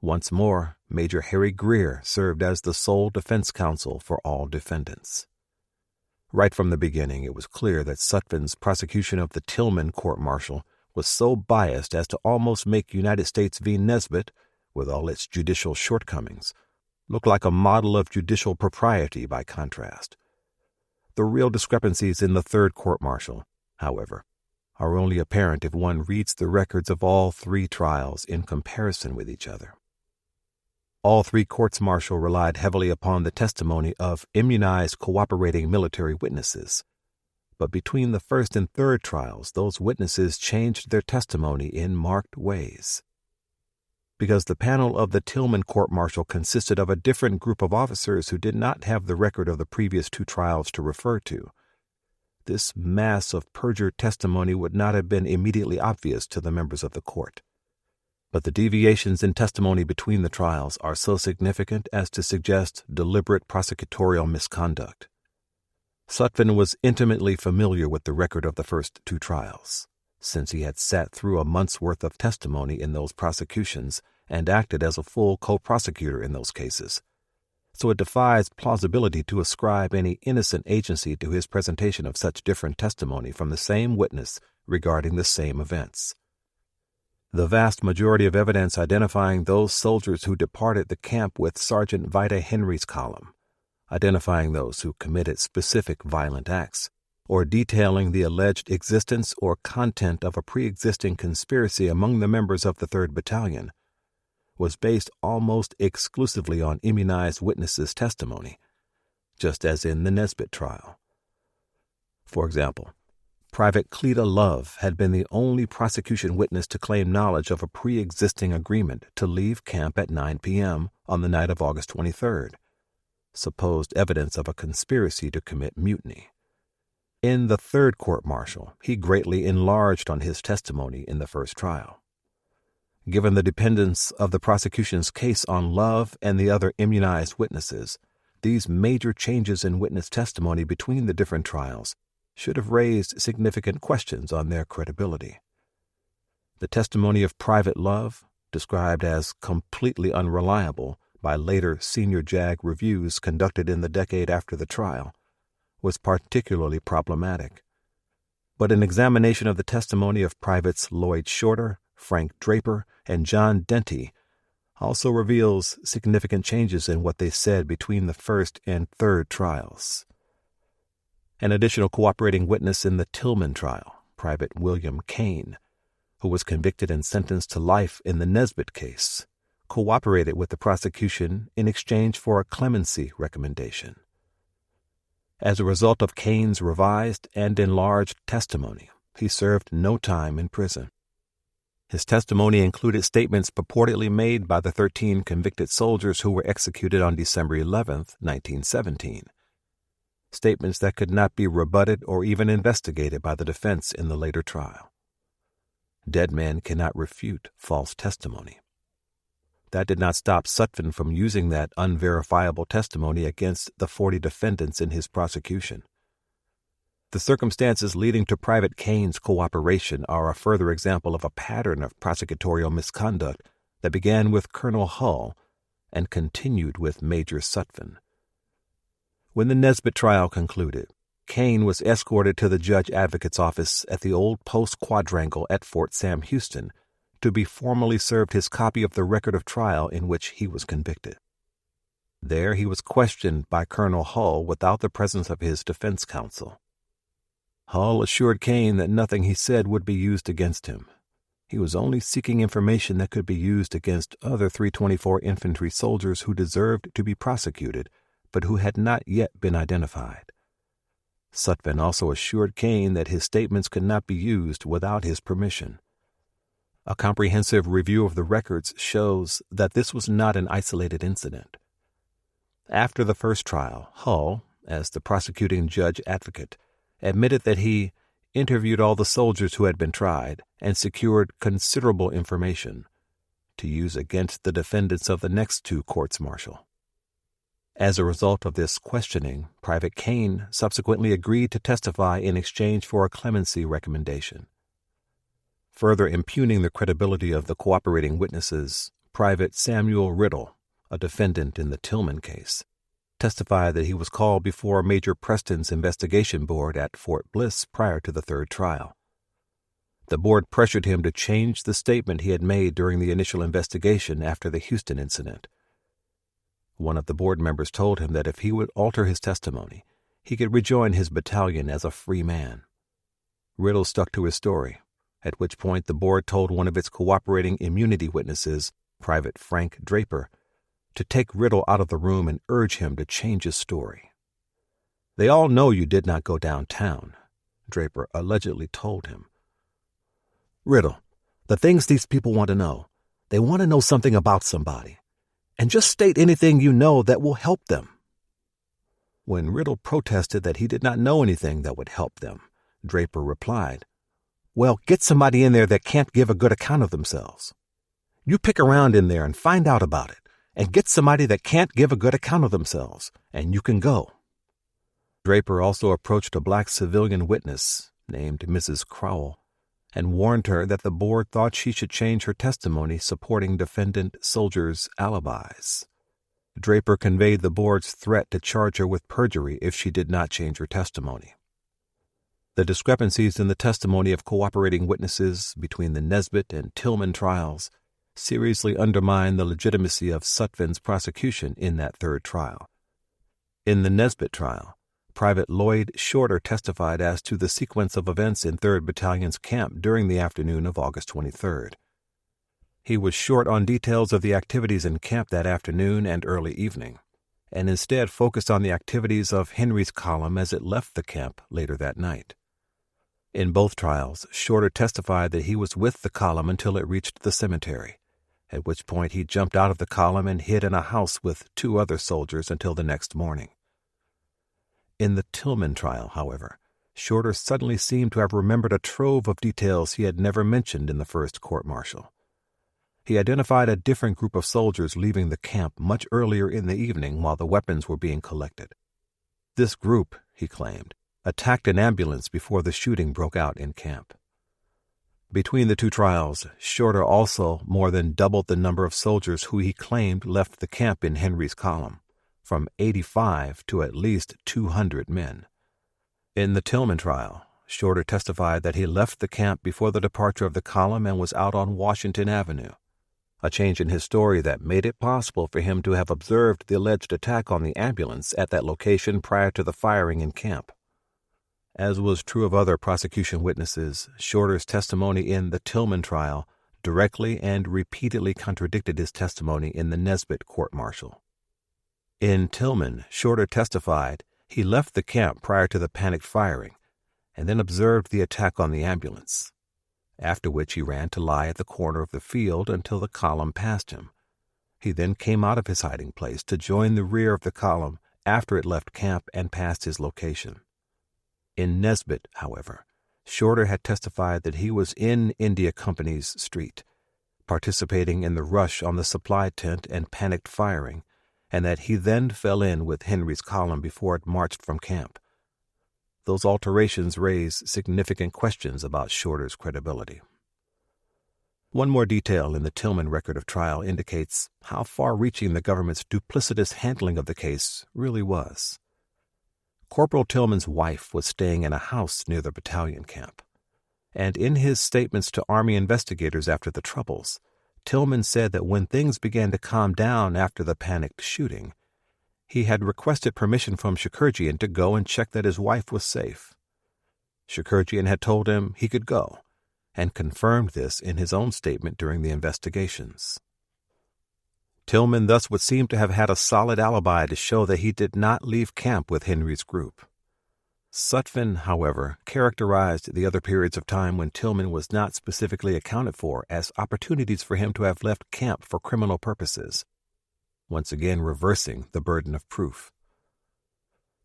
Once more, Major Harry Greer served as the sole defense counsel for all defendants. Right from the beginning, it was clear that Sutphin's prosecution of the Tillman court-martial was so biased as to almost make United States v. Nesbitt, with all its judicial shortcomings, look like a model of judicial propriety by contrast. The real discrepancies in the third court-martial, however, are only apparent if one reads the records of all 3 trials in comparison with each other. All 3 courts-martial relied heavily upon the testimony of immunized cooperating military witnesses, but between the first and third trials, those witnesses changed their testimony in marked ways. Because the panel of the Tillman court-martial consisted of a different group of officers who did not have the record of the previous 2 trials to refer to, this mass of perjured testimony would not have been immediately obvious to the members of the court. But the deviations in testimony between the trials are so significant as to suggest deliberate prosecutorial misconduct. Sutphin was intimately familiar with the record of the first two trials, since he had sat through a month's worth of testimony in those prosecutions and acted as a full co-prosecutor in those cases. So it defies plausibility to ascribe any innocent agency to his presentation of such different testimony from the same witness regarding the same events. The vast majority of evidence identifying those soldiers who departed the camp with Sergeant Vida Henry's column, identifying those who committed specific violent acts, or detailing the alleged existence or content of a pre-existing conspiracy among the members of the 3rd Battalion, was based almost exclusively on immunized witnesses' testimony, just as in the Nesbitt trial. For example, Private Cleta Love had been the only prosecution witness to claim knowledge of a pre-existing agreement to leave camp at 9 p.m. on the night of August 23rd, supposed evidence of a conspiracy to commit mutiny. In the 3rd court-martial, he greatly enlarged on his testimony in the first trial. Given the dependence of the prosecution's case on Love and the other immunized witnesses, these major changes in witness testimony between the different trials should have raised significant questions on their credibility. The testimony of Private Love, described as completely unreliable by later senior JAG reviews conducted in the decade after the trial, was particularly problematic. But an examination of the testimony of Privates Lloyd Shorter, Frank Draper, and John Denty also reveals significant changes in what they said between the first and third trials. An additional cooperating witness in the Tillman trial, Private William Kane, who was convicted and sentenced to life in the Nesbitt case, cooperated with the prosecution in exchange for a clemency recommendation. As a result of Kane's revised and enlarged testimony, he served no time in prison. His testimony included statements purportedly made by the 13 convicted soldiers who were executed on December 11, 1917. Statements that could not be rebutted or even investigated by the defense in the later trial. Dead men cannot refute false testimony. That did not stop Sutphin from using that unverifiable testimony against the 40 defendants in his prosecution. The circumstances leading to Private Kane's cooperation are a further example of a pattern of prosecutorial misconduct that began with Colonel Hull and continued with Major Sutphin. When the Nesbitt trial concluded, Kane was escorted to the judge advocate's office at the old post quadrangle at Fort Sam Houston to be formally served his copy of the record of trial in which he was convicted. There he was questioned by Colonel Hull without the presence of his defense counsel. Hull assured Kane that nothing he said would be used against him. He was only seeking information that could be used against other 324 infantry soldiers who deserved to be prosecuted, but who had not yet been identified. Sutphin also assured Kane that his statements could not be used without his permission. A comprehensive review of the records shows that this was not an isolated incident. After the first trial, Hull, as the prosecuting judge advocate, admitted that he interviewed all the soldiers who had been tried and secured considerable information to use against the defendants of the next two courts-martial. As a result of this questioning, Private Kane subsequently agreed to testify in exchange for a clemency recommendation. Further impugning the credibility of the cooperating witnesses, Private Samuel Riddle, a defendant in the Tillman case, testified that he was called before Major Preston's investigation board at Fort Bliss prior to the third trial. The board pressured him to change the statement he had made during the initial investigation after the Houston incident. One of the board members told him that if he would alter his testimony, he could rejoin his battalion as a free man. Riddle stuck to his story, at which point the board told one of its cooperating immunity witnesses, Private Frank Draper, to take Riddle out of the room and urge him to change his story. "They all know you did not go downtown," Draper allegedly told him. "Riddle, the things these people want to know, they want to know something about somebody. And just state anything you know that will help them." When Riddle protested that he did not know anything that would help them, Draper replied, "Well, get somebody in there that can't give a good account of themselves. You pick around in there and find out about it, and get somebody that can't give a good account of themselves, and you can go." Draper also approached a black civilian witness named Mrs. Crowell and warned her that the board thought she should change her testimony supporting defendant soldiers' alibis. Draper conveyed the board's threat to charge her with perjury if she did not change her testimony. The discrepancies in the testimony of cooperating witnesses between the Nesbitt and Tillman trials seriously undermined the legitimacy of Sutphin's prosecution in that third trial. In the Nesbitt trial, Private Lloyd Shorter testified as to the sequence of events in 3rd Battalion's camp during the afternoon of August 23rd. He was short on details of the activities in camp that afternoon and early evening, and instead focused on the activities of Henry's column as it left the camp later that night. In both trials, Shorter testified that he was with the column until it reached the cemetery, at which point he jumped out of the column and hid in a house with 2 other soldiers until the next morning. In the Tillman trial, however, Shorter suddenly seemed to have remembered a trove of details he had never mentioned in the first court-martial. He identified a different group of soldiers leaving the camp much earlier in the evening while the weapons were being collected. This group, he claimed, attacked an ambulance before the shooting broke out in camp. Between the 2 trials, Shorter also more than doubled the number of soldiers who he claimed left the camp in Henry's column, from 85 to at least 200 men. In the Tillman trial, Shorter testified that he left the camp before the departure of the column and was out on Washington Avenue, a change in his story that made it possible for him to have observed the alleged attack on the ambulance at that location prior to the firing in camp. As was true of other prosecution witnesses, Shorter's testimony in the Tillman trial directly and repeatedly contradicted his testimony in the Nesbitt court-martial. In Tillman, Shorter testified he left the camp prior to the panicked firing and then observed the attack on the ambulance, after which he ran to lie at the corner of the field until the column passed him. He then came out of his hiding place to join the rear of the column after it left camp and passed his location. In Nesbitt, however, Shorter had testified that he was in India Company's street, participating in the rush on the supply tent and panicked firing, and that he then fell in with Henry's column before it marched from camp. Those alterations raise significant questions about Shorter's credibility. One more detail in the Tillman record of trial indicates how far-reaching the government's duplicitous handling of the case really was. Corporal Tillman's wife was staying in a house near the battalion camp, and in his statements to Army investigators after the troubles, Tillman said that when things began to calm down after the panicked shooting, he had requested permission from Shakurjian to go and check that his wife was safe. Shakurjian had told him he could go, and confirmed this in his own statement during the investigations. Tillman thus would seem to have had a solid alibi to show that he did not leave camp with Henry's group. Sutphin, however, characterized the other periods of time when Tillman was not specifically accounted for as opportunities for him to have left camp for criminal purposes, once again reversing the burden of proof.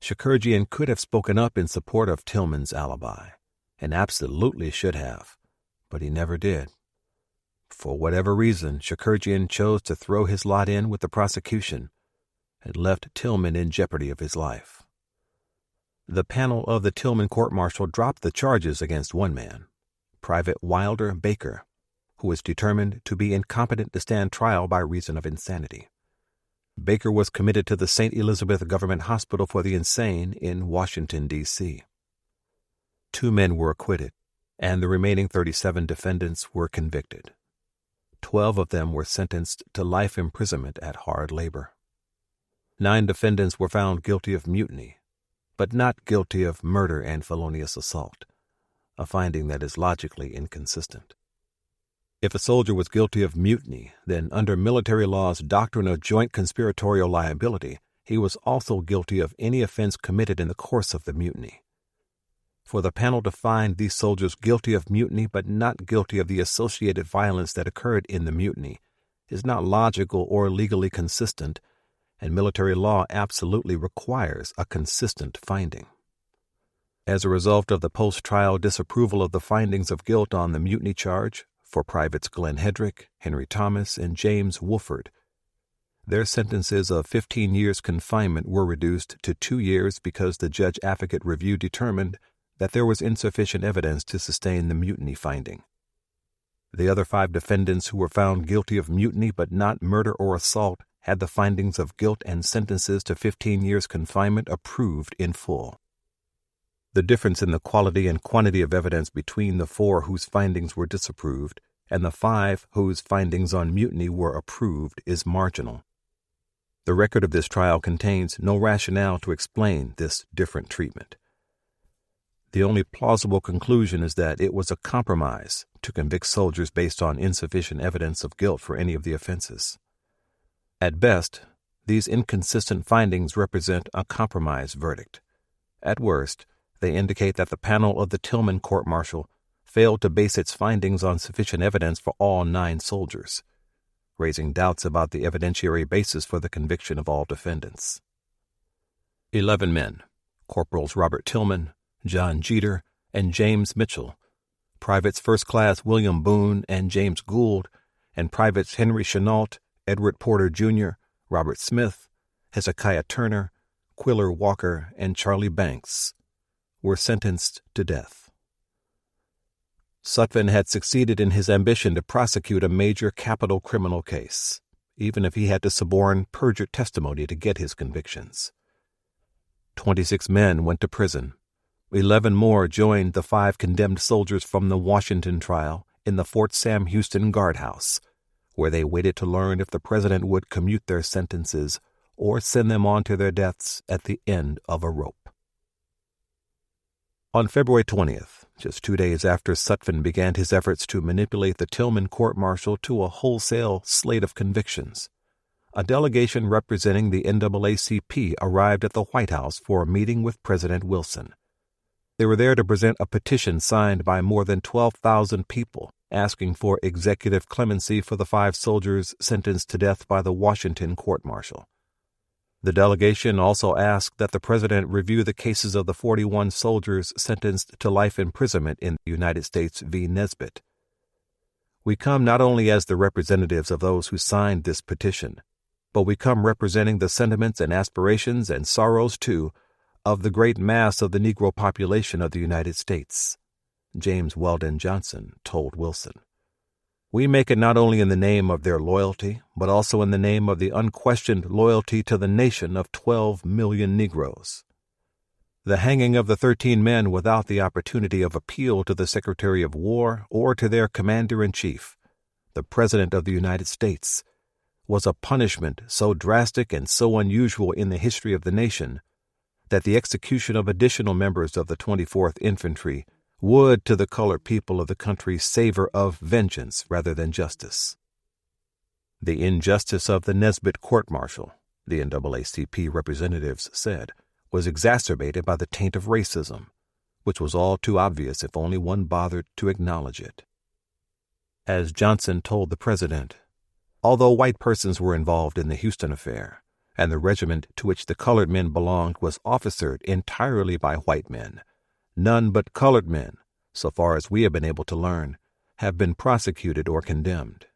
Shakurjian could have spoken up in support of Tillman's alibi, and absolutely should have, but he never did. For whatever reason, Shakurjian chose to throw his lot in with the prosecution and left Tillman in jeopardy of his life. The panel of the Tillman court-martial dropped the charges against one man, Private Wilder Baker, who was determined to be incompetent to stand trial by reason of insanity. Baker was committed to the St. Elizabeth Government Hospital for the Insane in Washington, D.C. 2 men were acquitted, and the remaining 37 defendants were convicted. 12 of them were sentenced to life imprisonment at hard labor. 9 defendants were found guilty of mutiny, but not guilty of murder and felonious assault, a finding that is logically inconsistent. If a soldier was guilty of mutiny, then under military law's doctrine of joint conspiratorial liability, he was also guilty of any offense committed in the course of the mutiny. For the panel to find these soldiers guilty of mutiny but not guilty of the associated violence that occurred in the mutiny is not logical or legally consistent, and military law absolutely requires a consistent finding. As a result of the post-trial disapproval of the findings of guilt on the mutiny charge for Privates Glenn Hedrick, Henry Thomas, and James Woolford, their sentences of 15 years confinement were reduced to 2 years because the Judge Advocate Review determined that there was insufficient evidence to sustain the mutiny finding. The other 5 defendants who were found guilty of mutiny but not murder or assault had the findings of guilt and sentences to 15 years confinement approved in full. The difference in the quality and quantity of evidence between the 4 whose findings were disapproved and the 5 whose findings on mutiny were approved is marginal. The record of this trial contains no rationale to explain this different treatment. The only plausible conclusion is that it was a compromise to convict soldiers based on insufficient evidence of guilt for any of the offenses. At best, these inconsistent findings represent a compromise verdict. At worst, they indicate that the panel of the Tillman court-martial failed to base its findings on sufficient evidence for all 9 soldiers, raising doubts about the evidentiary basis for the conviction of all defendants. 11 men, Corporals Robert Tillman, John Jeter, and James Mitchell, Privates First Class William Boone and James Gould, and Privates Henry Chenault, Edward Porter Jr., Robert Smith, Hezekiah Turner, Quiller Walker, and Charlie Banks, were sentenced to death. Sutphin had succeeded in his ambition to prosecute a major capital criminal case, even if he had to suborn perjured testimony to get his convictions. 26 men went to prison. 11 more joined the 5 condemned soldiers from the Washington trial in the Fort Sam Houston guardhouse, where they waited to learn if the president would commute their sentences or send them on to their deaths at the end of a rope. On February 20th, just 2 days after Sutphin began his efforts to manipulate the Tillman court-martial to a wholesale slate of convictions, a delegation representing the NAACP arrived at the White House for a meeting with President Wilson. They were there to present a petition signed by more than 12,000 people asking for executive clemency for the 5 soldiers sentenced to death by the Washington court-martial. The delegation also asked that the president review the cases of the 41 soldiers sentenced to life imprisonment in the United States v. Nesbitt. We come not only as the representatives of those who signed this petition, but we come representing the sentiments and aspirations and sorrows, too, of the great mass of the Negro population of the United States, James Weldon Johnson told Wilson. We make it not only in the name of their loyalty, but also in the name of the unquestioned loyalty to the nation of 12 million Negroes. The hanging of the 13 men without the opportunity of appeal to the Secretary of War or to their Commander-in-Chief, the President of the United States, was a punishment so drastic and so unusual in the history of the nation that the execution of additional members of the 24th Infantry would, to the colored people of the country, savor of vengeance rather than justice. The injustice of the Nesbitt court-martial, the NAACP representatives said, was exacerbated by the taint of racism, which was all too obvious if only one bothered to acknowledge it. As Johnson told the president, although white persons were involved in the Houston affair, and the regiment to which the colored men belonged was officered entirely by white men, none but colored men, so far as we have been able to learn, have been prosecuted or condemned.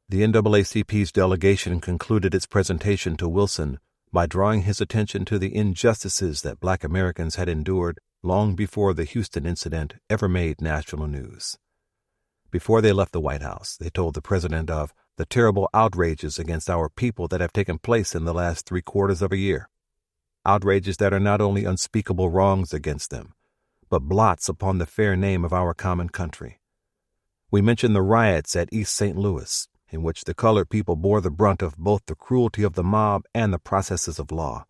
The NAACP's delegation concluded its presentation to Wilson by drawing his attention to the injustices that Black Americans had endured long before the Houston incident ever made national news. Before they left the White House, they told the president of the terrible outrages against our people that have taken place in the last 3/4 of a year. Outrages that are not only unspeakable wrongs against them, but blots upon the fair name of our common country. We mentioned the riots at East St. Louis, in which the colored people bore the brunt of both the cruelty of the mob and the processes of law.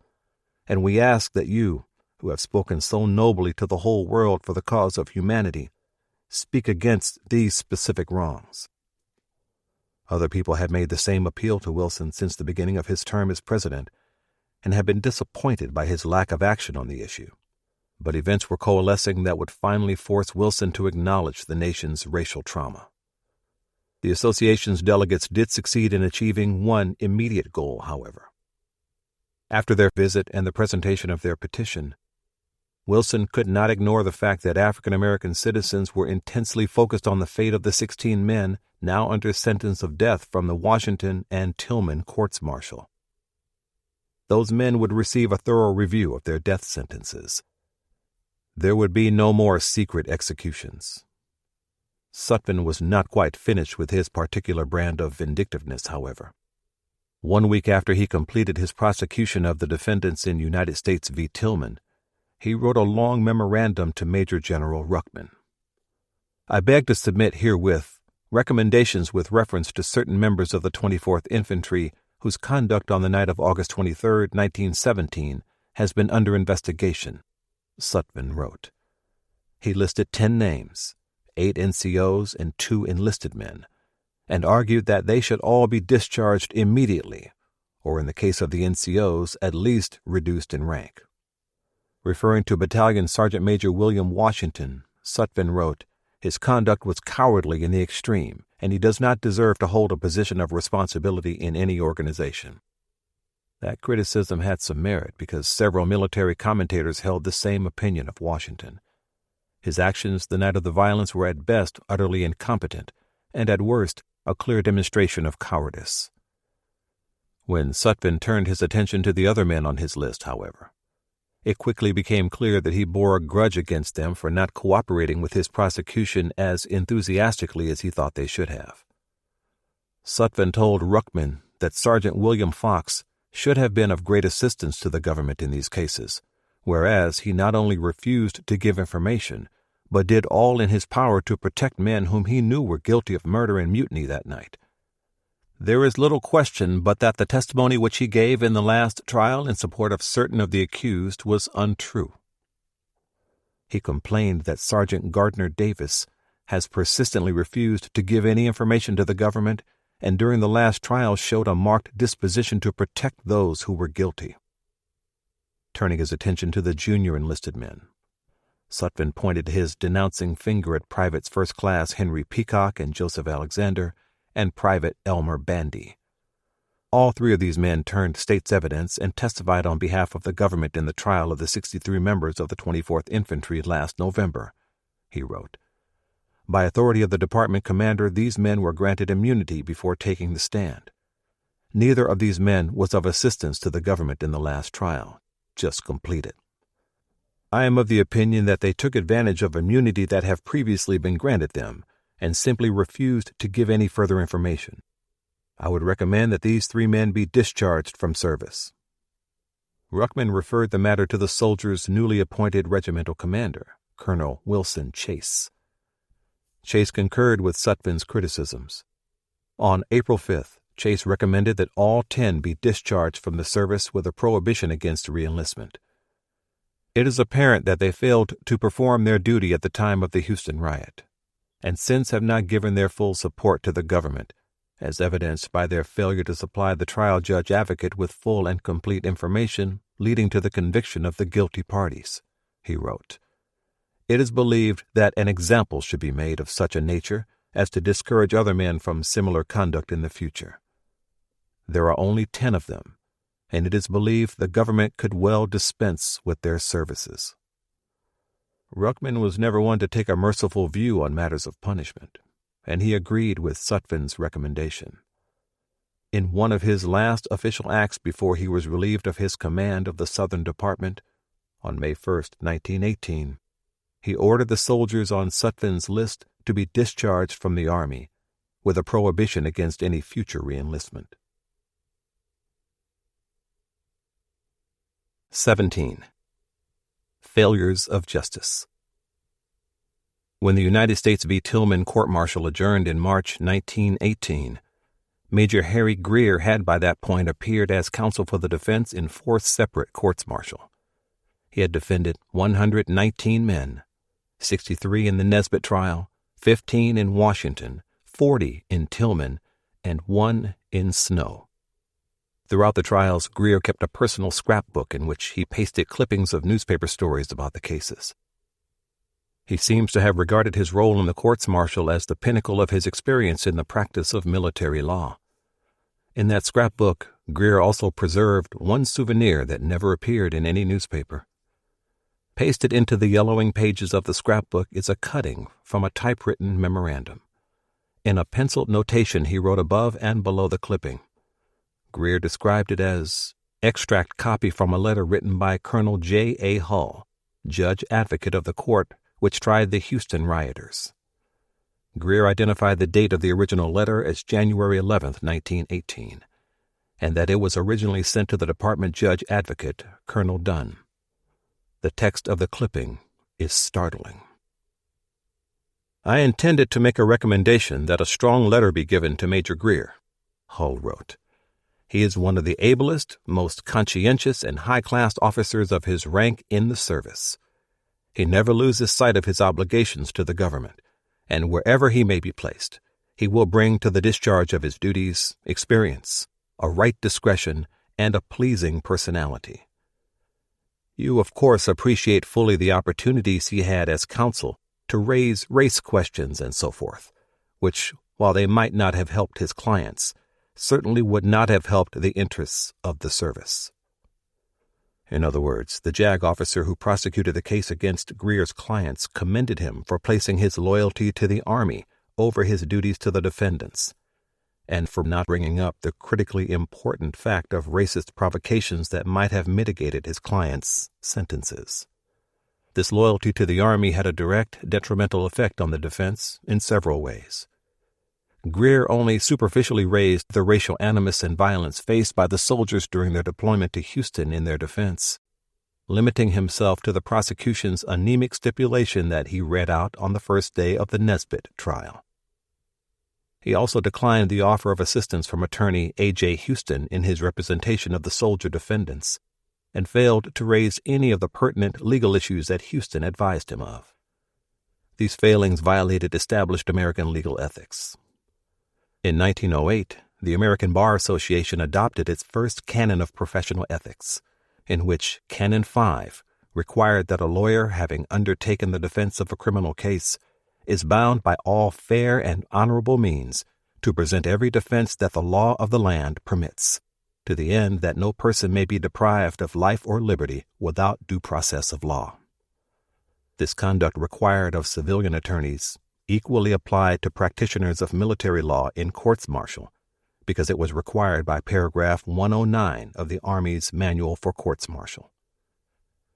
And we ask that you, who have spoken so nobly to the whole world for the cause of humanity, speak against these specific wrongs. Other people had made the same appeal to Wilson since the beginning of his term as president and had been disappointed by his lack of action on the issue. But events were coalescing that would finally force Wilson to acknowledge the nation's racial trauma. The association's delegates did succeed in achieving one immediate goal, however. After their visit and the presentation of their petition, Wilson could not ignore the fact that African American citizens were intensely focused on the fate of the 16 men now under sentence of death from the Washington and Tillman courts-martial. Those men would receive a thorough review of their death sentences. There would be no more secret executions. Sutphin was not quite finished with his particular brand of vindictiveness, however. 1 week after he completed his prosecution of the defendants in United States v. Tillman, he wrote a long memorandum to Major General Ruckman. I beg to submit herewith recommendations with reference to certain members of the 24th Infantry whose conduct on the night of August 23, 1917, has been under investigation, Sutphin wrote. He listed 10 names, 8 NCOs and 2 enlisted men, and argued that they should all be discharged immediately, or in the case of the NCOs, at least reduced in rank. Referring to Battalion Sergeant Major William Washington, Sutphin wrote, "His conduct was cowardly in the extreme, and he does not deserve to hold a position of responsibility in any organization." That criticism had some merit because several military commentators held the same opinion of Washington. His actions the night of the violence were at best utterly incompetent, and at worst a clear demonstration of cowardice. When Sutphin turned his attention to the other men on his list, however, it quickly became clear that he bore a grudge against them for not cooperating with his prosecution as enthusiastically as he thought they should have. Sutphin told Ruckman that Sergeant William Fox should have been of great assistance to the government in these cases, whereas he not only refused to give information, but did all in his power to protect men whom he knew were guilty of murder and mutiny that night. There is little question but that the testimony which he gave in the last trial in support of certain of the accused was untrue. He complained that Sergeant Gardner Davis has persistently refused to give any information to the government and during the last trial showed a marked disposition to protect those who were guilty. Turning his attention to the junior enlisted men, Sutphin pointed his denouncing finger at Privates First Class Henry Peacock and Joseph Alexander and Private Elmer Bandy. All 3 of these men turned state's evidence and testified on behalf of the government in the trial of the 63 members of the 24th Infantry last November, he wrote. By authority of the department commander, these men were granted immunity before taking the stand. Neither of these men was of assistance to the government in the last trial, just completed. I am of the opinion that they took advantage of immunity that have previously been granted them and simply refused to give any further information. I would recommend that these 3 men be discharged from service. Ruckman referred the matter to the soldiers' newly appointed regimental commander, Colonel Wilson Chase. Chase concurred with Sutphin's criticisms. On April 5th, Chase recommended that all 10 be discharged from the service with a prohibition against reenlistment. It is apparent that they failed to perform their duty at the time of the Houston riot, and since have not given their full support to the government, as evidenced by their failure to supply the trial judge advocate with full and complete information leading to the conviction of the guilty parties, he wrote. It is believed that an example should be made of such a nature as to discourage other men from similar conduct in the future. There are only 10 of them, and it is believed the government could well dispense with their services. Ruckman was never one to take a merciful view on matters of punishment, and he agreed with Sutphin's recommendation. In one of his last official acts before he was relieved of his command of the Southern Department, on May 1, 1918, he ordered the soldiers on Sutphin's list to be discharged from the Army, with a prohibition against any future reenlistment. 17. Failures of Justice. When the United States v. Tillman court-martial adjourned in March 1918, Major Harry Greer had by that point appeared as counsel for the defense in 4 separate courts-martial. He had defended 119 men, 63 in the Nesbitt trial, 15 in Washington, 40 in Tillman, and 1 in Snow. Throughout the trials, Greer kept a personal scrapbook in which he pasted clippings of newspaper stories about the cases. He seems to have regarded his role in the courts-martial as the pinnacle of his experience in the practice of military law. In that scrapbook, Greer also preserved one souvenir that never appeared in any newspaper. Pasted into the yellowing pages of the scrapbook is a cutting from a typewritten memorandum. In a penciled notation he wrote above and below the clipping. Greer described it as extract copy from a letter written by Colonel J. A. Hull, Judge Advocate of the court which tried the Houston rioters. Greer identified the date of the original letter as January 11, 1918, and that it was originally sent to the department judge advocate, Colonel Dunn. The text of the clipping is startling. I intended to make a recommendation that a strong letter be given to Major Greer, Hull wrote. He is one of the ablest, most conscientious, and high-class officers of his rank in the service. He never loses sight of his obligations to the government, and wherever he may be placed, he will bring to the discharge of his duties experience, a right discretion, and a pleasing personality. You, of course, appreciate fully the opportunities he had as counsel to raise race questions and so forth, which, while they might not have helped his clients, certainly would not have helped the interests of the service. In other words, the JAG officer who prosecuted the case against Greer's clients commended him for placing his loyalty to the Army over his duties to the defendants, and for not bringing up the critically important fact of racist provocations that might have mitigated his clients' sentences. This loyalty to the Army had a direct detrimental effect on the defense in several ways. Greer only superficially raised the racial animus and violence faced by the soldiers during their deployment to Houston in their defense, limiting himself to the prosecution's anemic stipulation that he read out on the first day of the Nesbitt trial. He also declined the offer of assistance from attorney A.J. Houston in his representation of the soldier defendants, and failed to raise any of the pertinent legal issues that Houston advised him of. These failings violated established American legal ethics. In 1908, the American Bar Association adopted its first canon of professional ethics, in which Canon 5 required that a lawyer having undertaken the defense of a criminal case is bound by all fair and honorable means to present every defense that the law of the land permits, to the end that no person may be deprived of life or liberty without due process of law. This conduct required of civilian attorneys equally applied to practitioners of military law in courts-martial, because it was required by paragraph 109 of the Army's Manual for Courts-Martial.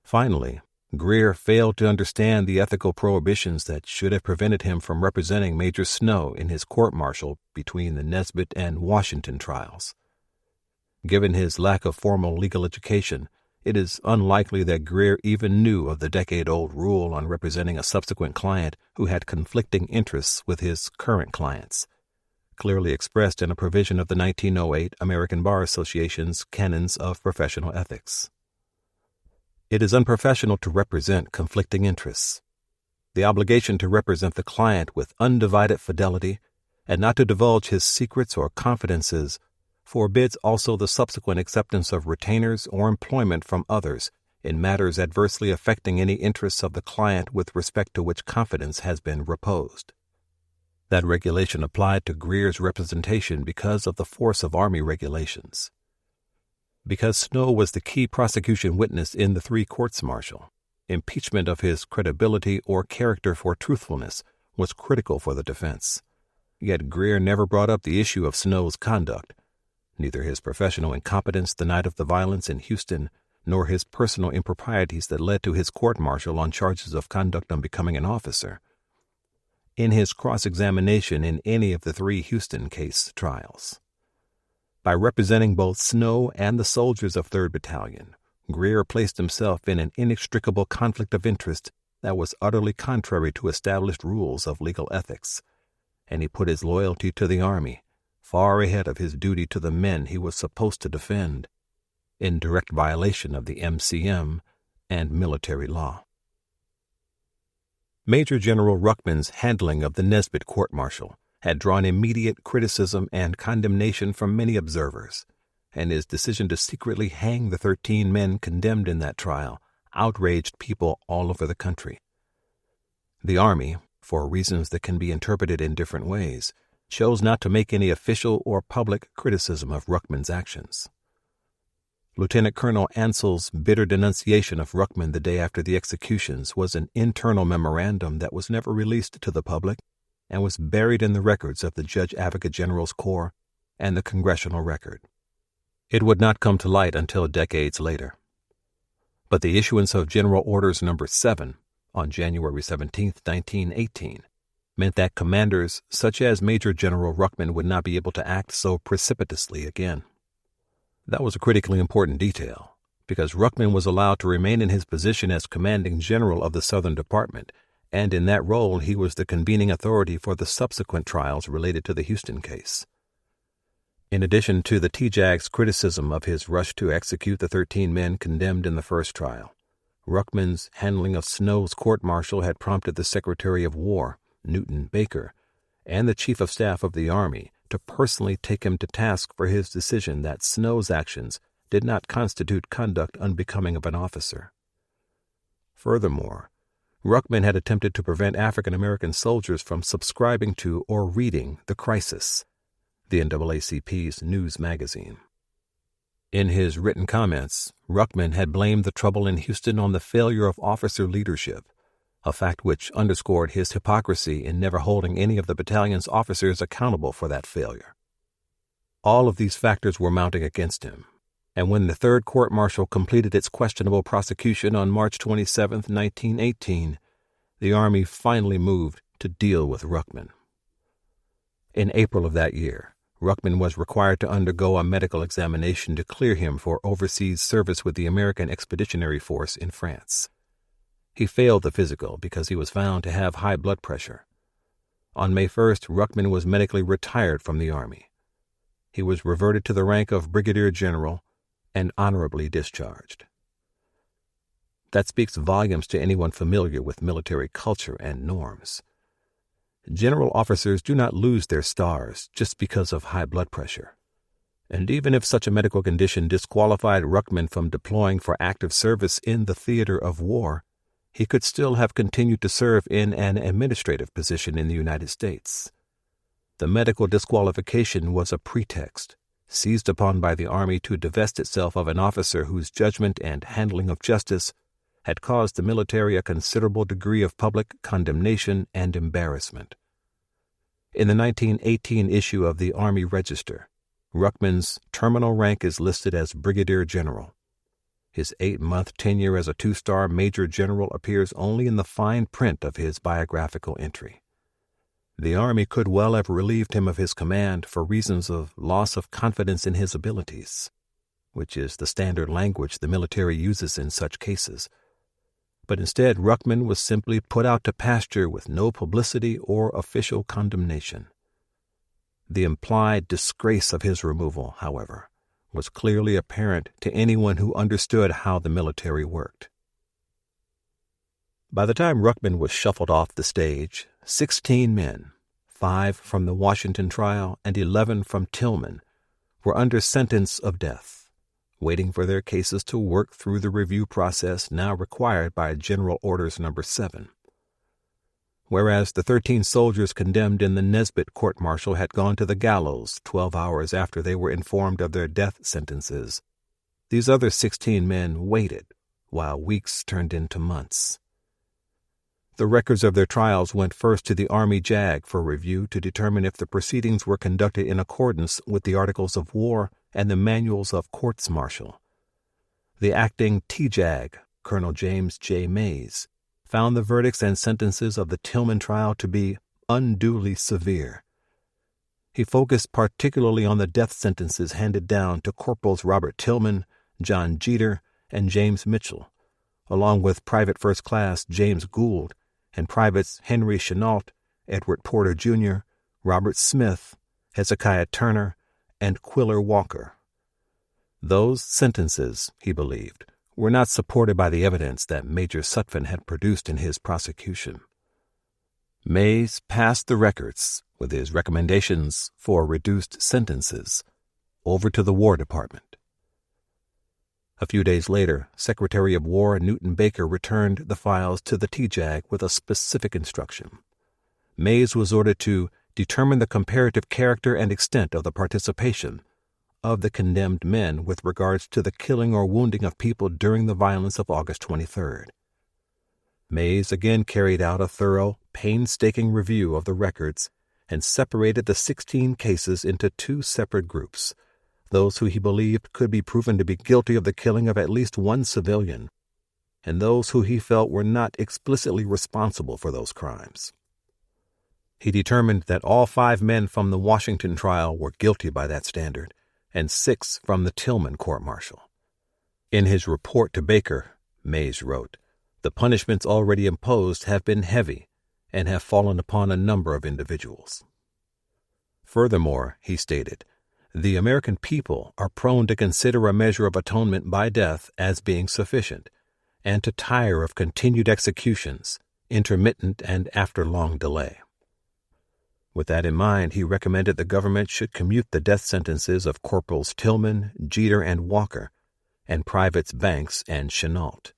Finally, Greer failed to understand the ethical prohibitions that should have prevented him from representing Major Snow in his court-martial between the Nesbitt and Washington trials. Given his lack of formal legal education, it is unlikely that Greer even knew of the decade-old rule on representing a subsequent client who had conflicting interests with his current clients, clearly expressed in a provision of the 1908 American Bar Association's Canons of Professional Ethics. It is unprofessional to represent conflicting interests. The obligation to represent the client with undivided fidelity and not to divulge his secrets or confidences forbids also the subsequent acceptance of retainers or employment from others in matters adversely affecting any interests of the client with respect to which confidence has been reposed. That regulation applied to Greer's representation because of the force of Army regulations. Because Snow was the key prosecution witness in the three courts-martial, impeachment of his credibility or character for truthfulness was critical for the defense. Yet Greer never brought up the issue of Snow's conduct, neither his professional incompetence the night of the violence in Houston, nor his personal improprieties that led to his court-martial on charges of conduct on becoming an officer, in his cross-examination in any of the three Houston case trials. By representing both Snow and the soldiers of 3rd Battalion, Greer placed himself in an inextricable conflict of interest that was utterly contrary to established rules of legal ethics, and he put his loyalty to the Army far ahead of his duty to the men he was supposed to defend, in direct violation of the MCM and military law. Major General Ruckman's handling of the Nesbitt court-martial had drawn immediate criticism and condemnation from many observers, and his decision to secretly hang the 13 men condemned in that trial outraged people all over the country. The Army, for reasons that can be interpreted in different ways, chose not to make any official or public criticism of Ruckman's actions. Lieutenant Colonel Ansell's bitter denunciation of Ruckman the day after the executions was an internal memorandum that was never released to the public and was buried in the records of the Judge Advocate General's Corps and the Congressional Record. It would not come to light until decades later. But the issuance of General Orders No. 7 on January 17, 1918, meant that commanders such as Major General Ruckman would not be able to act so precipitously again. That was a critically important detail, because Ruckman was allowed to remain in his position as commanding general of the Southern Department, and in that role he was the convening authority for the subsequent trials related to the Houston case. In addition to the TJAG's criticism of his rush to execute the 13 men condemned in the first trial, Ruckman's handling of Snow's court-martial had prompted the Secretary of War, Newton Baker, and the Chief of Staff of the Army to personally take him to task for his decision that Snow's actions did not constitute conduct unbecoming of an officer. Furthermore, Ruckman had attempted to prevent African American soldiers from subscribing to or reading The Crisis, the NAACP's news magazine. In his written comments, Ruckman had blamed the trouble in Houston on the failure of officer leadership, a fact which underscored his hypocrisy in never holding any of the battalion's officers accountable for that failure. All of these factors were mounting against him, and when the Third Court-Martial completed its questionable prosecution on March 27, 1918, the Army finally moved to deal with Ruckman. In April of that year, Ruckman was required to undergo a medical examination to clear him for overseas service with the American Expeditionary Force in France. He failed the physical because he was found to have high blood pressure. On May 1st, Ruckman was medically retired from the Army. He was reverted to the rank of Brigadier General and honorably discharged. That speaks volumes to anyone familiar with military culture and norms. General officers do not lose their stars just because of high blood pressure. And even if such a medical condition disqualified Ruckman from deploying for active service in the theater of war, he could still have continued to serve in an administrative position in the United States. The medical disqualification was a pretext, seized upon by the Army to divest itself of an officer whose judgment and handling of justice had caused the military a considerable degree of public condemnation and embarrassment. In the 1918 issue of the Army Register, Ruckman's terminal rank is listed as Brigadier General. His 8-month tenure as a 2-star Major General appears only in the fine print of his biographical entry. The Army could well have relieved him of his command for reasons of loss of confidence in his abilities, which is the standard language the military uses in such cases. But instead, Ruckman was simply put out to pasture with no publicity or official condemnation. The implied disgrace of his removal, however, was clearly apparent to anyone who understood how the military worked. By the time Ruckman was shuffled off the stage, 16 men, 5 from the Washington trial and 11 from Tillman, were under sentence of death, waiting for their cases to work through the review process now required by General Orders No. 7. Whereas the 13 soldiers condemned in the Nesbitt court-martial had gone to the gallows 12 hours after they were informed of their death sentences, these other 16 men waited while weeks turned into months. The records of their trials went first to the Army JAG for review to determine if the proceedings were conducted in accordance with the Articles of War and the Manuals of Courts-Martial. The acting TJAG, Colonel James J. Mays, found the verdicts and sentences of the Tillman trial to be unduly severe. He focused particularly on the death sentences handed down to Corporals Robert Tillman, John Jeter, and James Mitchell, along with Private First Class James Gould and Privates Henry Chenault, Edward Porter Jr., Robert Smith, Hezekiah Turner, and Quiller Walker. Those sentences, he believed, were not supported by the evidence that Major Sutphin had produced in his prosecution. Mays passed the records, with his recommendations for reduced sentences, over to the War Department. A few days later, Secretary of War Newton Baker returned the files to the TJAG with a specific instruction. Mays was ordered to determine the comparative character and extent of the participation of the condemned men with regards to the killing or wounding of people during the violence of August 23rd. Mays again carried out a thorough, painstaking review of the records and separated the 16 cases into two separate groups: those who he believed could be proven to be guilty of the killing of at least one civilian, and those who he felt were not explicitly responsible for those crimes. He determined that all 5 men from the Washington trial were guilty by that standard, and 6 from the Tillman court-martial. In his report to Baker, Mays wrote, "The punishments already imposed have been heavy and have fallen upon a number of individuals." Furthermore, he stated, "The American people are prone to consider a measure of atonement by death as being sufficient, and to tire of continued executions, intermittent and after long delay." With that in mind, he recommended the government should commute the death sentences of Corporals Tillman, Jeter, and Walker, and Privates Banks and Chenault.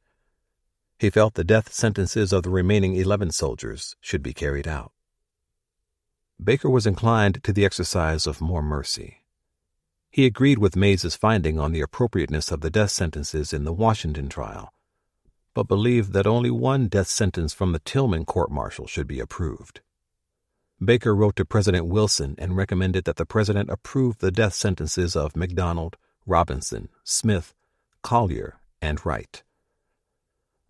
He felt the death sentences of the remaining 11 soldiers should be carried out. Baker was inclined to the exercise of more mercy. He agreed with Mays's finding on the appropriateness of the death sentences in the Washington trial, but believed that only one death sentence from the Tillman court-martial should be approved. Baker wrote to President Wilson and recommended that the president approve the death sentences of McDonald, Robinson, Smith, Collier, and Wright.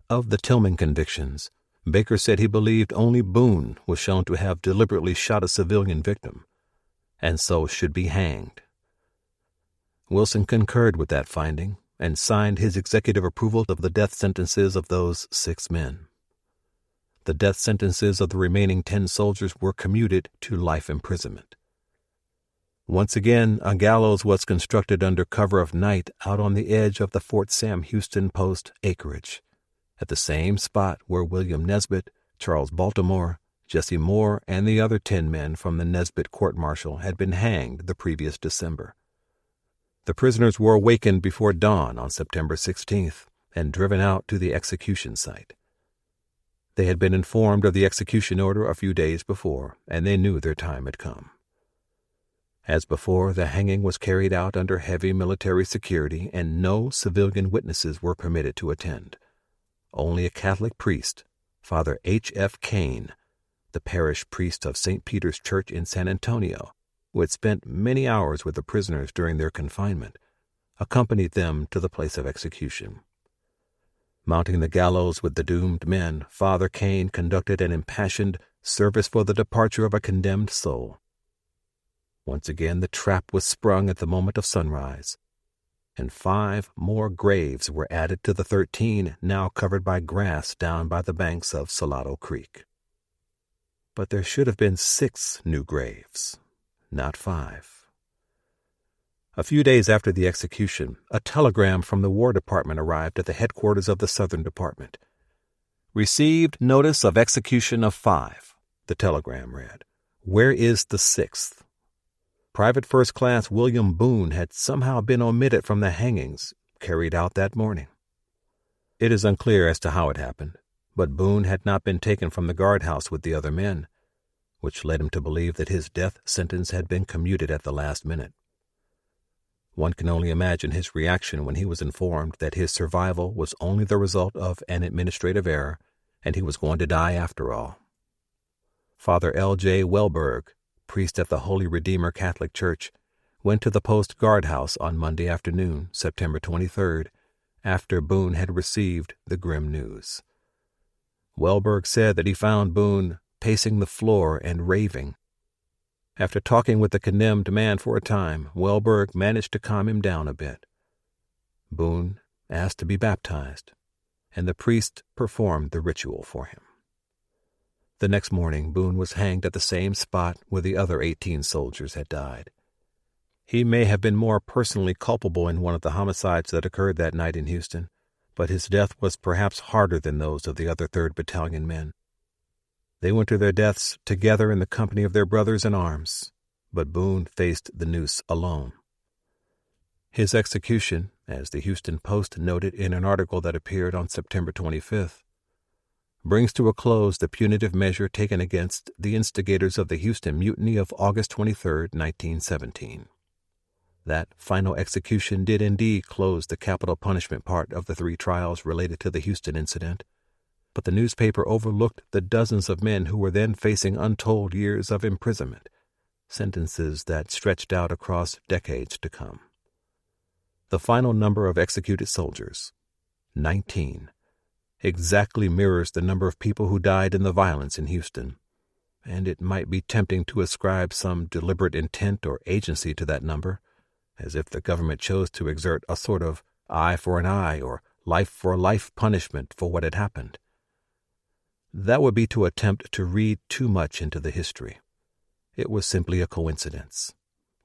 Of the Tillman convictions, Baker said he believed only Boone was shown to have deliberately shot a civilian victim, and so should be hanged. Wilson concurred with that finding and signed his executive approval of the death sentences of those 6 men. The death sentences of the remaining 10 soldiers were commuted to life imprisonment. Once again, a gallows was constructed under cover of night out on the edge of the Fort Sam Houston Post acreage, at the same spot where William Nesbitt, Charles Baltimore, Jesse Moore, and the other 10 men from the Nesbitt court-martial had been hanged the previous December. The prisoners were awakened before dawn on September 16th and driven out to the execution site. They had been informed of the execution order a few days before, and they knew their time had come. As before, the hanging was carried out under heavy military security, and no civilian witnesses were permitted to attend. Only a Catholic priest, Father H.F. Kane, the parish priest of St. Peter's Church in San Antonio, who had spent many hours with the prisoners during their confinement, accompanied them to the place of execution. Mounting the gallows with the doomed men, Father Kane conducted an impassioned service for the departure of a condemned soul. Once again the trap was sprung at the moment of sunrise, and 5 more graves were added to the 13 now covered by grass down by the banks of Salado Creek. But there should have been 6 new graves, not 5. A few days after the execution, a telegram from the War Department arrived at the headquarters of the Southern Department. "Received notice of execution of 5, the telegram read. "Where is the 6th? Private First Class William Boone had somehow been omitted from the hangings carried out that morning. It is unclear as to how it happened, but Boone had not been taken from the guardhouse with the other men, which led him to believe that his death sentence had been commuted at the last minute. One can only imagine his reaction when he was informed that his survival was only the result of an administrative error, and he was going to die after all. Father L.J. Welberg, priest at the Holy Redeemer Catholic Church, went to the post guardhouse on Monday afternoon, September 23rd, after Boone had received the grim news. Welberg said that he found Boone pacing the floor and raving. After talking with the condemned man for a time, Welberg managed to calm him down a bit. Boone asked to be baptized, and the priest performed the ritual for him. The next morning, Boone was hanged at the same spot where the other 18 soldiers had died. He may have been more personally culpable in one of the homicides that occurred that night in Houston, but his death was perhaps harder than those of the other 3rd Battalion men. They went to their deaths together in the company of their brothers in arms, but Boone faced the noose alone. His execution, as the Houston Post noted in an article that appeared on September 25th, brings to a close the punitive measure taken against the instigators of the Houston Mutiny of August 23, 1917. That final execution did indeed close the capital punishment part of the 3 trials related to the Houston incident, but the newspaper overlooked the dozens of men who were then facing untold years of imprisonment, sentences that stretched out across decades to come. The final number of executed soldiers, 19, exactly mirrors the number of people who died in the violence in Houston, and it might be tempting to ascribe some deliberate intent or agency to that number, as if the government chose to exert a sort of eye for an eye or life for a life punishment for what had happened. That would be to attempt to read too much into the history. It was simply a coincidence,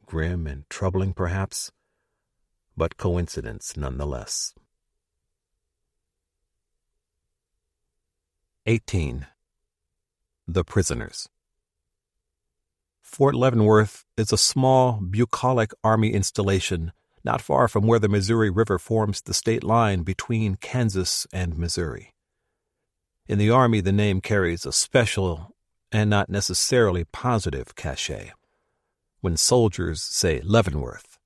grim and troubling perhaps, but coincidence nonetheless. 18. The Prisoners. Fort Leavenworth is a small, bucolic Army installation not far from where the Missouri River forms the state line between Kansas and Missouri. In the Army, the name carries a special and not necessarily positive cachet. When soldiers say Leavenworth,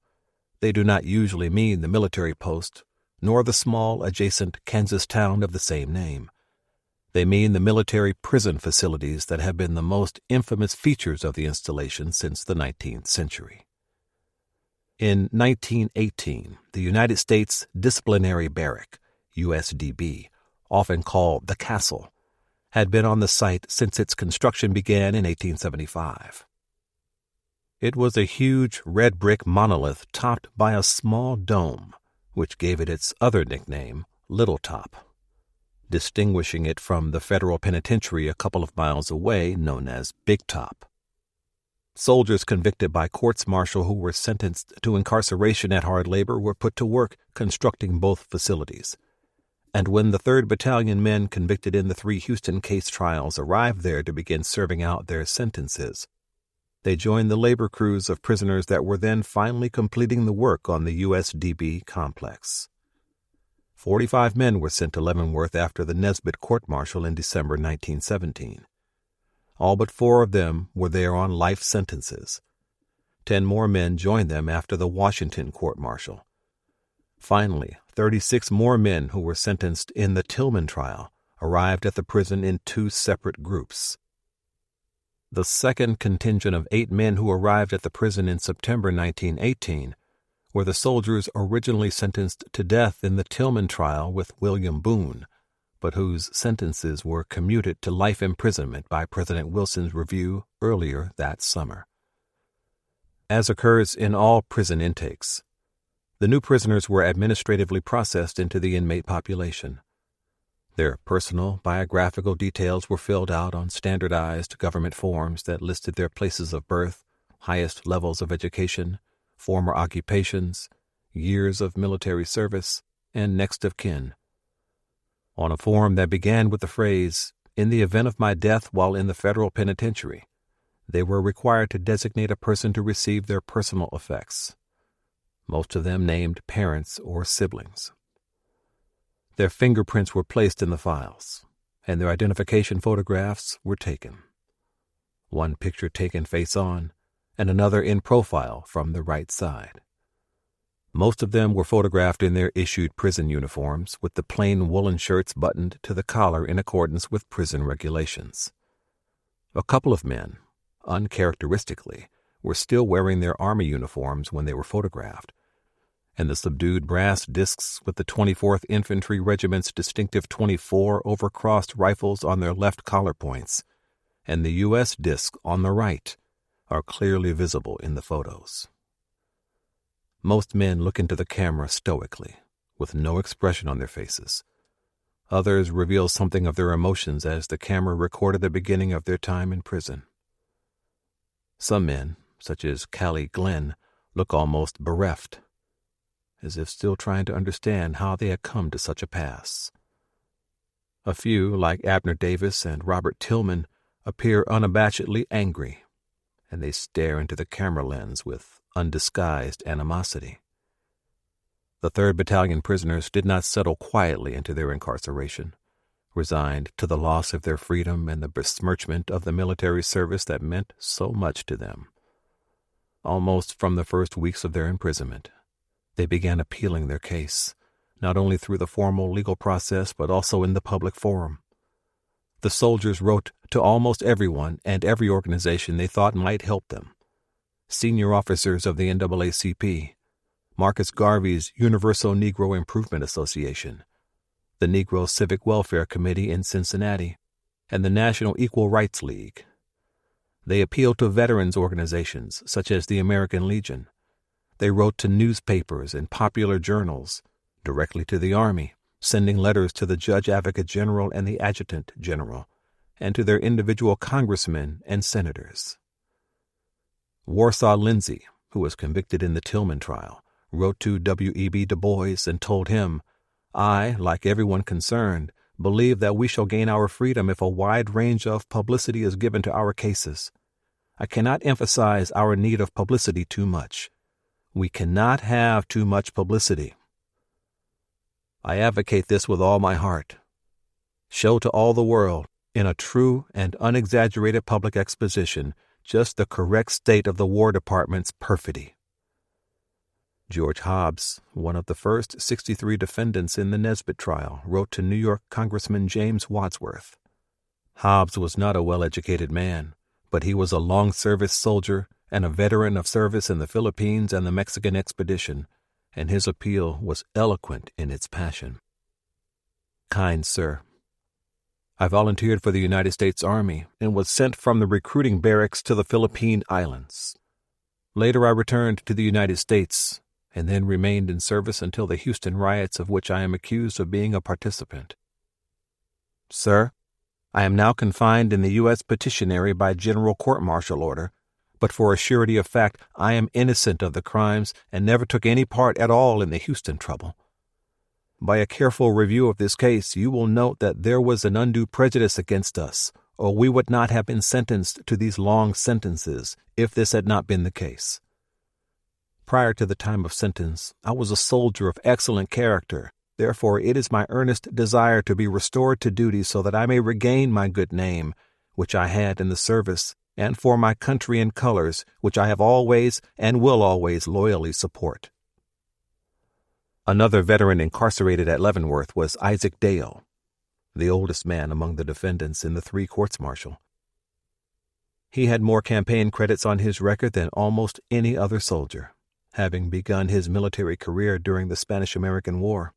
they do not usually mean the military post, nor the small adjacent Kansas town of the same name. They mean the military prison facilities that have been the most infamous features of the installation since the 19th century. In 1918, the United States Disciplinary Barrack, USDB, often called the Castle, had been on the site since its construction began in 1875. It was a huge red brick monolith topped by a small dome, which gave it its other nickname, Little Top, distinguishing it from the federal penitentiary a couple of miles away known as Big Top. Soldiers convicted by courts-martial who were sentenced to incarceration at hard labor were put to work constructing both facilities. And when the 3rd Battalion men convicted in the 3 Houston case trials arrived there to begin serving out their sentences, they joined the labor crews of prisoners that were then finally completing the work on the USDB complex. 45 men were sent to Leavenworth after the Nesbitt court-martial in December 1917. All but 4 of them were there on life sentences. 10 more men joined them after the Washington court-martial. Finally, 36 more men who were sentenced in the Tillman trial arrived at the prison in 2 separate groups. The second contingent of 8 men who arrived at the prison in September 1918 were the soldiers originally sentenced to death in the Tillman trial with William Boone, but whose sentences were commuted to life imprisonment by President Wilson's review earlier that summer. As occurs in all prison intakes, the new prisoners were administratively processed into the inmate population. Their personal, biographical details were filled out on standardized government forms that listed their places of birth, highest levels of education, former occupations, years of military service, and next of kin. On a form that began with the phrase, "In the event of my death while in the federal penitentiary," they were required to designate a person to receive their personal effects. Most of them named parents or siblings. Their fingerprints were placed in the files, and their identification photographs were taken. One picture taken face on, and another in profile from the right side. Most of them were photographed in their issued prison uniforms, with the plain woolen shirts buttoned to the collar in accordance with prison regulations. A couple of men, uncharacteristically, were still wearing their Army uniforms when they were photographed, and the subdued brass discs with the 24th Infantry Regiment's distinctive 24 overcrossed rifles on their left collar points, and the U.S. disc on the right, are clearly visible in the photos. Most men look into the camera stoically, with no expression on their faces. Others reveal something of their emotions as the camera recorded the beginning of their time in prison. Some men, such as Callie Glenn, look almost bereft, as if still trying to understand how they had come to such a pass. A few, like Abner Davis and Robert Tillman, appear unabashedly angry, and they stare into the camera lens with undisguised animosity. The 3rd Battalion prisoners did not settle quietly into their incarceration, resigned to the loss of their freedom and the besmirchment of the military service that meant so much to them. Almost from the first weeks of their imprisonment, they began appealing their case, not only through the formal legal process but also in the public forum. The soldiers wrote to almost everyone and every organization they thought might help them. Senior officers of the NAACP, Marcus Garvey's Universal Negro Improvement Association, the Negro Civic Welfare Committee in Cincinnati, and the National Equal Rights League. They appealed to veterans organizations such as the American Legion. They wrote to newspapers and popular journals, directly to the Army, sending letters to the Judge Advocate General and the Adjutant General, and to their individual congressmen and senators. Warsaw Lindsay, who was convicted in the Tillman trial, wrote to W.E.B. Du Bois and told him, "I, like everyone concerned, believe that we shall gain our freedom if a wide range of publicity is given to our cases. I cannot emphasize our need of publicity too much. We cannot have too much publicity. I advocate this with all my heart. Show to all the world, in a true and unexaggerated public exposition, just the correct state of the War Department's perfidy." George Hobbs, one of the first 63 defendants in the Nesbitt trial, wrote to New York Congressman James Wadsworth. Hobbs was not a well-educated man, but he was a long-service soldier and a veteran of service in the Philippines and the Mexican expedition, and his appeal was eloquent in its passion. "Kind sir, I volunteered for the United States Army and was sent from the recruiting barracks to the Philippine Islands. Later I returned to the United States and then remained in service until the Houston riots of which I am accused of being a participant. Sir, I am now confined in the U.S. Petitionary by general court-martial order, but for a surety of fact I am innocent of the crimes and never took any part at all in the Houston trouble. By a careful review of this case, you will note that there was an undue prejudice against us, or we would not have been sentenced to these long sentences if this had not been the case. Prior to the time of sentence, I was a soldier of excellent character. Therefore, it is my earnest desire to be restored to duty so that I may regain my good name, which I had in the service, and for my country and colors, which I have always and will always loyally support." Another veteran incarcerated at Leavenworth was Isaac Dale, the oldest man among the defendants in the 3 courts-martial. He had more campaign credits on his record than almost any other soldier, having begun his military career during the Spanish-American War.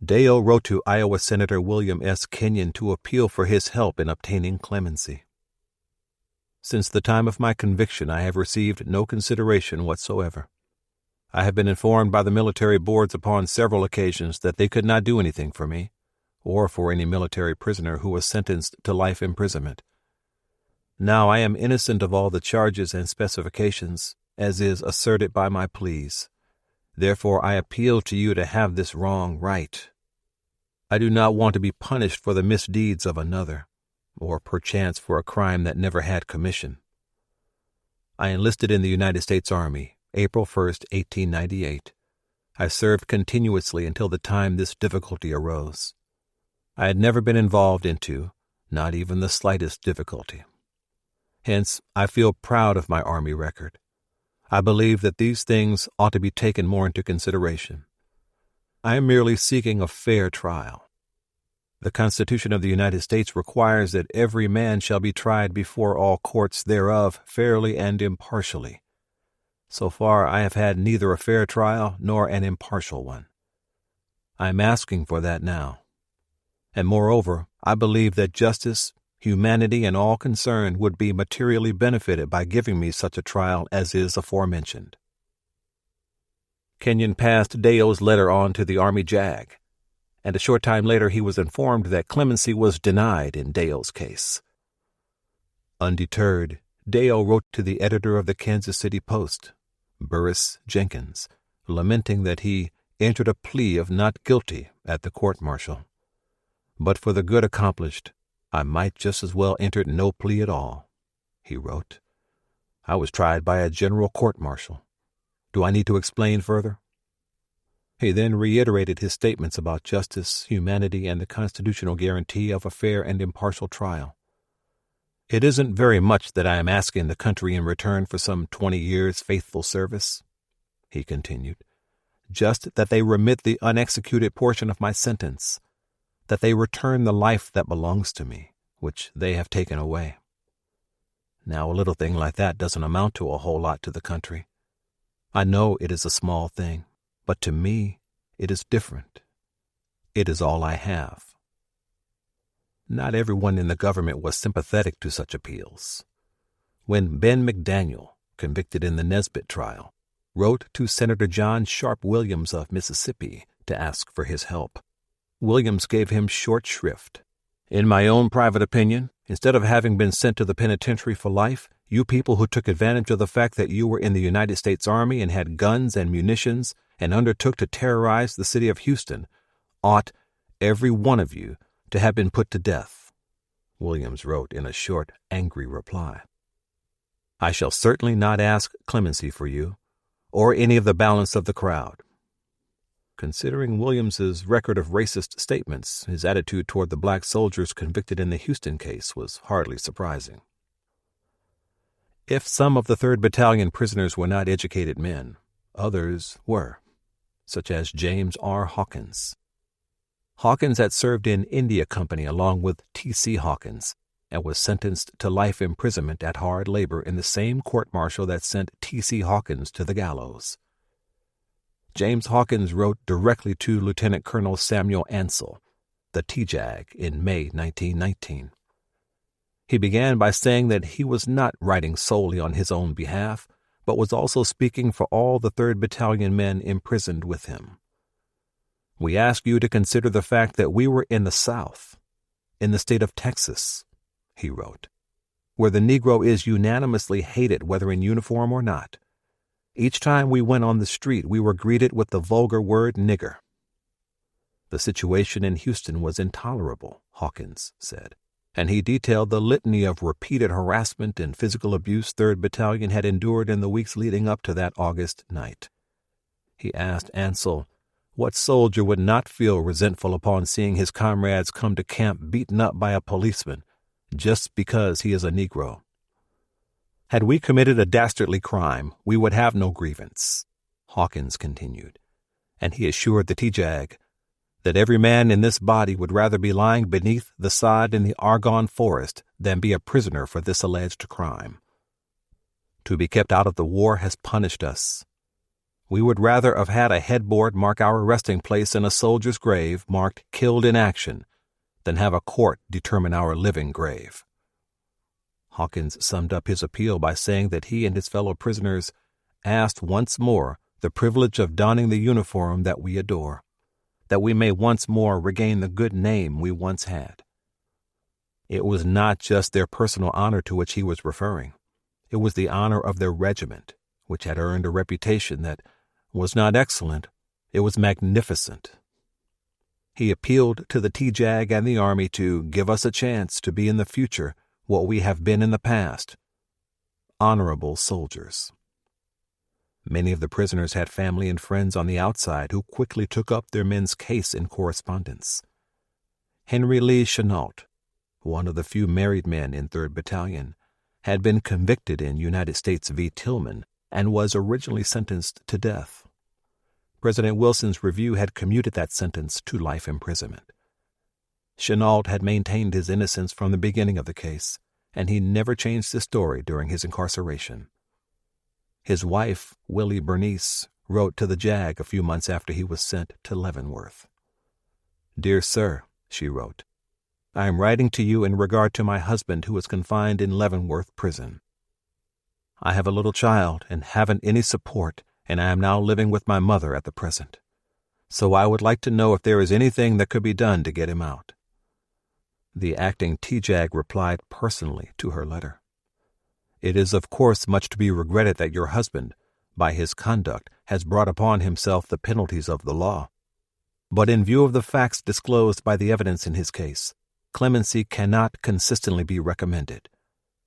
Dale wrote to Iowa Senator William S. Kenyon to appeal for his help in obtaining clemency. "Since the time of my conviction, I have received no consideration whatsoever. I have been informed by the military boards upon several occasions that they could not do anything for me, or for any military prisoner who was sentenced to life imprisonment. Now I am innocent of all the charges and specifications, as is asserted by my pleas. Therefore I appeal to you to have this wrong right. I do not want to be punished for the misdeeds of another, or perchance for a crime that never had commission. I enlisted in the United States Army, April 1st, 1898. I served continuously until the time this difficulty arose. I had never been involved into, not even the slightest difficulty. Hence, I feel proud of my Army record. I believe that these things ought to be taken more into consideration. I am merely seeking a fair trial. The Constitution of the United States requires that every man shall be tried before all courts thereof fairly and impartially. So far I have had neither a fair trial nor an impartial one. I am asking for that now. And moreover, I believe that justice, humanity, and all concerned would be materially benefited by giving me such a trial as is aforementioned." Kenyon passed Dale's letter on to the Army JAG, and a short time later he was informed that clemency was denied in Dale's case. Undeterred, Dale wrote to the editor of the Kansas City Post, Burris Jenkins, lamenting that he entered a plea of not guilty at the court-martial. "But for the good accomplished, I might just as well enter no plea at all," he wrote. "I was tried by a general court-martial. Do I need to explain further?" He then reiterated his statements about justice, humanity, and the constitutional guarantee of a fair and impartial trial. It isn't very much that I am asking the country in return for some 20 years' faithful service," he continued. "Just that they remit the unexecuted portion of my sentence, that they return the life that belongs to me, which they have taken away. Now, a little thing like that doesn't amount to a whole lot to the country. I know it is a small thing, but to me it is different. It is all I have." Not everyone in the government was sympathetic to such appeals. When Ben McDaniel, convicted in the Nesbitt trial, wrote to Senator John Sharp Williams of Mississippi to ask for his help, Williams gave him short shrift. "In my own private opinion, instead of having been sent to the penitentiary for life, you people who took advantage of the fact that you were in the United States Army and had guns and munitions and undertook to terrorize the city of Houston ought, every one of you, to have been put to death," Williams wrote in a short, angry reply. "I shall certainly not ask clemency for you, or any of the balance of the crowd." Considering Williams's record of racist statements, his attitude toward the black soldiers convicted in the Houston case was hardly surprising. If some of the 3rd Battalion prisoners were not educated men, others were, such as James R. Hawkins. Hawkins had served in India Company along with T.C. Hawkins and was sentenced to life imprisonment at hard labor in the same court-martial that sent T.C. Hawkins to the gallows. James Hawkins wrote directly to Lieutenant Colonel Samuel Ansell, the TJAG, in May 1919. He began by saying that he was not writing solely on his own behalf, but was also speaking for all the 3rd Battalion men imprisoned with him. "We ask you to consider the fact that we were in the South, in the state of Texas," he wrote, "where the Negro is unanimously hated whether in uniform or not. Each time we went on the street, we were greeted with the vulgar word nigger." The situation in Houston was intolerable, Hawkins said, and he detailed the litany of repeated harassment and physical abuse 3rd Battalion had endured in the weeks leading up to that August night. He asked Ansell, what soldier would not feel resentful upon seeing his comrades come to camp beaten up by a policeman just because he is a Negro? "Had we committed a dastardly crime, we would have no grievance," Hawkins continued, and he assured the TJAG that every man in this body would rather be lying beneath the sod in the Argonne forest than be a prisoner for this alleged crime. "To be kept out of the war has punished us. We would rather have had a headboard mark our resting place in a soldier's grave marked 'Killed in Action' than have a court determine our living grave." Hawkins summed up his appeal by saying that he and his fellow prisoners asked once more the privilege of donning the uniform that we adore, that we may once more regain the good name we once had. It was not just their personal honor to which he was referring. It was the honor of their regiment, which had earned a reputation that was not excellent, it was magnificent. He appealed to the TJAG and the Army to give us a chance to be in the future what we have been in the past, honorable soldiers. Many of the prisoners had family and friends on the outside who quickly took up their men's case in correspondence. Henry Lee Chenault, one of the few married men in 3rd Battalion, had been convicted in United States v. Tillman and was originally sentenced to death. President Wilson's review had commuted that sentence to life imprisonment. Chenault had maintained his innocence from the beginning of the case, and he never changed his story during his incarceration. His wife, Willie Bernice, wrote to the JAG a few months after he was sent to Leavenworth. "Dear Sir," she wrote, "I am writing to you in regard to my husband who is confined in Leavenworth prison. I have a little child and haven't any support, and I am now living with my mother at the present. So I would like to know if there is anything that could be done to get him out." The acting TJAG replied personally to her letter. "It is of course much to be regretted that your husband, by his conduct, has brought upon himself the penalties of the law. But in view of the facts disclosed by the evidence in his case, clemency cannot consistently be recommended,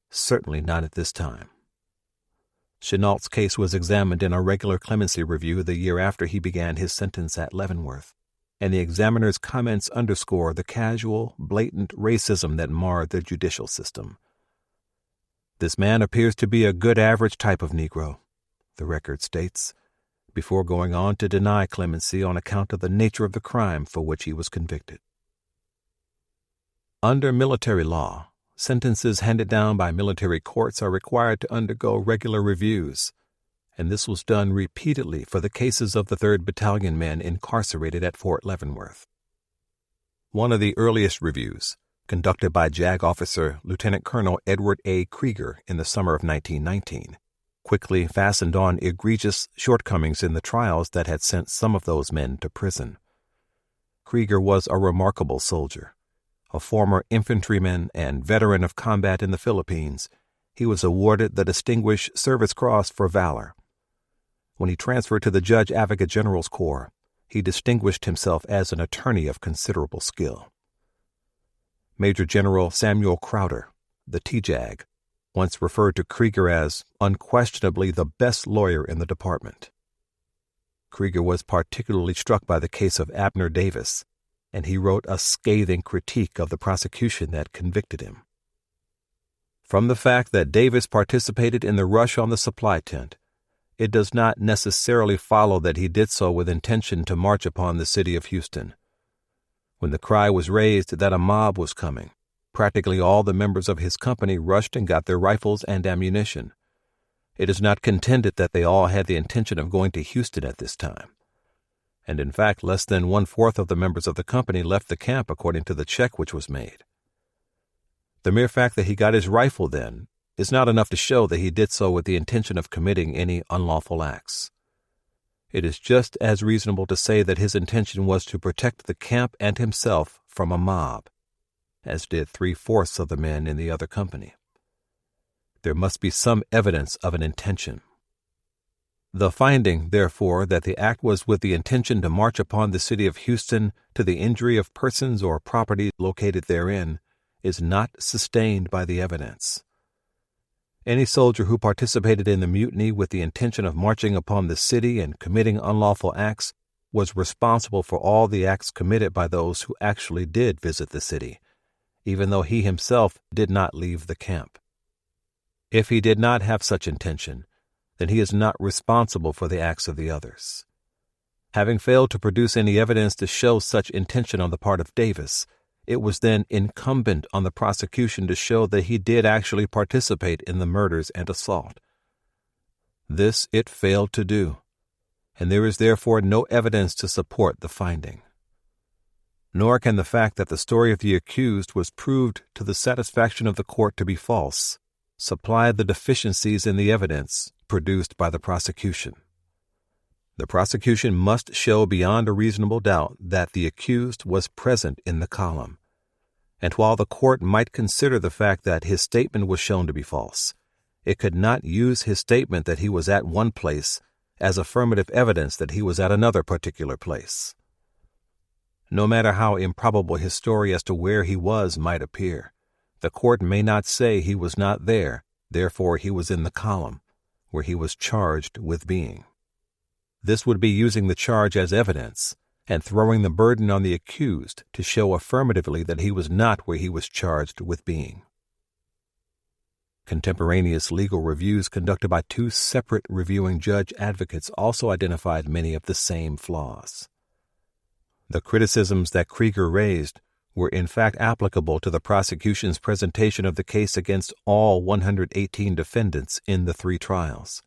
certainly not at this time." Chenault's case was examined in a regular clemency review the year after he began his sentence at Leavenworth, and the examiner's comments underscore the casual, blatant racism that marred the judicial system. "This man appears to be a good average type of Negro," the record states, before going on to deny clemency on account of the nature of the crime for which he was convicted. Under military law, sentences handed down by military courts are required to undergo regular reviews, and this was done repeatedly for the cases of the 3rd Battalion men incarcerated at Fort Leavenworth. One of the earliest reviews, conducted by JAG officer Lieutenant Colonel Edward A. Krieger in the summer of 1919, quickly fastened on egregious shortcomings in the trials that had sent some of those men to prison. Krieger was a remarkable soldier. A former infantryman and veteran of combat in the Philippines, he was awarded the Distinguished Service Cross for valor. When he transferred to the Judge Advocate General's Corps, he distinguished himself as an attorney of considerable skill. Major General Samuel Crowder, the TJAG, once referred to Krieger as unquestionably the best lawyer in the department. Krieger was particularly struck by the case of Abner Davis, and he wrote a scathing critique of the prosecution that convicted him. From the fact that Davis participated in the rush on the supply tent, it does not necessarily follow that he did so with intention to march upon the city of Houston. When the cry was raised that a mob was coming, practically all the members of his company rushed and got their rifles and ammunition. It is not contended that they all had the intention of going to Houston at this time. And in fact, less than 1/4 of the members of the company left the camp according to the check which was made. The mere fact that he got his rifle then is not enough to show that he did so with the intention of committing any unlawful acts. It is just as reasonable to say that his intention was to protect the camp and himself from a mob, as did 3/4 of the men in the other company. There must be some evidence of an intention. The finding, therefore, that the act was with the intention to march upon the city of Houston to the injury of persons or property located therein is not sustained by the evidence. Any soldier who participated in the mutiny with the intention of marching upon the city and committing unlawful acts was responsible for all the acts committed by those who actually did visit the city, even though he himself did not leave the camp. If he did not have such intention, then he is not responsible for the acts of the others. Having failed to produce any evidence to show such intention on the part of Davis, it was then incumbent on the prosecution to show that he did actually participate in the murders and assault. This it failed to do, and there is therefore no evidence to support the finding. Nor can the fact that the story of the accused was proved to the satisfaction of the court to be false supply the deficiencies in the evidence produced by the prosecution. The prosecution must show beyond a reasonable doubt that the accused was present in the column, and while the court might consider the fact that his statement was shown to be false, it could not use his statement that he was at one place as affirmative evidence that he was at another particular place. No matter how improbable his story as to where he was might appear, the court may not say he was not there, therefore he was in the column, where he was charged with being. This would be using the charge as evidence and throwing the burden on the accused to show affirmatively that he was not where he was charged with being. Contemporaneous legal reviews conducted by 2 separate reviewing judge advocates also identified many of the same flaws. The criticisms that Krieger raised were in fact applicable to the prosecution's presentation of the case against all 118 defendants in the 3 trials.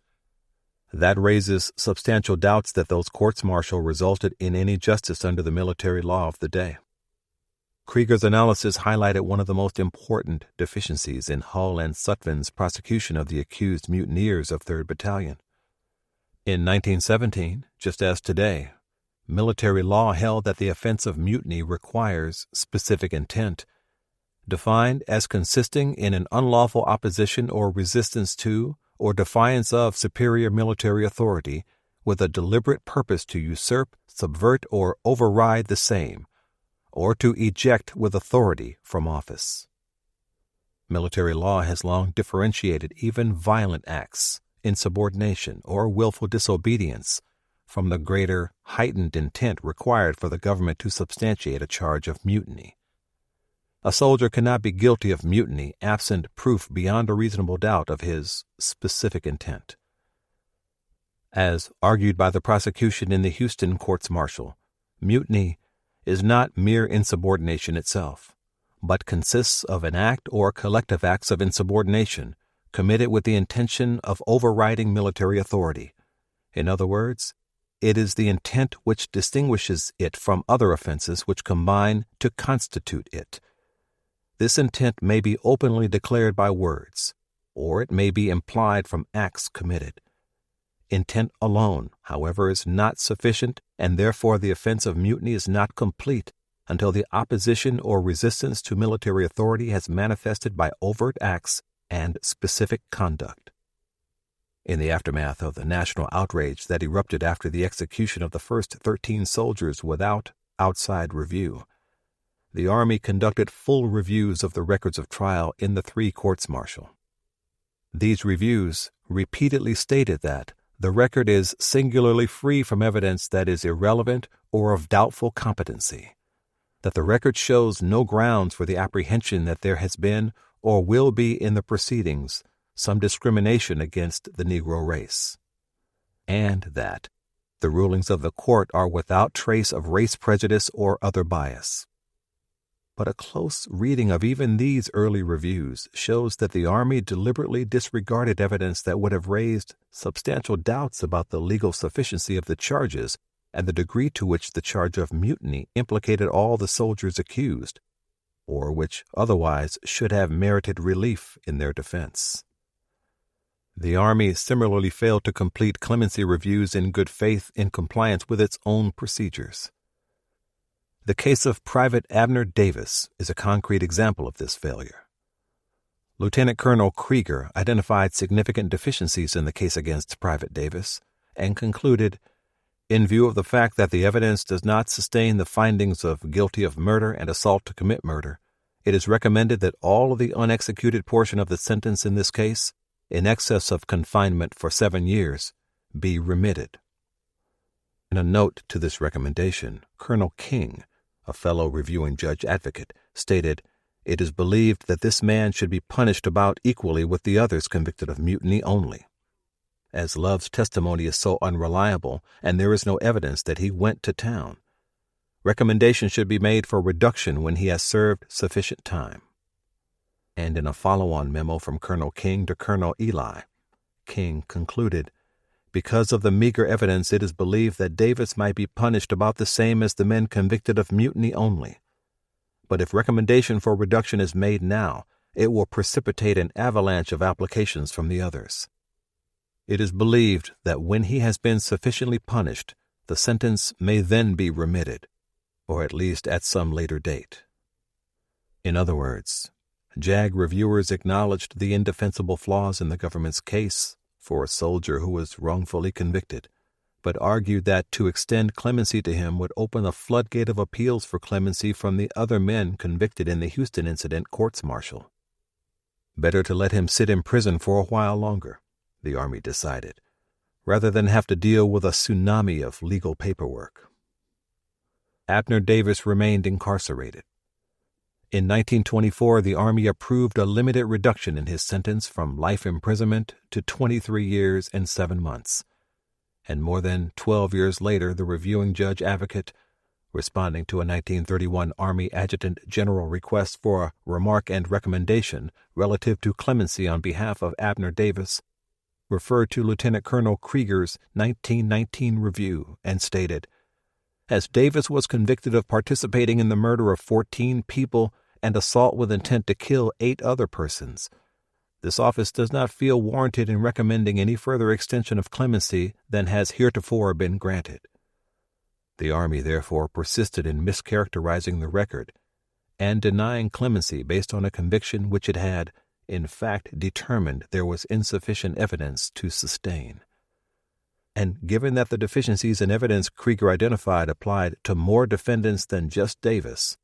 That raises substantial doubts that those courts-martial resulted in any justice under the military law of the day. Krieger's analysis highlighted one of the most important deficiencies in Hull and Sutphen's prosecution of the accused mutineers of 3rd Battalion. In 1917, just as today, military law held that the offense of mutiny requires specific intent, defined as consisting in an unlawful opposition or resistance to or defiance of superior military authority with a deliberate purpose to usurp, subvert, or override the same, or to eject with authority from office. Military law has long differentiated even violent acts, insubordination, or willful disobedience from the greater, heightened intent required for the government to substantiate a charge of mutiny. A soldier cannot be guilty of mutiny absent proof beyond a reasonable doubt of his specific intent. As argued by the prosecution in the Houston courts-martial, mutiny is not mere insubordination itself, but consists of an act or collective acts of insubordination committed with the intention of overriding military authority. In other words, it is the intent which distinguishes it from other offenses which combine to constitute it. This intent may be openly declared by words, or it may be implied from acts committed. Intent alone, however, is not sufficient, and therefore the offense of mutiny is not complete until the opposition or resistance to military authority has manifested by overt acts and specific conduct. In the aftermath of the national outrage that erupted after the execution of the first 13 soldiers without outside review, the Army conducted full reviews of the records of trial in the 3 courts-martial. These reviews repeatedly stated that the record is singularly free from evidence that is irrelevant or of doubtful competency, that the record shows no grounds for the apprehension that there has been or will be in the proceedings some discrimination against the Negro race, and that the rulings of the court are without trace of race prejudice or other bias. But a close reading of even these early reviews shows that the Army deliberately disregarded evidence that would have raised substantial doubts about the legal sufficiency of the charges and the degree to which the charge of mutiny implicated all the soldiers accused, or which otherwise should have merited relief in their defense. The Army similarly failed to complete clemency reviews in good faith in compliance with its own procedures. The case of Private Abner Davis is a concrete example of this failure. Lieutenant Colonel Krieger identified significant deficiencies in the case against Private Davis and concluded, in view of the fact that the evidence does not sustain the findings of guilty of murder and assault to commit murder, it is recommended that all of the unexecuted portion of the sentence in this case, in excess of confinement for 7 years, be remitted. In a note to this recommendation, Colonel King, a fellow reviewing judge advocate, stated, "It is believed that this man should be punished about equally with the others convicted of mutiny only. As Love's testimony is so unreliable and there is no evidence that he went to town, recommendation should be made for reduction when he has served sufficient time." And in a follow-on memo from Colonel King to Colonel Ely, King concluded, "Because of the meager evidence, it is believed that Davis might be punished about the same as the men convicted of mutiny only. But if recommendation for reduction is made now, it will precipitate an avalanche of applications from the others. It is believed that when he has been sufficiently punished, the sentence may then be remitted, or at least at some later date." In other words, JAG reviewers acknowledged the indefensible flaws in the government's case for a soldier who was wrongfully convicted, but argued that to extend clemency to him would open a floodgate of appeals for clemency from the other men convicted in the Houston incident courts-martial. Better to let him sit in prison for a while longer, the Army decided, rather than have to deal with a tsunami of legal paperwork. Abner Davis remained incarcerated. In 1924, the Army approved a limited reduction in his sentence from life imprisonment to 23 years and 7 months. And more than 12 years later, the reviewing judge advocate, responding to a 1931 Army Adjutant General request for a remark and recommendation relative to clemency on behalf of Abner Davis, referred to Lieutenant Colonel Krieger's 1919 review and stated, "As Davis was convicted of participating in the murder of 14 people and assault with intent to kill 8 other persons, this office does not feel warranted in recommending any further extension of clemency than has heretofore been granted." The Army therefore persisted in mischaracterizing the record and denying clemency based on a conviction which it had, in fact, determined there was insufficient evidence to sustain. And given that the deficiencies in evidence Krieger identified applied to more defendants than just Davis,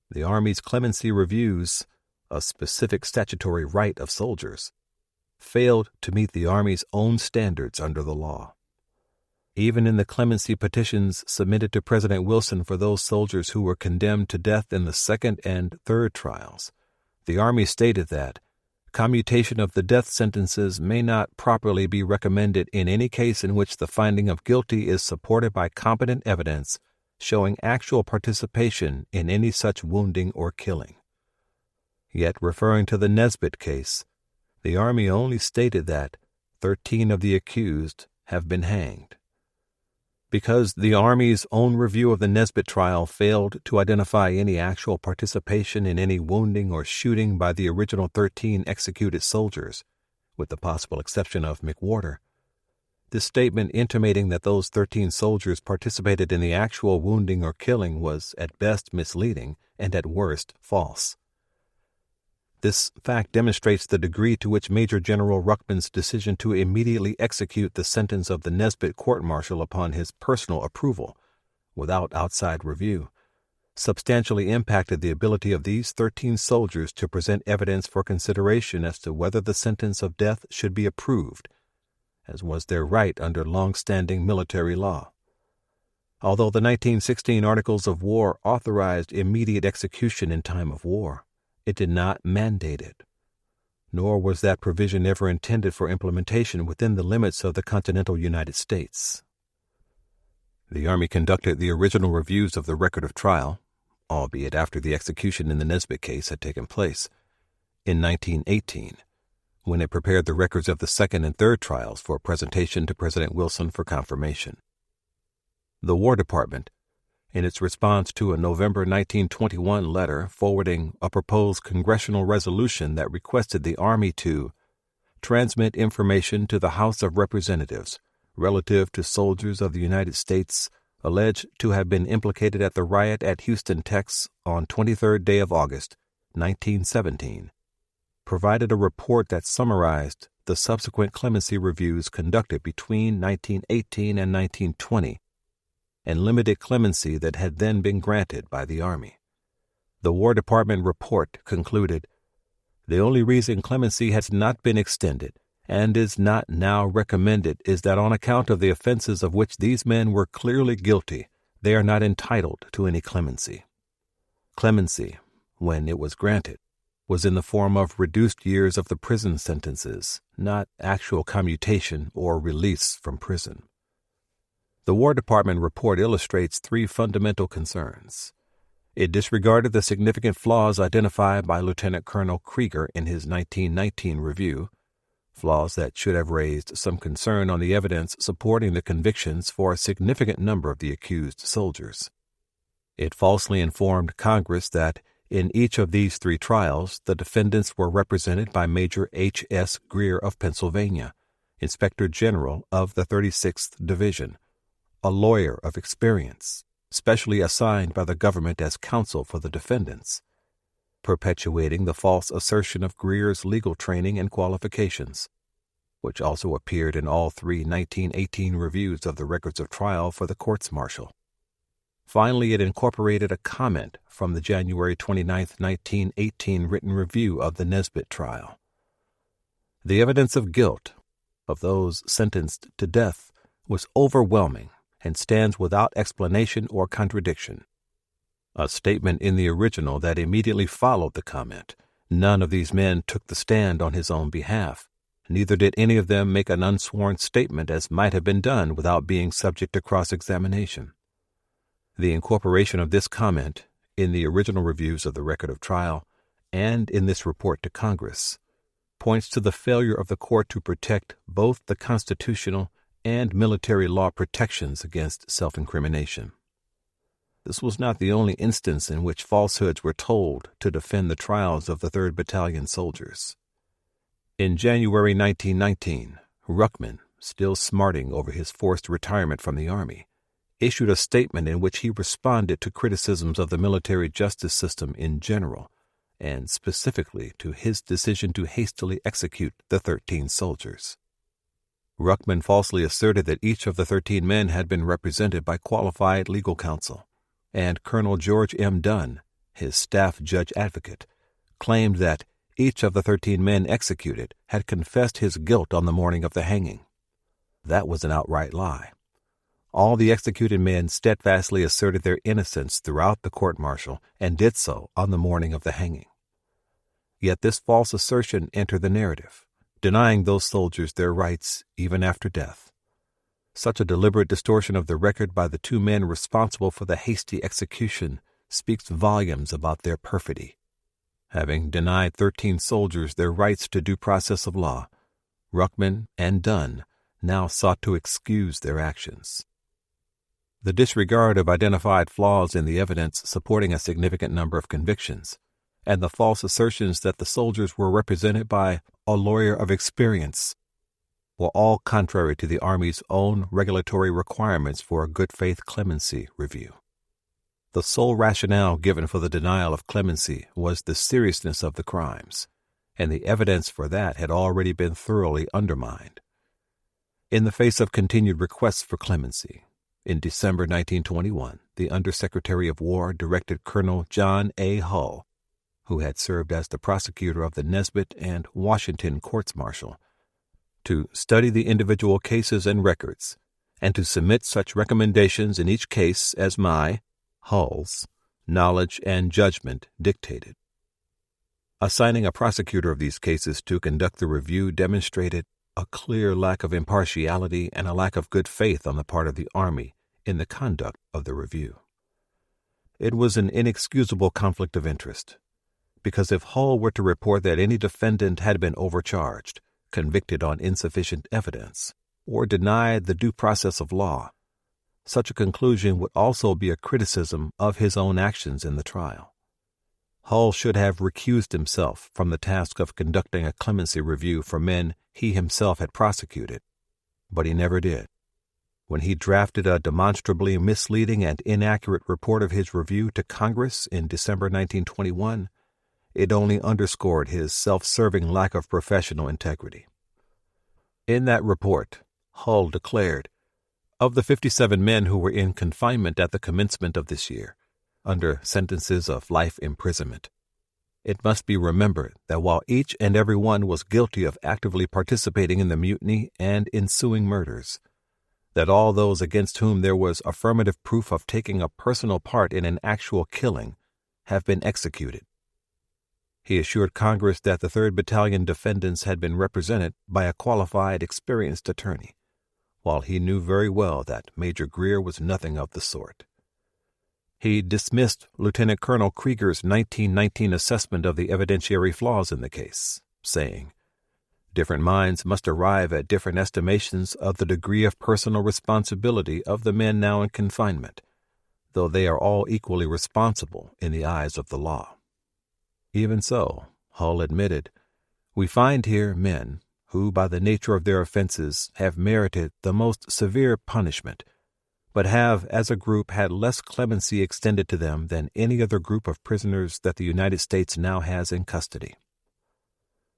the Army's clemency reviews, a specific statutory right of soldiers, failed to meet the Army's own standards under the law. Even in the clemency petitions submitted to President Wilson for those soldiers who were condemned to death in the second and third trials, the Army stated that commutation of the death sentences may not properly be recommended in any case in which the finding of guilty is supported by competent evidence showing actual participation in any such wounding or killing. Yet, referring to the Nesbitt case, the Army only stated that 13 of the accused have been hanged. Because the Army's own review of the Nesbitt trial failed to identify any actual participation in any wounding or shooting by the original 13 executed soldiers, with the possible exception of McWhorter, this statement intimating that those 13 soldiers participated in the actual wounding or killing was at best misleading and at worst false. This fact demonstrates the degree to which Major General Ruckman's decision to immediately execute the sentence of the Nesbitt court-martial upon his personal approval, without outside review, substantially impacted the ability of these 13 soldiers to present evidence for consideration as to whether the sentence of death should be approved, as was their right under long-standing military law. Although the 1916 Articles of War authorized immediate execution in time of war, it did not mandate it, nor was that provision ever intended for implementation within the limits of the continental United States. The Army conducted the original reviews of the record of trial, albeit after the execution in the Nesbitt case had taken place, in 1918, when it prepared the records of the second and third trials for presentation to President Wilson for confirmation. The War Department, in its response to a November 1921 letter forwarding a proposed congressional resolution that requested the Army to transmit information to the House of Representatives relative to soldiers of the United States alleged to have been implicated at the riot at Houston, Texas on 23rd day of August, 1917, provided a report that summarized the subsequent clemency reviews conducted between 1918 and 1920 and limited clemency that had then been granted by the Army. The War Department report concluded, "The only reason clemency has not been extended and is not now recommended is that on account of the offenses of which these men were clearly guilty, they are not entitled to any clemency." Clemency, when it was granted, was in the form of reduced years of the prison sentences, not actual commutation or release from prison. The War Department report illustrates three fundamental concerns. It disregarded the significant flaws identified by Lieutenant Colonel Krieger in his 1919 review, flaws that should have raised some concern on the evidence supporting the convictions for a significant number of the accused soldiers. It falsely informed Congress that in each of these three trials, the defendants were represented by Major H.S. Greer of Pennsylvania, Inspector General of the 36th Division, a lawyer of experience, specially assigned by the government as counsel for the defendants, perpetuating the false assertion of Greer's legal training and qualifications, which also appeared in all three 1918 reviews of the records of trial for the courts-martial. Finally, it incorporated a comment from the January 29, 1918 written review of the Nesbitt trial. The evidence of guilt of those sentenced to death was overwhelming and stands without explanation or contradiction. A statement in the original that immediately followed the comment. None of these men took the stand on his own behalf. Neither did any of them make an unsworn statement as might have been done without being subject to cross-examination. The incorporation of this comment in the original reviews of the record of trial and in this report to Congress points to the failure of the court to protect both the constitutional and military law protections against self-incrimination. This was not the only instance in which falsehoods were told to defend the trials of the 3rd Battalion soldiers. In January 1919, Ruckman, still smarting over his forced retirement from the Army, issued a statement in which he responded to criticisms of the military justice system in general, and specifically to his decision to hastily execute the 13 soldiers. Ruckman falsely asserted that each of the 13 men had been represented by qualified legal counsel, and Colonel George M. Dunn, his staff judge advocate, claimed that each of the 13 men executed had confessed his guilt on the morning of the hanging. That was an outright lie. All the executed men steadfastly asserted their innocence throughout the court-martial and did so on the morning of the hanging. Yet this false assertion entered the narrative, denying those soldiers their rights even after death. Such a deliberate distortion of the record by the two men responsible for the hasty execution speaks volumes about their perfidy. Having denied 13 soldiers their rights to due process of law, Ruckman and Dunn now sought to excuse their actions. The disregard of identified flaws in the evidence supporting a significant number of convictions, and the false assertions that the soldiers were represented by a lawyer of experience, were all contrary to the Army's own regulatory requirements for a good faith clemency review. The sole rationale given for the denial of clemency was the seriousness of the crimes, and the evidence for that had already been thoroughly undermined. In the face of continued requests for clemency, in December 1921, the Undersecretary of War directed Colonel John A. Hull, who had served as the prosecutor of the Nesbitt and Washington courts-martial, to study the individual cases and records, and to submit such recommendations in each case as my, Hull's, knowledge and judgment dictated. Assigning a prosecutor of these cases to conduct the review demonstrated a clear lack of impartiality and a lack of good faith on the part of the Army in the conduct of the review. It was an inexcusable conflict of interest, because if Hull were to report that any defendant had been overcharged, convicted on insufficient evidence, or denied the due process of law, such a conclusion would also be a criticism of his own actions in the trial. Hull should have recused himself from the task of conducting a clemency review for men he himself had prosecuted, but he never did. When he drafted a demonstrably misleading and inaccurate report of his review to Congress in December 1921, it only underscored his self-serving lack of professional integrity. In that report, Hull declared, "Of the 57 men who were in confinement at the commencement of this year, under sentences of life imprisonment, it must be remembered that while each and every one was guilty of actively participating in the mutiny and ensuing murders, that all those against whom there was affirmative proof of taking a personal part in an actual killing have been executed." He assured Congress that the 3rd Battalion defendants had been represented by a qualified, experienced attorney, while he knew very well that Major Greer was nothing of the sort. He dismissed Lieutenant Colonel Krieger's 1919 assessment of the evidentiary flaws in the case, saying, "Different minds must arrive at different estimations of the degree of personal responsibility of the men now in confinement, though they are all equally responsible in the eyes of the law." Even so, Hull admitted, "We find here men who, by the nature of their offenses, have merited the most severe punishment, but have, as a group, had less clemency extended to them than any other group of prisoners that the United States now has in custody."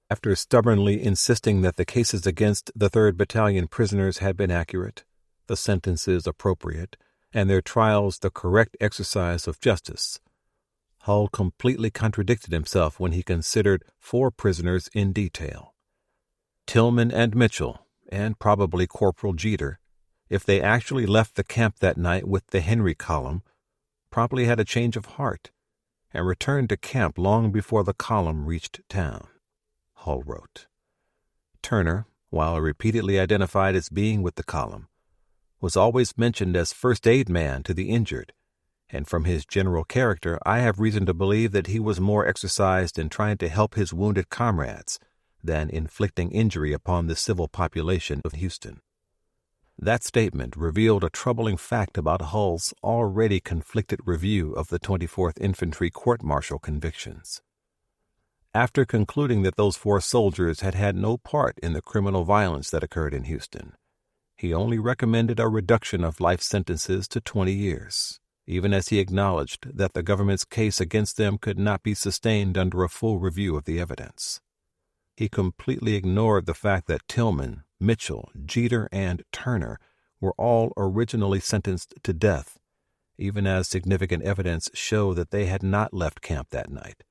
After stubbornly insisting that the cases against the 3rd Battalion prisoners had been accurate, the sentences appropriate, and their trials the correct exercise of justice, Hull completely contradicted himself when he considered 4 prisoners in detail. Tillman and Mitchell, and probably Corporal Jeter, if they actually left the camp that night with the Henry column, probably had a change of heart and returned to camp long before the column reached town, Hull wrote. Turner, while repeatedly identified as being with the column, was always mentioned as first aid man to the injured, and from his general character I have reason to believe that he was more exercised in trying to help his wounded comrades than inflicting injury upon the civil population of Houston. That statement revealed a troubling fact about Hull's already conflicted review of the 24th Infantry court-martial convictions. After concluding that those 4 soldiers had had no part in the criminal violence that occurred in Houston, he only recommended a reduction of life sentences to 20 years. Even as he acknowledged that the government's case against them could not be sustained under a full review of the evidence. He completely ignored the fact that Tillman, Mitchell, Jeter, and Turner were all originally sentenced to death, even as significant evidence showed that they had not left camp that night,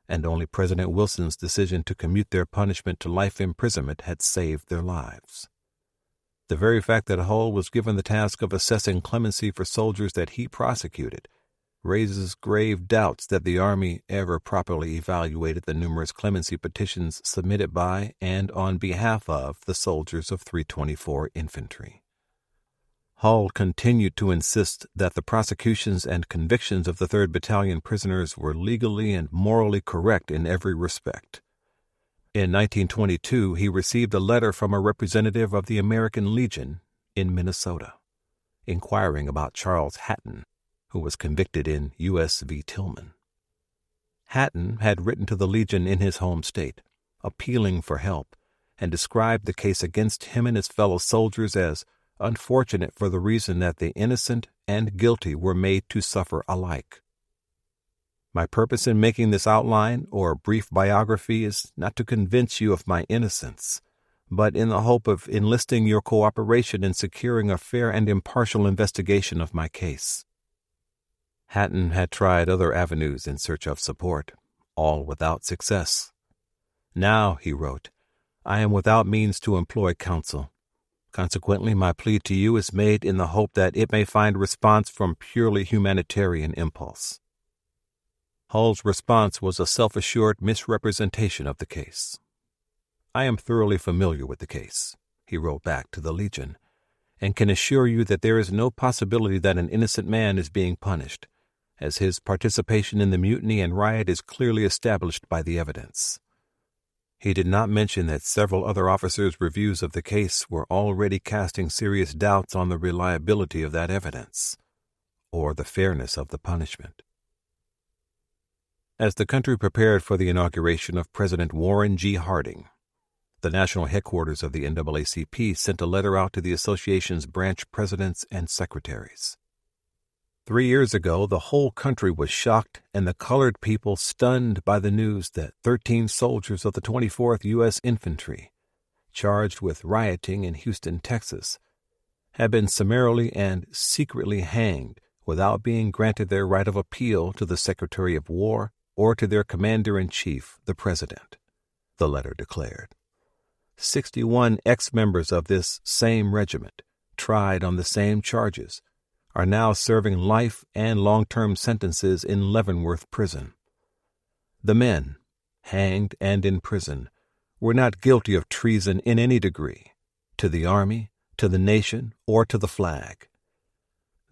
and only President Wilson's decision to commute their punishment to life imprisonment had saved their lives. The very fact that Hull was given the task of assessing clemency for soldiers that he prosecuted raises grave doubts that the Army ever properly evaluated the numerous clemency petitions submitted by and on behalf of the soldiers of 324 Infantry. Hull continued to insist that the prosecutions and convictions of the 3rd Battalion prisoners were legally and morally correct in every respect. In 1922, he received a letter from a representative of the American Legion in Minnesota, inquiring about Charles Hatton, who was convicted in U.S. v. Tillman. Hatton had written to the Legion in his home state, appealing for help, and described the case against him and his fellow soldiers as unfortunate for the reason that the innocent and guilty were made to suffer alike. My purpose in making this outline or brief biography is not to convince you of my innocence, but in the hope of enlisting your cooperation in securing a fair and impartial investigation of my case. Hatton had tried other avenues in search of support, all without success. Now, he wrote, I am without means to employ counsel. Consequently, my plea to you is made in the hope that it may find response from purely humanitarian impulse. Hull's response was a self-assured misrepresentation of the case. I am thoroughly familiar with the case, he wrote back to the Legion, and can assure you that there is no possibility that an innocent man is being punished, as his participation in the mutiny and riot is clearly established by the evidence. He did not mention that several other officers' reviews of the case were already casting serious doubts on the reliability of that evidence, or the fairness of the punishment. As the country prepared for the inauguration of President Warren G. Harding, the national headquarters of the NAACP sent a letter out to the association's branch presidents and secretaries. 3 years ago, the whole country was shocked and the colored people stunned by the news that 13 soldiers of the 24th U.S. Infantry, charged with rioting in Houston, Texas, had been summarily and secretly hanged without being granted their right of appeal to the Secretary of War or to their Commander-in-Chief, the President, the letter declared. 61 ex-members of this same regiment, tried on the same charges, are now serving life and long-term sentences in Leavenworth Prison. The men, hanged and in prison, were not guilty of treason in any degree, to the Army, to the nation, or to the flag.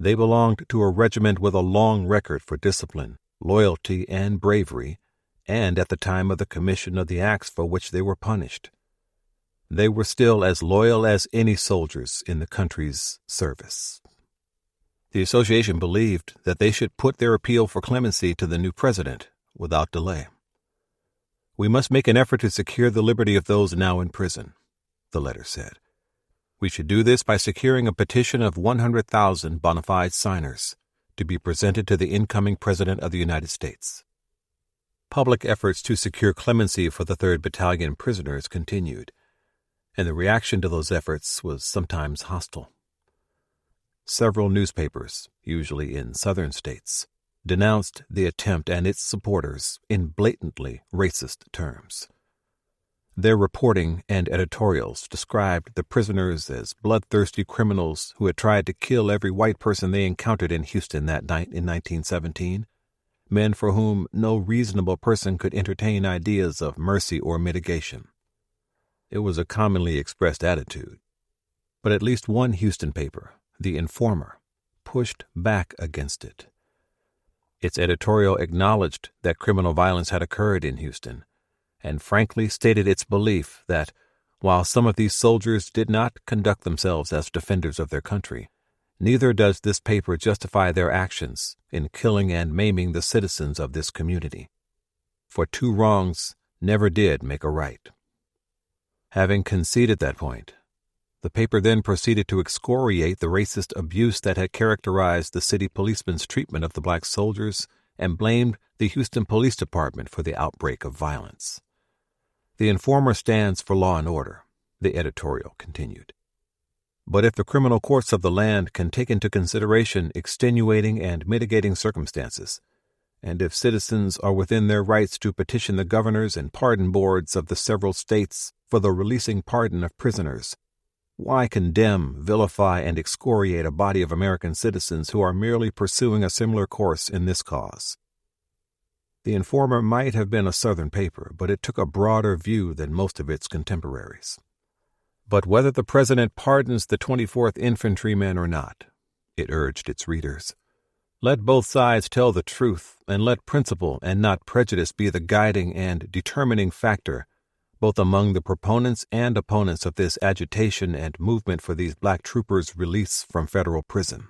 They belonged to a regiment with a long record for discipline, loyalty, and bravery, and at the time of the commission of the acts for which they were punished. They were still as loyal as any soldiers in the country's service. The association believed that they should put their appeal for clemency to the new president without delay. We must make an effort to secure the liberty of those now in prison, the letter said. We should do this by securing a petition of 100,000 bona fide signers to be presented to the incoming President of the United States. Public efforts to secure clemency for the 3rd Battalion prisoners continued, and the reaction to those efforts was sometimes hostile. Several newspapers, usually in southern states, denounced the attempt and its supporters in blatantly racist terms. Their reporting and editorials described the prisoners as bloodthirsty criminals who had tried to kill every white person they encountered in Houston that night in 1917, men for whom no reasonable person could entertain ideas of mercy or mitigation. It was a commonly expressed attitude, but at least one Houston paper, The Informer, pushed back against it. Its editorial acknowledged that criminal violence had occurred in Houston, and frankly stated its belief that, while some of these soldiers did not conduct themselves as defenders of their country, neither does this paper justify their actions in killing and maiming the citizens of this community. For two wrongs never did make a right. Having conceded that point, the paper then proceeded to excoriate the racist abuse that had characterized the city policeman's treatment of the black soldiers and blamed the Houston Police Department for the outbreak of violence. The Informer stands for law and order, the editorial continued. But if the criminal courts of the land can take into consideration extenuating and mitigating circumstances, and if citizens are within their rights to petition the governors and pardon boards of the several states for the releasing pardon of prisoners, Why condemn, vilify, and excoriate a body of American citizens who are merely pursuing a similar course in this cause? The Informer might have been a Southern paper, but it took a broader view than most of its contemporaries. But whether the president pardons the 24th Infantrymen or not, it urged its readers, let both sides tell the truth, and let principle and not prejudice be the guiding and determining factor both among the proponents and opponents of this agitation and movement for these black troopers' release from federal prison.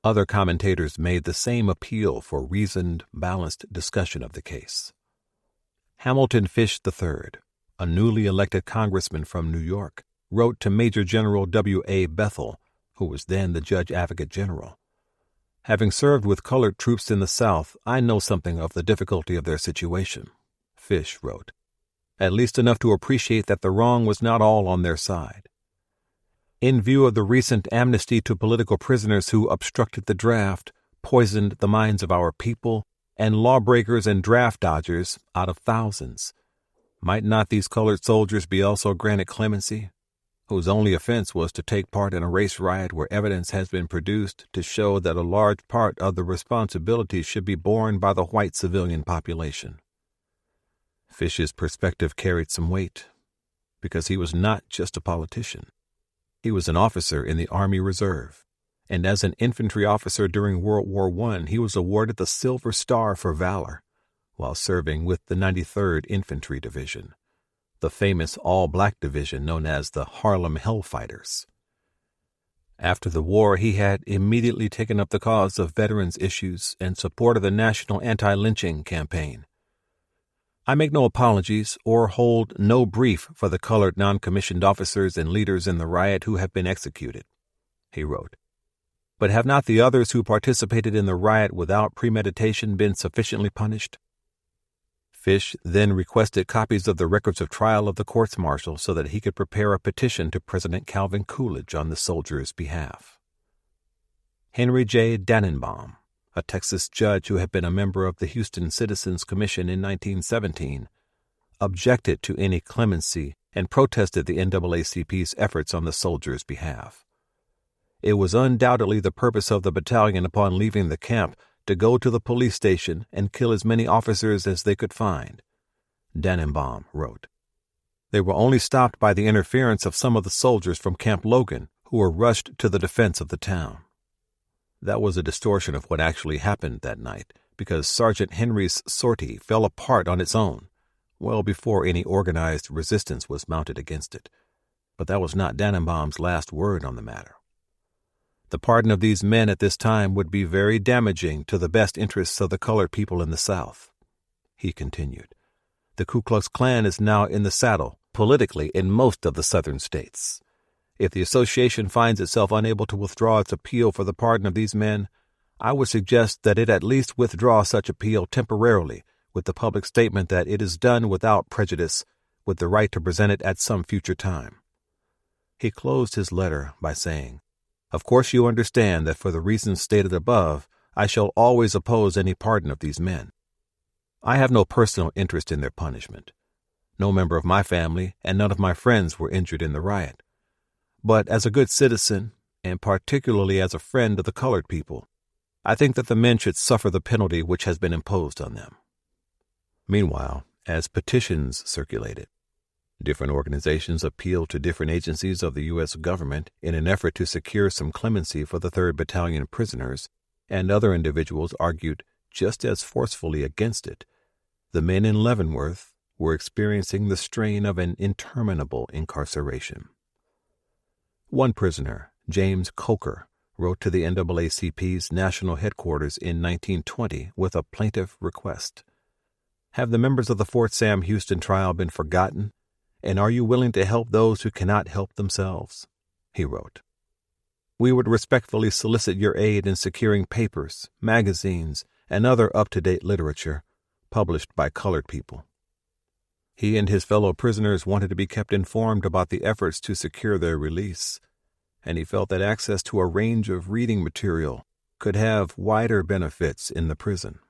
Other commentators made the same appeal for reasoned, balanced discussion of the case. Hamilton Fish III, a newly elected congressman from New York, wrote to Major General W.A. Bethel, who was then the Judge Advocate General. Having served with colored troops in the South, I know something of the difficulty of their situation, Fish wrote, at least enough to appreciate that the wrong was not all on their side. In view of the recent amnesty to political prisoners who obstructed the draft, poisoned the minds of our people, and lawbreakers and draft dodgers out of thousands, might not these colored soldiers be also granted clemency, whose only offense was to take part in a race riot where evidence has been produced to show that a large part of the responsibility should be borne by the white civilian population? Fish's perspective carried some weight, because he was not just a politician. He was an officer in the Army Reserve, and as an infantry officer during World War I, he was awarded the Silver Star for valor while serving with the 93rd Infantry Division, the famous all-black division known as the Harlem Hellfighters. After the war, he had immediately taken up the cause of veterans' issues and supported the National Anti-Lynching Campaign. I make no apologies or hold no brief for the colored non-commissioned officers and leaders in the riot who have been executed, he wrote. But have not the others who participated in the riot without premeditation been sufficiently punished? Fish then requested copies of the records of trial of the courts-martial so that he could prepare a petition to President Calvin Coolidge on the soldiers' behalf. Henry J. Dannenbaum, a Texas judge who had been a member of the Houston Citizens Commission in 1917, objected to any clemency and protested the NAACP's efforts on the soldiers' behalf. It was undoubtedly the purpose of the battalion upon leaving the camp to go to the police station and kill as many officers as they could find, Dannenbaum wrote. They were only stopped by the interference of some of the soldiers from Camp Logan who were rushed to the defense of the town. That was a distortion of what actually happened that night, because Sergeant Henry's sortie fell apart on its own, well before any organized resistance was mounted against it. But that was not Dannenbaum's last word on the matter. The pardon of these men at this time would be very damaging to the best interests of the colored people in the South. He continued, the Ku Klux Klan is now in the saddle, politically, in most of the Southern states. If the association finds itself unable to withdraw its appeal for the pardon of these men, I would suggest that it at least withdraw such appeal temporarily with the public statement that it is done without prejudice, with the right to present it at some future time. He closed his letter by saying, of course you understand that for the reasons stated above, I shall always oppose any pardon of these men. I have no personal interest in their punishment. No member of my family and none of my friends were injured in the riot. But as a good citizen, and particularly as a friend of the colored people, I think that the men should suffer the penalty which has been imposed on them. Meanwhile, as petitions circulated, different organizations appealed to different agencies of the U.S. government in an effort to secure some clemency for the 3rd Battalion prisoners, and other individuals argued just as forcefully against it. The men in Leavenworth were experiencing the strain of an interminable incarceration. One prisoner, James Coker, wrote to the NAACP's national headquarters in 1920 with a plaintive request. Have the members of the Fort Sam Houston trial been forgotten, and are you willing to help those who cannot help themselves? He wrote. We would respectfully solicit your aid in securing papers, magazines, and other up-to-date literature published by colored people. He and his fellow prisoners wanted to be kept informed about the efforts to secure their release, and he felt that access to a range of reading material could have wider benefits in the prison.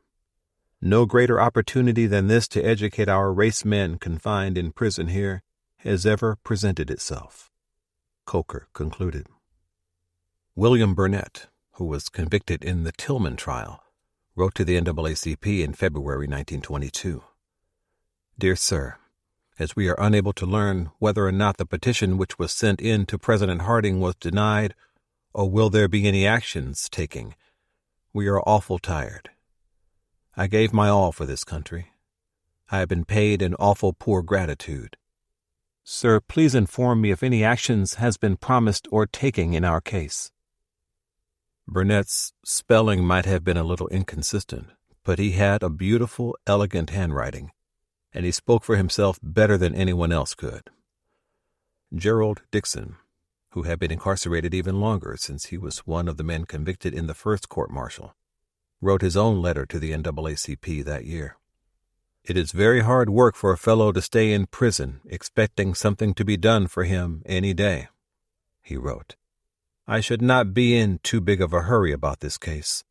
No greater opportunity than this to educate our race men confined in prison here has ever presented itself. Coker concluded. William Burnett, who was convicted in the Tillman trial, wrote to the NAACP in February 1922. Dear Sir, as we are unable to learn whether or not the petition which was sent in to President Harding was denied, or will there be any actions taken, we are awful tired. I gave my all for this country. I have been paid in awful poor gratitude. Sir, please inform me if any actions has been promised or taken in our case. Burnett's spelling might have been a little inconsistent, but he had a beautiful, elegant handwriting, and he spoke for himself better than anyone else could. Gerald Dixon, who had been incarcerated even longer since he was one of the men convicted in the first court-martial, wrote his own letter to the NAACP that year. It is very hard work for a fellow to stay in prison expecting something to be done for him any day, he wrote. I should not be in too big of a hurry about this case,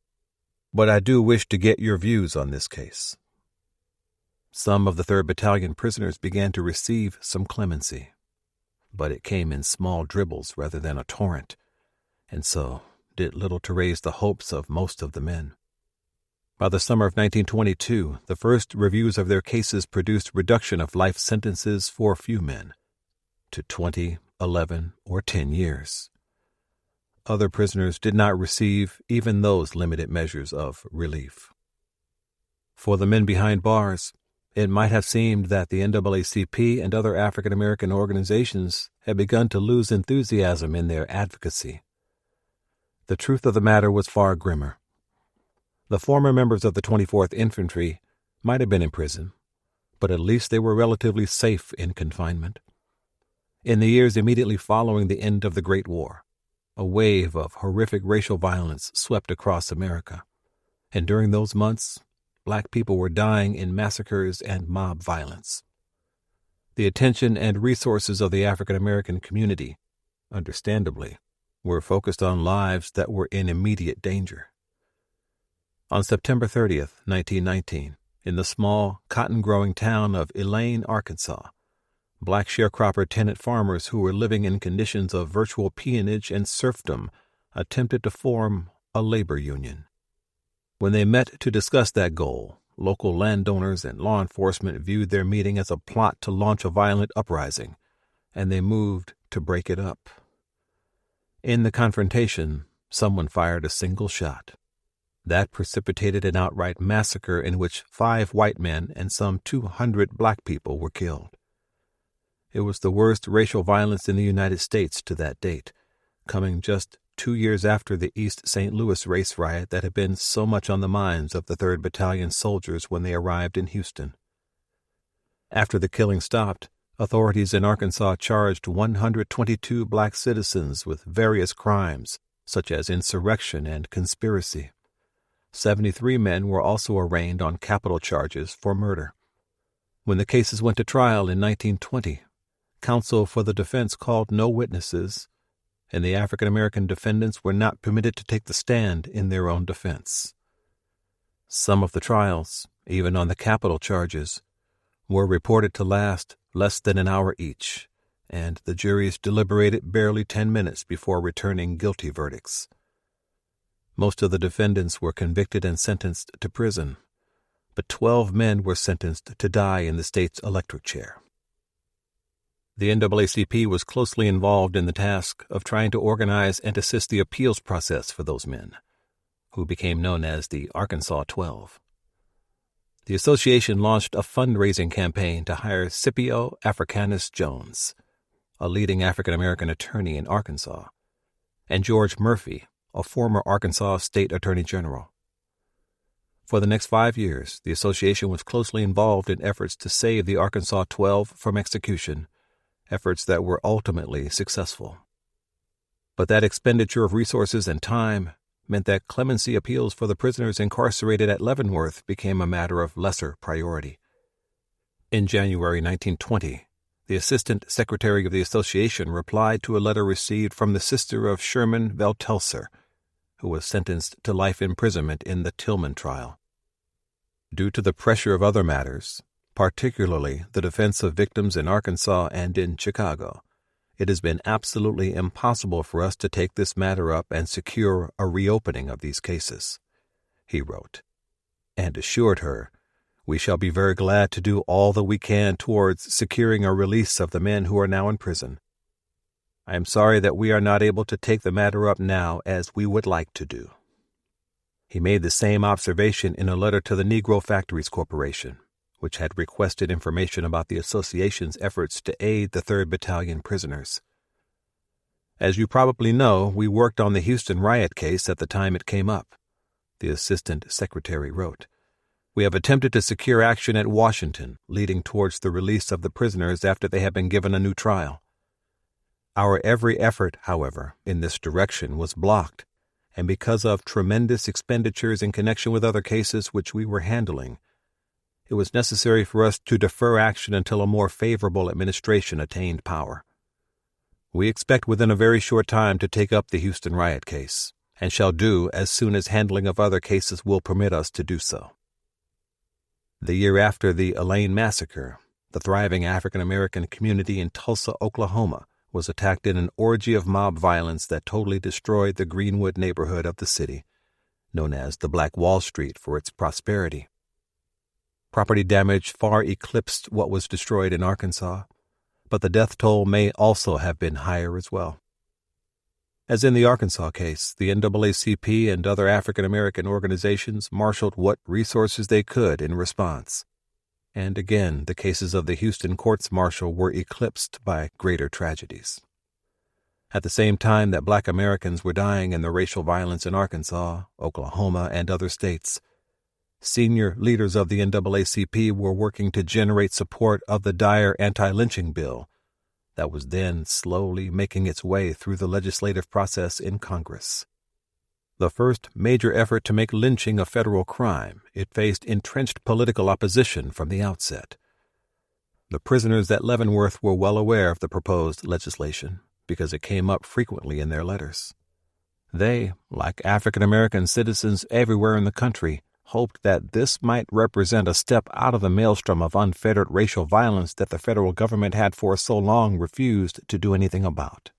but I do wish to get your views on this case. Some of the 3rd Battalion prisoners began to receive some clemency, but it came in small dribbles rather than a torrent, and so did little to raise the hopes of most of the men. By the summer of 1922, the first reviews of their cases produced reduction of life sentences for few men to 20, 11, or 10 years. Other prisoners did not receive even those limited measures of relief. For the men behind bars, it might have seemed that the NAACP and other African American organizations had begun to lose enthusiasm in their advocacy. The truth of the matter was far grimmer. The former members of the 24th Infantry might have been in prison, but at least they were relatively safe in confinement. In the years immediately following the end of the Great War, a wave of horrific racial violence swept across America, and during those months, black people were dying in massacres and mob violence. The attention and resources of the African American community, understandably, were focused on lives that were in immediate danger. On September 30th, 1919, in the small, cotton-growing town of Elaine, Arkansas, black sharecropper tenant farmers who were living in conditions of virtual peonage and serfdom attempted to form a labor union. When they met to discuss that goal, local landowners and law enforcement viewed their meeting as a plot to launch a violent uprising, and they moved to break it up. In the confrontation, someone fired a single shot. That precipitated an outright massacre in which 5 white men and some 200 black people were killed. It was the worst racial violence in the United States to that date, coming just 2 years after the East St. Louis race riot that had been so much on the minds of the 3rd Battalion soldiers when they arrived in Houston. After the killing stopped, authorities in Arkansas charged 122 black citizens with various crimes, such as insurrection and conspiracy. 73 men were also arraigned on capital charges for murder. When the cases went to trial in 1920, counsel for the defense called no witnesses, and the African American defendants were not permitted to take the stand in their own defense. Some of the trials, even on the capital charges, were reported to last less than an hour each, and the juries deliberated barely 10 minutes before returning guilty verdicts. Most of the defendants were convicted and sentenced to prison, but 12 men were sentenced to die in the state's electric chair. The NAACP was closely involved in the task of trying to organize and assist the appeals process for those men, who became known as the Arkansas 12. The association launched a fundraising campaign to hire Scipio Africanus Jones, a leading African-American attorney in Arkansas, and George Murphy, a former Arkansas State Attorney General. For the next 5 years, the association was closely involved in efforts to save the Arkansas 12 from execution, efforts that were ultimately successful. But that expenditure of resources and time meant that clemency appeals for the prisoners incarcerated at Leavenworth became a matter of lesser priority. In January 1920, the Assistant Secretary of the Association replied to a letter received from the sister of Sherman Veltelser, who was sentenced to life imprisonment in the Tillman trial. Due to the pressure of other matters, particularly the defense of victims in Arkansas and in Chicago, it has been absolutely impossible for us to take this matter up and secure a reopening of these cases," he wrote, and assured her, "We shall be very glad to do all that we can towards securing a release of the men who are now in prison. I am sorry that we are not able to take the matter up now as we would like to do." He made the same observation in a letter to the Negro Factories Corporation, which had requested information about the association's efforts to aid the 3rd Battalion prisoners. "As you probably know, we worked on the Houston riot case at the time it came up," the assistant secretary wrote. "We have attempted to secure action at Washington, leading towards the release of the prisoners after they have been given a new trial. Our every effort, however, in this direction was blocked, and because of tremendous expenditures in connection with other cases which we were handling, it was necessary for us to defer action until a more favorable administration attained power. We expect within a very short time to take up the Houston riot case, and shall do as soon as handling of other cases will permit us to do so." The year after the Elaine massacre, the thriving African-American community in Tulsa, Oklahoma, was attacked in an orgy of mob violence that totally destroyed the Greenwood neighborhood of the city, known as the Black Wall Street for its prosperity. Property damage far eclipsed what was destroyed in Arkansas, but the death toll may also have been higher as well. As in the Arkansas case, the NAACP and other African-American organizations marshaled what resources they could in response. And again, the cases of the Houston courts-martial were eclipsed by greater tragedies. At the same time that Black Americans were dying in the racial violence in Arkansas, Oklahoma, and other states, senior leaders of the NAACP were working to generate support of the dire anti-lynching bill that was then slowly making its way through the legislative process in Congress. The first major effort to make lynching a federal crime, it faced entrenched political opposition from the outset. The prisoners at Leavenworth were well aware of the proposed legislation because it came up frequently in their letters. They, like African-American citizens everywhere in the country, hoped that this might represent a step out of the maelstrom of unfettered racial violence that the federal government had for so long refused to do anything about.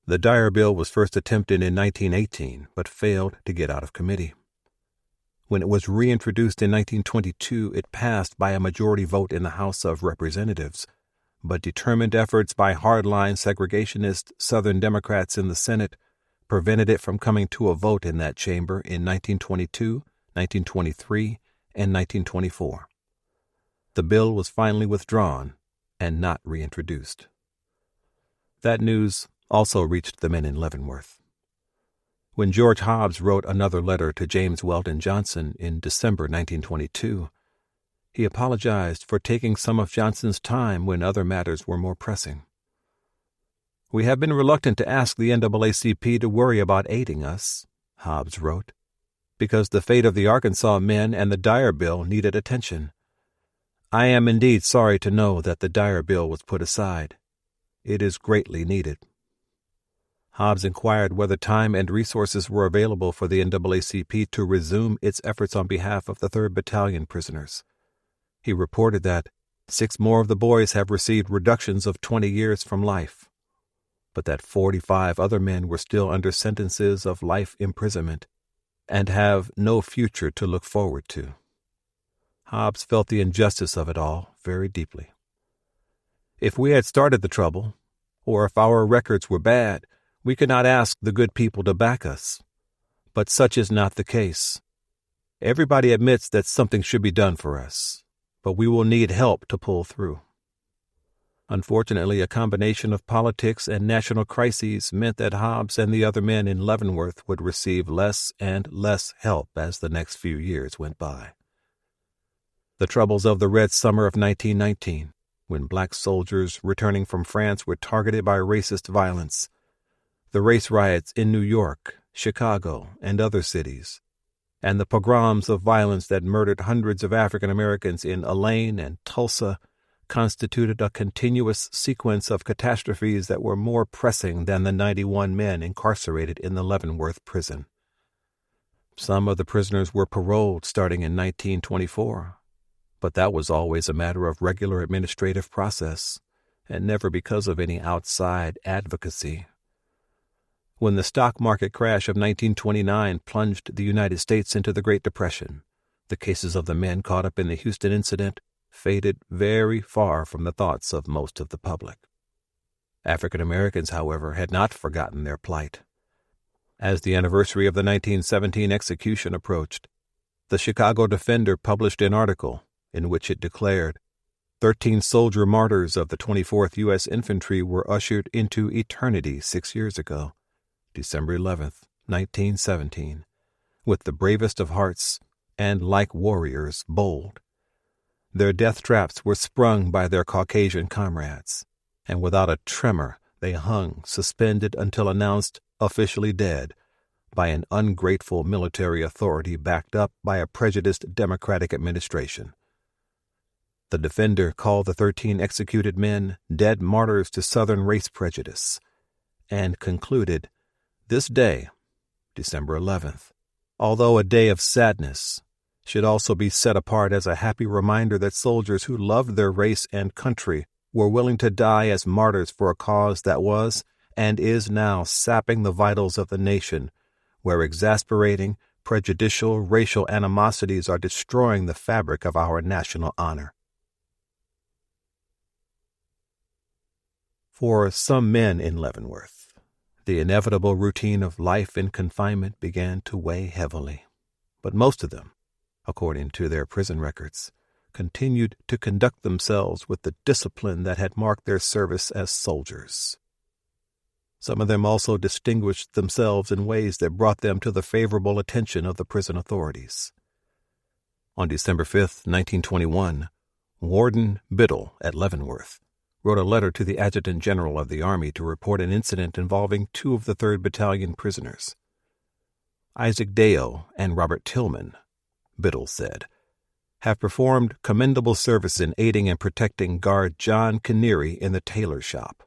The Dyer bill was first attempted in 1918, but failed to get out of committee. When it was reintroduced in 1922, it passed by a majority vote in the House of Representatives, but determined efforts by hardline segregationist Southern Democrats in the Senate prevented it from coming to a vote in that chamber in 1922, 1923, and 1924. The bill was finally withdrawn and not reintroduced. That news also reached the men in Leavenworth. When George Hobbs wrote another letter to James Weldon Johnson in December 1922, he apologized for taking some of Johnson's time when other matters were more pressing. "We have been reluctant to ask the NAACP to worry about aiding us," Hobbs wrote, "because the fate of the Arkansas men and the Dyer bill needed attention. I am indeed sorry to know that the Dyer bill was put aside. It is greatly needed." Hobbs inquired whether time and resources were available for the NAACP to resume its efforts on behalf of the 3rd Battalion prisoners. He reported that 6 more of the boys have received reductions of 20 years from life, but that 45 other men were still under sentences of life imprisonment and have no future to look forward to. Hobbs felt the injustice of it all very deeply. "If we had started the trouble, or if our records were bad, we could not ask the good people to back us. But such is not the case. Everybody admits that something should be done for us, but we will need help to pull through." Unfortunately, a combination of politics and national crises meant that Hobbs and the other men in Leavenworth would receive less and less help as the next few years went by. The troubles of the Red Summer of 1919, when black soldiers returning from France were targeted by racist violence, the race riots in New York, Chicago, and other cities, and the pogroms of violence that murdered hundreds of African Americans in Elaine and Tulsa constituted a continuous sequence of catastrophes that were more pressing than the 91 men incarcerated in the Leavenworth prison. Some of the prisoners were paroled starting in 1924, but that was always a matter of regular administrative process, and never because of any outside advocacy. When the stock market crash of 1929 plunged the United States into the Great Depression, the cases of the men caught up in the Houston incident faded very far from the thoughts of most of the public. African Americans, however, had not forgotten their plight. As the anniversary of the 1917 execution approached, the Chicago Defender published an article in which it declared 13 soldier martyrs of the 24th U.S. Infantry were ushered into eternity 6 years ago, December 11th, 1917, with the bravest of hearts and, like warriors, bold. Their death traps were sprung by their Caucasian comrades, and without a tremor they hung suspended until announced officially dead by an ungrateful military authority backed up by a prejudiced Democratic administration. The Defender called the 13 executed men dead martyrs to Southern race prejudice, and concluded, "This day, December 11th, although a day of sadness, should also be set apart as a happy reminder that soldiers who loved their race and country were willing to die as martyrs for a cause that was and is now sapping the vitals of the nation, where exasperating, prejudicial racial animosities are destroying the fabric of our national honor." For some men in Leavenworth, the inevitable routine of life in confinement began to weigh heavily, but most of them, according to their prison records, continued to conduct themselves with the discipline that had marked their service as soldiers. Some of them also distinguished themselves in ways that brought them to the favorable attention of the prison authorities. On December 5, 1921, Warden Biddle at Leavenworth wrote a letter to the Adjutant General of the Army to report an incident involving 2 of the 3rd Battalion prisoners. Isaac Deo and Robert Tillman, Biddle said, have performed commendable service in aiding and protecting guard John Canary in the tailor shop.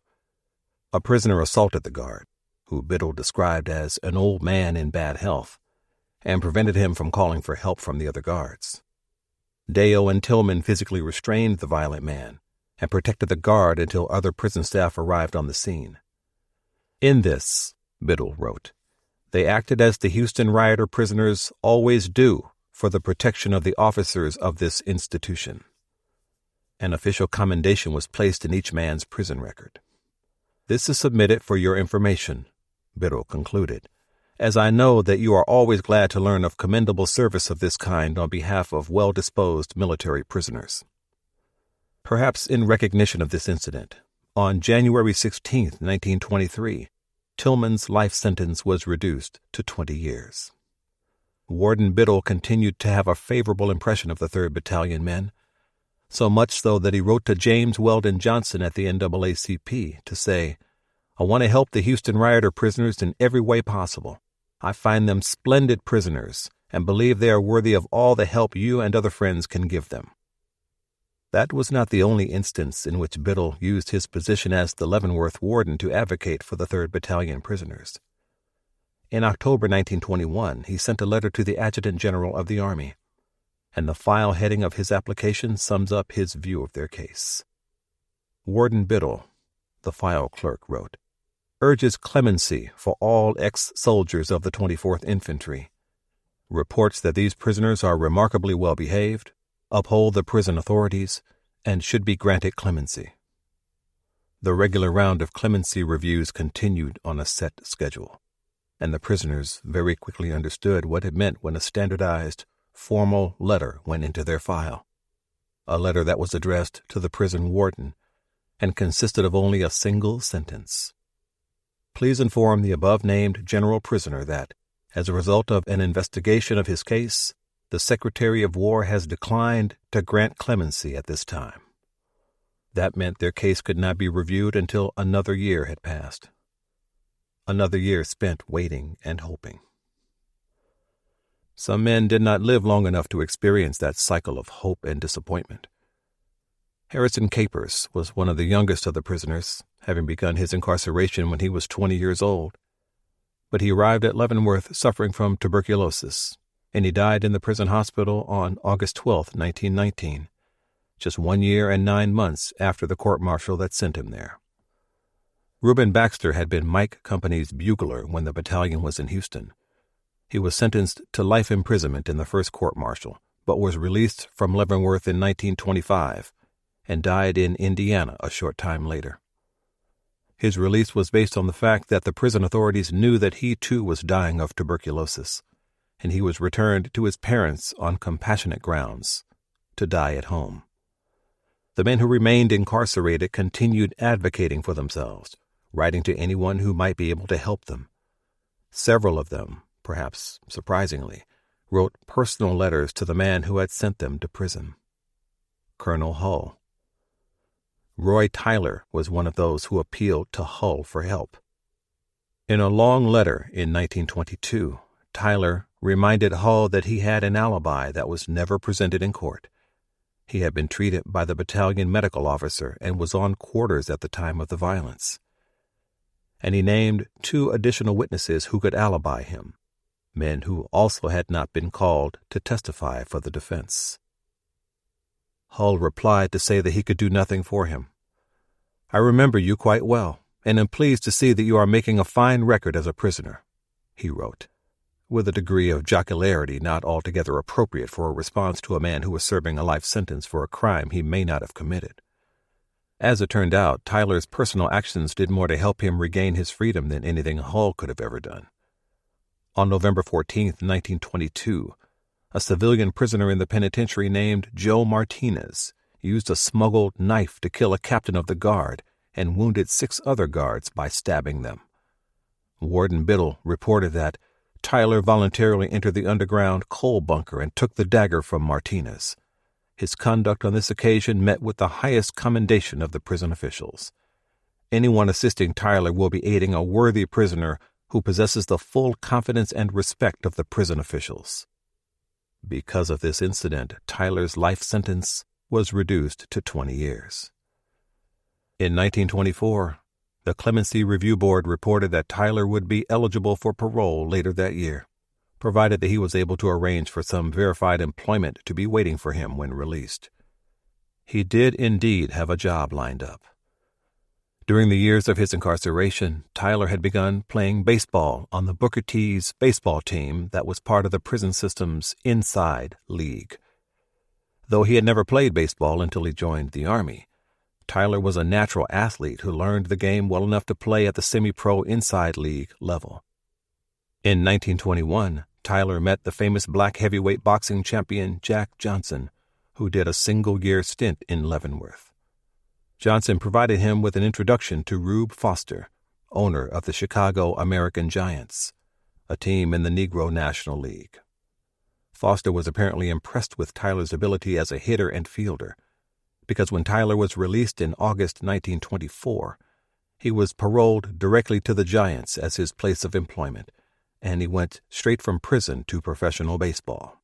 A prisoner assaulted the guard, who Biddle described as an old man in bad health, and prevented him from calling for help from the other guards. Deo and Tillman physically restrained the violent man and protected the guard until other prison staff arrived on the scene. In this, Biddle wrote, they acted as the Houston rioter prisoners always do for the protection of the officers of this institution. An official commendation was placed in each man's prison record. This is submitted for your information, Biddle concluded, as I know that you are always glad to learn of commendable service of this kind on behalf of well-disposed military prisoners. Perhaps in recognition of this incident, on January 16, 1923, Tillman's life sentence was reduced to 20 years. Warden Biddle continued to have a favorable impression of the 3rd Battalion men, so much so that he wrote to James Weldon Johnson at the NAACP to say, I want to help the Houston rioter prisoners in every way possible. I find them splendid prisoners and believe they are worthy of all the help you and other friends can give them. That was not the only instance in which Biddle used his position as the Leavenworth warden to advocate for the 3rd Battalion prisoners. In October 1921, he sent a letter to the Adjutant General of the Army, and the file heading of his application sums up his view of their case. Warden Biddle, the file clerk wrote, urges clemency for all ex-soldiers of the 24th Infantry, reports that these prisoners are remarkably well behaved, uphold the prison authorities, and should be granted clemency. The regular round of clemency reviews continued on a set schedule, and the prisoners very quickly understood what it meant when a standardized, formal letter went into their file, a letter that was addressed to the prison warden and consisted of only a single sentence. Please inform the above-named general prisoner that, as a result of an investigation of his case, the Secretary of War has declined to grant clemency at this time. That meant their case could not be reviewed until another year had passed. Another year spent waiting and hoping. Some men did not live long enough to experience that cycle of hope and disappointment. Harrison Capers was one of the youngest of the prisoners, having begun his incarceration when he was 20 years old. But he arrived at Leavenworth suffering from tuberculosis, and he died in the prison hospital on August 12, 1919, just 1 year and 9 months after the court-martial that sent him there. Reuben Baxter had been Mike Company's bugler when the battalion was in Houston. He was sentenced to life imprisonment in the first court-martial, but was released from Leavenworth in 1925 and died in Indiana a short time later. His release was based on the fact that the prison authorities knew that he too was dying of tuberculosis, and he was returned to his parents on compassionate grounds to die at home. The men who remained incarcerated continued advocating for themselves, writing to anyone who might be able to help them. Several of them, perhaps surprisingly, wrote personal letters to the man who had sent them to prison, Colonel Hull. Roy Tyler was one of those who appealed to Hull for help. In a long letter in 1922, Tyler reminded Hull that he had an alibi that was never presented in court. He had been treated by the battalion medical officer and was on quarters at the time of the violence. And he named 2 additional witnesses who could alibi him, men who also had not been called to testify for the defense. Hull replied to say that he could do nothing for him. "I remember you quite well, and am pleased to see that you are making a fine record as a prisoner," he wrote, with a degree of jocularity not altogether appropriate for a response to a man who was serving a life sentence for a crime he may not have committed. As it turned out, Tyler's personal actions did more to help him regain his freedom than anything Hull could have ever done. On November 14, 1922, a civilian prisoner in the penitentiary named Joe Martinez used a smuggled knife to kill a captain of the guard and wounded 6 other guards by stabbing them. Warden Biddle reported that Tyler voluntarily entered the underground coal bunker and took the dagger from Martinez. His conduct on this occasion met with the highest commendation of the prison officials. Anyone assisting Tyler will be aiding a worthy prisoner who possesses the full confidence and respect of the prison officials. Because of this incident, Tyler's life sentence was reduced to 20 years. In 1924, the Clemency Review Board reported that Tyler would be eligible for parole later that year, provided that he was able to arrange for some verified employment to be waiting for him when released. He did indeed have a job lined up. During the years of his incarceration, Tyler had begun playing baseball on the Booker T's baseball team that was part of the prison system's Inside League. Though he had never played baseball until he joined the Army, Tyler was a natural athlete who learned the game well enough to play at the semi-pro Inside League level. In 1921, Tyler met the famous black heavyweight boxing champion Jack Johnson, who did a single-year stint in Leavenworth. Johnson provided him with an introduction to Rube Foster, owner of the Chicago American Giants, a team in the Negro National League. Foster was apparently impressed with Tyler's ability as a hitter and fielder, because when Tyler was released in August 1924, he was paroled directly to the Giants as his place of employment, and he went straight from prison to professional baseball.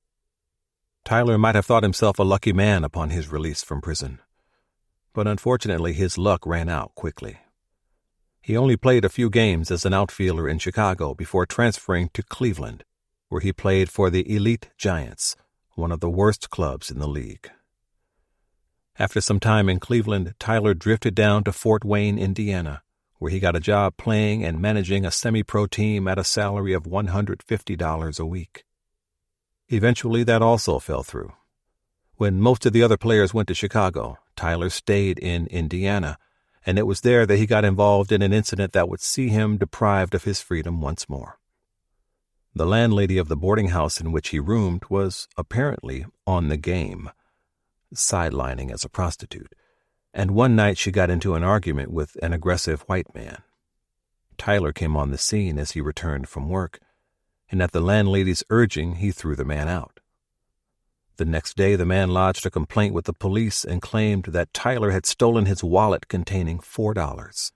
Tyler might have thought himself a lucky man upon his release from prison, but unfortunately his luck ran out quickly. He only played a few games as an outfielder in Chicago before transferring to Cleveland, where he played for the Elite Giants, one of the worst clubs in the league. After some time in Cleveland, Tyler drifted down to Fort Wayne, Indiana, where he got a job playing and managing a semi-pro team at a salary of $150 a week. Eventually, that also fell through. When most of the other players went to Chicago, Tyler stayed in Indiana, and it was there that he got involved in an incident that would see him deprived of his freedom once more. The landlady of the boarding house in which he roomed was apparently on the game, sidelining as a prostitute, and one night she got into an argument with an aggressive white man. Tyler came on the scene as he returned from work, and at the landlady's urging, he threw the man out. The next day, the man lodged a complaint with the police and claimed that Tyler had stolen his wallet containing $4.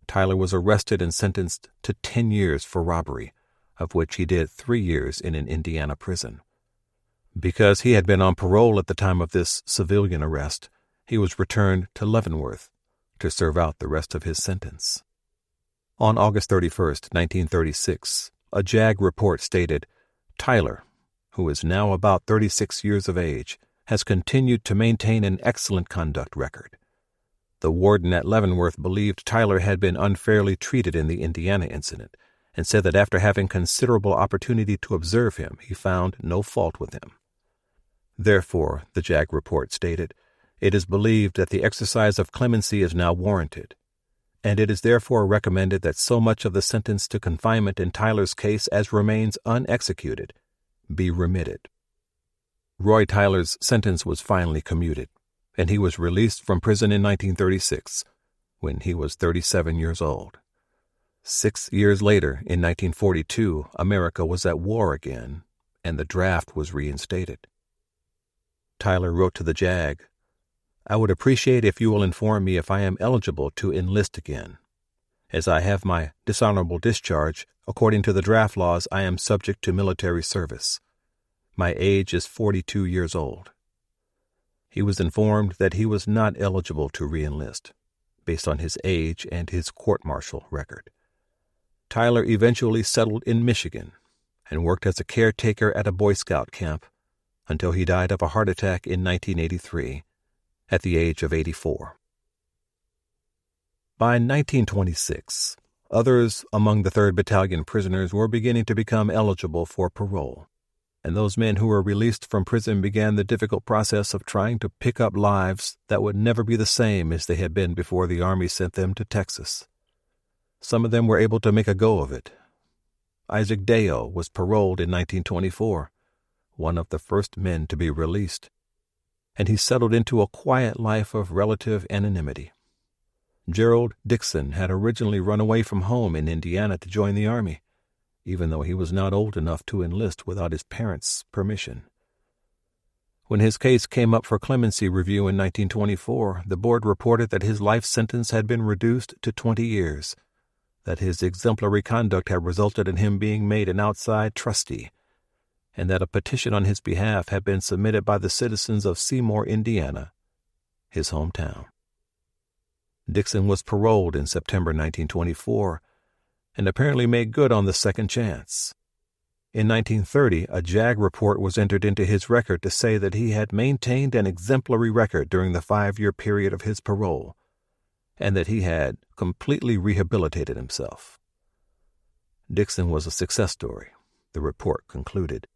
Tyler was arrested and sentenced to 10 years for robbery, of which he did 3 years in an Indiana prison. Because he had been on parole at the time of this civilian arrest, he was returned to Leavenworth to serve out the rest of his sentence. On August 31, 1936, a JAG report stated, "Tyler, who is now about 36 years of age, has continued to maintain an excellent conduct record. The warden at Leavenworth believed Tyler had been unfairly treated in the Indiana incident and said that after having considerable opportunity to observe him, he found no fault with him. Therefore, the JAG report stated, it is believed that the exercise of clemency is now warranted, and it is therefore recommended that so much of the sentence to confinement in Tyler's case as remains unexecuted be remitted. Roy Tyler's sentence was finally commuted, and he was released from prison in 1936, when he was 37 years old. 6 years later, in 1942, America was at war again, and the draft was reinstated. Tyler wrote to the JAG, I would appreciate if you will inform me if I am eligible to enlist again. As I have my dishonorable discharge, according to the draft laws, I am subject to military service. My age is 42 years old. He was informed that he was not eligible to reenlist, based on his age and his court-martial record. Tyler eventually settled in Michigan and worked as a caretaker at a Boy Scout camp until he died of a heart attack in 1983 at the age of 84. By 1926, others among the 3rd Battalion prisoners were beginning to become eligible for parole, and those men who were released from prison began the difficult process of trying to pick up lives that would never be the same as they had been before the Army sent them to Texas. Some of them were able to make a go of it. Isaac Deo was paroled in 1924, one of the first men to be released, and he settled into a quiet life of relative anonymity. Gerald Dixon had originally run away from home in Indiana to join the Army, even though he was not old enough to enlist without his parents' permission. When his case came up for clemency review in 1924, the board reported that his life sentence had been reduced to 20 years, that his exemplary conduct had resulted in him being made an outside trustee, and that a petition on his behalf had been submitted by the citizens of Seymour, Indiana, his hometown. Dixon was paroled in September 1924 and apparently made good on the second chance. In 1930, a JAG report was entered into his record to say that he had maintained an exemplary record during the 5-year period of his parole, and that he had completely rehabilitated himself. Dixon was a success story, the report concluded,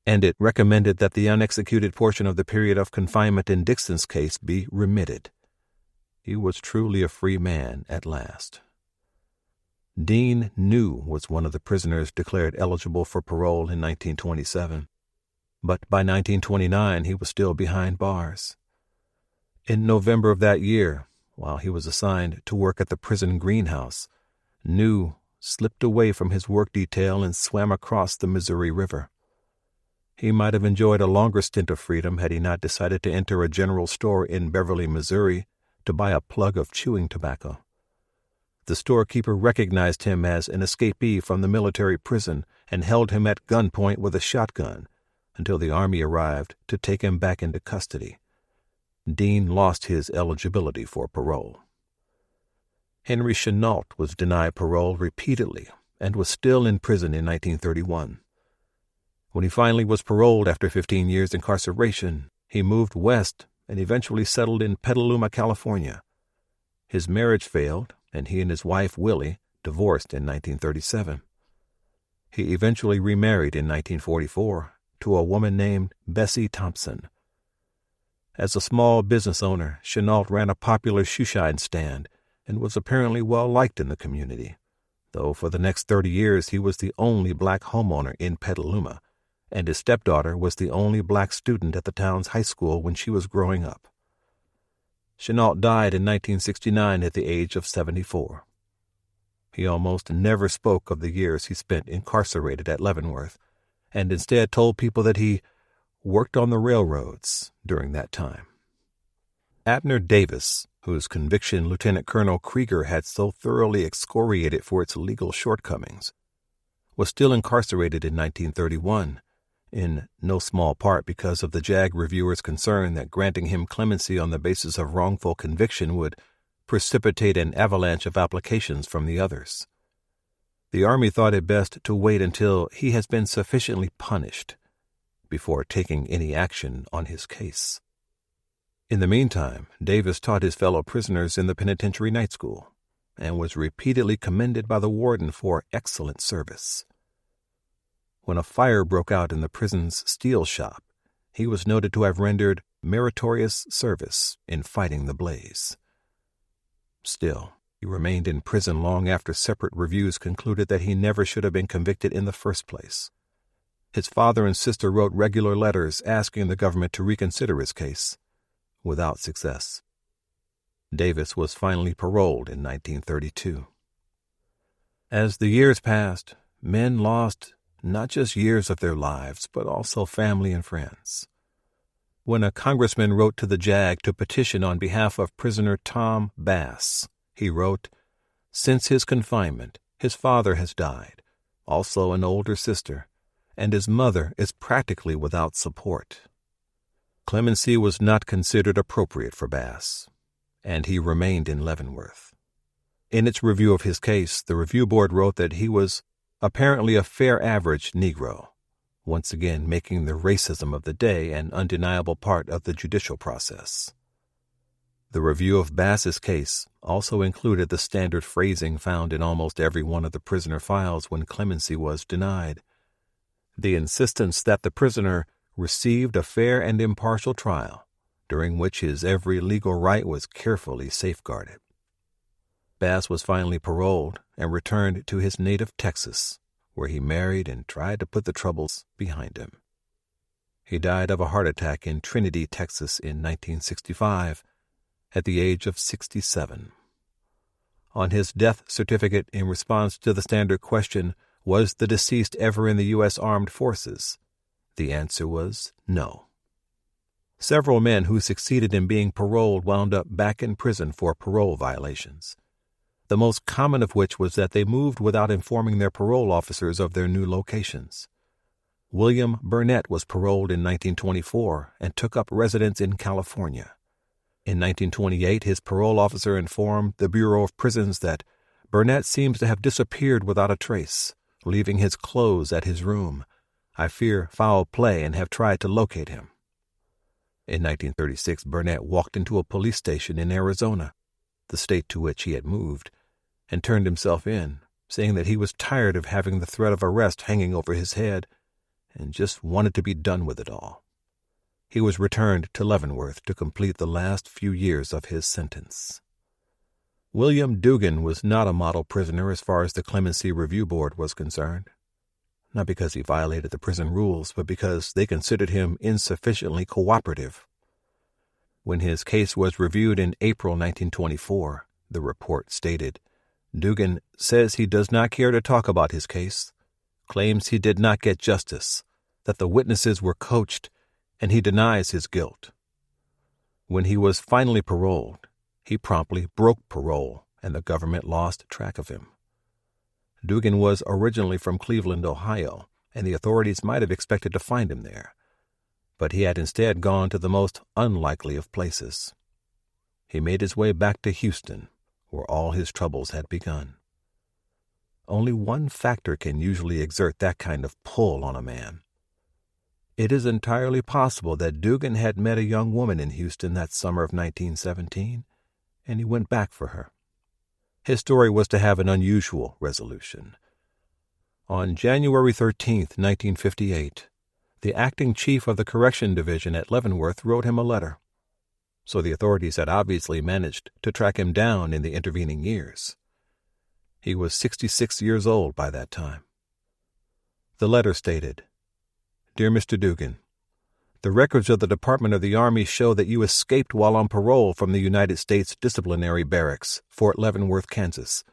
and it recommended that the unexecuted portion of the period of confinement in Dixon's case be remitted. He was truly a free man at last. Dean New was one of the prisoners declared eligible for parole in 1927, but by 1929 he was still behind bars. In November of that year, while he was assigned to work at the prison greenhouse, New slipped away from his work detail and swam across the Missouri River. He might have enjoyed a longer stint of freedom had he not decided to enter a general store in Beverly, Missouri, to buy a plug of chewing tobacco. The storekeeper recognized him as an escapee from the military prison and held him at gunpoint with a shotgun until the Army arrived to take him back into custody. Dean lost his eligibility for parole. Henry Chenault was denied parole repeatedly and was still in prison in 1931. When he finally was paroled after 15 years incarceration, he moved west and eventually settled in Petaluma, California. His marriage failed, and he and his wife, Willie, divorced in 1937. He eventually remarried in 1944 to a woman named Bessie Thompson. As a small business owner, Chenault ran a popular shoeshine stand and was apparently well-liked in the community, though for the next 30 years he was the only black homeowner in Petaluma, and his stepdaughter was the only black student at the town's high school when she was growing up. Chenault died in 1969 at the age of 74. He almost never spoke of the years he spent incarcerated at Leavenworth, and instead told people that he worked on the railroads during that time. Abner Davis, whose conviction Lieutenant Colonel Krieger had so thoroughly excoriated for its legal shortcomings, was still incarcerated in 1931, in no small part because of the JAG reviewer's concern that granting him clemency on the basis of wrongful conviction would precipitate an avalanche of applications from the others. The Army thought it best to wait until he has been sufficiently punished before taking any action on his case. In the meantime, Davis taught his fellow prisoners in the penitentiary night school and was repeatedly commended by the warden for excellent service. When a fire broke out in the prison's steel shop, he was noted to have rendered meritorious service in fighting the blaze. Still, he remained in prison long after separate reviews concluded that he never should have been convicted in the first place. His father and sister wrote regular letters asking the government to reconsider his case, without success. Davis was finally paroled in 1932. As the years passed, men lost not just years of their lives, but also family and friends. When a congressman wrote to the JAG to petition on behalf of prisoner Tom Bass, he wrote, "Since his confinement, his father has died, also an older sister, and his mother is practically without support." Clemency was not considered appropriate for Bass, and he remained in Leavenworth. In its review of his case, the review board wrote that he was apparently a fair average Negro, once again making the racism of the day an undeniable part of the judicial process. The review of Bass's case also included the standard phrasing found in almost every one of the prisoner files when clemency was denied. The insistence that the prisoner received a fair and impartial trial, during which his every legal right was carefully safeguarded. Bass was finally paroled and returned to his native Texas, where he married and tried to put the troubles behind him. He died of a heart attack in Trinity, Texas in 1965, at the age of 67. On his death certificate, in response to the standard question, "Was the deceased ever in the U.S. Armed Forces?" the answer was no. Several men who succeeded in being paroled wound up back in prison for parole violations, the most common of which was that they moved without informing their parole officers of their new locations. William Burnett was paroled in 1924 and took up residence in California. In 1928, his parole officer informed the Bureau of Prisons that Burnett seems to have disappeared without a trace, leaving his clothes at his room. I fear foul play and have tried to locate him. In 1936, Burnett walked into a police station in Arizona, the state to which he had moved, and turned himself in, saying that he was tired of having the threat of arrest hanging over his head and just wanted to be done with it all. He was returned to Leavenworth to complete the last few years of his sentence. William Dugan was not a model prisoner as far as the Clemency Review Board was concerned, not because he violated the prison rules, but because they considered him insufficiently cooperative. When his case was reviewed in April 1924, the report stated, "Dugan says he does not care to talk about his case, claims he did not get justice, that the witnesses were coached, and he denies his guilt." When he was finally paroled, he promptly broke parole, and the government lost track of him. Dugan was originally from Cleveland, Ohio, and the authorities might have expected to find him there, but he had instead gone to the most unlikely of places. He made his way back to Houston, where all his troubles had begun. Only one factor can usually exert that kind of pull on a man. It is entirely possible that Dugan had met a young woman in Houston that summer of 1917, and he went back for her. His story was to have an unusual resolution. On January 13, 1958, the acting chief of the Correction Division at Leavenworth wrote him a letter, so the authorities had obviously managed to track him down in the intervening years. He was 66 years old by that time. The letter stated, "Dear Mr. Dugan, the records of the Department of the Army show that you escaped while on parole from the United States Disciplinary Barracks, Fort Leavenworth, Kansas,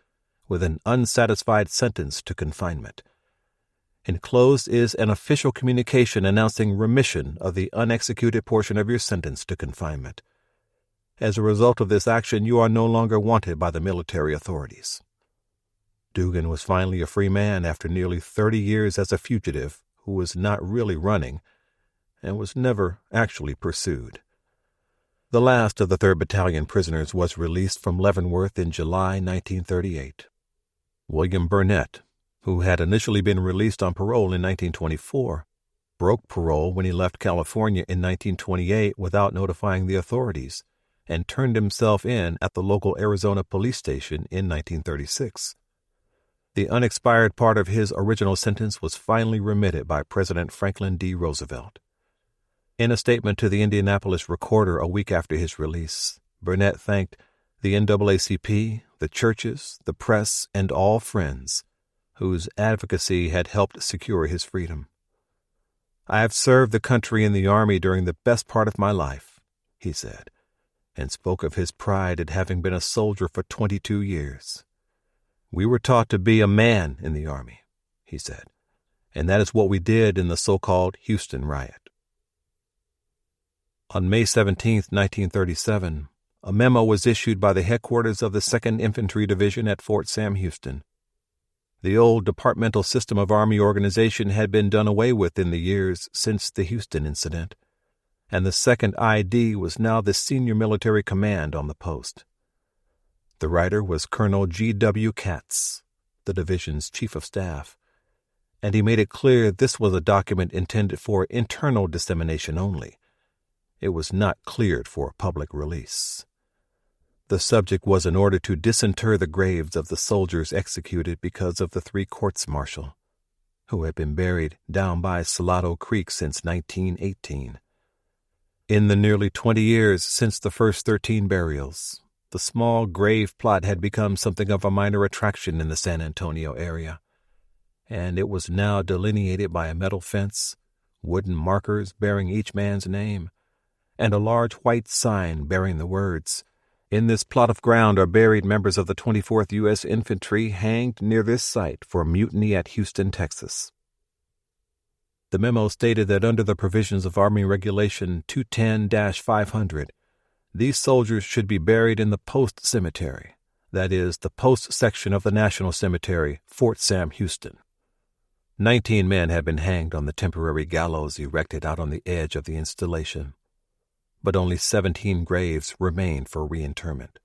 with an unsatisfied sentence to confinement. Enclosed is an official communication announcing remission of the unexecuted portion of your sentence to confinement. As a result of this action, you are no longer wanted by the military authorities." Dugan was finally a free man after nearly 30 years as a fugitive who was not really running and was never actually pursued. The last of the 3rd Battalion prisoners was released from Leavenworth in July 1938. William Burnett, who had initially been released on parole in 1924, broke parole when he left California in 1928 without notifying the authorities, and turned himself in at the local Arizona police station in 1936. The unexpired part of his original sentence was finally remitted by President Franklin D. Roosevelt. In a statement to the Indianapolis Recorder a week after his release, Burnett thanked the NAACP, the churches, the press, and all friends whose advocacy had helped secure his freedom. "I have served the country in the Army during the best part of my life," he said, and spoke of his pride at having been a soldier for 22 years. "We were taught to be a man in the Army," he said, "and that is what we did in the so-called Houston riot." On May 17, 1937, a memo was issued by the headquarters of the 2nd Infantry Division at Fort Sam Houston. The old departmental system of Army organization had been done away with in the years since the Houston incident, and the 2nd ID was now the senior military command on the post. The writer was Colonel G.W. Katz, the division's chief of staff, and he made it clear this was a document intended for internal dissemination only. It was not cleared for public release. The subject was an order to disinter the graves of the soldiers executed because of the 3 courts-martial, who had been buried down by Salado Creek since 1918. In the nearly 20 years since the first 13 burials, the small grave plot had become something of a minor attraction in the San Antonio area, and it was now delineated by a metal fence, wooden markers bearing each man's name, and a large white sign bearing the words, "In this plot of ground are buried members of the 24th U.S. Infantry hanged near this site for mutiny at Houston, Texas." The memo stated that under the provisions of Army Regulation 210-500, these soldiers should be buried in the Post Cemetery, that is, the post section of the National Cemetery, Fort Sam Houston. 19 men had been hanged on the temporary gallows erected out on the edge of the installation, but only 17 graves remained for reinterment.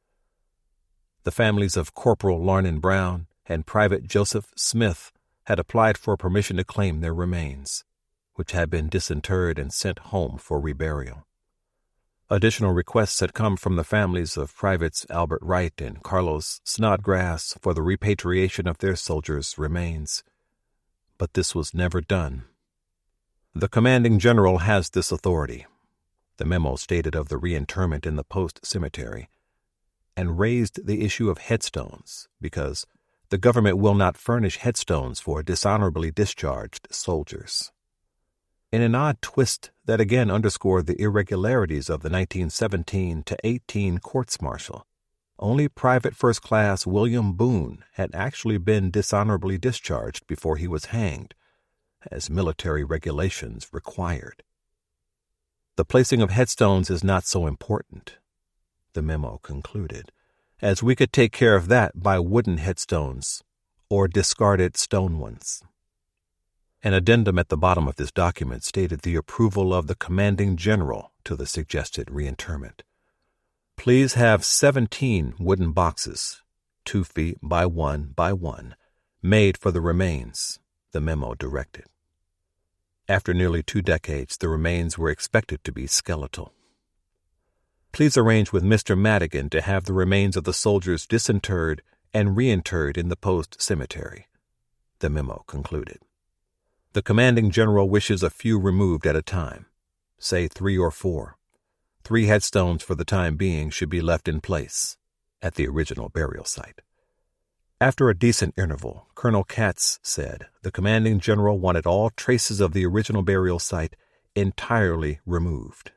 The families of Corporal Larnon Brown and Private Joseph Smith had applied for permission to claim their remains, which had been disinterred and sent home for reburial. Additional requests had come from the families of Privates Albert Wright and Carlos Snodgrass for the repatriation of their soldiers' remains, but this was never done. "The commanding general has this authority," the memo stated of the reinterment in the post cemetery, and raised the issue of headstones because the government will not furnish headstones for dishonorably discharged soldiers. In an odd twist that again underscored the irregularities of the 1917-18 courts-martial, only Private First Class William Boone had actually been dishonorably discharged before he was hanged, as military regulations required. "The placing of headstones is not so important," the memo concluded, "as we could take care of that by wooden headstones or discarded stone ones." An addendum at the bottom of this document stated the approval of the commanding general to the suggested reinterment. "Please have 17 wooden boxes, 2 feet by 1 by 1, made for the remains," the memo directed. After nearly 2 decades, the remains were expected to be skeletal. "Please arrange with Mr. Madigan to have the remains of the soldiers disinterred and reinterred in the post cemetery," the memo concluded. "The commanding general wishes a few removed at a time, say 3 or 4. 3 headstones for the time being should be left in place at the original burial site." After a decent interval, Colonel Katz said the commanding general wanted all traces of the original burial site entirely removed.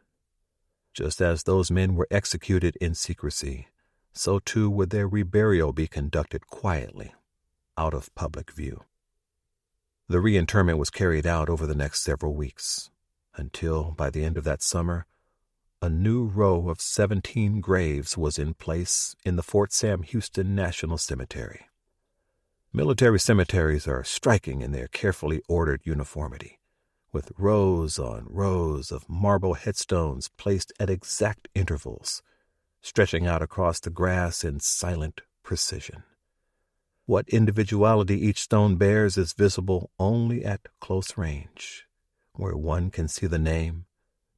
Just as those men were executed in secrecy, so too would their reburial be conducted quietly, out of public view. The reinterment was carried out over the next several weeks, until, by the end of that summer, a new row of 17 graves was in place in the Fort Sam Houston National Cemetery. Military cemeteries are striking in their carefully ordered uniformity, with rows on rows of marble headstones placed at exact intervals, stretching out across the grass in silent precision. What individuality each stone bears is visible only at close range, where one can see the name,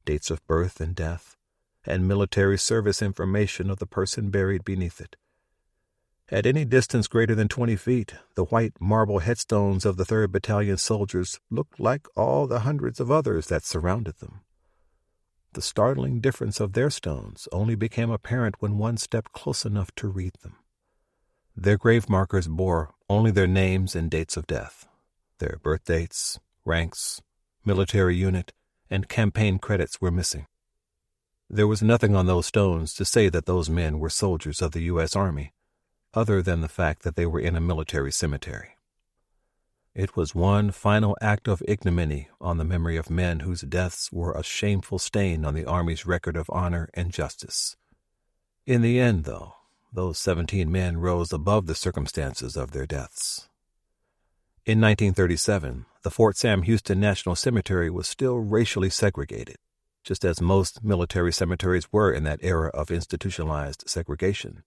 dates of birth and death, and military service information of the person buried beneath it. At any distance greater than 20 feet, the white marble headstones of the 3rd Battalion soldiers looked like all the hundreds of others that surrounded them. The startling difference of their stones only became apparent when one stepped close enough to read them. Their grave markers bore only their names and dates of death. Their birth dates, ranks, military unit, and campaign credits were missing. There was nothing on those stones to say that those men were soldiers of the U.S. Army, other than the fact that they were in a military cemetery. It was one final act of ignominy on the memory of men whose deaths were a shameful stain on the Army's record of honor and justice. In the end, though, those 17 men rose above the circumstances of their deaths. In 1937, the Fort Sam Houston National Cemetery was still racially segregated, just as most military cemeteries were in that era of institutionalized segregation.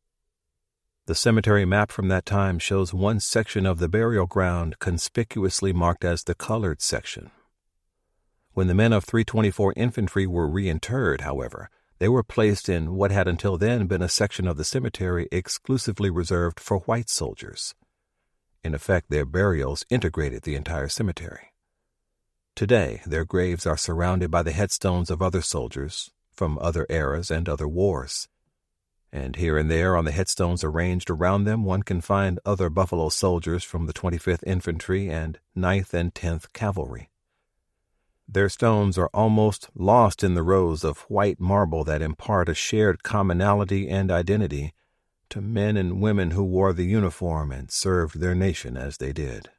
The cemetery map from that time shows one section of the burial ground conspicuously marked as the colored section. When the men of 324 Infantry were reinterred, however, they were placed in what had until then been a section of the cemetery exclusively reserved for white soldiers. In effect, their burials integrated the entire cemetery. Today, their graves are surrounded by the headstones of other soldiers from other eras and other wars. And here and there on the headstones arranged around them one can find other Buffalo soldiers from the 25th Infantry and 9th and 10th Cavalry. Their stones are almost lost in the rows of white marble that impart a shared commonality and identity to men and women who wore the uniform and served their nation as they did.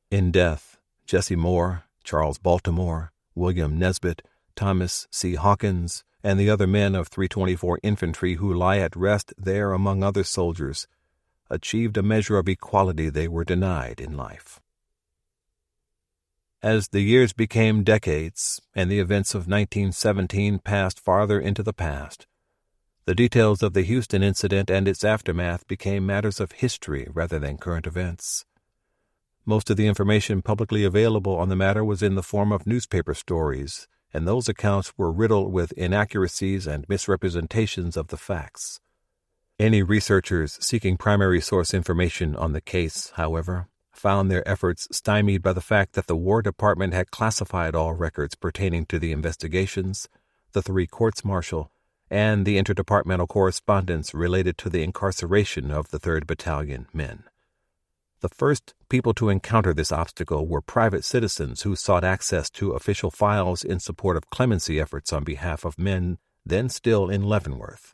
In death, Jesse Moore, Charles Baltimore, William Nesbitt, Thomas C. Hawkins, and the other men of 324 Infantry who lie at rest there among other soldiers, achieved a measure of equality they were denied in life. As the years became decades and the events of 1917 passed farther into the past, the details of the Houston incident and its aftermath became matters of history rather than current events. Most of the information publicly available on the matter was in the form of newspaper stories, and those accounts were riddled with inaccuracies and misrepresentations of the facts. Any researchers seeking primary source information on the case, however, found their efforts stymied by the fact that the War Department had classified all records pertaining to the investigations, the 3 courts-martial, and the interdepartmental correspondence related to the incarceration of the 3rd Battalion men. The first people to encounter this obstacle were private citizens who sought access to official files in support of clemency efforts on behalf of men then still in Leavenworth.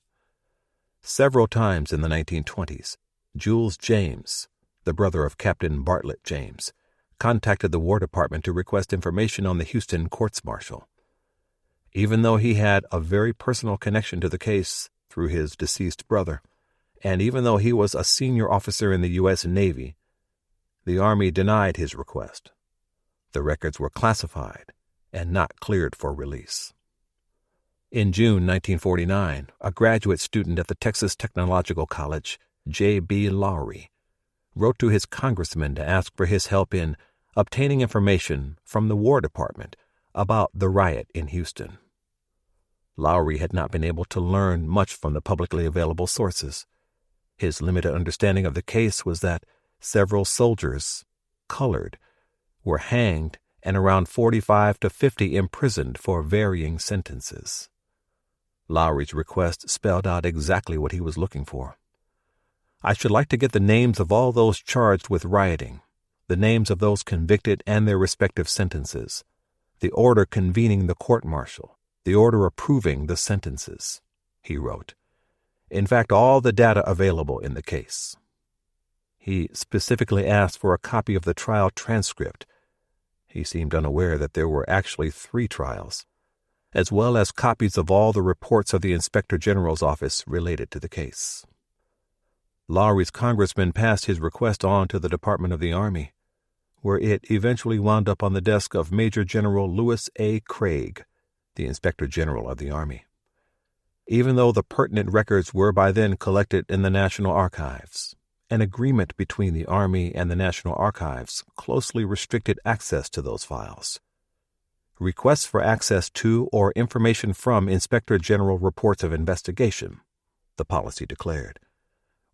Several times in the 1920s, Jules James, the brother of Captain Bartlett James, contacted the War Department to request information on the Houston courts-martial. Even though he had a very personal connection to the case through his deceased brother, and even though he was a senior officer in the U.S. Navy, the Army denied his request. The records were classified and not cleared for release. In June 1949, a graduate student at the Texas Technological College, J.B. Lowry, wrote to his congressman to ask for his help in obtaining information from the War Department about the riot in Houston. Lowry had not been able to learn much from the publicly available sources. His limited understanding of the case was that several soldiers, colored, were hanged and around 45 to 50 imprisoned for varying sentences. Lowry's request spelled out exactly what he was looking for. I should like to get the names of all those charged with rioting, the names of those convicted and their respective sentences, the order convening the court-martial, the order approving the sentences, he wrote. In fact, all the data available in the case. He specifically asked for a copy of the trial transcript. He seemed unaware that there were actually 3 trials, as well as copies of all the reports of the Inspector General's office related to the case. Lowry's congressman passed his request on to the Department of the Army, where it eventually wound up on the desk of Major General Lewis A. Craig, the Inspector General of the Army. Even though the pertinent records were by then collected in the National Archives, an agreement between the Army and the National Archives closely restricted access to those files. requests for access to or information from Inspector General reports of investigation, the policy declared,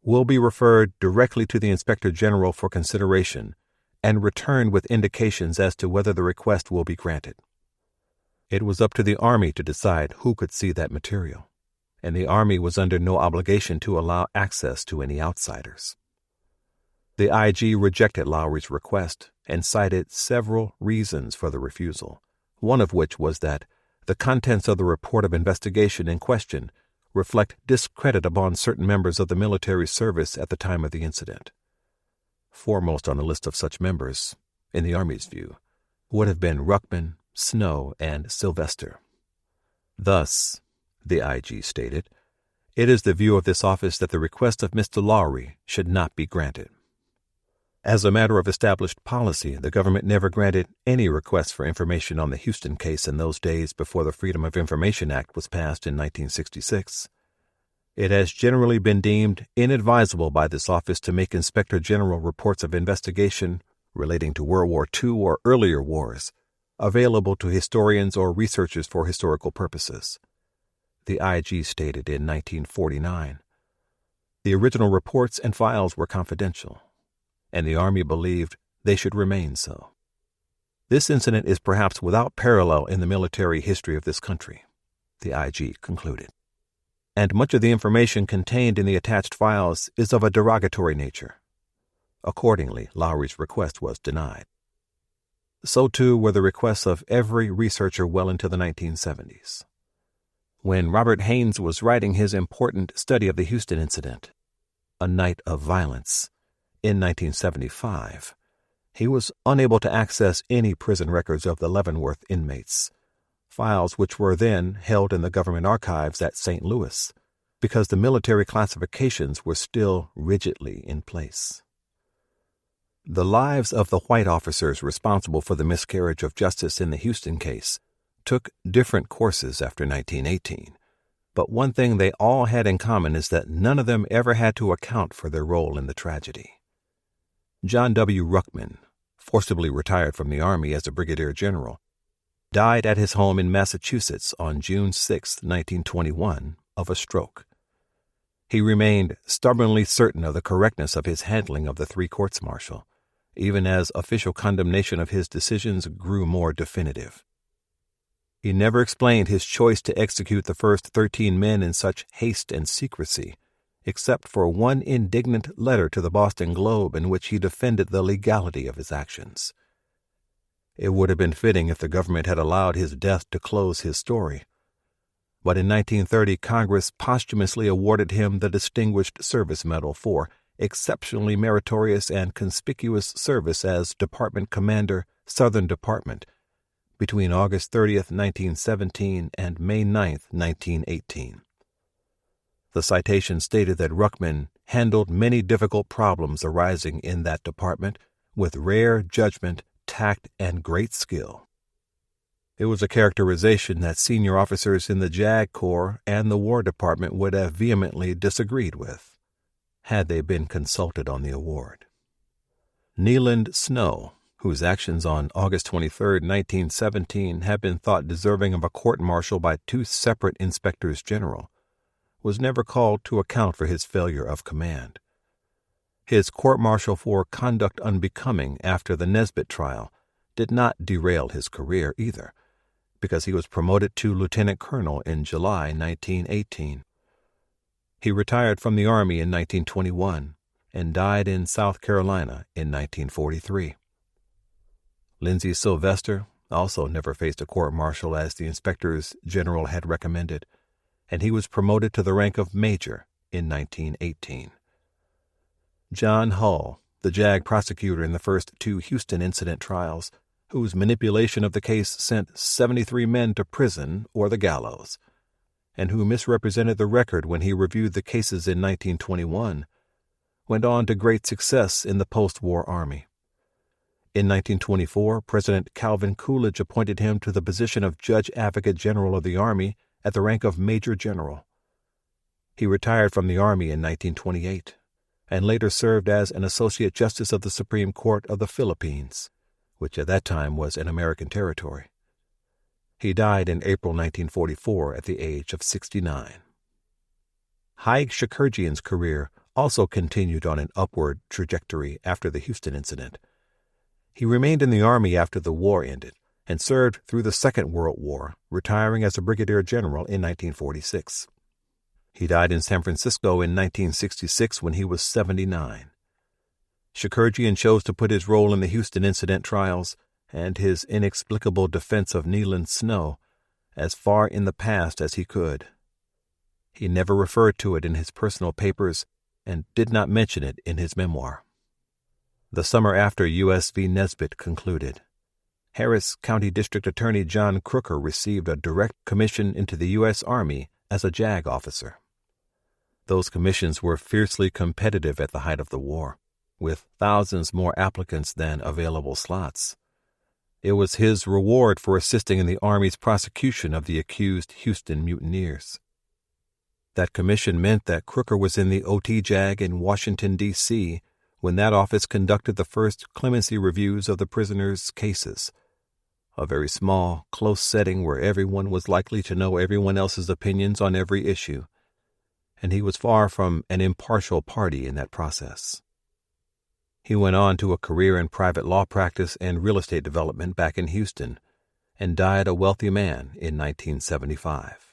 will be referred directly to the Inspector General for consideration and returned with indications as to whether the request will be granted. It was up to the Army to decide who could see that material, and the Army was under no obligation to allow access to any outsiders. The IG rejected Lowry's request and cited several reasons for the refusal, one of which was that the contents of the report of investigation in question reflect discredit upon certain members of the military service at the time of the incident. Foremost on the list of such members, in the Army's view, would have been Ruckman, Snow, and Sylvester. Thus, the IG stated, it is the view of this office that the request of Mr. Lowry should not be granted. As a matter of established policy, the government never granted any requests for information on the Houston case in those days before the Freedom of Information Act was passed in 1966. It has generally been deemed inadvisable by this office to make Inspector General reports of investigation relating to World War II or earlier wars available to historians or researchers for historical purposes, the IG stated in 1949. The original reports and files were confidential, and the Army believed they should remain so. This incident is perhaps without parallel in the military history of this country, the IG concluded, and much of the information contained in the attached files is of a derogatory nature. Accordingly, Lowry's request was denied. So too were the requests of every researcher well into the 1970s. When Robert Haynes was writing his important study of the Houston incident, A Night of Violence, in 1975, he was unable to access any prison records of the Leavenworth inmates, files which were then held in the government archives at St. Louis, because the military classifications were still rigidly in place. The lives of the white officers responsible for the miscarriage of justice in the Houston case took different courses after 1918, but one thing they all had in common is that none of them ever had to account for their role in the tragedy. John W. Ruckman, forcibly retired from the Army as a brigadier general, died at his home in Massachusetts on June 6, 1921, of a stroke. He remained stubbornly certain of the correctness of his handling of the three courts-martial, even as official condemnation of his decisions grew more definitive. He never explained his choice to execute the first 13 men in such haste and secrecy, except for one indignant letter to the Boston Globe in which he defended the legality of his actions. It would have been fitting if the government had allowed his death to close his story. But in 1930, Congress posthumously awarded him the Distinguished Service Medal for exceptionally meritorious and conspicuous service as Department Commander, Southern Department, between August 30th, 1917 and May 9th, 1918. The citation stated that Ruckman handled many difficult problems arising in that department with rare judgment, tact, and great skill. It was a characterization that senior officers in the JAG Corps and the War Department would have vehemently disagreed with, had they been consulted on the award. Neeland Snow, whose actions on August 23, 1917 have been thought deserving of a court-martial by two separate inspectors general, was never called to account for his failure of command. His court-martial for conduct unbecoming after the Nesbitt trial did not derail his career either, because he was promoted to lieutenant colonel in July 1918. He retired from the Army in 1921 and died in South Carolina in 1943. Lindsay Sylvester also never faced a court-martial as the inspectors general had recommended, and he was promoted to the rank of major in 1918. John Hull, the JAG prosecutor in the first two Houston incident trials, whose manipulation of the case sent 73 men to prison or the gallows, and who misrepresented the record when he reviewed the cases in 1921, went on to great success in the post-war Army. In 1924, President Calvin Coolidge appointed him to the position of Judge Advocate General of the Army at the rank of Major General. He retired from the Army in 1928 and later served as an Associate Justice of the Supreme Court of the Philippines, which at that time was an American territory. He died in April 1944 at the age of 69. Haig Shakurjian's career also continued on an upward trajectory after the Houston incident. He remained in the Army after the war ended and served through the Second World War, retiring as a brigadier general in 1946. He died in San Francisco in 1966 when he was 79. Shakurjian chose to put his role in the Houston incident trials and his inexplicable defense of Neelan Snow as far in the past as he could. He never referred to it in his personal papers and did not mention it in his memoir. The summer after U.S. v. Nesbitt concluded, Harris County District Attorney John Crooker received a direct commission into the U.S. Army as a JAG officer. Those commissions were fiercely competitive at the height of the war, with thousands more applicants than available slots. It was his reward for assisting in the Army's prosecution of the accused Houston mutineers. That commission meant that Crooker was in the OT-JAG in Washington, D.C., when that office conducted the first clemency reviews of the prisoners' cases, a very small, close setting where everyone was likely to know everyone else's opinions on every issue, and he was far from an impartial party in that process. He went on to a career in private law practice and real estate development back in Houston, and died a wealthy man in 1975.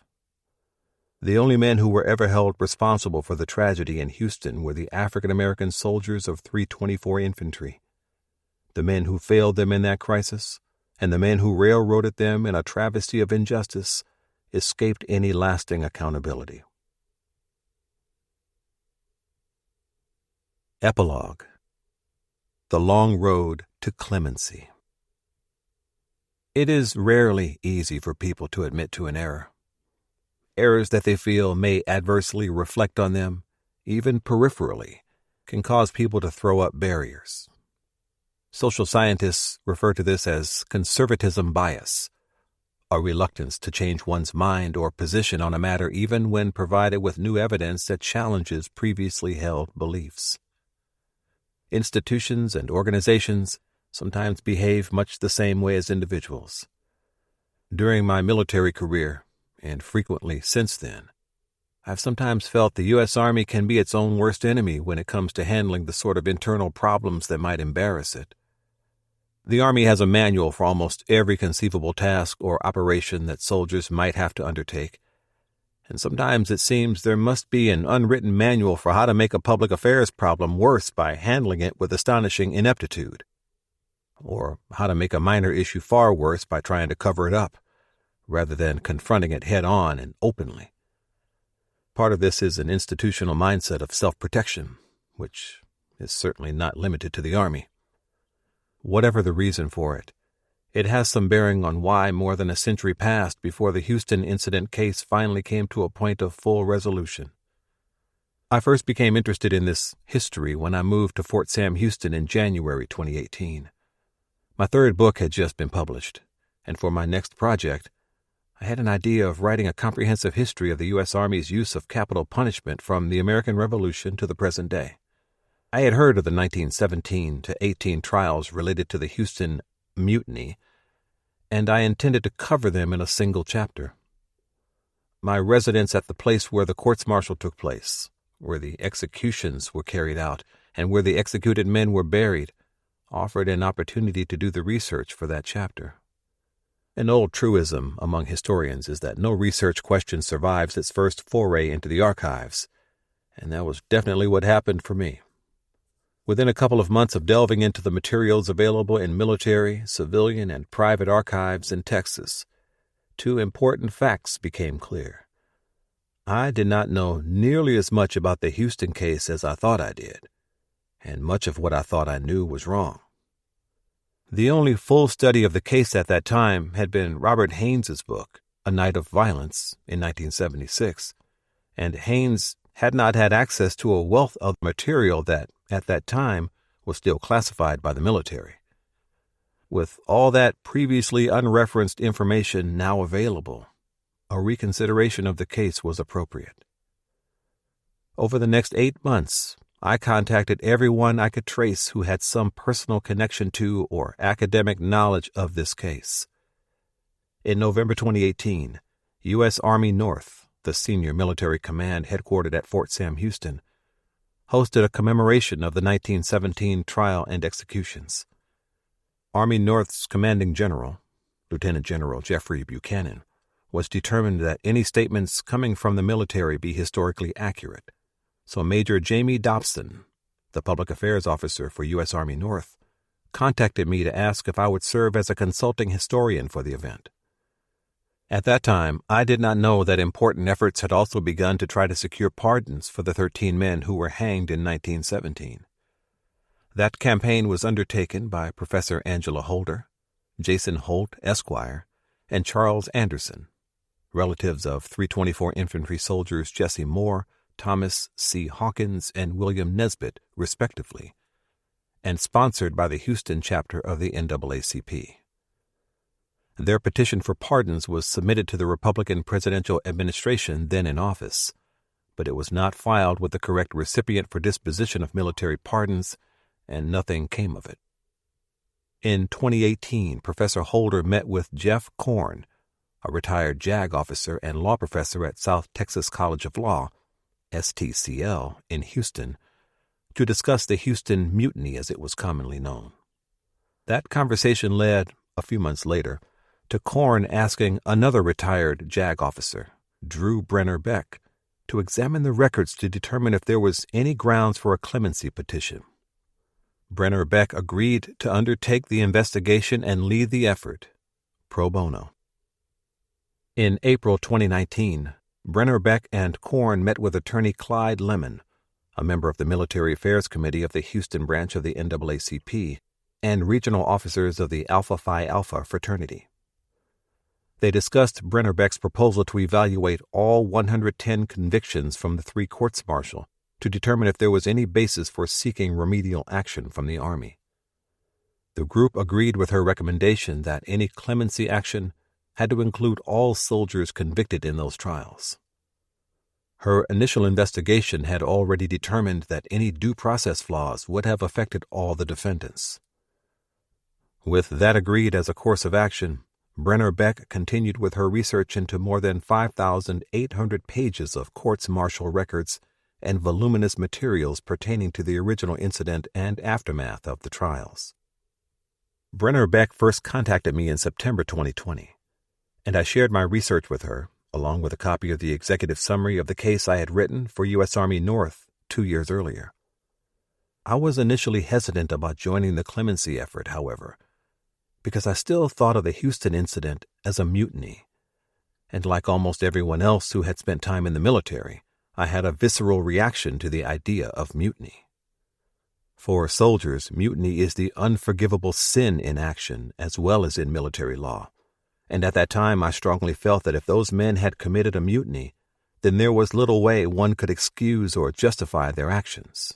The only men who were ever held responsible for the tragedy in Houston were the African-American soldiers of 324 Infantry. The men who failed them in that crisis, and the men who railroaded them in a travesty of injustice, escaped any lasting accountability. Epilogue. The Long Road to Clemency. It is rarely easy for people to admit to an error. Errors that they feel may adversely reflect on them, even peripherally, can cause people to throw up barriers. Social scientists refer to this as conservatism bias, a reluctance to change one's mind or position on a matter even when provided with new evidence that challenges previously held beliefs. Institutions and organizations sometimes behave much the same way as individuals. During my military career, and frequently since then, I've sometimes felt the U.S. Army can be its own worst enemy when it comes to handling the sort of internal problems that might embarrass it. The Army has a manual for almost every conceivable task or operation that soldiers might have to undertake, and sometimes it seems there must be an unwritten manual for how to make a public affairs problem worse by handling it with astonishing ineptitude, or how to make a minor issue far worse by trying to cover it up, rather than confronting it head-on and openly. Part of this is an institutional mindset of self-protection, which is certainly not limited to the Army. Whatever the reason for it, it has some bearing on why more than a century passed before the Houston incident case finally came to a point of full resolution. I first became interested in this history when I moved to Fort Sam Houston in January 2018. My third book had just been published, and for my next project, I had an idea of writing a comprehensive history of the U.S. Army's use of capital punishment from the American Revolution to the present day. I had heard of the 1917-18 trials related to the Houston Mutiny, and I intended to cover them in a single chapter. My residence at the place where the courts-martial took place, where the executions were carried out, and where the executed men were buried, offered an opportunity to do the research for that chapter. An old truism among historians is that no research question survives its first foray into the archives, and that was definitely what happened for me. Within a couple of months of delving into the materials available in military, civilian, and private archives in Texas, two important facts became clear. I did not know nearly as much about the Houston case as I thought I did, and much of what I thought I knew was wrong. The only full study of the case at that time had been Robert Haynes's book, A Night of Violence, in 1976, and Haynes had not had access to a wealth of material that, at that time, was still classified by the military. With all that previously unreferenced information now available, a reconsideration of the case was appropriate. Over the next 8 months, I contacted everyone I could trace who had some personal connection to or academic knowledge of this case. In November 2018, U.S. Army North, the senior military command headquartered at Fort Sam Houston, hosted a commemoration of the 1917 trial and executions. Army North's commanding general, Lieutenant General Jeffrey Buchanan, was determined that any statements coming from the military be historically accurate. So Major Jamie Dobson, the public affairs officer for U.S. Army North, contacted me to ask if I would serve as a consulting historian for the event. At that time, I did not know that important efforts had also begun to try to secure pardons for the 13 men who were hanged in 1917. That campaign was undertaken by Professor Angela Holder, Jason Holt, Esquire, and Charles Anderson, relatives of 324 Infantry soldiers Jesse Moore, Thomas C. Hawkins, and William Nesbitt, respectively, and sponsored by the Houston chapter of the NAACP. Their petition for pardons was submitted to the Republican presidential administration then in office, but it was not filed with the correct recipient for disposition of military pardons, and nothing came of it. In 2018, Professor Holder met with Jeff Korn, a retired JAG officer and law professor at South Texas College of Law, STCL, in Houston, to discuss the Houston Mutiny as it was commonly known. That conversation led, a few months later, to Korn asking another retired JAG officer, Drew Brenner Beck, to examine the records to determine if there was any grounds for a clemency petition. Brenner Beck agreed to undertake the investigation and lead the effort, pro bono. In April 2019, Brenner Beck and Korn met with attorney Clyde Lemon, a member of the Military Affairs Committee of the Houston branch of the NAACP, and regional officers of the Alpha Phi Alpha fraternity. They discussed Brenner Beck's proposal to evaluate all 110 convictions from the 3 courts-martial to determine if there was any basis for seeking remedial action from the Army. The group agreed with her recommendation that any clemency action had to include all soldiers convicted in those trials. Her initial investigation had already determined that any due process flaws would have affected all the defendants. With that agreed as a course of action, Brenner Beck continued with her research into more than 5,800 pages of courts-martial records and voluminous materials pertaining to the original incident and aftermath of the trials. Brenner Beck first contacted me in September 2020, and I shared my research with her, along with a copy of the executive summary of the case I had written for U.S. Army North 2 years earlier. I was initially hesitant about joining the clemency effort, however, because I still thought of the Houston incident as a mutiny, and like almost everyone else who had spent time in the military, I had a visceral reaction to the idea of mutiny. For soldiers, mutiny is the unforgivable sin in action as well as in military law, and at that time I strongly felt that if those men had committed a mutiny, then there was little way one could excuse or justify their actions.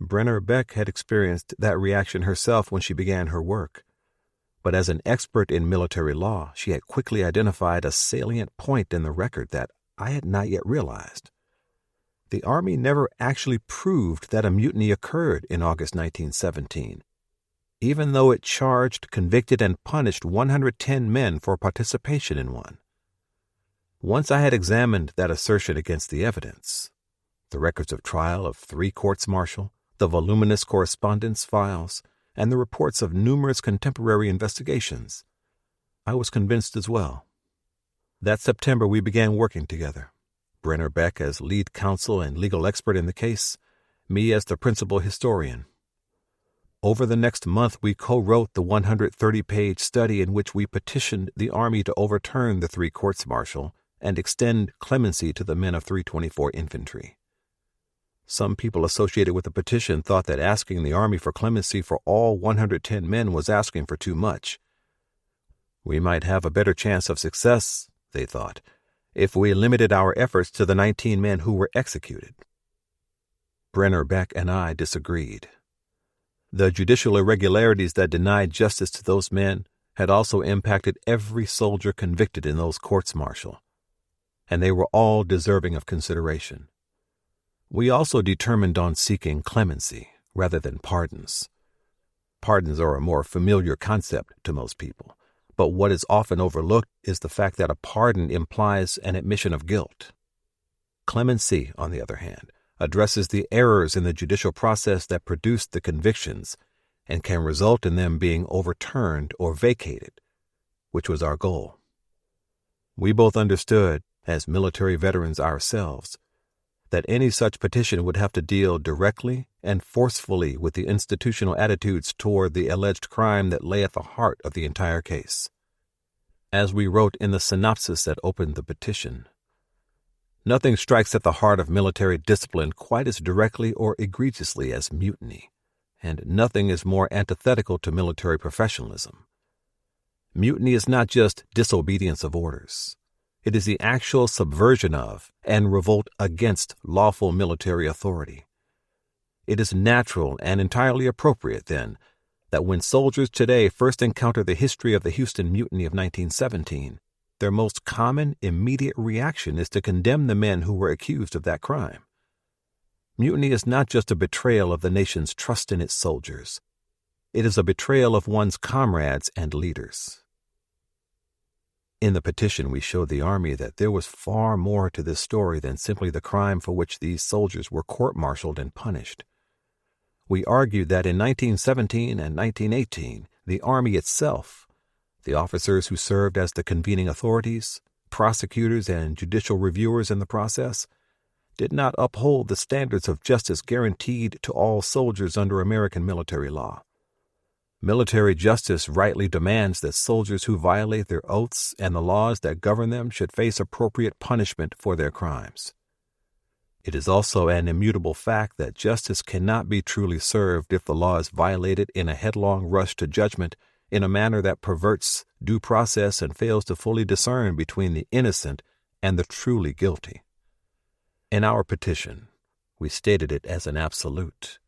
Brenner Beck had experienced that reaction herself when she began her work, but as an expert in military law, she had quickly identified a salient point in the record that I had not yet realized. The Army never actually proved that a mutiny occurred in August 1917, even though it charged, convicted, and punished 110 men for participation in one. Once I had examined that assertion against the evidence, the records of trial of 3 courts-martial, the voluminous correspondence files, and the reports of numerous contemporary investigations, I was convinced as well. That September we began working together, Brenner Beck as lead counsel and legal expert in the case, me as the principal historian. Over the next month we co-wrote the 130-page study in which we petitioned the Army to overturn the 3 courts-martial and extend clemency to the men of 324 Infantry. Some people associated with the petition thought that asking the Army for clemency for all 110 men was asking for too much. We might have a better chance of success, they thought, if we limited our efforts to the 19 men who were executed. Brenner Beck and I disagreed. The judicial irregularities that denied justice to those men had also impacted every soldier convicted in those courts-martial, and they were all deserving of consideration. We also determined on seeking clemency rather than pardons. Pardons are a more familiar concept to most people, But what is often overlooked is the fact that a pardon implies an admission of guilt. Clemency, on the other hand, addresses the errors in the judicial process that produced the convictions and can result in them being overturned or vacated, which was our goal. We both understood, as military veterans ourselves, that any such petition would have to deal directly and forcefully with the institutional attitudes toward the alleged crime that lay at the heart of the entire case. As we wrote in the synopsis that opened the petition, nothing strikes at the heart of military discipline quite as directly or egregiously as mutiny, and nothing is more antithetical to military professionalism. Mutiny is not just disobedience of orders. It is the actual subversion of and revolt against lawful military authority. It is natural and entirely appropriate, then, that when soldiers today first encounter the history of the Houston Mutiny of 1917, their most common, immediate reaction is to condemn the men who were accused of that crime. Mutiny is not just a betrayal of the nation's trust in its soldiers. It is a betrayal of one's comrades and leaders. In the petition, we showed the Army that there was far more to this story than simply the crime for which these soldiers were court-martialed and punished. We argued that in 1917 and 1918, the Army itself, the officers who served as the convening authorities, prosecutors, and judicial reviewers in the process, did not uphold the standards of justice guaranteed to all soldiers under American military law. Military justice rightly demands that soldiers who violate their oaths and the laws that govern them should face appropriate punishment for their crimes. It is also an immutable fact that justice cannot be truly served if the law is violated in a headlong rush to judgment in a manner that perverts due process and fails to fully discern between the innocent and the truly guilty. In our petition, we stated it as an absolute.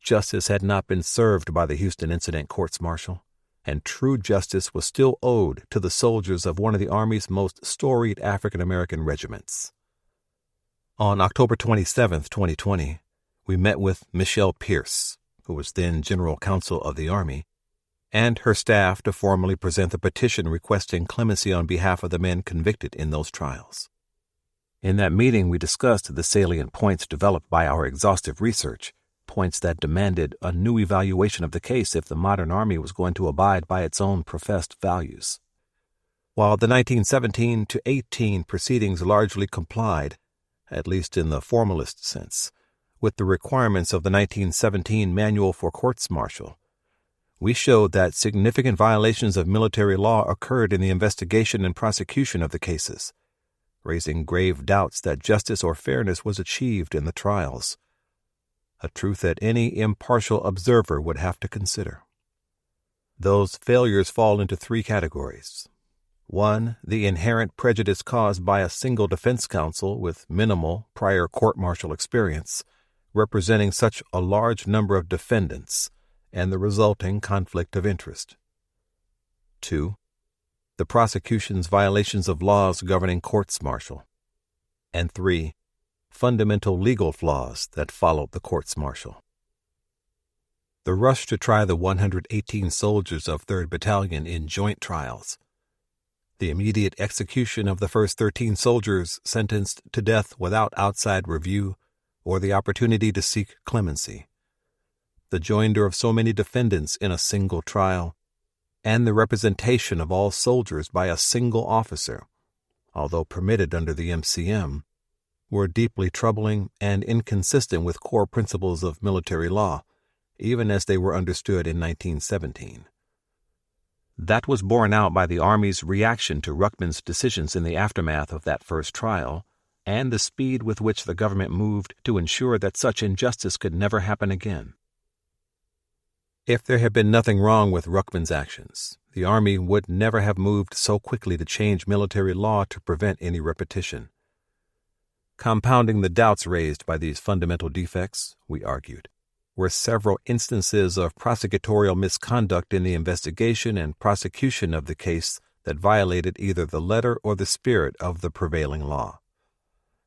Justice had not been served by the Houston Incident Courts-Martial, and true justice was still owed to the soldiers of one of the Army's most storied African-American regiments. On October 27, 2020, we met with Michelle Pierce, who was then General Counsel of the Army, and her staff to formally present the petition requesting clemency on behalf of the men convicted in those trials. In that meeting, we discussed the salient points developed by our exhaustive research, points that demanded a new evaluation of the case if the modern Army was going to abide by its own professed values. While the 1917 to 18 proceedings largely complied, at least in the formalist sense, with the requirements of the 1917 Manual for Courts-Martial, we showed that significant violations of military law occurred in the investigation and prosecution of the cases, raising grave doubts that justice or fairness was achieved in the trials, a truth that any impartial observer would have to consider. Those failures fall into three categories. 1. The inherent prejudice caused by a single defense counsel with minimal prior court-martial experience, representing such a large number of defendants, and the resulting conflict of interest. 2. The prosecution's violations of laws governing courts-martial. And 3. Fundamental legal flaws that followed the courts-martial. The rush to try the 118 soldiers of 3rd Battalion in joint trials, the immediate execution of the first 13 soldiers sentenced to death without outside review or the opportunity to seek clemency, the joinder of so many defendants in a single trial, and the representation of all soldiers by a single officer, although permitted under the MCM, were deeply troubling and inconsistent with core principles of military law, even as they were understood in 1917. That was borne out by the Army's reaction to Ruckman's decisions in the aftermath of that first trial, and the speed with which the government moved to ensure that such injustice could never happen again. If there had been nothing wrong with Ruckman's actions, the Army would never have moved so quickly to change military law to prevent any repetition. Compounding the doubts raised by these fundamental defects, we argued, were several instances of prosecutorial misconduct in the investigation and prosecution of the case that violated either the letter or the spirit of the prevailing law.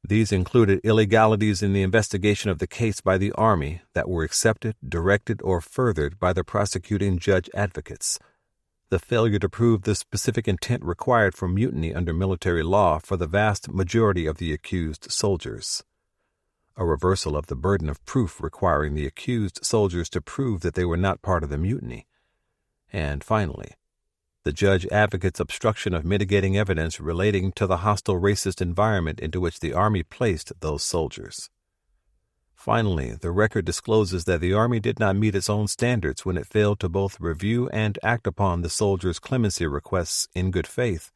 These included illegalities in the investigation of the case by the Army that were accepted, directed, or furthered by the prosecuting judge advocates, the failure to prove the specific intent required for mutiny under military law for the vast majority of the accused soldiers, a reversal of the burden of proof requiring the accused soldiers to prove that they were not part of the mutiny, and finally, the judge advocate's obstruction of mitigating evidence relating to the hostile racist environment into which the Army placed those soldiers. Finally, the record discloses that the Army did not meet its own standards when it failed to both review and act upon the soldiers' clemency requests in good faith,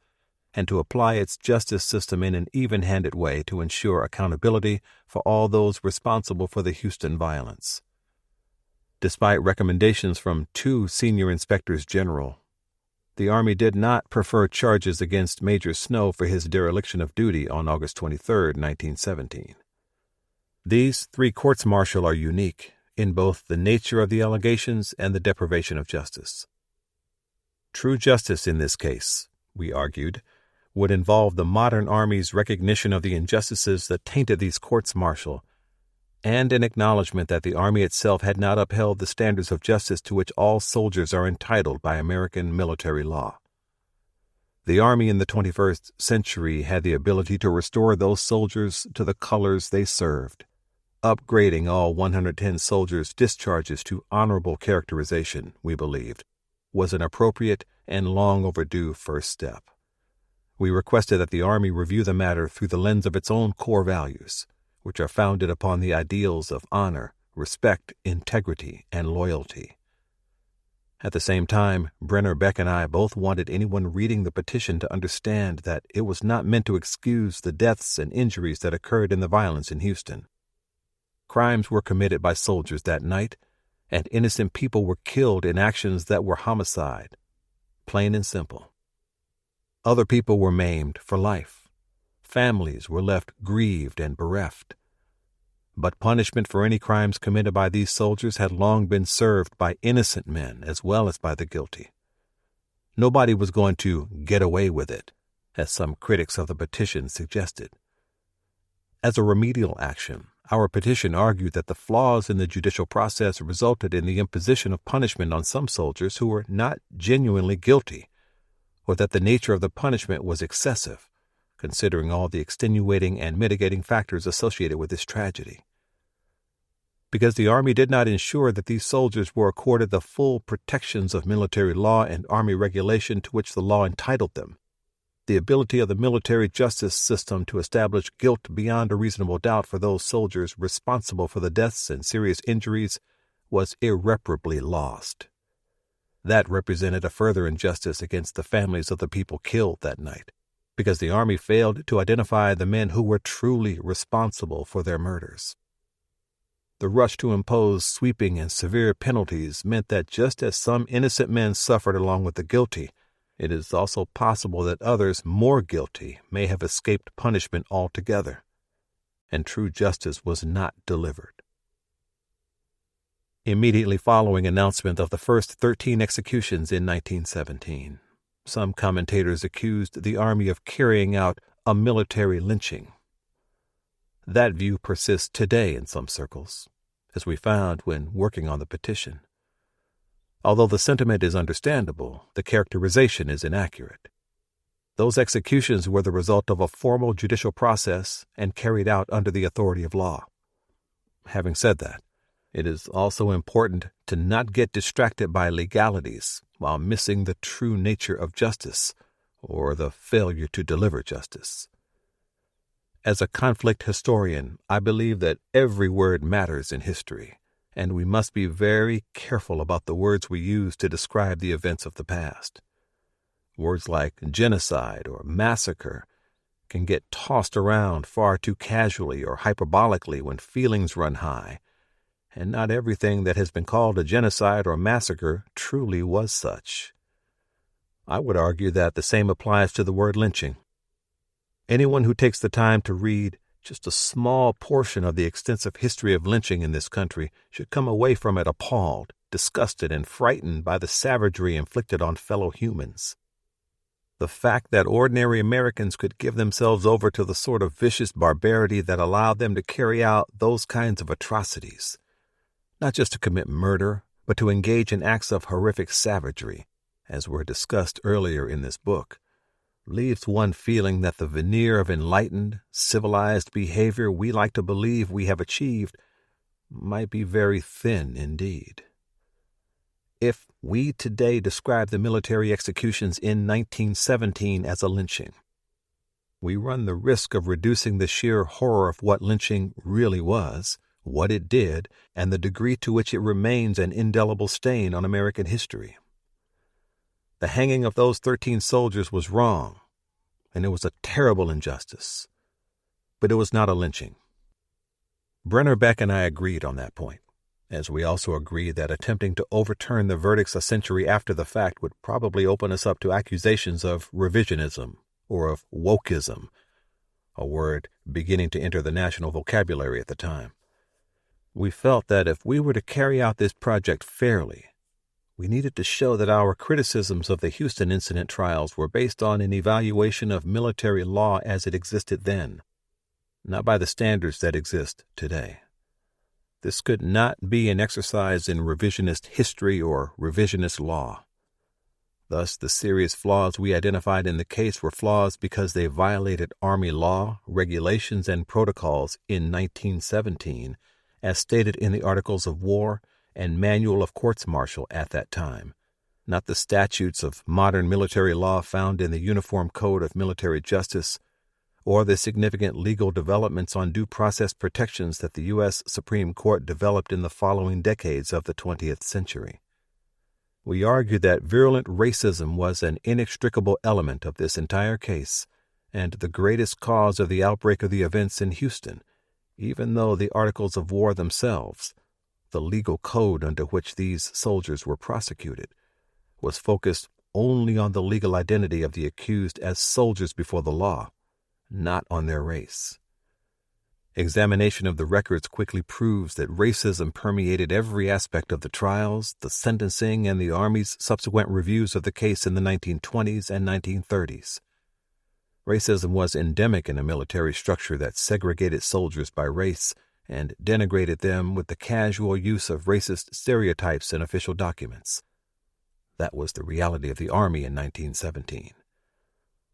and to apply its justice system in an even-handed way to ensure accountability for all those responsible for the Houston violence. Despite recommendations from 2 senior inspectors general, the Army did not prefer charges against Major Snow for his dereliction of duty on August 23, 1917. These 3 courts-martial are unique in both the nature of the allegations and the deprivation of justice. True justice in this case, we argued, would involve the modern Army's recognition of the injustices that tainted these courts-martial and an acknowledgement that the Army itself had not upheld the standards of justice to which all soldiers are entitled by American military law. The Army in the 21st century had the ability to restore those soldiers to the colors they served. Upgrading all 110 soldiers' discharges to honorable characterization, we believed, was an appropriate and long overdue first step. We requested that the Army review the matter through the lens of its own core values, which are founded upon the ideals of honor, respect, integrity, and loyalty. At the same time, Brenner, Beck, and I both wanted anyone reading the petition to understand that it was not meant to excuse the deaths and injuries that occurred in the violence in Houston. Crimes were committed by soldiers that night, and innocent people were killed in actions that were homicide, plain and simple. Other people were maimed for life. Families were left grieved and bereft. But punishment for any crimes committed by these soldiers had long been served by innocent men as well as by the guilty. Nobody was going to get away with it, as some critics of the petition suggested. As a remedial action, our petition argued that the flaws in the judicial process resulted in the imposition of punishment on some soldiers who were not genuinely guilty, or that the nature of the punishment was excessive, considering all the extenuating and mitigating factors associated with this tragedy. Because the Army did not ensure that these soldiers were accorded the full protections of military law and Army regulation to which the law entitled them, the ability of the military justice system to establish guilt beyond a reasonable doubt for those soldiers responsible for the deaths and serious injuries was irreparably lost. That represented a further injustice against the families of the people killed that night, because the Army failed to identify the men who were truly responsible for their murders. The rush to impose sweeping and severe penalties meant that just as some innocent men suffered along with the guilty, it is also possible that others more guilty may have escaped punishment altogether, and true justice was not delivered. Immediately following announcement of the first 13 executions in 1917, some commentators accused the Army of carrying out a military lynching. That view persists today in some circles, as we found when working on the petition. Although the sentiment is understandable, the characterization is inaccurate. Those executions were the result of a formal judicial process and carried out under the authority of law. Having said that, it is also important to not get distracted by legalities while missing the true nature of justice or the failure to deliver justice. As a conflict historian, I believe that every word matters in history, and we must be very careful about the words we use to describe the events of the past. Words like genocide or massacre can get tossed around far too casually or hyperbolically when feelings run high, and not everything that has been called a genocide or massacre truly was such. I would argue that the same applies to the word lynching. Anyone who takes the time to read just a small portion of the extensive history of lynching in this country should come away from it appalled, disgusted, and frightened by the savagery inflicted on fellow humans. The fact that ordinary Americans could give themselves over to the sort of vicious barbarity that allowed them to carry out those kinds of atrocities, not just to commit murder, but to engage in acts of horrific savagery, as were discussed earlier in this book, leaves one feeling that the veneer of enlightened, civilized behavior we like to believe we have achieved might be very thin indeed. If we today describe the military executions in 1917 as a lynching, we run the risk of reducing the sheer horror of what lynching really was, what it did, and the degree to which it remains an indelible stain on American history. The hanging of those 13 soldiers was wrong, and it was a terrible injustice, but it was not a lynching. Brenner Beck and I agreed on that point, as we also agreed that attempting to overturn the verdicts a century after the fact would probably open us up to accusations of revisionism or of wokeism, a word beginning to enter the national vocabulary at the time. We felt that if we were to carry out this project fairly, we needed to show that our criticisms of the Houston incident trials were based on an evaluation of military law as it existed then, not by the standards that exist today. This could not be an exercise in revisionist history or revisionist law. Thus, the serious flaws we identified in the case were flaws because they violated Army law, regulations, and protocols in 1917, as stated in the Articles of War and Manual of Courts-Martial at that time, not the statutes of modern military law found in the Uniform Code of Military Justice, or the significant legal developments on due process protections that the U.S. Supreme Court developed in the following decades of the 20th century. We argued that virulent racism was an inextricable element of this entire case and the greatest cause of the outbreak of the events in Houston, even though the Articles of War themselves, the legal code under which these soldiers were prosecuted, was focused only on the legal identity of the accused as soldiers before the law, not on their race. Examination of the records quickly proves that racism permeated every aspect of the trials, the sentencing, and the Army's subsequent reviews of the case in the 1920s and 1930s. Racism was endemic in a military structure that segregated soldiers by race and denigrated them with the casual use of racist stereotypes in official documents. That was the reality of the Army in 1917.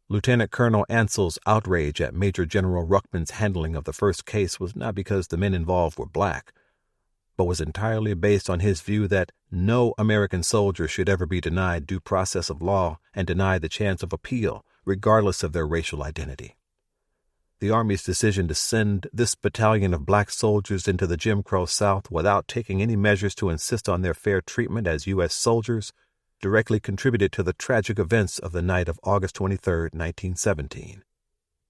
Lieutenant Colonel Ansell's outrage at Major General Ruckman's handling of the first case was not because the men involved were black, but was entirely based on his view that no American soldier should ever be denied due process of law and denied the chance of appeal, regardless of their racial identity. The Army's decision to send this battalion of black soldiers into the Jim Crow South without taking any measures to insist on their fair treatment as U.S. soldiers directly contributed to the tragic events of the night of August 23, 1917,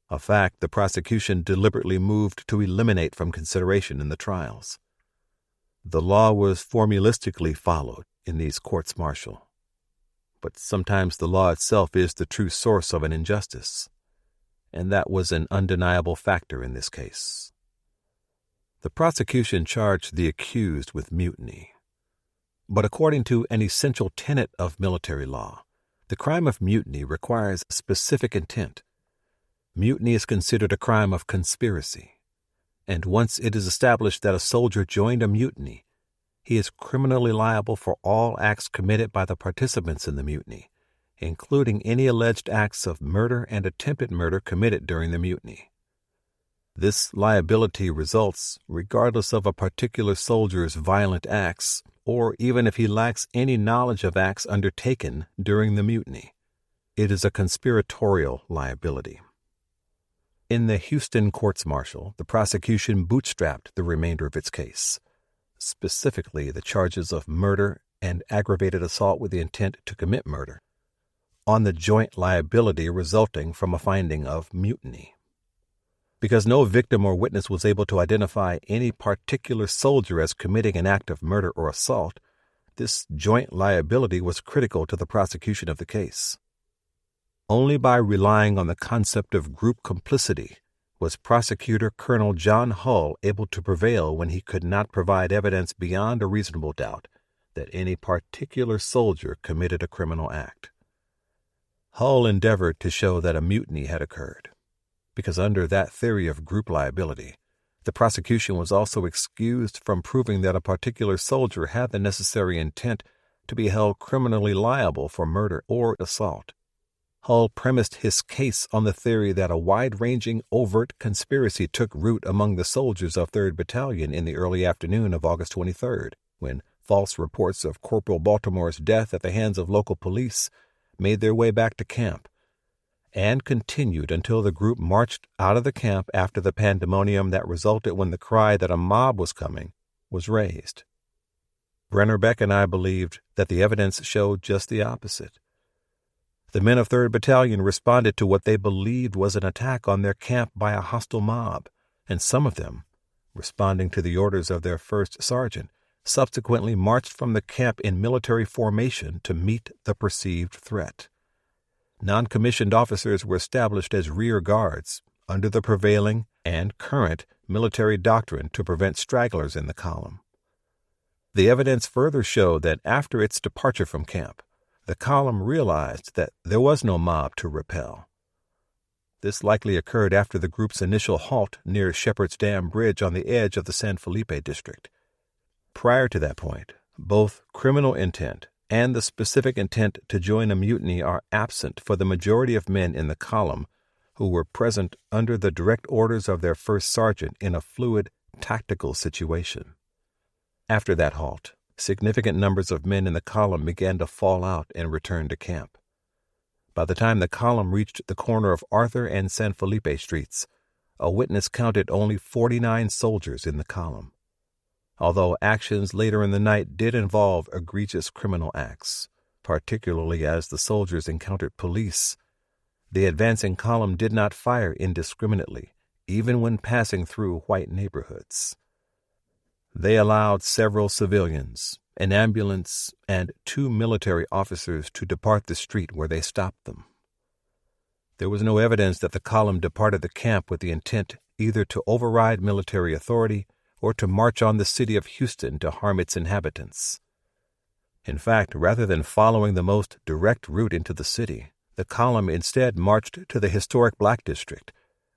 a fact the prosecution deliberately moved to eliminate from consideration in the trials. The law was formalistically followed in these courts-martial, but sometimes the law itself is the true source of an injustice, and that was an undeniable factor in this case. The prosecution charged the accused with mutiny. But according to an essential tenet of military law, the crime of mutiny requires specific intent. Mutiny is considered a crime of conspiracy, and once it is established that a soldier joined a mutiny, he is criminally liable for all acts committed by the participants in the mutiny, including any alleged acts of murder and attempted murder committed during the mutiny. This liability results regardless of a particular soldier's violent acts, or even if he lacks any knowledge of acts undertaken during the mutiny. It is a conspiratorial liability. In the Houston courts-martial, the prosecution bootstrapped the remainder of its case, specifically the charges of murder and aggravated assault with the intent to commit murder, on the joint liability resulting from a finding of mutiny. Because no victim or witness was able to identify any particular soldier as committing an act of murder or assault, this joint liability was critical to the prosecution of the case. Only by relying on the concept of group complicity was Prosecutor Colonel John Hull able to prevail when he could not provide evidence beyond a reasonable doubt that any particular soldier committed a criminal act. Hull endeavored to show that a mutiny had occurred, because under that theory of group liability, the prosecution was also excused from proving that a particular soldier had the necessary intent to be held criminally liable for murder or assault. Hull premised his case on the theory that a wide-ranging, overt conspiracy took root among the soldiers of 3rd Battalion in the early afternoon of August 23rd, when false reports of Corporal Baltimore's death at the hands of local police made their way back to camp, and continued until the group marched out of the camp after the pandemonium that resulted when the cry that a mob was coming was raised. Brenner Beck and I believed that the evidence showed just the opposite. The men of 3rd Battalion responded to what they believed was an attack on their camp by a hostile mob, and some of them, responding to the orders of their first sergeant, subsequently marched from the camp in military formation to meet the perceived threat. Non-commissioned officers were established as rear guards under the prevailing and current military doctrine to prevent stragglers in the column. The evidence further showed that after its departure from camp, the column realized that there was no mob to repel. This likely occurred after the group's initial halt near Shepherd's Dam Bridge on the edge of the San Felipe district. Prior to that point, both criminal intent and the specific intent to join a mutiny are absent for the majority of men in the column who were present under the direct orders of their first sergeant in a fluid, tactical situation. After that halt, significant numbers of men in the column began to fall out and return to camp. By the time the column reached the corner of Arthur and San Felipe streets, a witness counted only 49 soldiers in the column. Although actions later in the night did involve egregious criminal acts, particularly as the soldiers encountered police, the advancing column did not fire indiscriminately, even when passing through white neighborhoods. They allowed several civilians, an ambulance, and 2 military officers to depart the street where they stopped them. There was no evidence that the column departed the camp with the intent either to override military authority or to march on the city of Houston to harm its inhabitants. In fact, rather than following the most direct route into the city, the column instead marched to the historic Black District,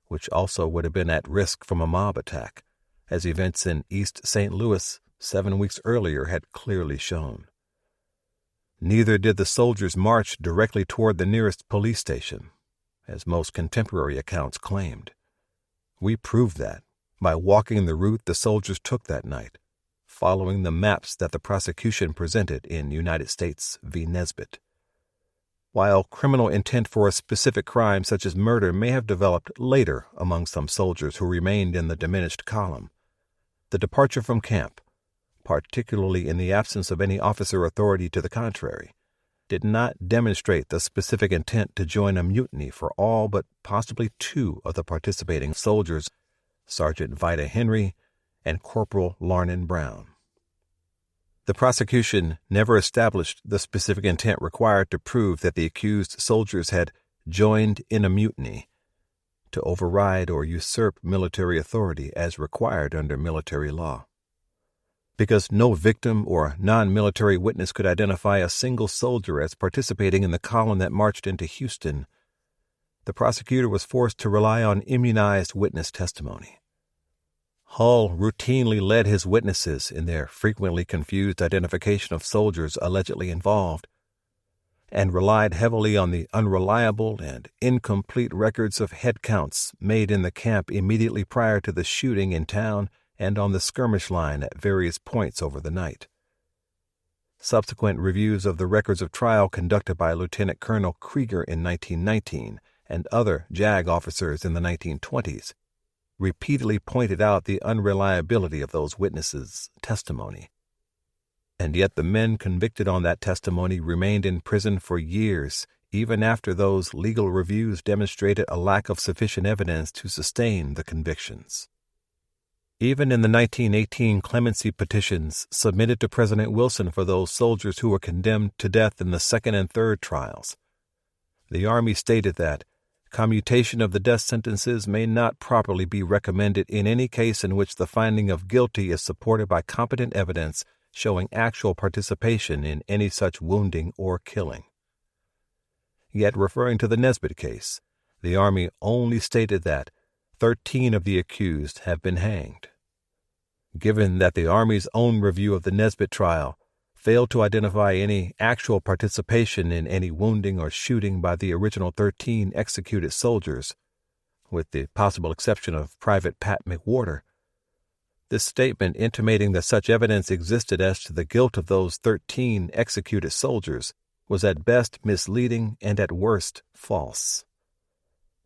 which also would have been at risk from a mob attack, as events in East St. Louis 7 weeks earlier had clearly shown. Neither did the soldiers march directly toward the nearest police station, as most contemporary accounts claimed. We proved that by walking the route the soldiers took that night, following the maps that the prosecution presented in United States v. Nesbitt. While criminal intent for a specific crime such as murder may have developed later among some soldiers who remained in the diminished column, the departure from camp, particularly in the absence of any officer authority to the contrary, did not demonstrate the specific intent to join a mutiny for all but possibly 2 of the participating soldiers, Sergeant Vida Henry and Corporal Larnon Brown. The prosecution never established the specific intent required to prove that the accused soldiers had joined in a mutiny to override or usurp military authority as required under military law. Because no victim or non-military witness could identify a single soldier as participating in the column that marched into Houston, the prosecutor was forced to rely on immunized witness testimony. Hull routinely led his witnesses in their frequently confused identification of soldiers allegedly involved, and relied heavily on the unreliable and incomplete records of head counts made in the camp immediately prior to the shooting in town and on the skirmish line at various points over the night. Subsequent reviews of the records of trial conducted by Lieutenant Colonel Krieger in 1919 and other JAG officers in the 1920s repeatedly pointed out the unreliability of those witnesses' testimony. And yet the men convicted on that testimony remained in prison for years, even after those legal reviews demonstrated a lack of sufficient evidence to sustain the convictions. Even in the 1918 clemency petitions submitted to President Wilson for those soldiers who were condemned to death in the second and third trials, the Army stated that commutation of the death sentences may not properly be recommended in any case in which the finding of guilty is supported by competent evidence showing actual participation in any such wounding or killing. Yet, referring to the Nesbitt case, the Army only stated that 13 of the accused have been hanged. Given that the Army's own review of the Nesbitt trial failed to identify any actual participation in any wounding or shooting by the original 13 executed soldiers, with the possible exception of Private Pat McWhorter. This statement intimating that such evidence existed as to the guilt of those 13 executed soldiers was at best misleading and at worst false.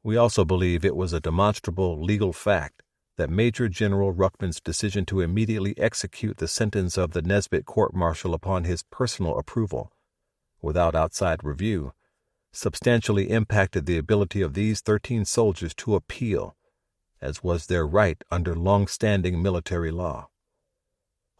We also believe it was a demonstrable legal fact that Major General Ruckman's decision to immediately execute the sentence of the Nesbitt court-martial upon his personal approval, without outside review, substantially impacted the ability of these 13 soldiers to appeal, as was their right under long-standing military law.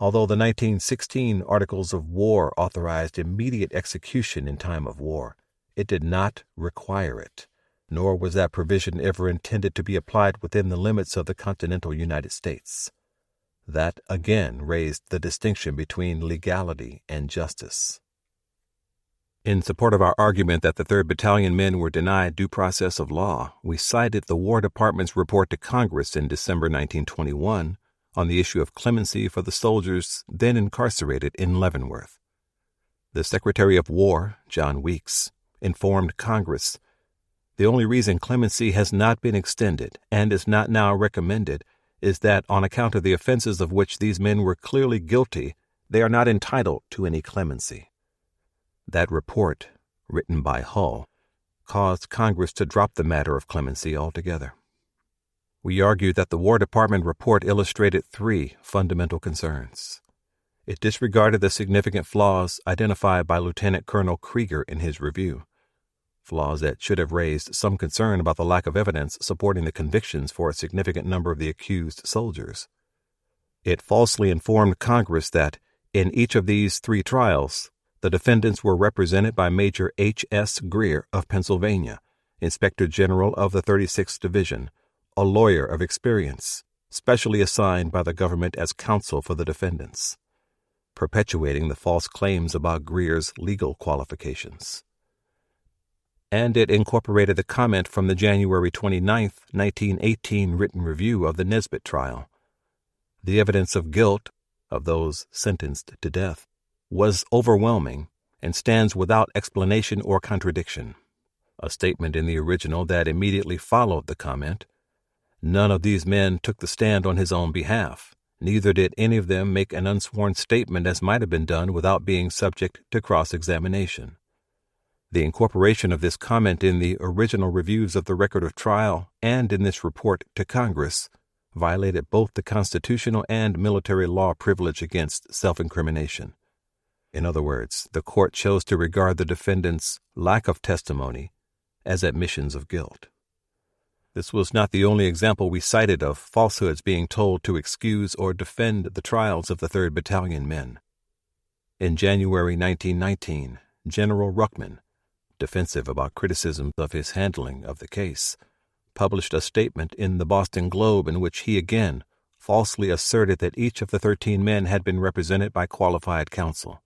Although the 1916 Articles of War authorized immediate execution in time of war, it did not require it, nor was that provision ever intended to be applied within the limits of the continental United States. That again raised the distinction between legality and justice. In support of our argument that the 3rd Battalion men were denied due process of law, we cited the War Department's report to Congress in December 1921 on the issue of clemency for the soldiers then incarcerated in Leavenworth. The Secretary of War, John Weeks, informed Congress, "The only reason clemency has not been extended and is not now recommended is that on account of the offenses of which these men were clearly guilty, they are not entitled to any clemency." That report, written by Hull, caused Congress to drop the matter of clemency altogether. We argue that the War Department report illustrated 3 fundamental concerns. It disregarded the significant flaws identified by Lieutenant Colonel Krieger in his review, flaws that should have raised some concern about the lack of evidence supporting the convictions for a significant number of the accused soldiers. It falsely informed Congress that, in each of these 3 trials, the defendants were represented by Major H.S. Greer of Pennsylvania, Inspector General of the 36th Division, a lawyer of experience, specially assigned by the government as counsel for the defendants, perpetuating the false claims about Greer's legal qualifications. And it incorporated the comment from the January 29, 1918 written review of the Nesbitt trial. The evidence of guilt of those sentenced to death was overwhelming and stands without explanation or contradiction. A statement in the original that immediately followed the comment. None of these men took the stand on his own behalf. Neither did any of them make an unsworn statement as might have been done without being subject to cross-examination. The incorporation of this comment in the original reviews of the record of trial and in this report to Congress violated both the constitutional and military law privilege against self-incrimination. In other words, the court chose to regard the defendants' lack of testimony as admissions of guilt. This was not the only example we cited of falsehoods being told to excuse or defend the trials of the 3rd Battalion men. In January 1919, General Ruckman, defensive about criticisms of his handling of the case, published a statement in the Boston Globe in which he again falsely asserted that each of the 13 men had been represented by qualified counsel.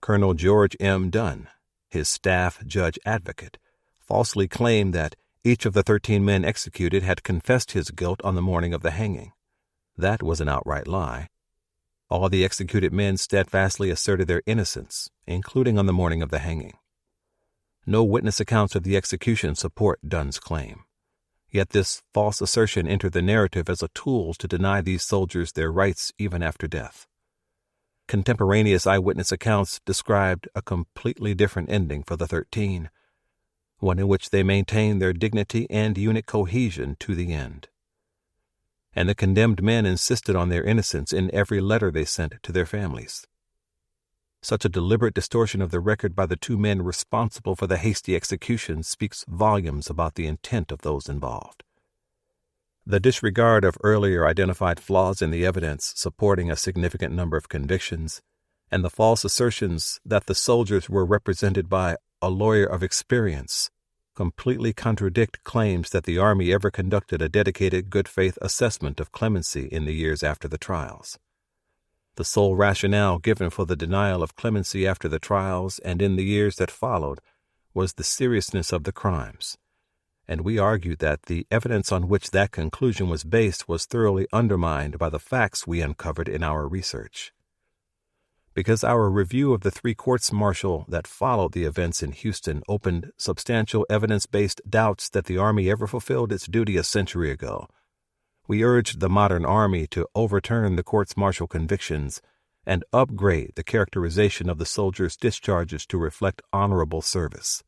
Colonel George M. Dunn, his staff judge advocate, falsely claimed that each of the 13 men executed had confessed his guilt on the morning of the hanging. That was an outright lie. All the executed men steadfastly asserted their innocence, including on the morning of the hanging. No witness accounts of the execution support Dunn's claim. Yet this false assertion entered the narrative as a tool to deny these soldiers their rights even after death. Contemporaneous eyewitness accounts described a completely different ending for the 13, one in which they maintained their dignity and unit cohesion to the end. And the condemned men insisted on their innocence in every letter they sent to their families. Such a deliberate distortion of the record by the 2 men responsible for the hasty execution speaks volumes about the intent of those involved. The disregard of earlier identified flaws in the evidence supporting a significant number of convictions, and the false assertions that the soldiers were represented by a lawyer of experience, completely contradict claims that the Army ever conducted a dedicated good faith assessment of clemency in the years after the trials. The sole rationale given for the denial of clemency after the trials and in the years that followed was the seriousness of the crimes, and we argued that the evidence on which that conclusion was based was thoroughly undermined by the facts we uncovered in our research. because our review of the 3 courts-martial that followed the events in Houston opened substantial evidence-based doubts that the Army ever fulfilled its duty a century ago. We urged the modern Army to overturn the courts-martial convictions and upgrade the characterization of the soldiers' discharges to reflect honorable service.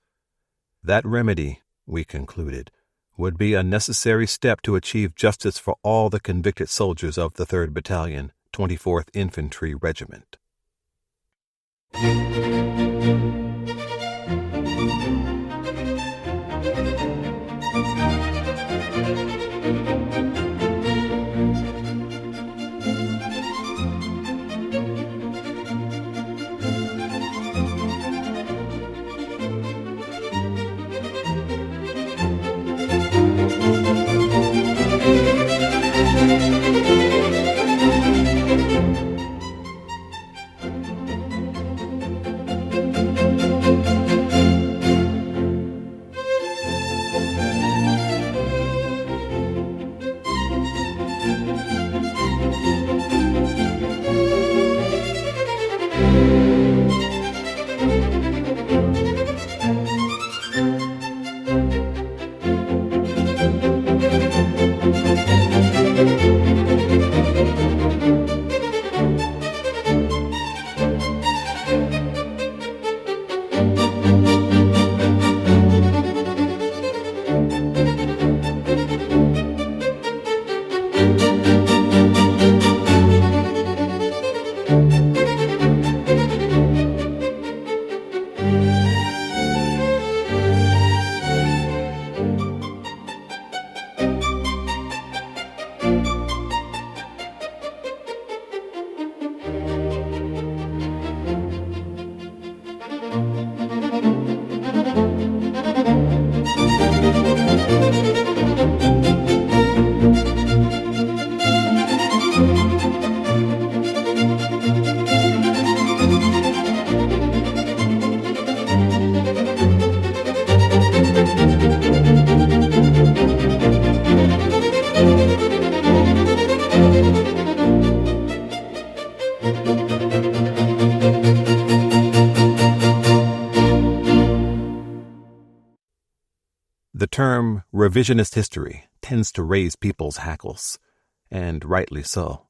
That remedy, we concluded, would be a necessary step to achieve justice for all the convicted soldiers of the 3rd Battalion, 24th Infantry Regiment. The term revisionist history tends to raise people's hackles, and rightly so.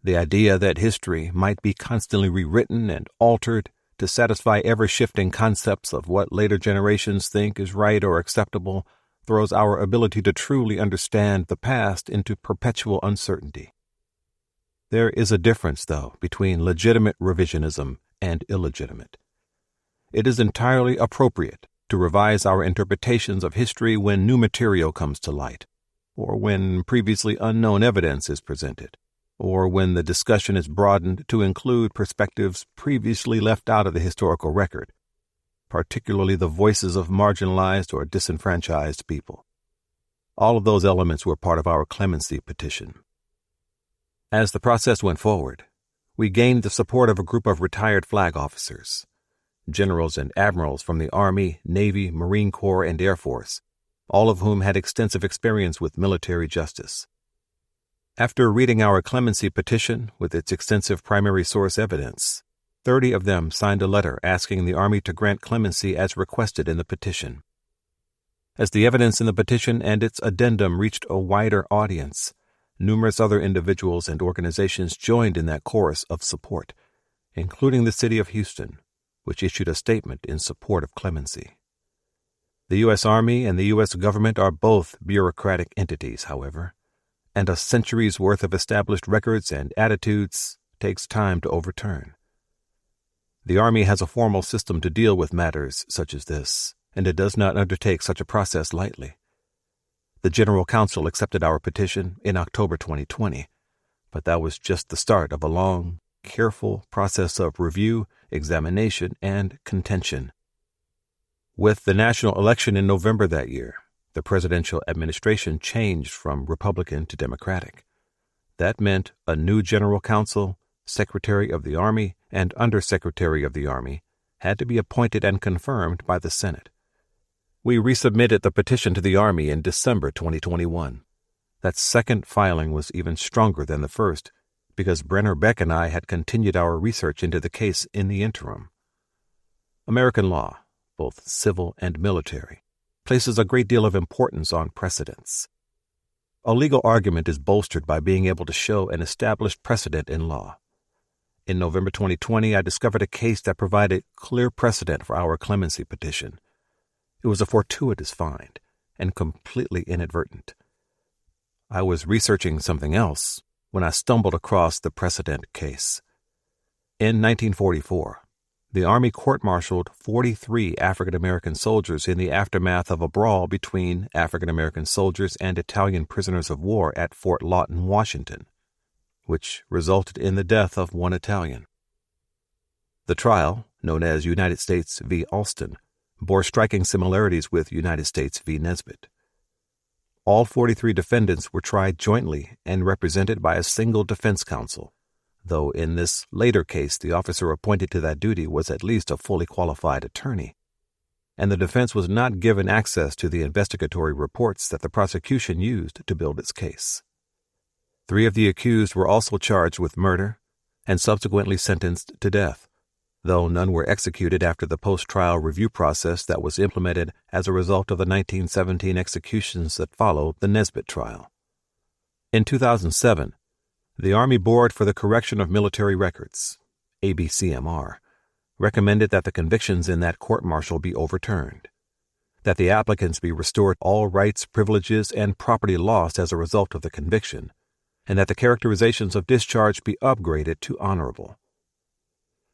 The idea that history might be constantly rewritten and altered to satisfy ever-shifting concepts of what later generations think is right or acceptable throws our ability to truly understand the past into perpetual uncertainty. There is a difference, though, between legitimate revisionism and illegitimate. It is entirely appropriate to revise our interpretations of history when new material comes to light, or when previously unknown evidence is presented, or when the discussion is broadened to include perspectives previously left out of the historical record, particularly the voices of marginalized or disenfranchised people. All of those elements were part of our clemency petition. As the process went forward, we gained the support of a group of retired flag officers, generals and admirals from the Army, Navy, Marine Corps, and Air Force, all of whom had extensive experience with military justice. After reading our clemency petition with its extensive primary source evidence, 30 of them signed a letter asking the Army to grant clemency as requested in the petition. As the evidence in the petition and its addendum reached a wider audience, numerous other individuals and organizations joined in that chorus of support, including the city of Houston, which issued a statement in support of clemency. The U.S. Army and the U.S. government are both bureaucratic entities, however, and a century's worth of established records and attitudes takes time to overturn. The Army has a formal system to deal with matters such as this, and it does not undertake such a process lightly. The General Council accepted our petition in October 2020, but that was just the start of a long, careful process of review, examination, and contention. With the national election in November that year, the presidential administration changed from Republican to Democratic. That meant a new General Counsel, Secretary of the Army, and Undersecretary of the Army had to be appointed and confirmed by the Senate. We resubmitted the petition to the Army in December 2021. That second filing was even stronger than the first because Brenner Beck and I had continued our research into the case in the interim. American law, both civil and military, places a great deal of importance on precedents. A legal argument is bolstered by being able to show an established precedent in law. In November 2020, I discovered a case that provided clear precedent for our clemency petition. It was a fortuitous find and completely inadvertent. I was researching something else when I stumbled across the precedent case. In 1944, the Army court-martialed 43 African-American soldiers in the aftermath of a brawl between African-American soldiers and Italian prisoners of war at Fort Lawton, Washington, which resulted in the death of one Italian. The trial, known as United States v. Alston, bore striking similarities with United States v. Nesbitt. All 43 defendants were tried jointly and represented by a single defense counsel, though in this later case the officer appointed to that duty was at least a fully qualified attorney, and the defense was not given access to the investigatory reports that the prosecution used to build its case. 3 of the accused were also charged with murder and subsequently sentenced to death, though none were executed after the post-trial review process that was implemented as a result of the 1917 executions that followed the Nesbitt trial. In 2007, the Army Board for the Correction of Military Records, ABCMR, recommended that the convictions in that court-martial be overturned, that the applicants be restored all rights, privileges, and property lost as a result of the conviction, and that the characterizations of discharge be upgraded to honorable.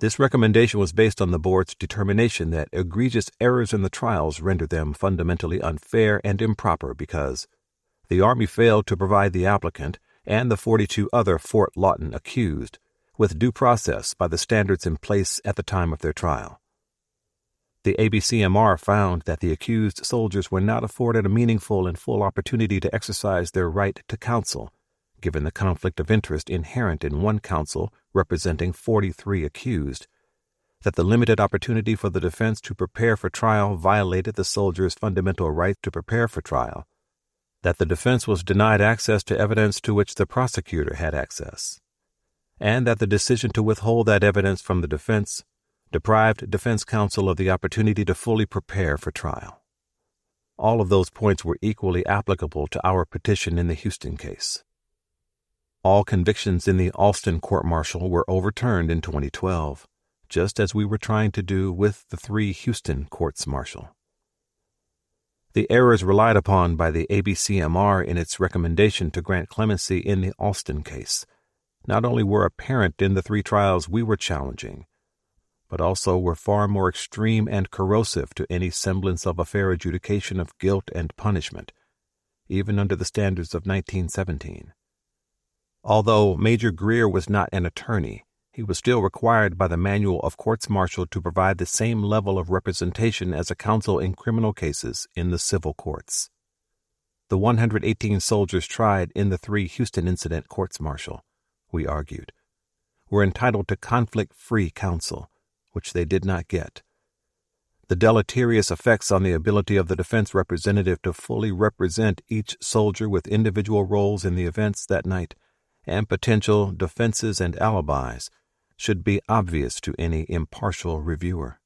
This recommendation was based on the board's determination that egregious errors in the trials rendered them fundamentally unfair and improper because the Army failed to provide the applicant and the 42 other Fort Lawton accused with due process by the standards in place at the time of their trial. The ABCMR found that the accused soldiers were not afforded a meaningful and full opportunity to exercise their right to counsel, given the conflict of interest inherent in one counsel representing 43 accused, that the limited opportunity for the defense to prepare for trial violated the soldiers' fundamental right to prepare for trial, that the defense was denied access to evidence to which the prosecutor had access, and that the decision to withhold that evidence from the defense deprived defense counsel of the opportunity to fully prepare for trial. All of those points were equally applicable to our petition in the Houston case. All convictions in the Alston court-martial were overturned in 2012, just as we were trying to do with the 3 Houston courts-martial. The errors relied upon by the ABCMR in its recommendation to grant clemency in the Alston case not only were apparent in the 3 trials we were challenging, but also were far more extreme and corrosive to any semblance of a fair adjudication of guilt and punishment, even under the standards of 1917. Although Major Greer was not an attorney, he was still required by the Manual of Courts-Martial to provide the same level of representation as a counsel in criminal cases in the civil courts. The 118 soldiers tried in the 3 Houston incident courts-martial, we argued, were entitled to conflict-free counsel, which they did not get. The deleterious effects on the ability of the defense representative to fully represent each soldier with individual roles in the events that night and potential defenses and alibis should be obvious to any impartial reviewer.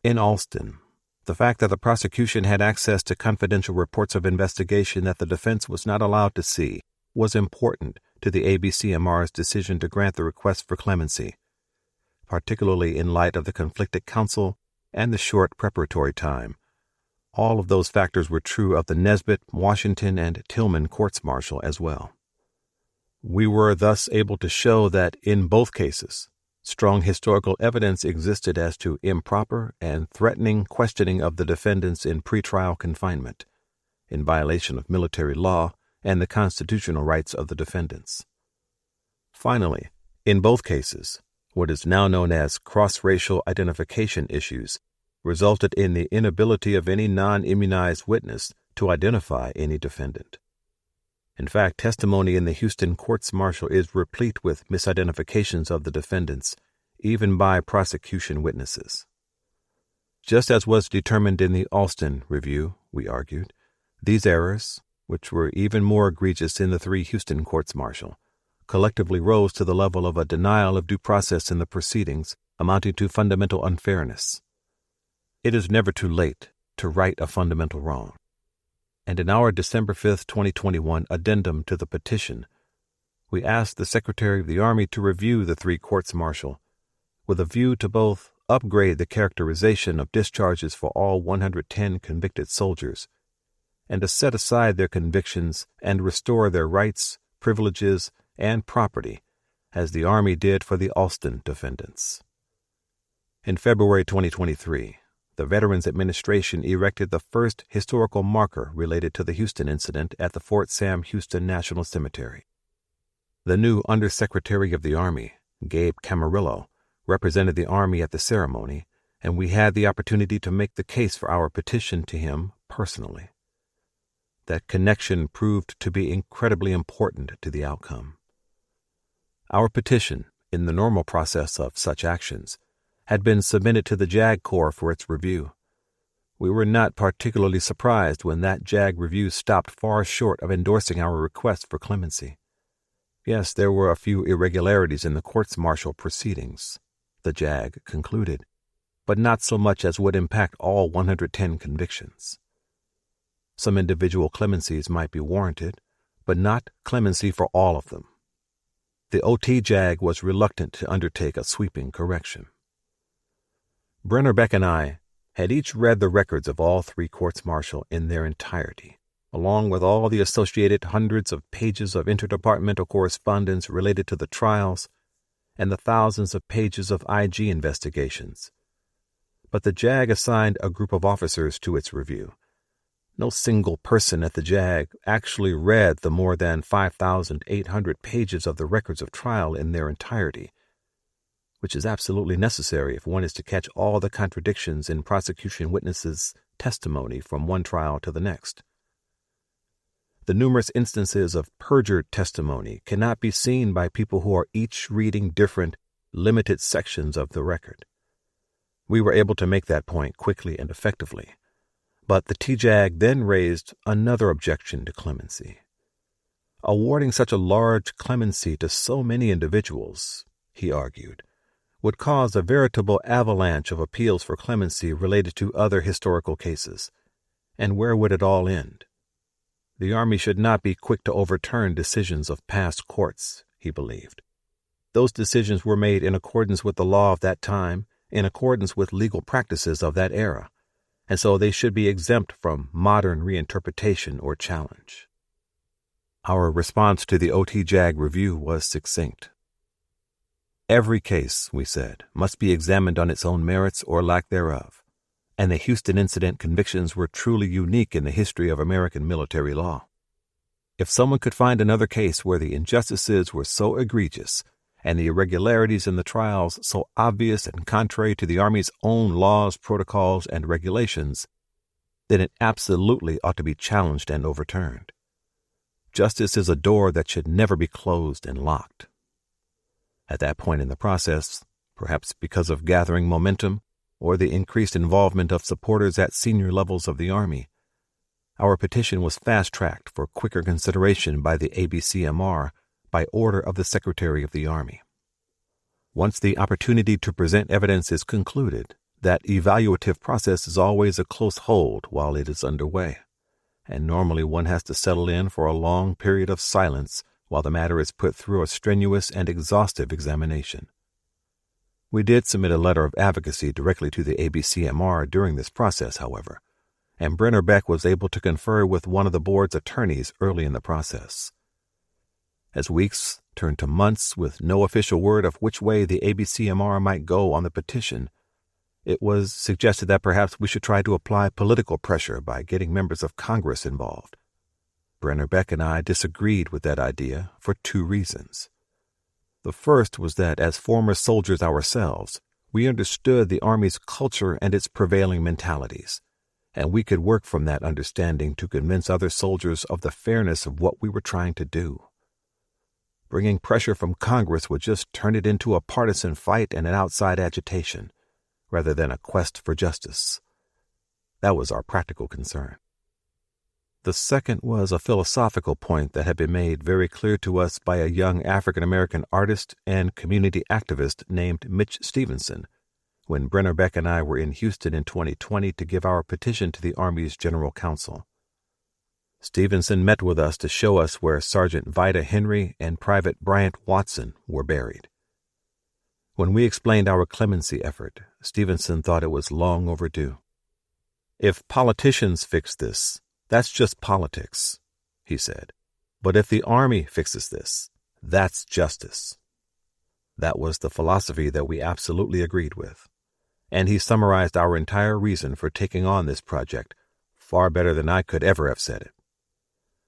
In Alston, the fact that the prosecution had access to confidential reports of investigation that the defense was not allowed to see was important to the ABCMR's decision to grant the request for clemency, particularly in light of the conflicted counsel and the short preparatory time. All of those factors were true of the Nesbitt, Washington, and Tillman courts-martial as well. We were thus able to show that in both cases, strong historical evidence existed as to improper and threatening questioning of the defendants in pretrial confinement, in violation of military law and the constitutional rights of the defendants. Finally, in both cases, what is now known as cross-racial identification issues resulted in the inability of any non-immunized witness to identify any defendant. In fact, testimony in the Houston courts-martial is replete with misidentifications of the defendants, even by prosecution witnesses. Just as was determined in the Alston review, we argued, these errors, which were even more egregious in the 3 Houston courts-martial, collectively rose to the level of a denial of due process in the proceedings, amounting to fundamental unfairness. It is never too late to right a fundamental wrong. And in our December 5, 2021 addendum to the petition, we asked the Secretary of the Army to review the 3 courts-martial with a view to both upgrade the characterization of discharges for all 110 convicted soldiers and to set aside their convictions and restore their rights, privileges, and property, as the Army did for the Alston defendants. In February 2023, the Veterans Administration erected the first historical marker related to the Houston incident at the Fort Sam Houston National Cemetery. The new Undersecretary of the Army, Gabe Camarillo, represented the Army at the ceremony, and we had the opportunity to make the case for our petition to him personally. That connection proved to be incredibly important to the outcome. Our petition, in the normal process of such actions, had been submitted to the JAG Corps for its review. We were not particularly surprised when that JAG review stopped far short of endorsing our request for clemency. Yes, there were a few irregularities in the courts-martial proceedings, the JAG concluded, but not so much as would impact all 110 convictions. Some individual clemencies might be warranted, but not clemency for all of them. The OT JAG was reluctant to undertake a sweeping correction. Brenner Beck and I had each read the records of all 3 courts-martial in their entirety, along with all the associated hundreds of pages of interdepartmental correspondence related to the trials and the thousands of pages of IG investigations. But the JAG assigned a group of officers to its review. No single person at the JAG actually read the more than 5,800 pages of the records of trial in their entirety, which is absolutely necessary if one is to catch all the contradictions in prosecution witnesses' testimony from one trial to the next. The numerous instances of perjured testimony cannot be seen by people who are each reading different, limited sections of the record. We were able to make that point quickly and effectively, but the TJAG then raised another objection to clemency. Awarding such a large clemency to so many individuals, he argued, would cause a veritable avalanche of appeals for clemency related to other historical cases. And where would it all end? The Army should not be quick to overturn decisions of past courts, he believed. Those decisions were made in accordance with the law of that time, in accordance with legal practices of that era, and so they should be exempt from modern reinterpretation or challenge. Our response to the OT-JAG review was succinct. Every case, we said, must be examined on its own merits or lack thereof, and the Houston incident convictions were truly unique in the history of American military law. If someone could find another case where the injustices were so egregious and the irregularities in the trials so obvious and contrary to the Army's own laws, protocols, and regulations, then it absolutely ought to be challenged and overturned. Justice is a door that should never be closed and locked. At that point in the process, perhaps because of gathering momentum or the increased involvement of supporters at senior levels of the Army, our petition was fast-tracked for quicker consideration by the ABCMR by order of the Secretary of the Army. Once the opportunity to present evidence is concluded, that evaluative process is always a close hold while it is underway, and normally one has to settle in for a long period of silence while the matter is put through a strenuous and exhaustive examination. We did submit a letter of advocacy directly to the ABCMR during this process, however, and Brenner Beck was able to confer with one of the board's attorneys early in the process. As weeks turned to months with no official word of which way the ABCMR might go on the petition, it was suggested that perhaps we should try to apply political pressure by getting members of Congress involved. Brenner Beck and I disagreed with that idea for 2 reasons. The first was that as former soldiers ourselves, we understood the Army's culture and its prevailing mentalities, and we could work from that understanding to convince other soldiers of the fairness of what we were trying to do. Bringing pressure from Congress would just turn it into a partisan fight and an outside agitation, rather than a quest for justice. That was our practical concern. The second was a philosophical point that had been made very clear to us by a young African-American artist and community activist named Mitch Stevenson when Brenner Beck and I were in Houston in 2020 to give our petition to the Army's General Counsel. Stevenson met with us to show us where Sergeant Vida Henry and Private Bryant Watson were buried. When we explained our clemency effort, Stevenson thought it was long overdue. "If politicians fix this, that's just politics," he said. "But if the Army fixes this, that's justice." That was the philosophy that we absolutely agreed with, and he summarized our entire reason for taking on this project far better than I could ever have said it.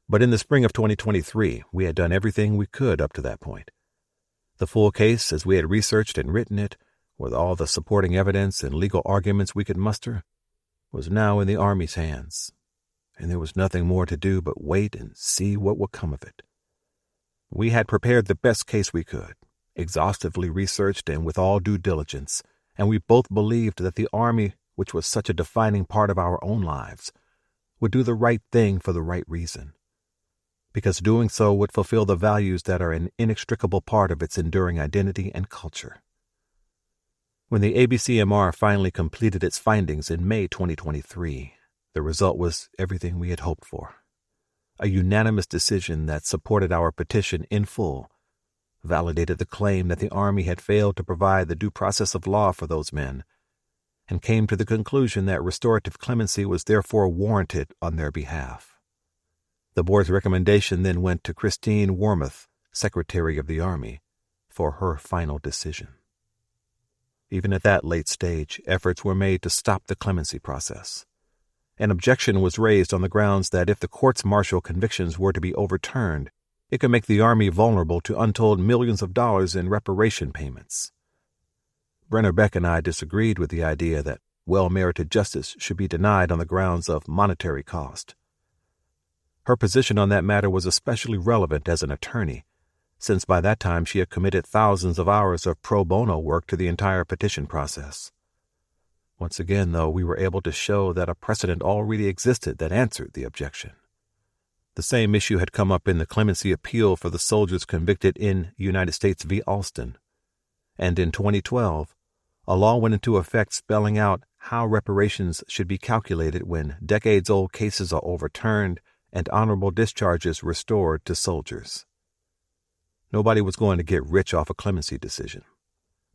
But in the spring of 2023, we had done everything we could up to that point. The full case, as we had researched and written it, with all the supporting evidence and legal arguments we could muster, was now in the Army's hands, and there was nothing more to do but wait and see what would come of it. We had prepared the best case we could, exhaustively researched and with all due diligence, and we both believed that the Army, which was such a defining part of our own lives, would do the right thing for the right reason, because doing so would fulfill the values that are an inextricable part of its enduring identity and culture. When the ABCMR finally completed its findings in May 2023, the result was everything we had hoped for. A unanimous decision that supported our petition in full, validated the claim that the Army had failed to provide the due process of law for those men, and came to the conclusion that restorative clemency was therefore warranted on their behalf. The board's recommendation then went to Christine Wormuth, Secretary of the Army, for her final decision. Even at that late stage, efforts were made to stop the clemency process. An objection was raised on the grounds that if the courts-martial convictions were to be overturned, it could make the Army vulnerable to untold millions of dollars in reparation payments. Brenner Beck and I disagreed with the idea that well-merited justice should be denied on the grounds of monetary cost. Her position on that matter was especially relevant as an attorney, since by that time she had committed thousands of hours of pro bono work to the entire petition process. Once again, though, we were able to show that a precedent already existed that answered the objection. The same issue had come up in the clemency appeal for the soldiers convicted in United States v. Alston, and in 2012, a law went into effect spelling out how reparations should be calculated when decades-old cases are overturned and honorable discharges restored to soldiers. Nobody was going to get rich off a clemency decision.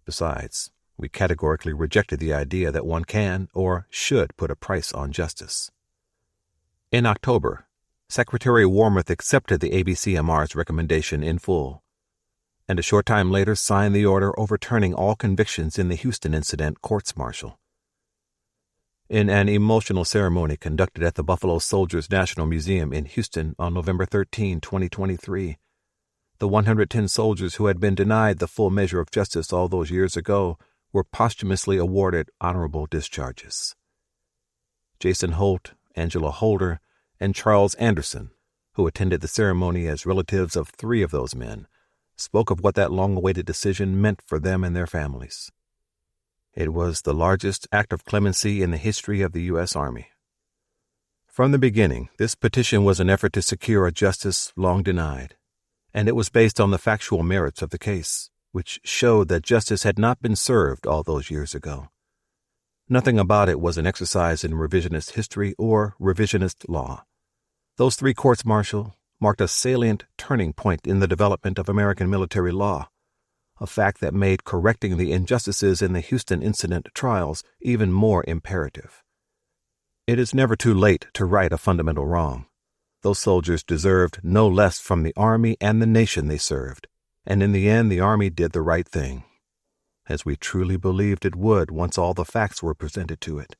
Besides, we categorically rejected the idea that one can or should put a price on justice. In October, Secretary Wormuth accepted the ABCMR's recommendation in full, and a short time later signed the order overturning all convictions in the Houston incident courts-martial. In an emotional ceremony conducted at the Buffalo Soldiers National Museum in Houston on November 13, 2023, the 110 soldiers who had been denied the full measure of justice all those years ago were posthumously awarded honorable discharges. Jason Holt, Angela Holder, and Charles Anderson, who attended the ceremony as relatives of 3 of those men, spoke of what that long-awaited decision meant for them and their families. It was the largest act of clemency in the history of the U.S. Army. From the beginning, this petition was an effort to secure a justice long denied, and it was based on the factual merits of the case, which showed that justice had not been served all those years ago. Nothing about it was an exercise in revisionist history or revisionist law. Those 3 courts-martial marked a salient turning point in the development of American military law, a fact that made correcting the injustices in the Houston incident trials even more imperative. It is never too late to right a fundamental wrong. Those soldiers deserved no less from the Army and the nation they served, and in the end the Army did the right thing, as we truly believed it would once all the facts were presented to it.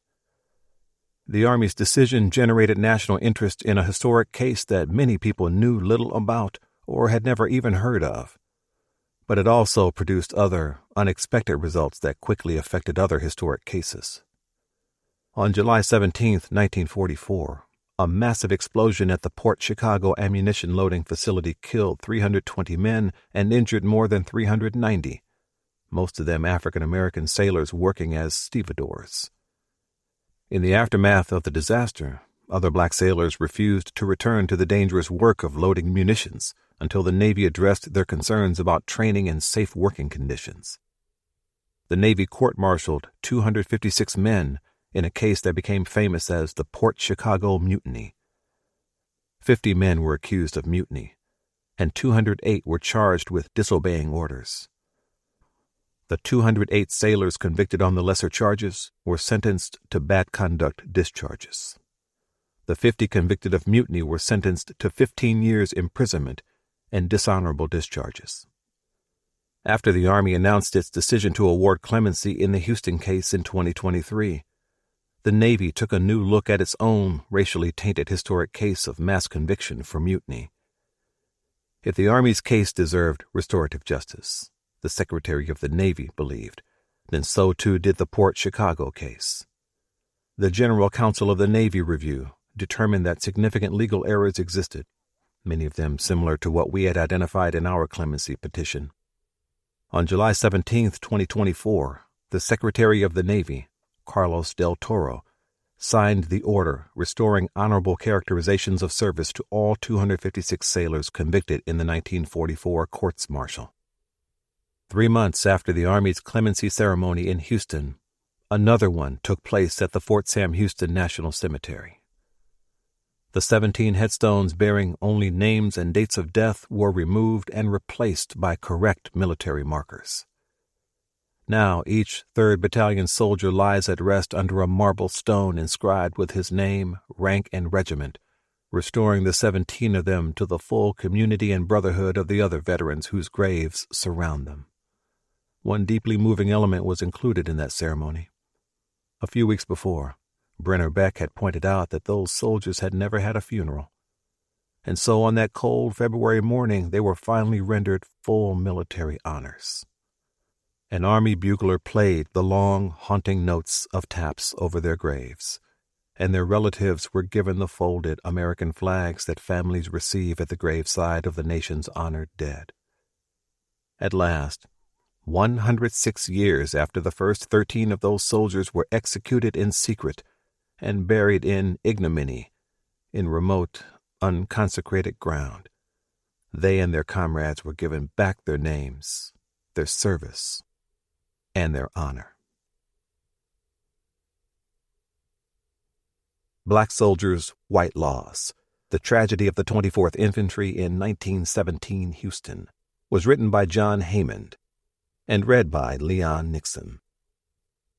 The Army's decision generated national interest in a historic case that many people knew little about or had never even heard of. But it also produced other, unexpected results that quickly affected other historic cases. On July 17, 1944, a massive explosion at the Port Chicago ammunition loading facility killed 320 men and injured more than 390, most of them African-American sailors working as stevedores. In the aftermath of the disaster, other black sailors refused to return to the dangerous work of loading munitions until the Navy addressed their concerns about training and safe working conditions. The Navy court-martialed 256 men in a case that became famous as the Port Chicago Mutiny. 50 men were accused of mutiny, and 208 were charged with disobeying orders. The 208 sailors convicted on the lesser charges were sentenced to bad conduct discharges. The 50 convicted of mutiny were sentenced to 15 years imprisonment and dishonorable discharges. After the Army announced its decision to award clemency in the Houston case in 2023, the Navy took a new look at its own racially tainted historic case of mass conviction for mutiny. If the Army's case deserved restorative justice, the Secretary of the Navy believed, then so too did the Port Chicago case. The General Counsel of the Navy Review determined that significant legal errors existed, many of them similar to what we had identified in our clemency petition. On July 17, 2024, the Secretary of the Navy, Carlos del Toro, signed the order restoring honorable characterizations of service to all 256 sailors convicted in the 1944 courts-martial. 3 months after the Army's clemency ceremony in Houston, another one took place at the Fort Sam Houston National Cemetery. The 17 headstones bearing only names and dates of death were removed and replaced by correct military markers. Now each 3rd Battalion soldier lies at rest under a marble stone inscribed with his name, rank, and regiment, restoring the 17 of them to the full community and brotherhood of the other veterans whose graves surround them. One deeply moving element was included in that ceremony. A few weeks before, Brenner Beck had pointed out that those soldiers had never had a funeral, and so on that cold February morning they were finally rendered full military honors. An Army bugler played the long, haunting notes of taps over their graves, and their relatives were given the folded American flags that families receive at the graveside of the nation's honored dead. At last, 106 years after the first 13 of those soldiers were executed in secret and buried in ignominy in remote, unconsecrated ground, they and their comrades were given back their names, their service, and their honor. Black Soldiers, White Laws, The Tragedy of the 24th Infantry in 1917 Houston, was written by John Haymond and read by Leon Nixon.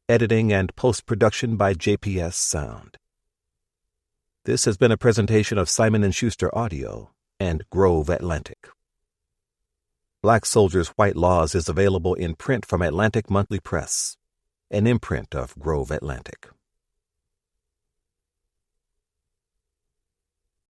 Editing and post-production by JPS Sound. This has been a presentation of Simon & Schuster Audio and Grove Atlantic. Black Soldiers, White Laws is available in print from Atlantic Monthly Press, an imprint of Grove Atlantic.